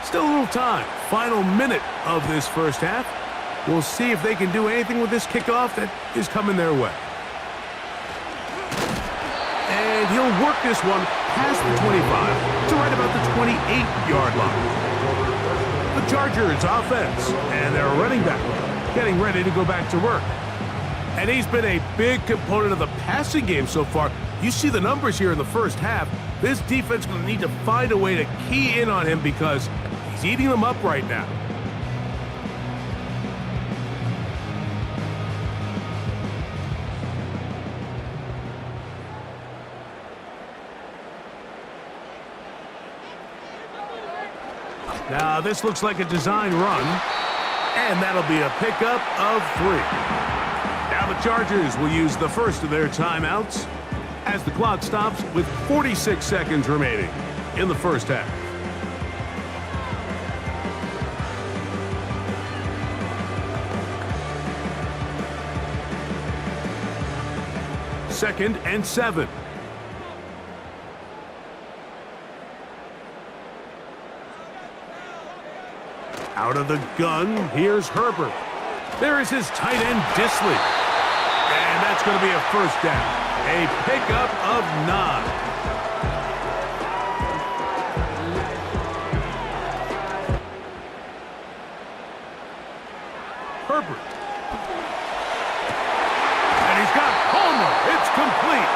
Still a little time. Final minute of this first half. We'll see if they can do anything with this kickoff that is coming their way. And he'll work this one past the 25 to right about the 28-yard line. The Chargers offense and their running back getting ready to go back to work. And he's been a big component of the passing game so far. You see the numbers here in the first half. This defense is going to need to find a way to key in on him because he's eating them up right now. Now, this looks like a design run, and that'll be a pickup of 3. Now the Chargers will use the first of their timeouts as the clock stops with 46 seconds remaining in the first half. Second and 7. Out of the gun, here's Herbert. There is his tight end, Disley. And that's going to be a first down. A pickup of 9. Herbert. And he's got Palmer. It's complete.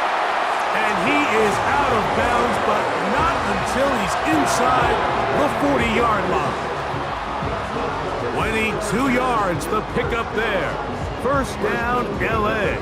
And he is out of bounds, but not until he's inside the 40-yard line. 22 yards, the pickup there. First down, L.A.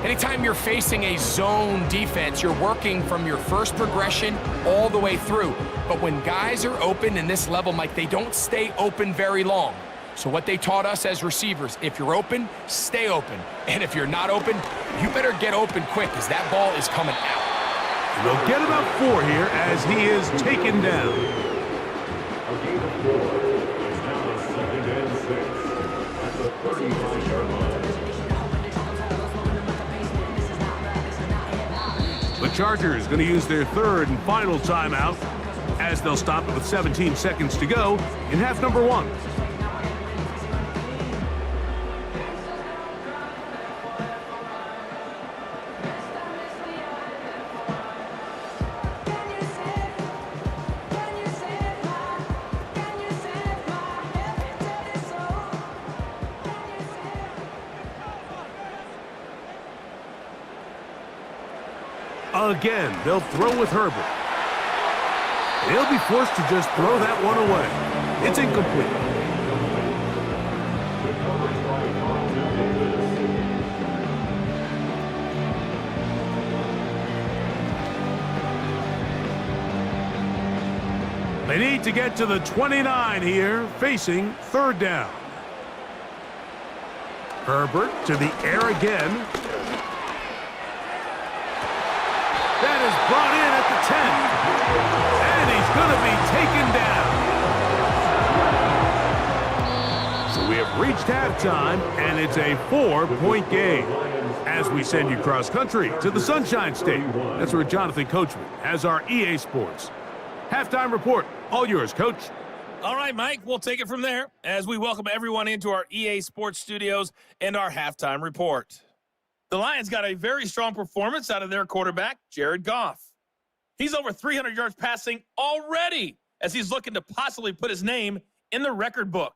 Anytime you're facing a zone defense, you're working from your first progression all the way through. But when guys are open in this level, Mike, they don't stay open very long. So what they taught us as receivers, if you're open, stay open. And if you're not open, you better get open quick because that ball is coming out. They'll get about 4 here as he is taken down. A gain of 4. It's now a 2nd and 6 at the 35-yard line. The Chargers going to use their third and final timeout as they'll stop it with 17 seconds to go in half number 1. Again, they'll throw with Herbert. He'll be forced to just throw that one away. It's incomplete. They need to get to the 29 here, facing third down. Herbert to the air again. That is brought in at the 10. And he's going to be taken down. So we have reached halftime, and it's a 4-point game as we send you cross-country to the Sunshine State. That's where Jonathan Coachman has our EA Sports halftime report. All yours, Coach. All right, Mike, we'll take it from there as we welcome everyone into our EA Sports studios and our halftime report. The Lions got a very strong performance out of their quarterback, Jared Goff. He's over 300 yards passing already as he's looking to possibly put his name in the record book.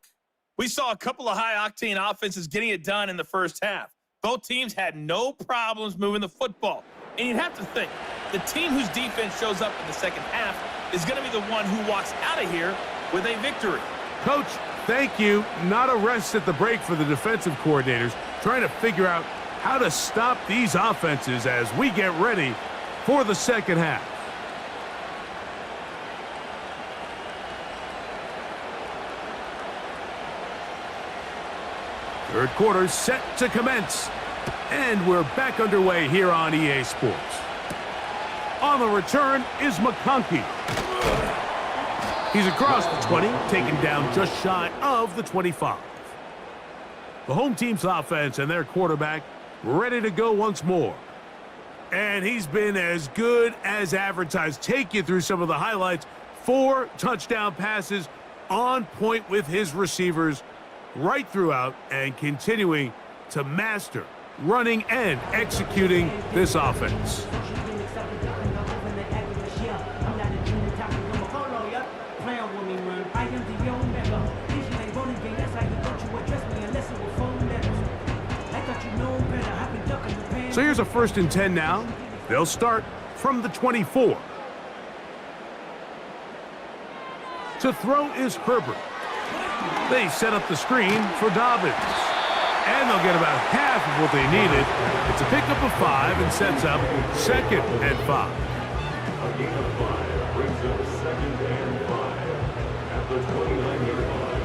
We saw a couple of high-octane offenses getting it done in the first half. Both teams had no problems moving the football. And you'd have to think, the team whose defense shows up in the second half is going to be the one who walks out of here with a victory. Coach, thank you. Not a rest at the break for the defensive coordinators, trying to figure out how to stop these offenses as we get ready for the second half. Third quarter set to commence. And we're back underway here on EA Sports. On the return is McConkey. He's across the 20, taken down just shy of the 25. The home team's offense and their quarterback ready to go once more. And he's been as good as advertised. Take you through some of the highlights. 4 touchdown passes on point with his receivers right throughout and continuing to master running and executing this offense. So here's a 1st and 10 now. They'll start from the 24. To throw is Herbert. They set up the screen for Dobbins. And they'll get about half of what they needed. It's a pickup of 5 and sets up 2nd and 5. A gain of 5 brings up 2nd and 5 the 29-yard line.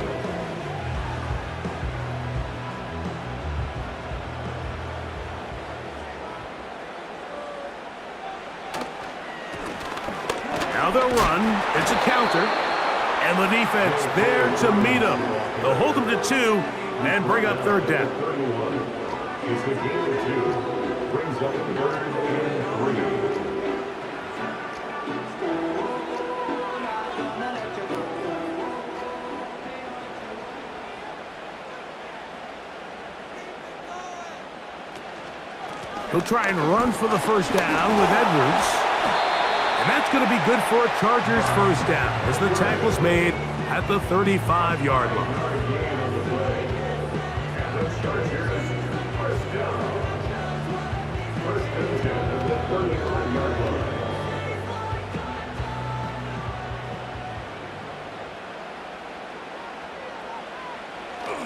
Now they'll run. It's a counter. And the defense there to meet them. They'll hold them to 2 and bring up third down. 31 is the gain of 2. Brings up 3rd and 3. He'll try and run for the first down with Edwards. And that's going to be good for a Chargers first down as the tackle's made at the 35-yard line.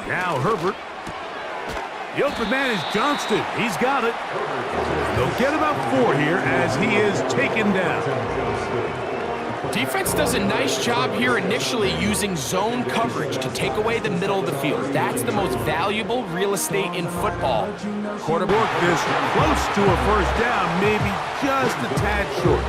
Now Herbert. The open man is Johnston. He's got it. They'll get about 4 here as he is taken down. Defense does a nice job here initially using zone coverage to take away the middle of the field. That's the most valuable real estate in football. Quarterback this close to a first down, maybe just a tad short.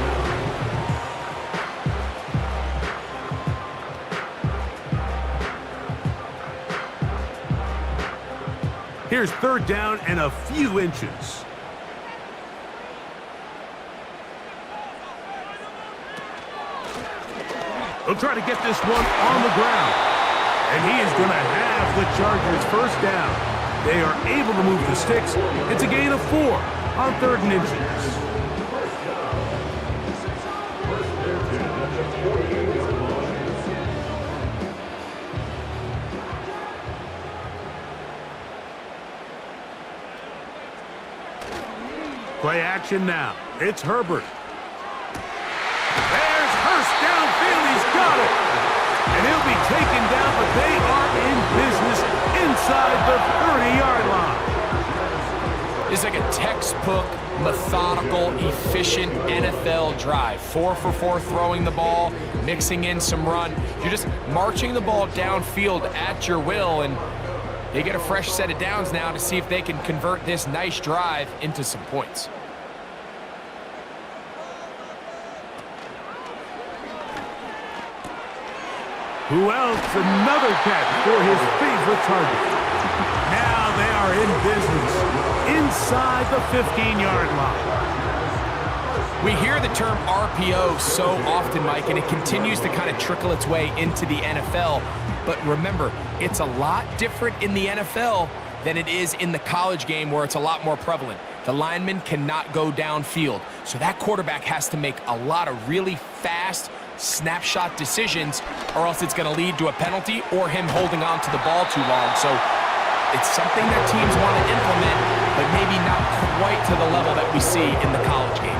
Here's third down and a few inches. He'll try to get this one on the ground. And he is going to have the Chargers first down. They are able to move the sticks. It's a gain of 4 on 3rd and inches. Play action now. It's Herbert. There's Hurst downfield. He's got it. And he'll be taken down, but they are in business inside the 30-yard line. It's like a textbook, methodical, efficient NFL drive. 4 for 4 throwing the ball, mixing in some run. You're just marching the ball downfield at your will, and they get a fresh set of downs now to see if they can convert this nice drive into some points. Who else? Another catch for his favorite target. Now they are in business inside the 15-yard line. We hear the term RPO so often, Mike, and it continues to kind of trickle its way into the NFL. But remember, it's a lot different in the NFL than it is in the college game where it's a lot more prevalent. The lineman cannot go downfield, so that quarterback has to make a lot of really fast snapshot decisions, or else it's going to lead to a penalty or him holding on to the ball too long. So it's something that teams want to implement, but maybe not quite to the level that we see in the college game.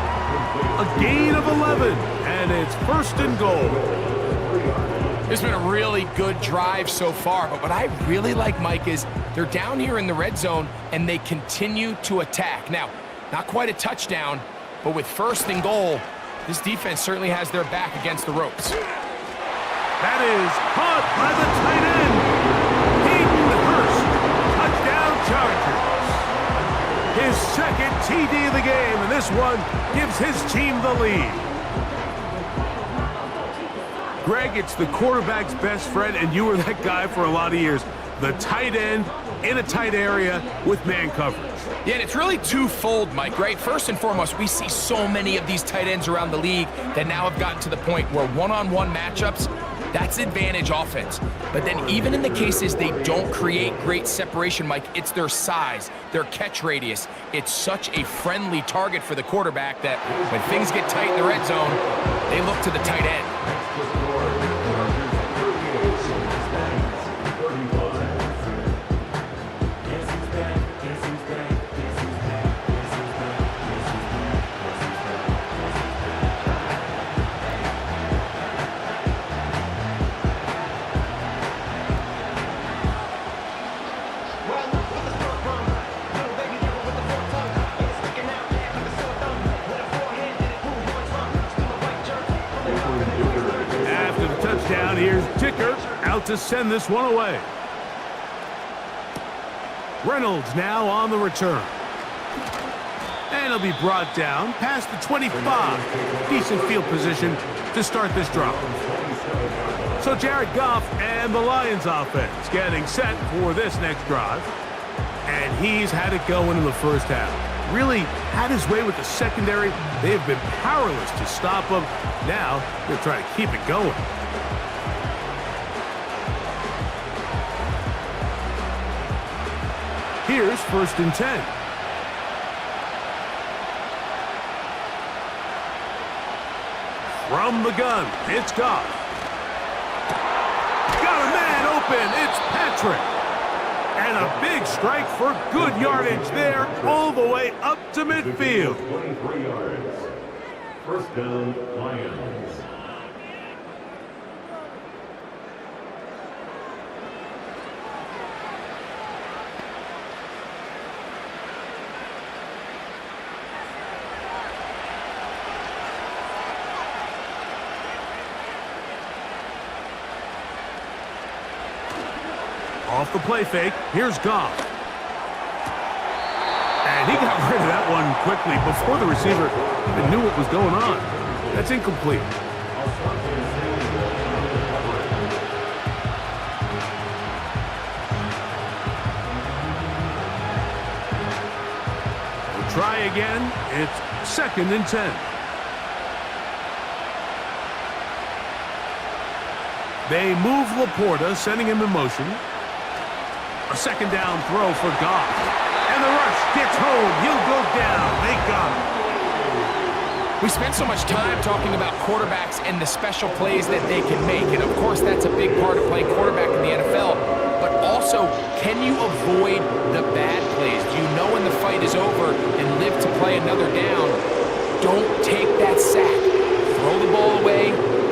A gain of 11, and it's 1st and goal. It's been a really good drive so far, but what I really like, Mike, is they're down here in the red zone, and they continue to attack. Now, not quite a touchdown, but with 1st and goal, this defense certainly has their back against the ropes. That is caught by the tight end, Hayden Hurst. Touchdown Chargers. His 2nd TD of the game, and this one gives his team the lead. Greg, it's the quarterback's best friend, and you were that guy for a lot of years. The tight end in a tight area with man coverage. Yeah, and it's really twofold, Mike, right? First and foremost, we see so many of these tight ends around the league that now have gotten to the point where one-on-one matchups, that's advantage offense. But then even in the cases they don't create great separation, Mike, it's their size, their catch radius. It's such a friendly target for the quarterback that when things get tight in the red zone, they look to the tight end. down. Here's Dicker out to send this one away. Reynolds now on the return. And he'll be brought down past the 25. Decent field position to start this drive. So Jared Goff and the Lions offense getting set for this next drive. And he's had it going in the first half. Really had his way with the secondary. They have been powerless to stop him. Now they're trying to keep it going. Here's 1st and 10. From the gun, it's Goff. Got a man open, it's Patrick. And a big strike for good yardage there, all the way up to midfield. 23 yards. First down, Lions. Off the play fake, here's Goff. And he got rid of that one quickly before the receiver even knew what was going on. That's incomplete. We'll try again. It's 2nd and 10. They move Laporta, sending him in motion. A 2nd down throw for Goff. And the rush gets home. He'll go down. They got him. We spent so much time talking about quarterbacks and the special plays that they can make. And, of course, that's a big part of playing quarterback in the NFL. But also, can you avoid the bad plays? Do you know when the fight is over and live to play another down? Don't take that sack. Throw the ball away,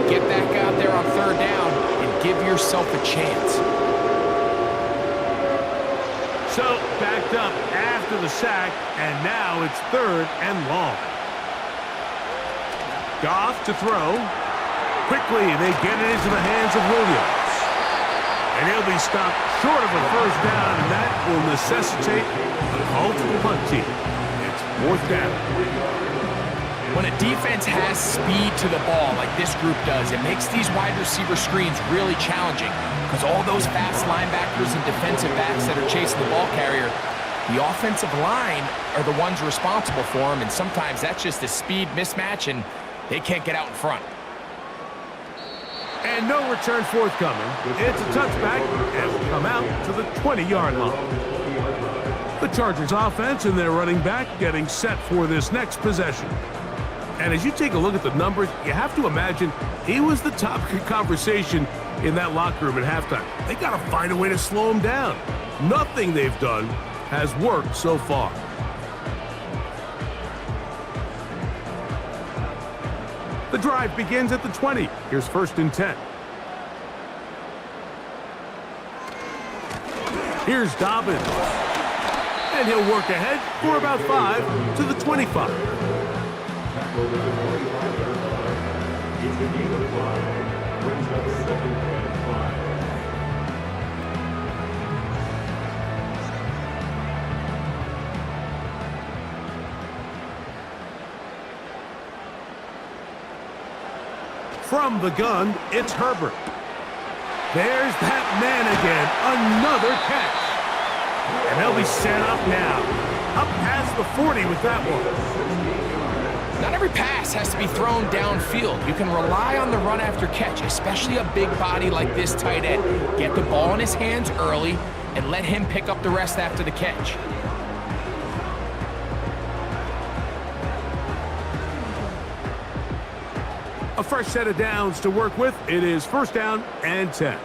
get back out there on 3rd down, and give yourself a chance. So, backed up after the sack, and now it's 3rd and long. Goff to throw. Quickly, they get it into the hands of Williams. And he'll be stopped short of a 1st down, and that will necessitate a call to the punt team. It's 4th down. When a defense has speed to the ball like this group does, it makes these wide receiver screens really challenging because all those fast linebackers and defensive backs that are chasing the ball carrier, the offensive line are the ones responsible for them, and sometimes that's just a speed mismatch, and they can't get out in front. And no return forthcoming. It's a touchback, and will come out to the 20-yard line. The Chargers offense and their running back getting set for this next possession. And as you take a look at the numbers, you have to imagine he was the topic of conversation in that locker room at halftime. They got to find a way to slow him down. Nothing they've done has worked so far. The drive begins at the 20. Here's 1st and 10. Here's Dobbins. And he'll work ahead for about 5 to the 25. From the gun, it's Herbert. There's that man again. Another catch. And they'll be set up now. Up past the 40 with that one. Not every pass has to be thrown downfield. You can rely on the run after catch, especially a big body like this tight end. Get the ball in his hands early and let him pick up the rest after the catch. A fresh set of downs to work with. It is 1st down and 10.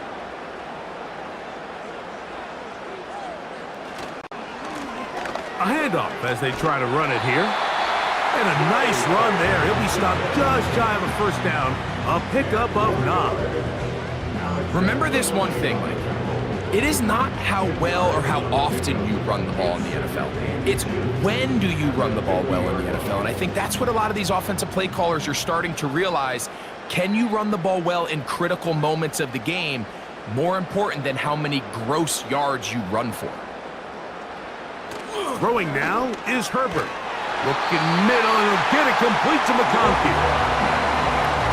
A handoff as they try to run it here. And a nice run there. He'll be stopped just shy of a 1st down. A pickup of 9. Remember this one thing, Mike. It is not how well or how often you run the ball in the NFL. It's when do you run the ball well in the NFL. And I think that's what a lot of these offensive play callers are starting to realize. Can you run the ball well in critical moments of the game? More important than how many gross yards you run for. Throwing now is Herbert. Looking middle, and he'll get it complete to McConkey.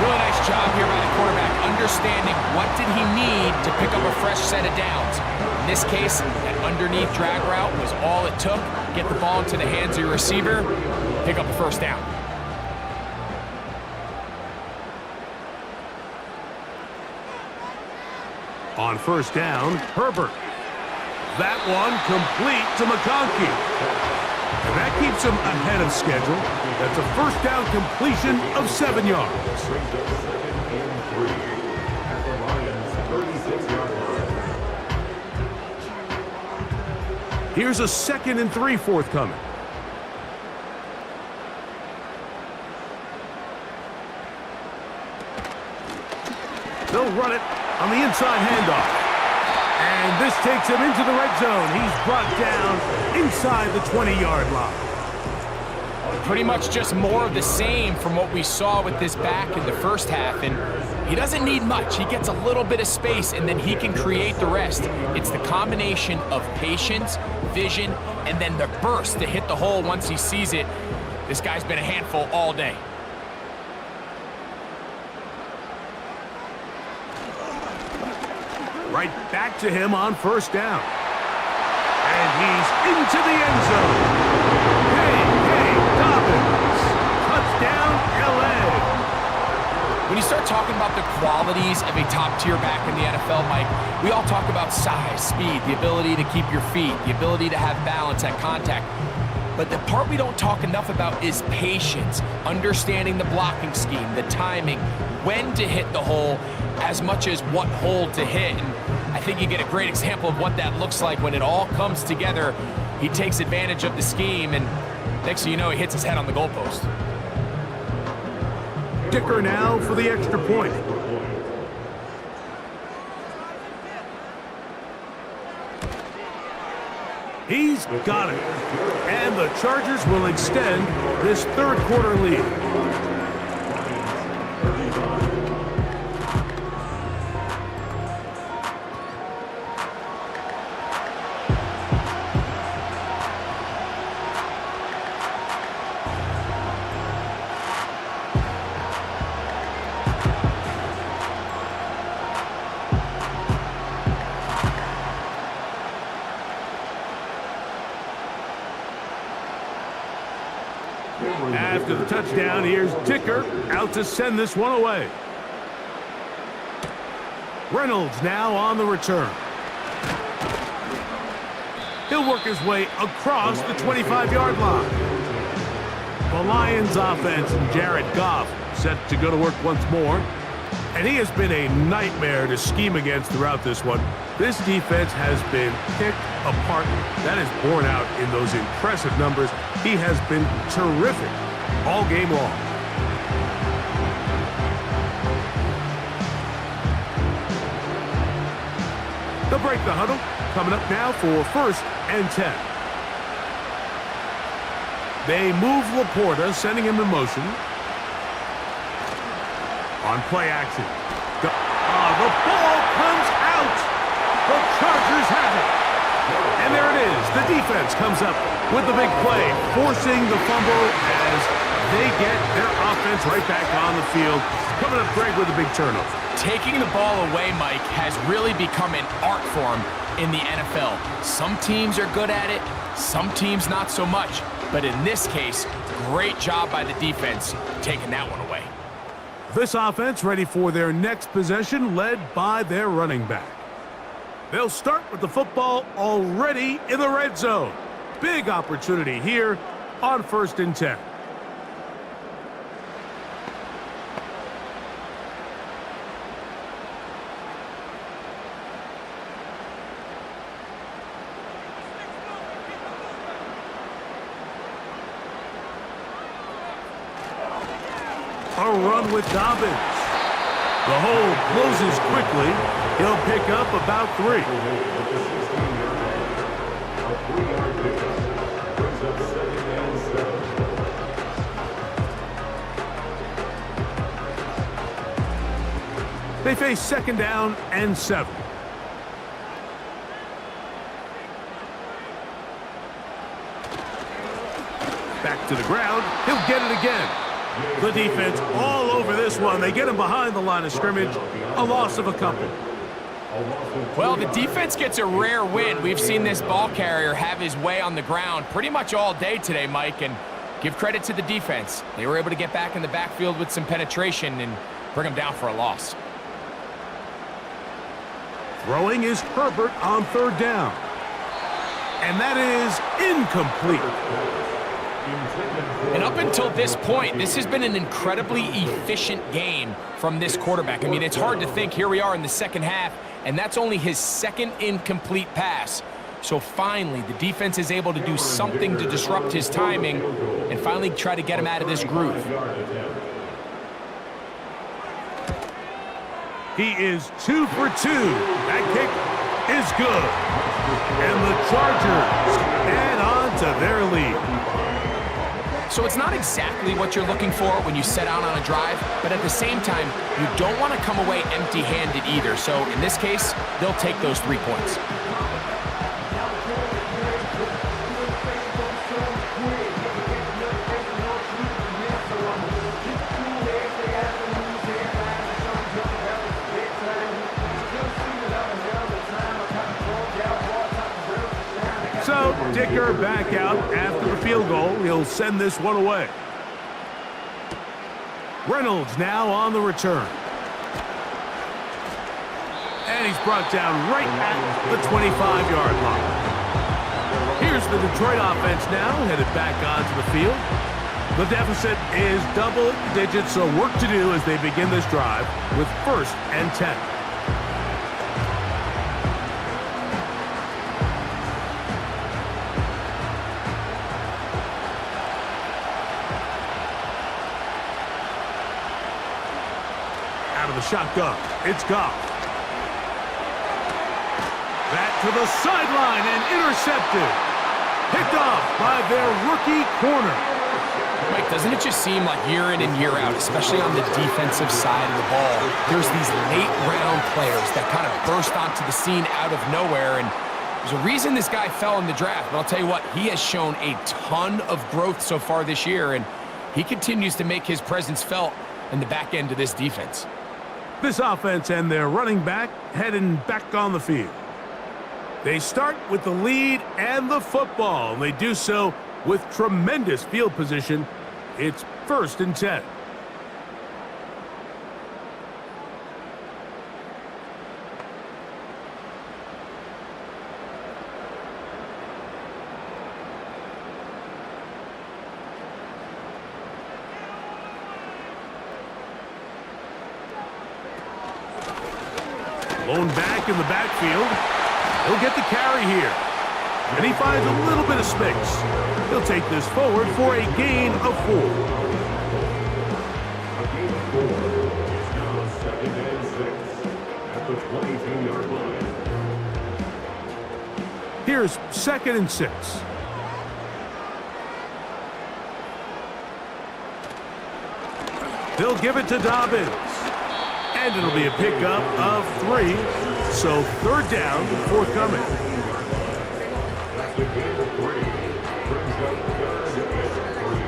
Really nice job here by the quarterback, understanding what did he need to pick up a fresh set of downs. In this case, that underneath drag route was all it took. Get the ball into the hands of your receiver, pick up a first down. On first down, Herbert. That one complete to McConkey. And that keeps him ahead of schedule. That's a first down completion of 7 yards. Brings up 2nd and 3 at the Lions' 36-yard line. Here's a 2nd and 3 forthcoming. They'll run it on the inside handoff. And this takes him into the red zone. He's brought down inside the 20-yard line. Pretty much just more of the same from what we saw with this back in the first half. And he doesn't need much. He gets a little bit of space, and then he can create the rest. It's the combination of patience, vision, and then the burst to hit the hole once he sees it. This guy's been a handful all day. Right back to him on first down. And he's into the end zone. Dobbins. Touchdown, L.A. When you start talking about the qualities of a top-tier back in the NFL, Mike, we all talk about size, speed, the ability to keep your feet, the ability to have balance at contact. But the part we don't talk enough about is patience, understanding the blocking scheme, the timing, when to hit the hole, as much as what hole to hit. And I think you get a great example of what that looks like when it all comes together. He takes advantage of the scheme, and next thing you know, he hits his head on the goalpost. Kicker now for the extra point. He's got it. And the Chargers will extend this third quarter lead. After the touchdown, here's Dicker out to send this one away. Reynolds now on the return. He'll work his way across the 25-yard line. The Lions offense and Jared Goff set to go to work once more. And he has been a nightmare to scheme against throughout this one. This defense has been picked apart. That is borne out in those impressive numbers. He has been terrific all game long. They'll break the huddle. Coming up now for 1st and 10. They move Laporta, sending him in motion. On play action. The ball comes out. The Chargers have it. And there it is. The defense comes up with the big play, forcing the fumble as they get their offense right back on the field. Coming up, Greg, with a big turnover. Taking the ball away, Mike, has really become an art form in the NFL. Some teams are good at it, some teams not so much. But in this case, great job by the defense taking that one away. This offense ready for their next possession, led by their running back. They'll start with the football already in the red zone. Big opportunity here on 1st and 10. A run with Dobbins. The hole closes quickly. He'll pick up about 3. They face 2nd down and 7. Back to the ground. He'll get it again. The defense all over this one. They get him behind the line of scrimmage. A loss of a couple. Well, the defense gets a rare win. We've seen this ball carrier have his way on the ground pretty much all day today, Mike, and give credit to the defense. They were able to get back in the backfield with some penetration and bring them down for a loss. Throwing is Herbert on 3rd down. And that is incomplete. And up until this point, this has been an incredibly efficient game from this quarterback. I mean, it's hard to think. Here we are in the 2nd half, and that's only his 2nd incomplete pass. So finally, the defense is able to do something to disrupt his timing and finally try to get him out of this groove. He is 2 for 2. That kick is good. And the Chargers add on to their lead. So it's not exactly what you're looking for when you set out on a drive, but at the same time, you don't want to come away empty-handed either. So in this case, they'll take those 3 points. So, Dicker back out after the field goal. He'll send this one away. Reynolds now on the return. And he's brought down right at the 25-yard line. Here's the Detroit offense now, headed back onto the field. The deficit is double digits, so work to do as they begin this drive with 1st and 10. Out of the shotgun, it's Goff. Back to the sideline and intercepted. Picked off by their rookie corner. Mike, doesn't it just seem like year in and year out, especially on the defensive side of the ball, there's these late-round players that kind of burst onto the scene out of nowhere, and there's a reason this guy fell in the draft, but I'll tell you what, he has shown a ton of growth so far this year, and he continues to make his presence felt in the back end of this defense. This offense and their running back heading back on the field. They start with the lead and the football, and they do so with tremendous field position. It's 1st and 10. Blown back in the backfield. He'll get the carry here. And he finds a little bit of space. He'll take this forward for a gain of 4. A gain of 4 is now 2nd and 6 at the 22-yard line. Here's 2nd and 6. They'll give it to Dobbins. And it'll be a pickup of 3. So 3rd down forthcoming. That's the gain of 3. Brings up 3rd and 3.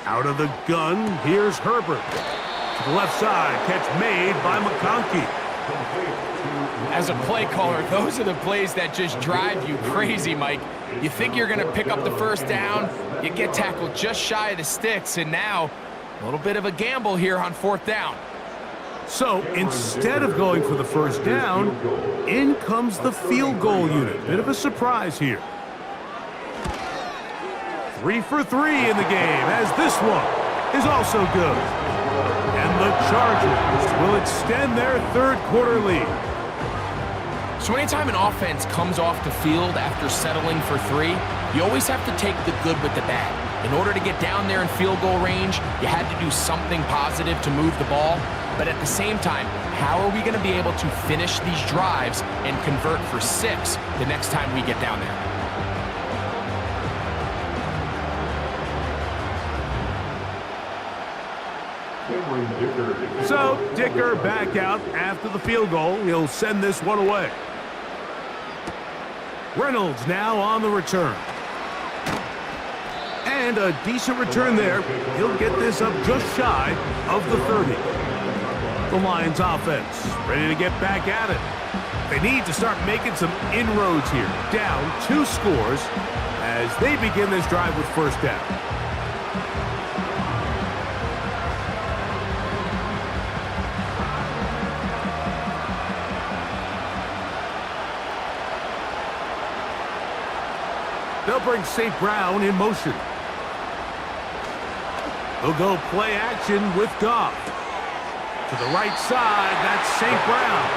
Out of the gun, here's Herbert. To the left side, catch made by McConkey. As a play caller, those are the plays that just drive you crazy, Mike. You think you're going to pick up the 1st down, you get tackled just shy of the sticks, and now a little bit of a gamble here on 4th down. So instead of going for the 1st down, in comes the field goal unit. Bit of a surprise here. 3 for 3 in the game, as this one is also good. And the Chargers will extend their 3rd quarter lead. So anytime an offense comes off the field after settling for 3, you always have to take the good with the bad. In order to get down there in field goal range, you had to do something positive to move the ball. But at the same time, how are we going to be able to finish these drives and convert for 6 the next time we get down there? So, Dicker back out after the field goal. He'll send this one away. Reynolds now on the return. And a decent return there. He'll get this up just shy of the 30. The Lions offense ready to get back at it. They need to start making some inroads here. Down 2 scores as they begin this drive with first down. They'll bring St. Brown in motion. He'll go play action with Goff. To the right side, that's St. Brown.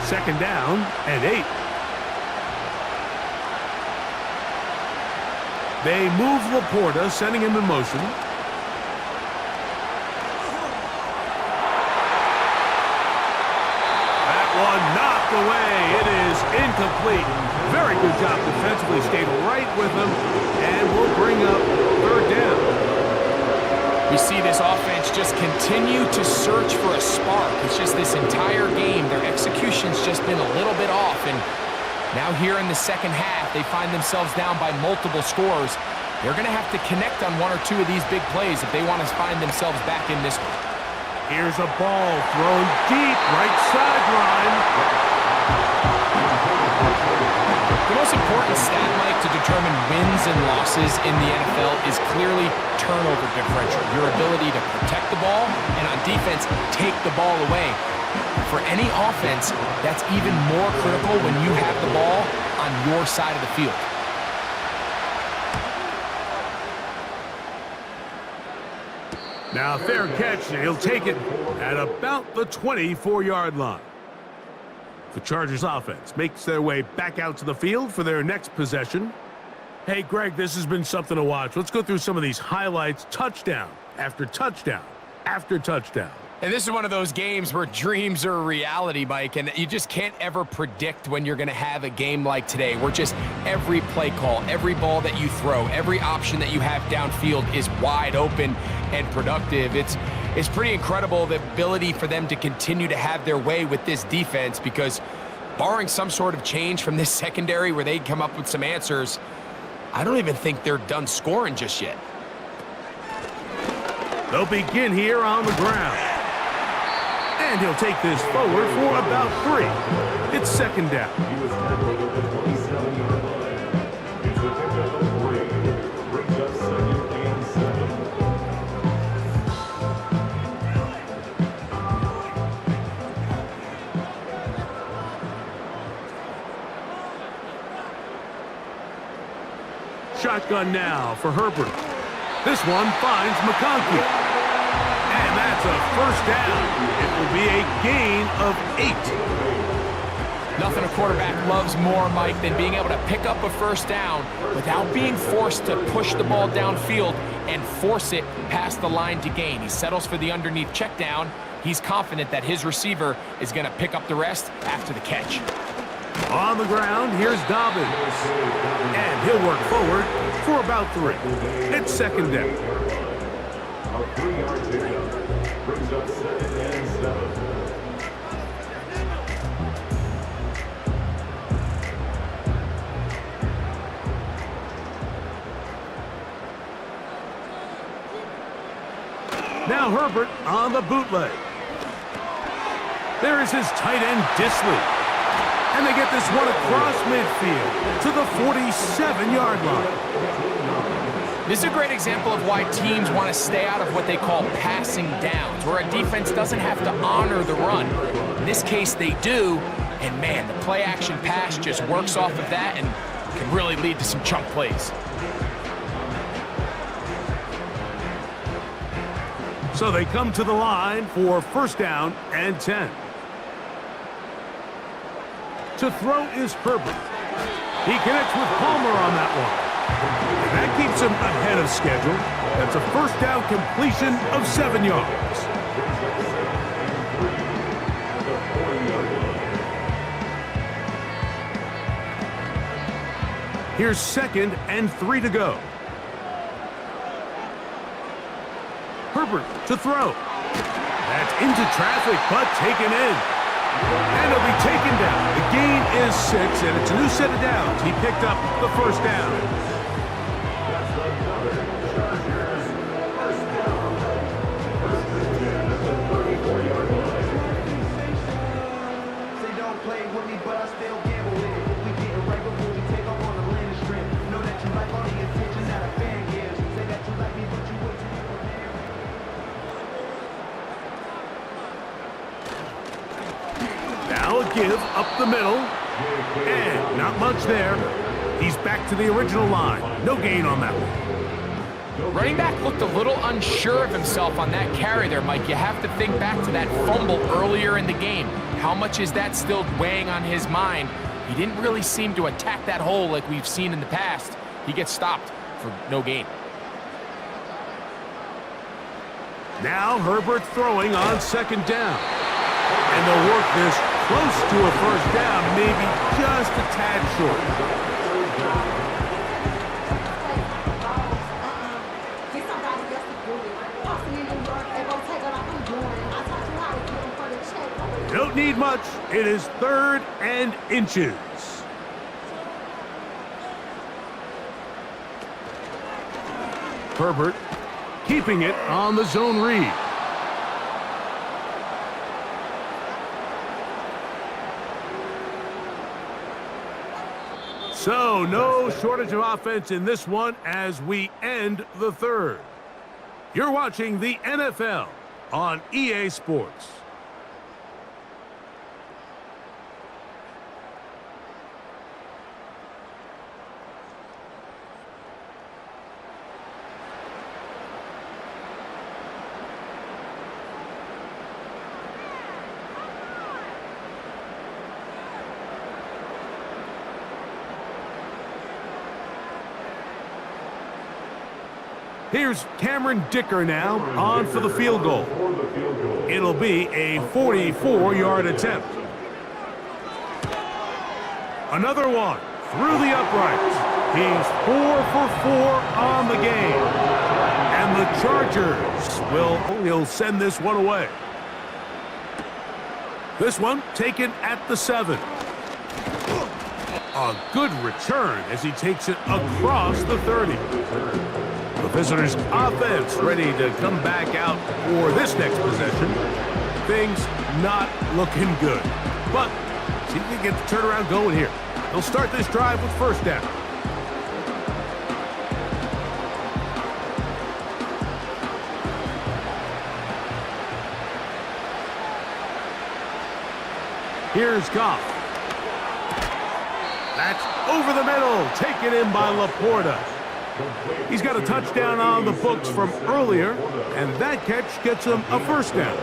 Second down and 8. They move Laporta, sending him in motion. That one knocked away. It is incomplete. Very good job defensively. Stayed right with him, and will bring up third down. We see this offense just continue to search for a spark. It's just this entire game, their execution's just been a little bit off, and now here in the second half, they find themselves down by multiple scores. They're going to have to connect on 1 or 2 of these big plays if they want to find themselves back in this one. Here's a ball thrown deep, right sideline. The most important stat, Mike, to determine wins and losses in the NFL is clearly turnover differential. Your ability to protect the ball and on defense, take the ball away. For any offense, that's even more critical when you have the ball on your side of the field. Now fair catch, and he'll take it at about the 24-yard line. The Chargers offense makes their way back out to the field for their next possession. Hey, Greg, this has been something to watch. Let's go through some of these highlights. Touchdown after touchdown after touchdown. And this is one of those games where dreams are a reality, Mike, and you just can't ever predict when you're going to have a game like today, where just every play call, every ball that you throw, every option that you have downfield is wide open and productive. It's pretty incredible, the ability for them to continue to have their way with this defense, because barring some sort of change from this secondary where they come up with some answers, I don't even think they're done scoring just yet. They'll begin here on the ground. And he'll take this forward for about 3. It's second down. He was tackled at the 27-yard line. It's a pickup of 3. Brings up 2nd and 7. Shotgun now for Herbert. This one finds McConkey. And that's a first down. It will be a gain of 8. Nothing a quarterback loves more, Mike, than being able to pick up a first down without being forced to push the ball downfield and force it past the line to gain. He settles for the underneath check down. He's confident that his receiver is going to pick up the rest after the catch. On the ground, here's Dobbins. And he'll work forward for about 3. It's second down. A 3-yard pickup brings up 2nd and 7. Now Herbert on the bootleg. There is his tight end Disley. And they get this one across midfield to the 47-yard line. This is a great example of why teams want to stay out of what they call passing downs, where a defense doesn't have to honor the run. In this case, they do, and man, the play-action pass just works off of that and can really lead to some chunk plays. So they come to the line for first down and 10. To throw is Herbert. He connects with Palmer on that one. And that keeps him ahead of schedule. That's a first down completion of 7 yards. Here's 2nd and 3 to go. Herbert to throw. That's into traffic, but taken in. And he'll be taken down. The gain is 6, and it's a new set of downs. He picked up the first down. That's another Chargers first down. First and 10 at the 34-yard line. Say don't play with me, but I still gamble with it. We getting right before we take off on the landing strip. Know that you like all the attention that a fan gives. Say that you like me, but you wait till you prepare. Now a give up the middle. And not much there. He's back to the original line. No gain on that one. Running back looked a little unsure of himself on that carry there, Mike. You have to think back to that fumble earlier in the game. How much is that still weighing on his mind? He didn't really seem to attack that hole like we've seen in the past. He gets stopped for no gain. Now Herbert throwing on 2nd down. And they'll work this close to a first down, maybe just a tad short. Don't need much. It is 3rd and inches. Herbert keeping it on the zone read. So, no shortage of offense in this one as we end the 3rd. You're watching the NFL on EA Sports. Here's Cameron Dicker now on for the field goal. It'll be a 44-yard attempt. Another one through the uprights. He's 4 for 4 on the game. And the Chargers he'll send this one away. This one taken at the 7. A good return as he takes it across the 30. The visitors' offense ready to come back out for this next possession. Things not looking good. But see if we can get the turnaround going here. They'll start this drive with first down. Here's Goff. That's over the middle. Taken in by Laporta. He's got a touchdown on the books from earlier, and that catch gets him a first down.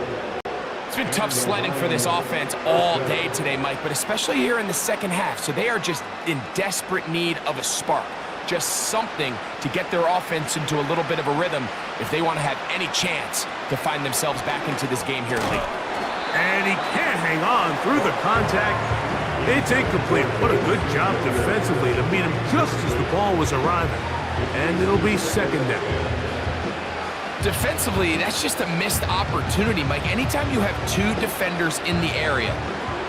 It's been tough sledding for this offense all day today, Mike, but especially here in the second half. So they are just in desperate need of a spark, just something to get their offense into a little bit of a rhythm if they want to have any chance to find themselves back into this game here late. And he can't hang on through the contact. It's incomplete. What a good job defensively to meet him just as the ball was arriving. And it'll be second down. Defensively, that's just a missed opportunity, Mike. Anytime you have two defenders in the area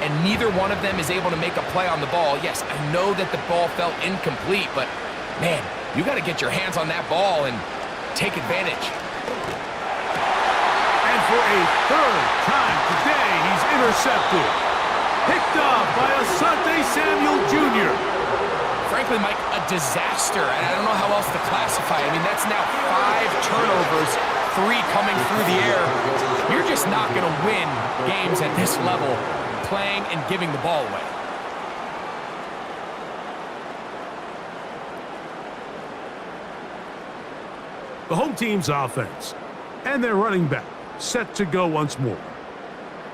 and neither one of them is able to make a play on the ball, yes, I know that the ball felt incomplete, but, man, you got to get your hands on that ball and take advantage. And for a third time today, he's intercepted. Picked off by Asante Samuel Jr. Frankly, Mike, a disaster, and I don't know how else to classify it. I mean, that's now 5 turnovers, 3 coming through the air. You're just not going to win games at this level playing and giving the ball away. The home team's offense and their running back set to go once more.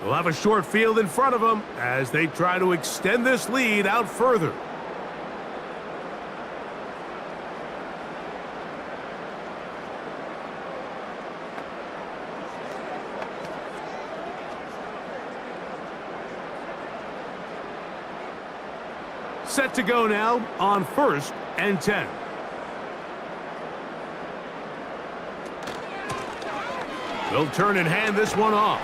They'll have a short field in front of them as they try to extend this lead out further. Set to go now on 1st and 10. They'll turn and hand this one off.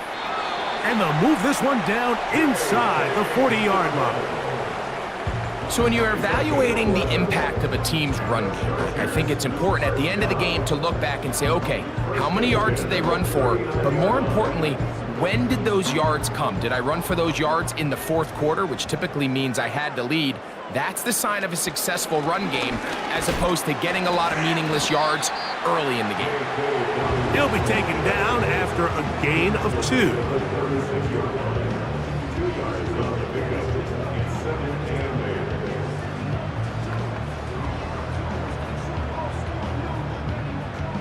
And they'll move this one down inside the 40-yard line. So when you're evaluating the impact of a team's run game, I think it's important at the end of the game to look back and say, okay, how many yards did they run for? But more importantly, when did those yards come? Did I run for those yards in the 4th quarter, which typically means I had to lead? That's the sign of a successful run game, as opposed to getting a lot of meaningless yards early in the game. He'll be taken down after a gain of 2.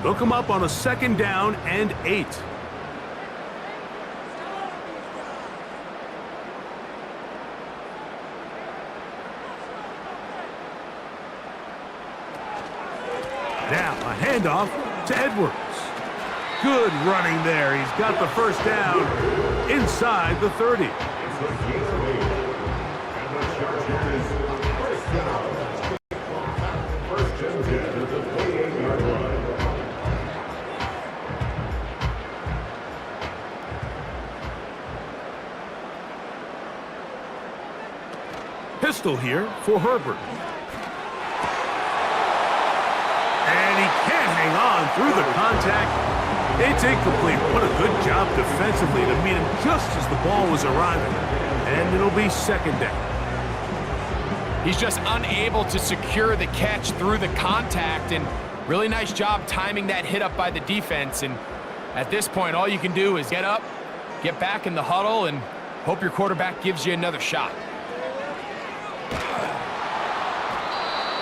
They'll come up on a 2nd down and 8. Now a handoff to Edwards. Good running there. He's got the 1st down inside the 30. Pistol here for Herbert. And he can't hang on through the contact. It's incomplete. What a good job defensively to meet him just as the ball was arriving. And it'll be 2nd down. He's just unable to secure the catch through the contact, and really nice job timing that hit up by the defense. And at this point, all you can do is get up, get back in the huddle, and hope your quarterback gives you another shot.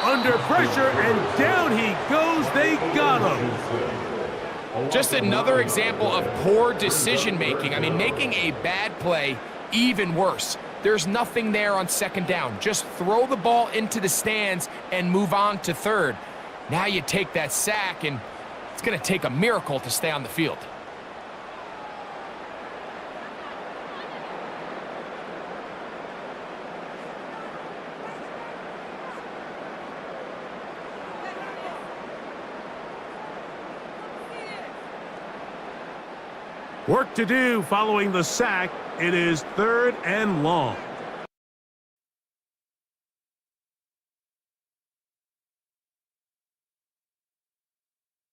Under pressure, and down he goes. They got him. Just another example of poor decision-making. I mean, making a bad play even worse. There's nothing there on 2nd down. Just throw the ball into the stands and move on to 3rd. Now you take that sack, and it's going to take a miracle to stay on the field. Work to do following the sack. It is 3rd and long.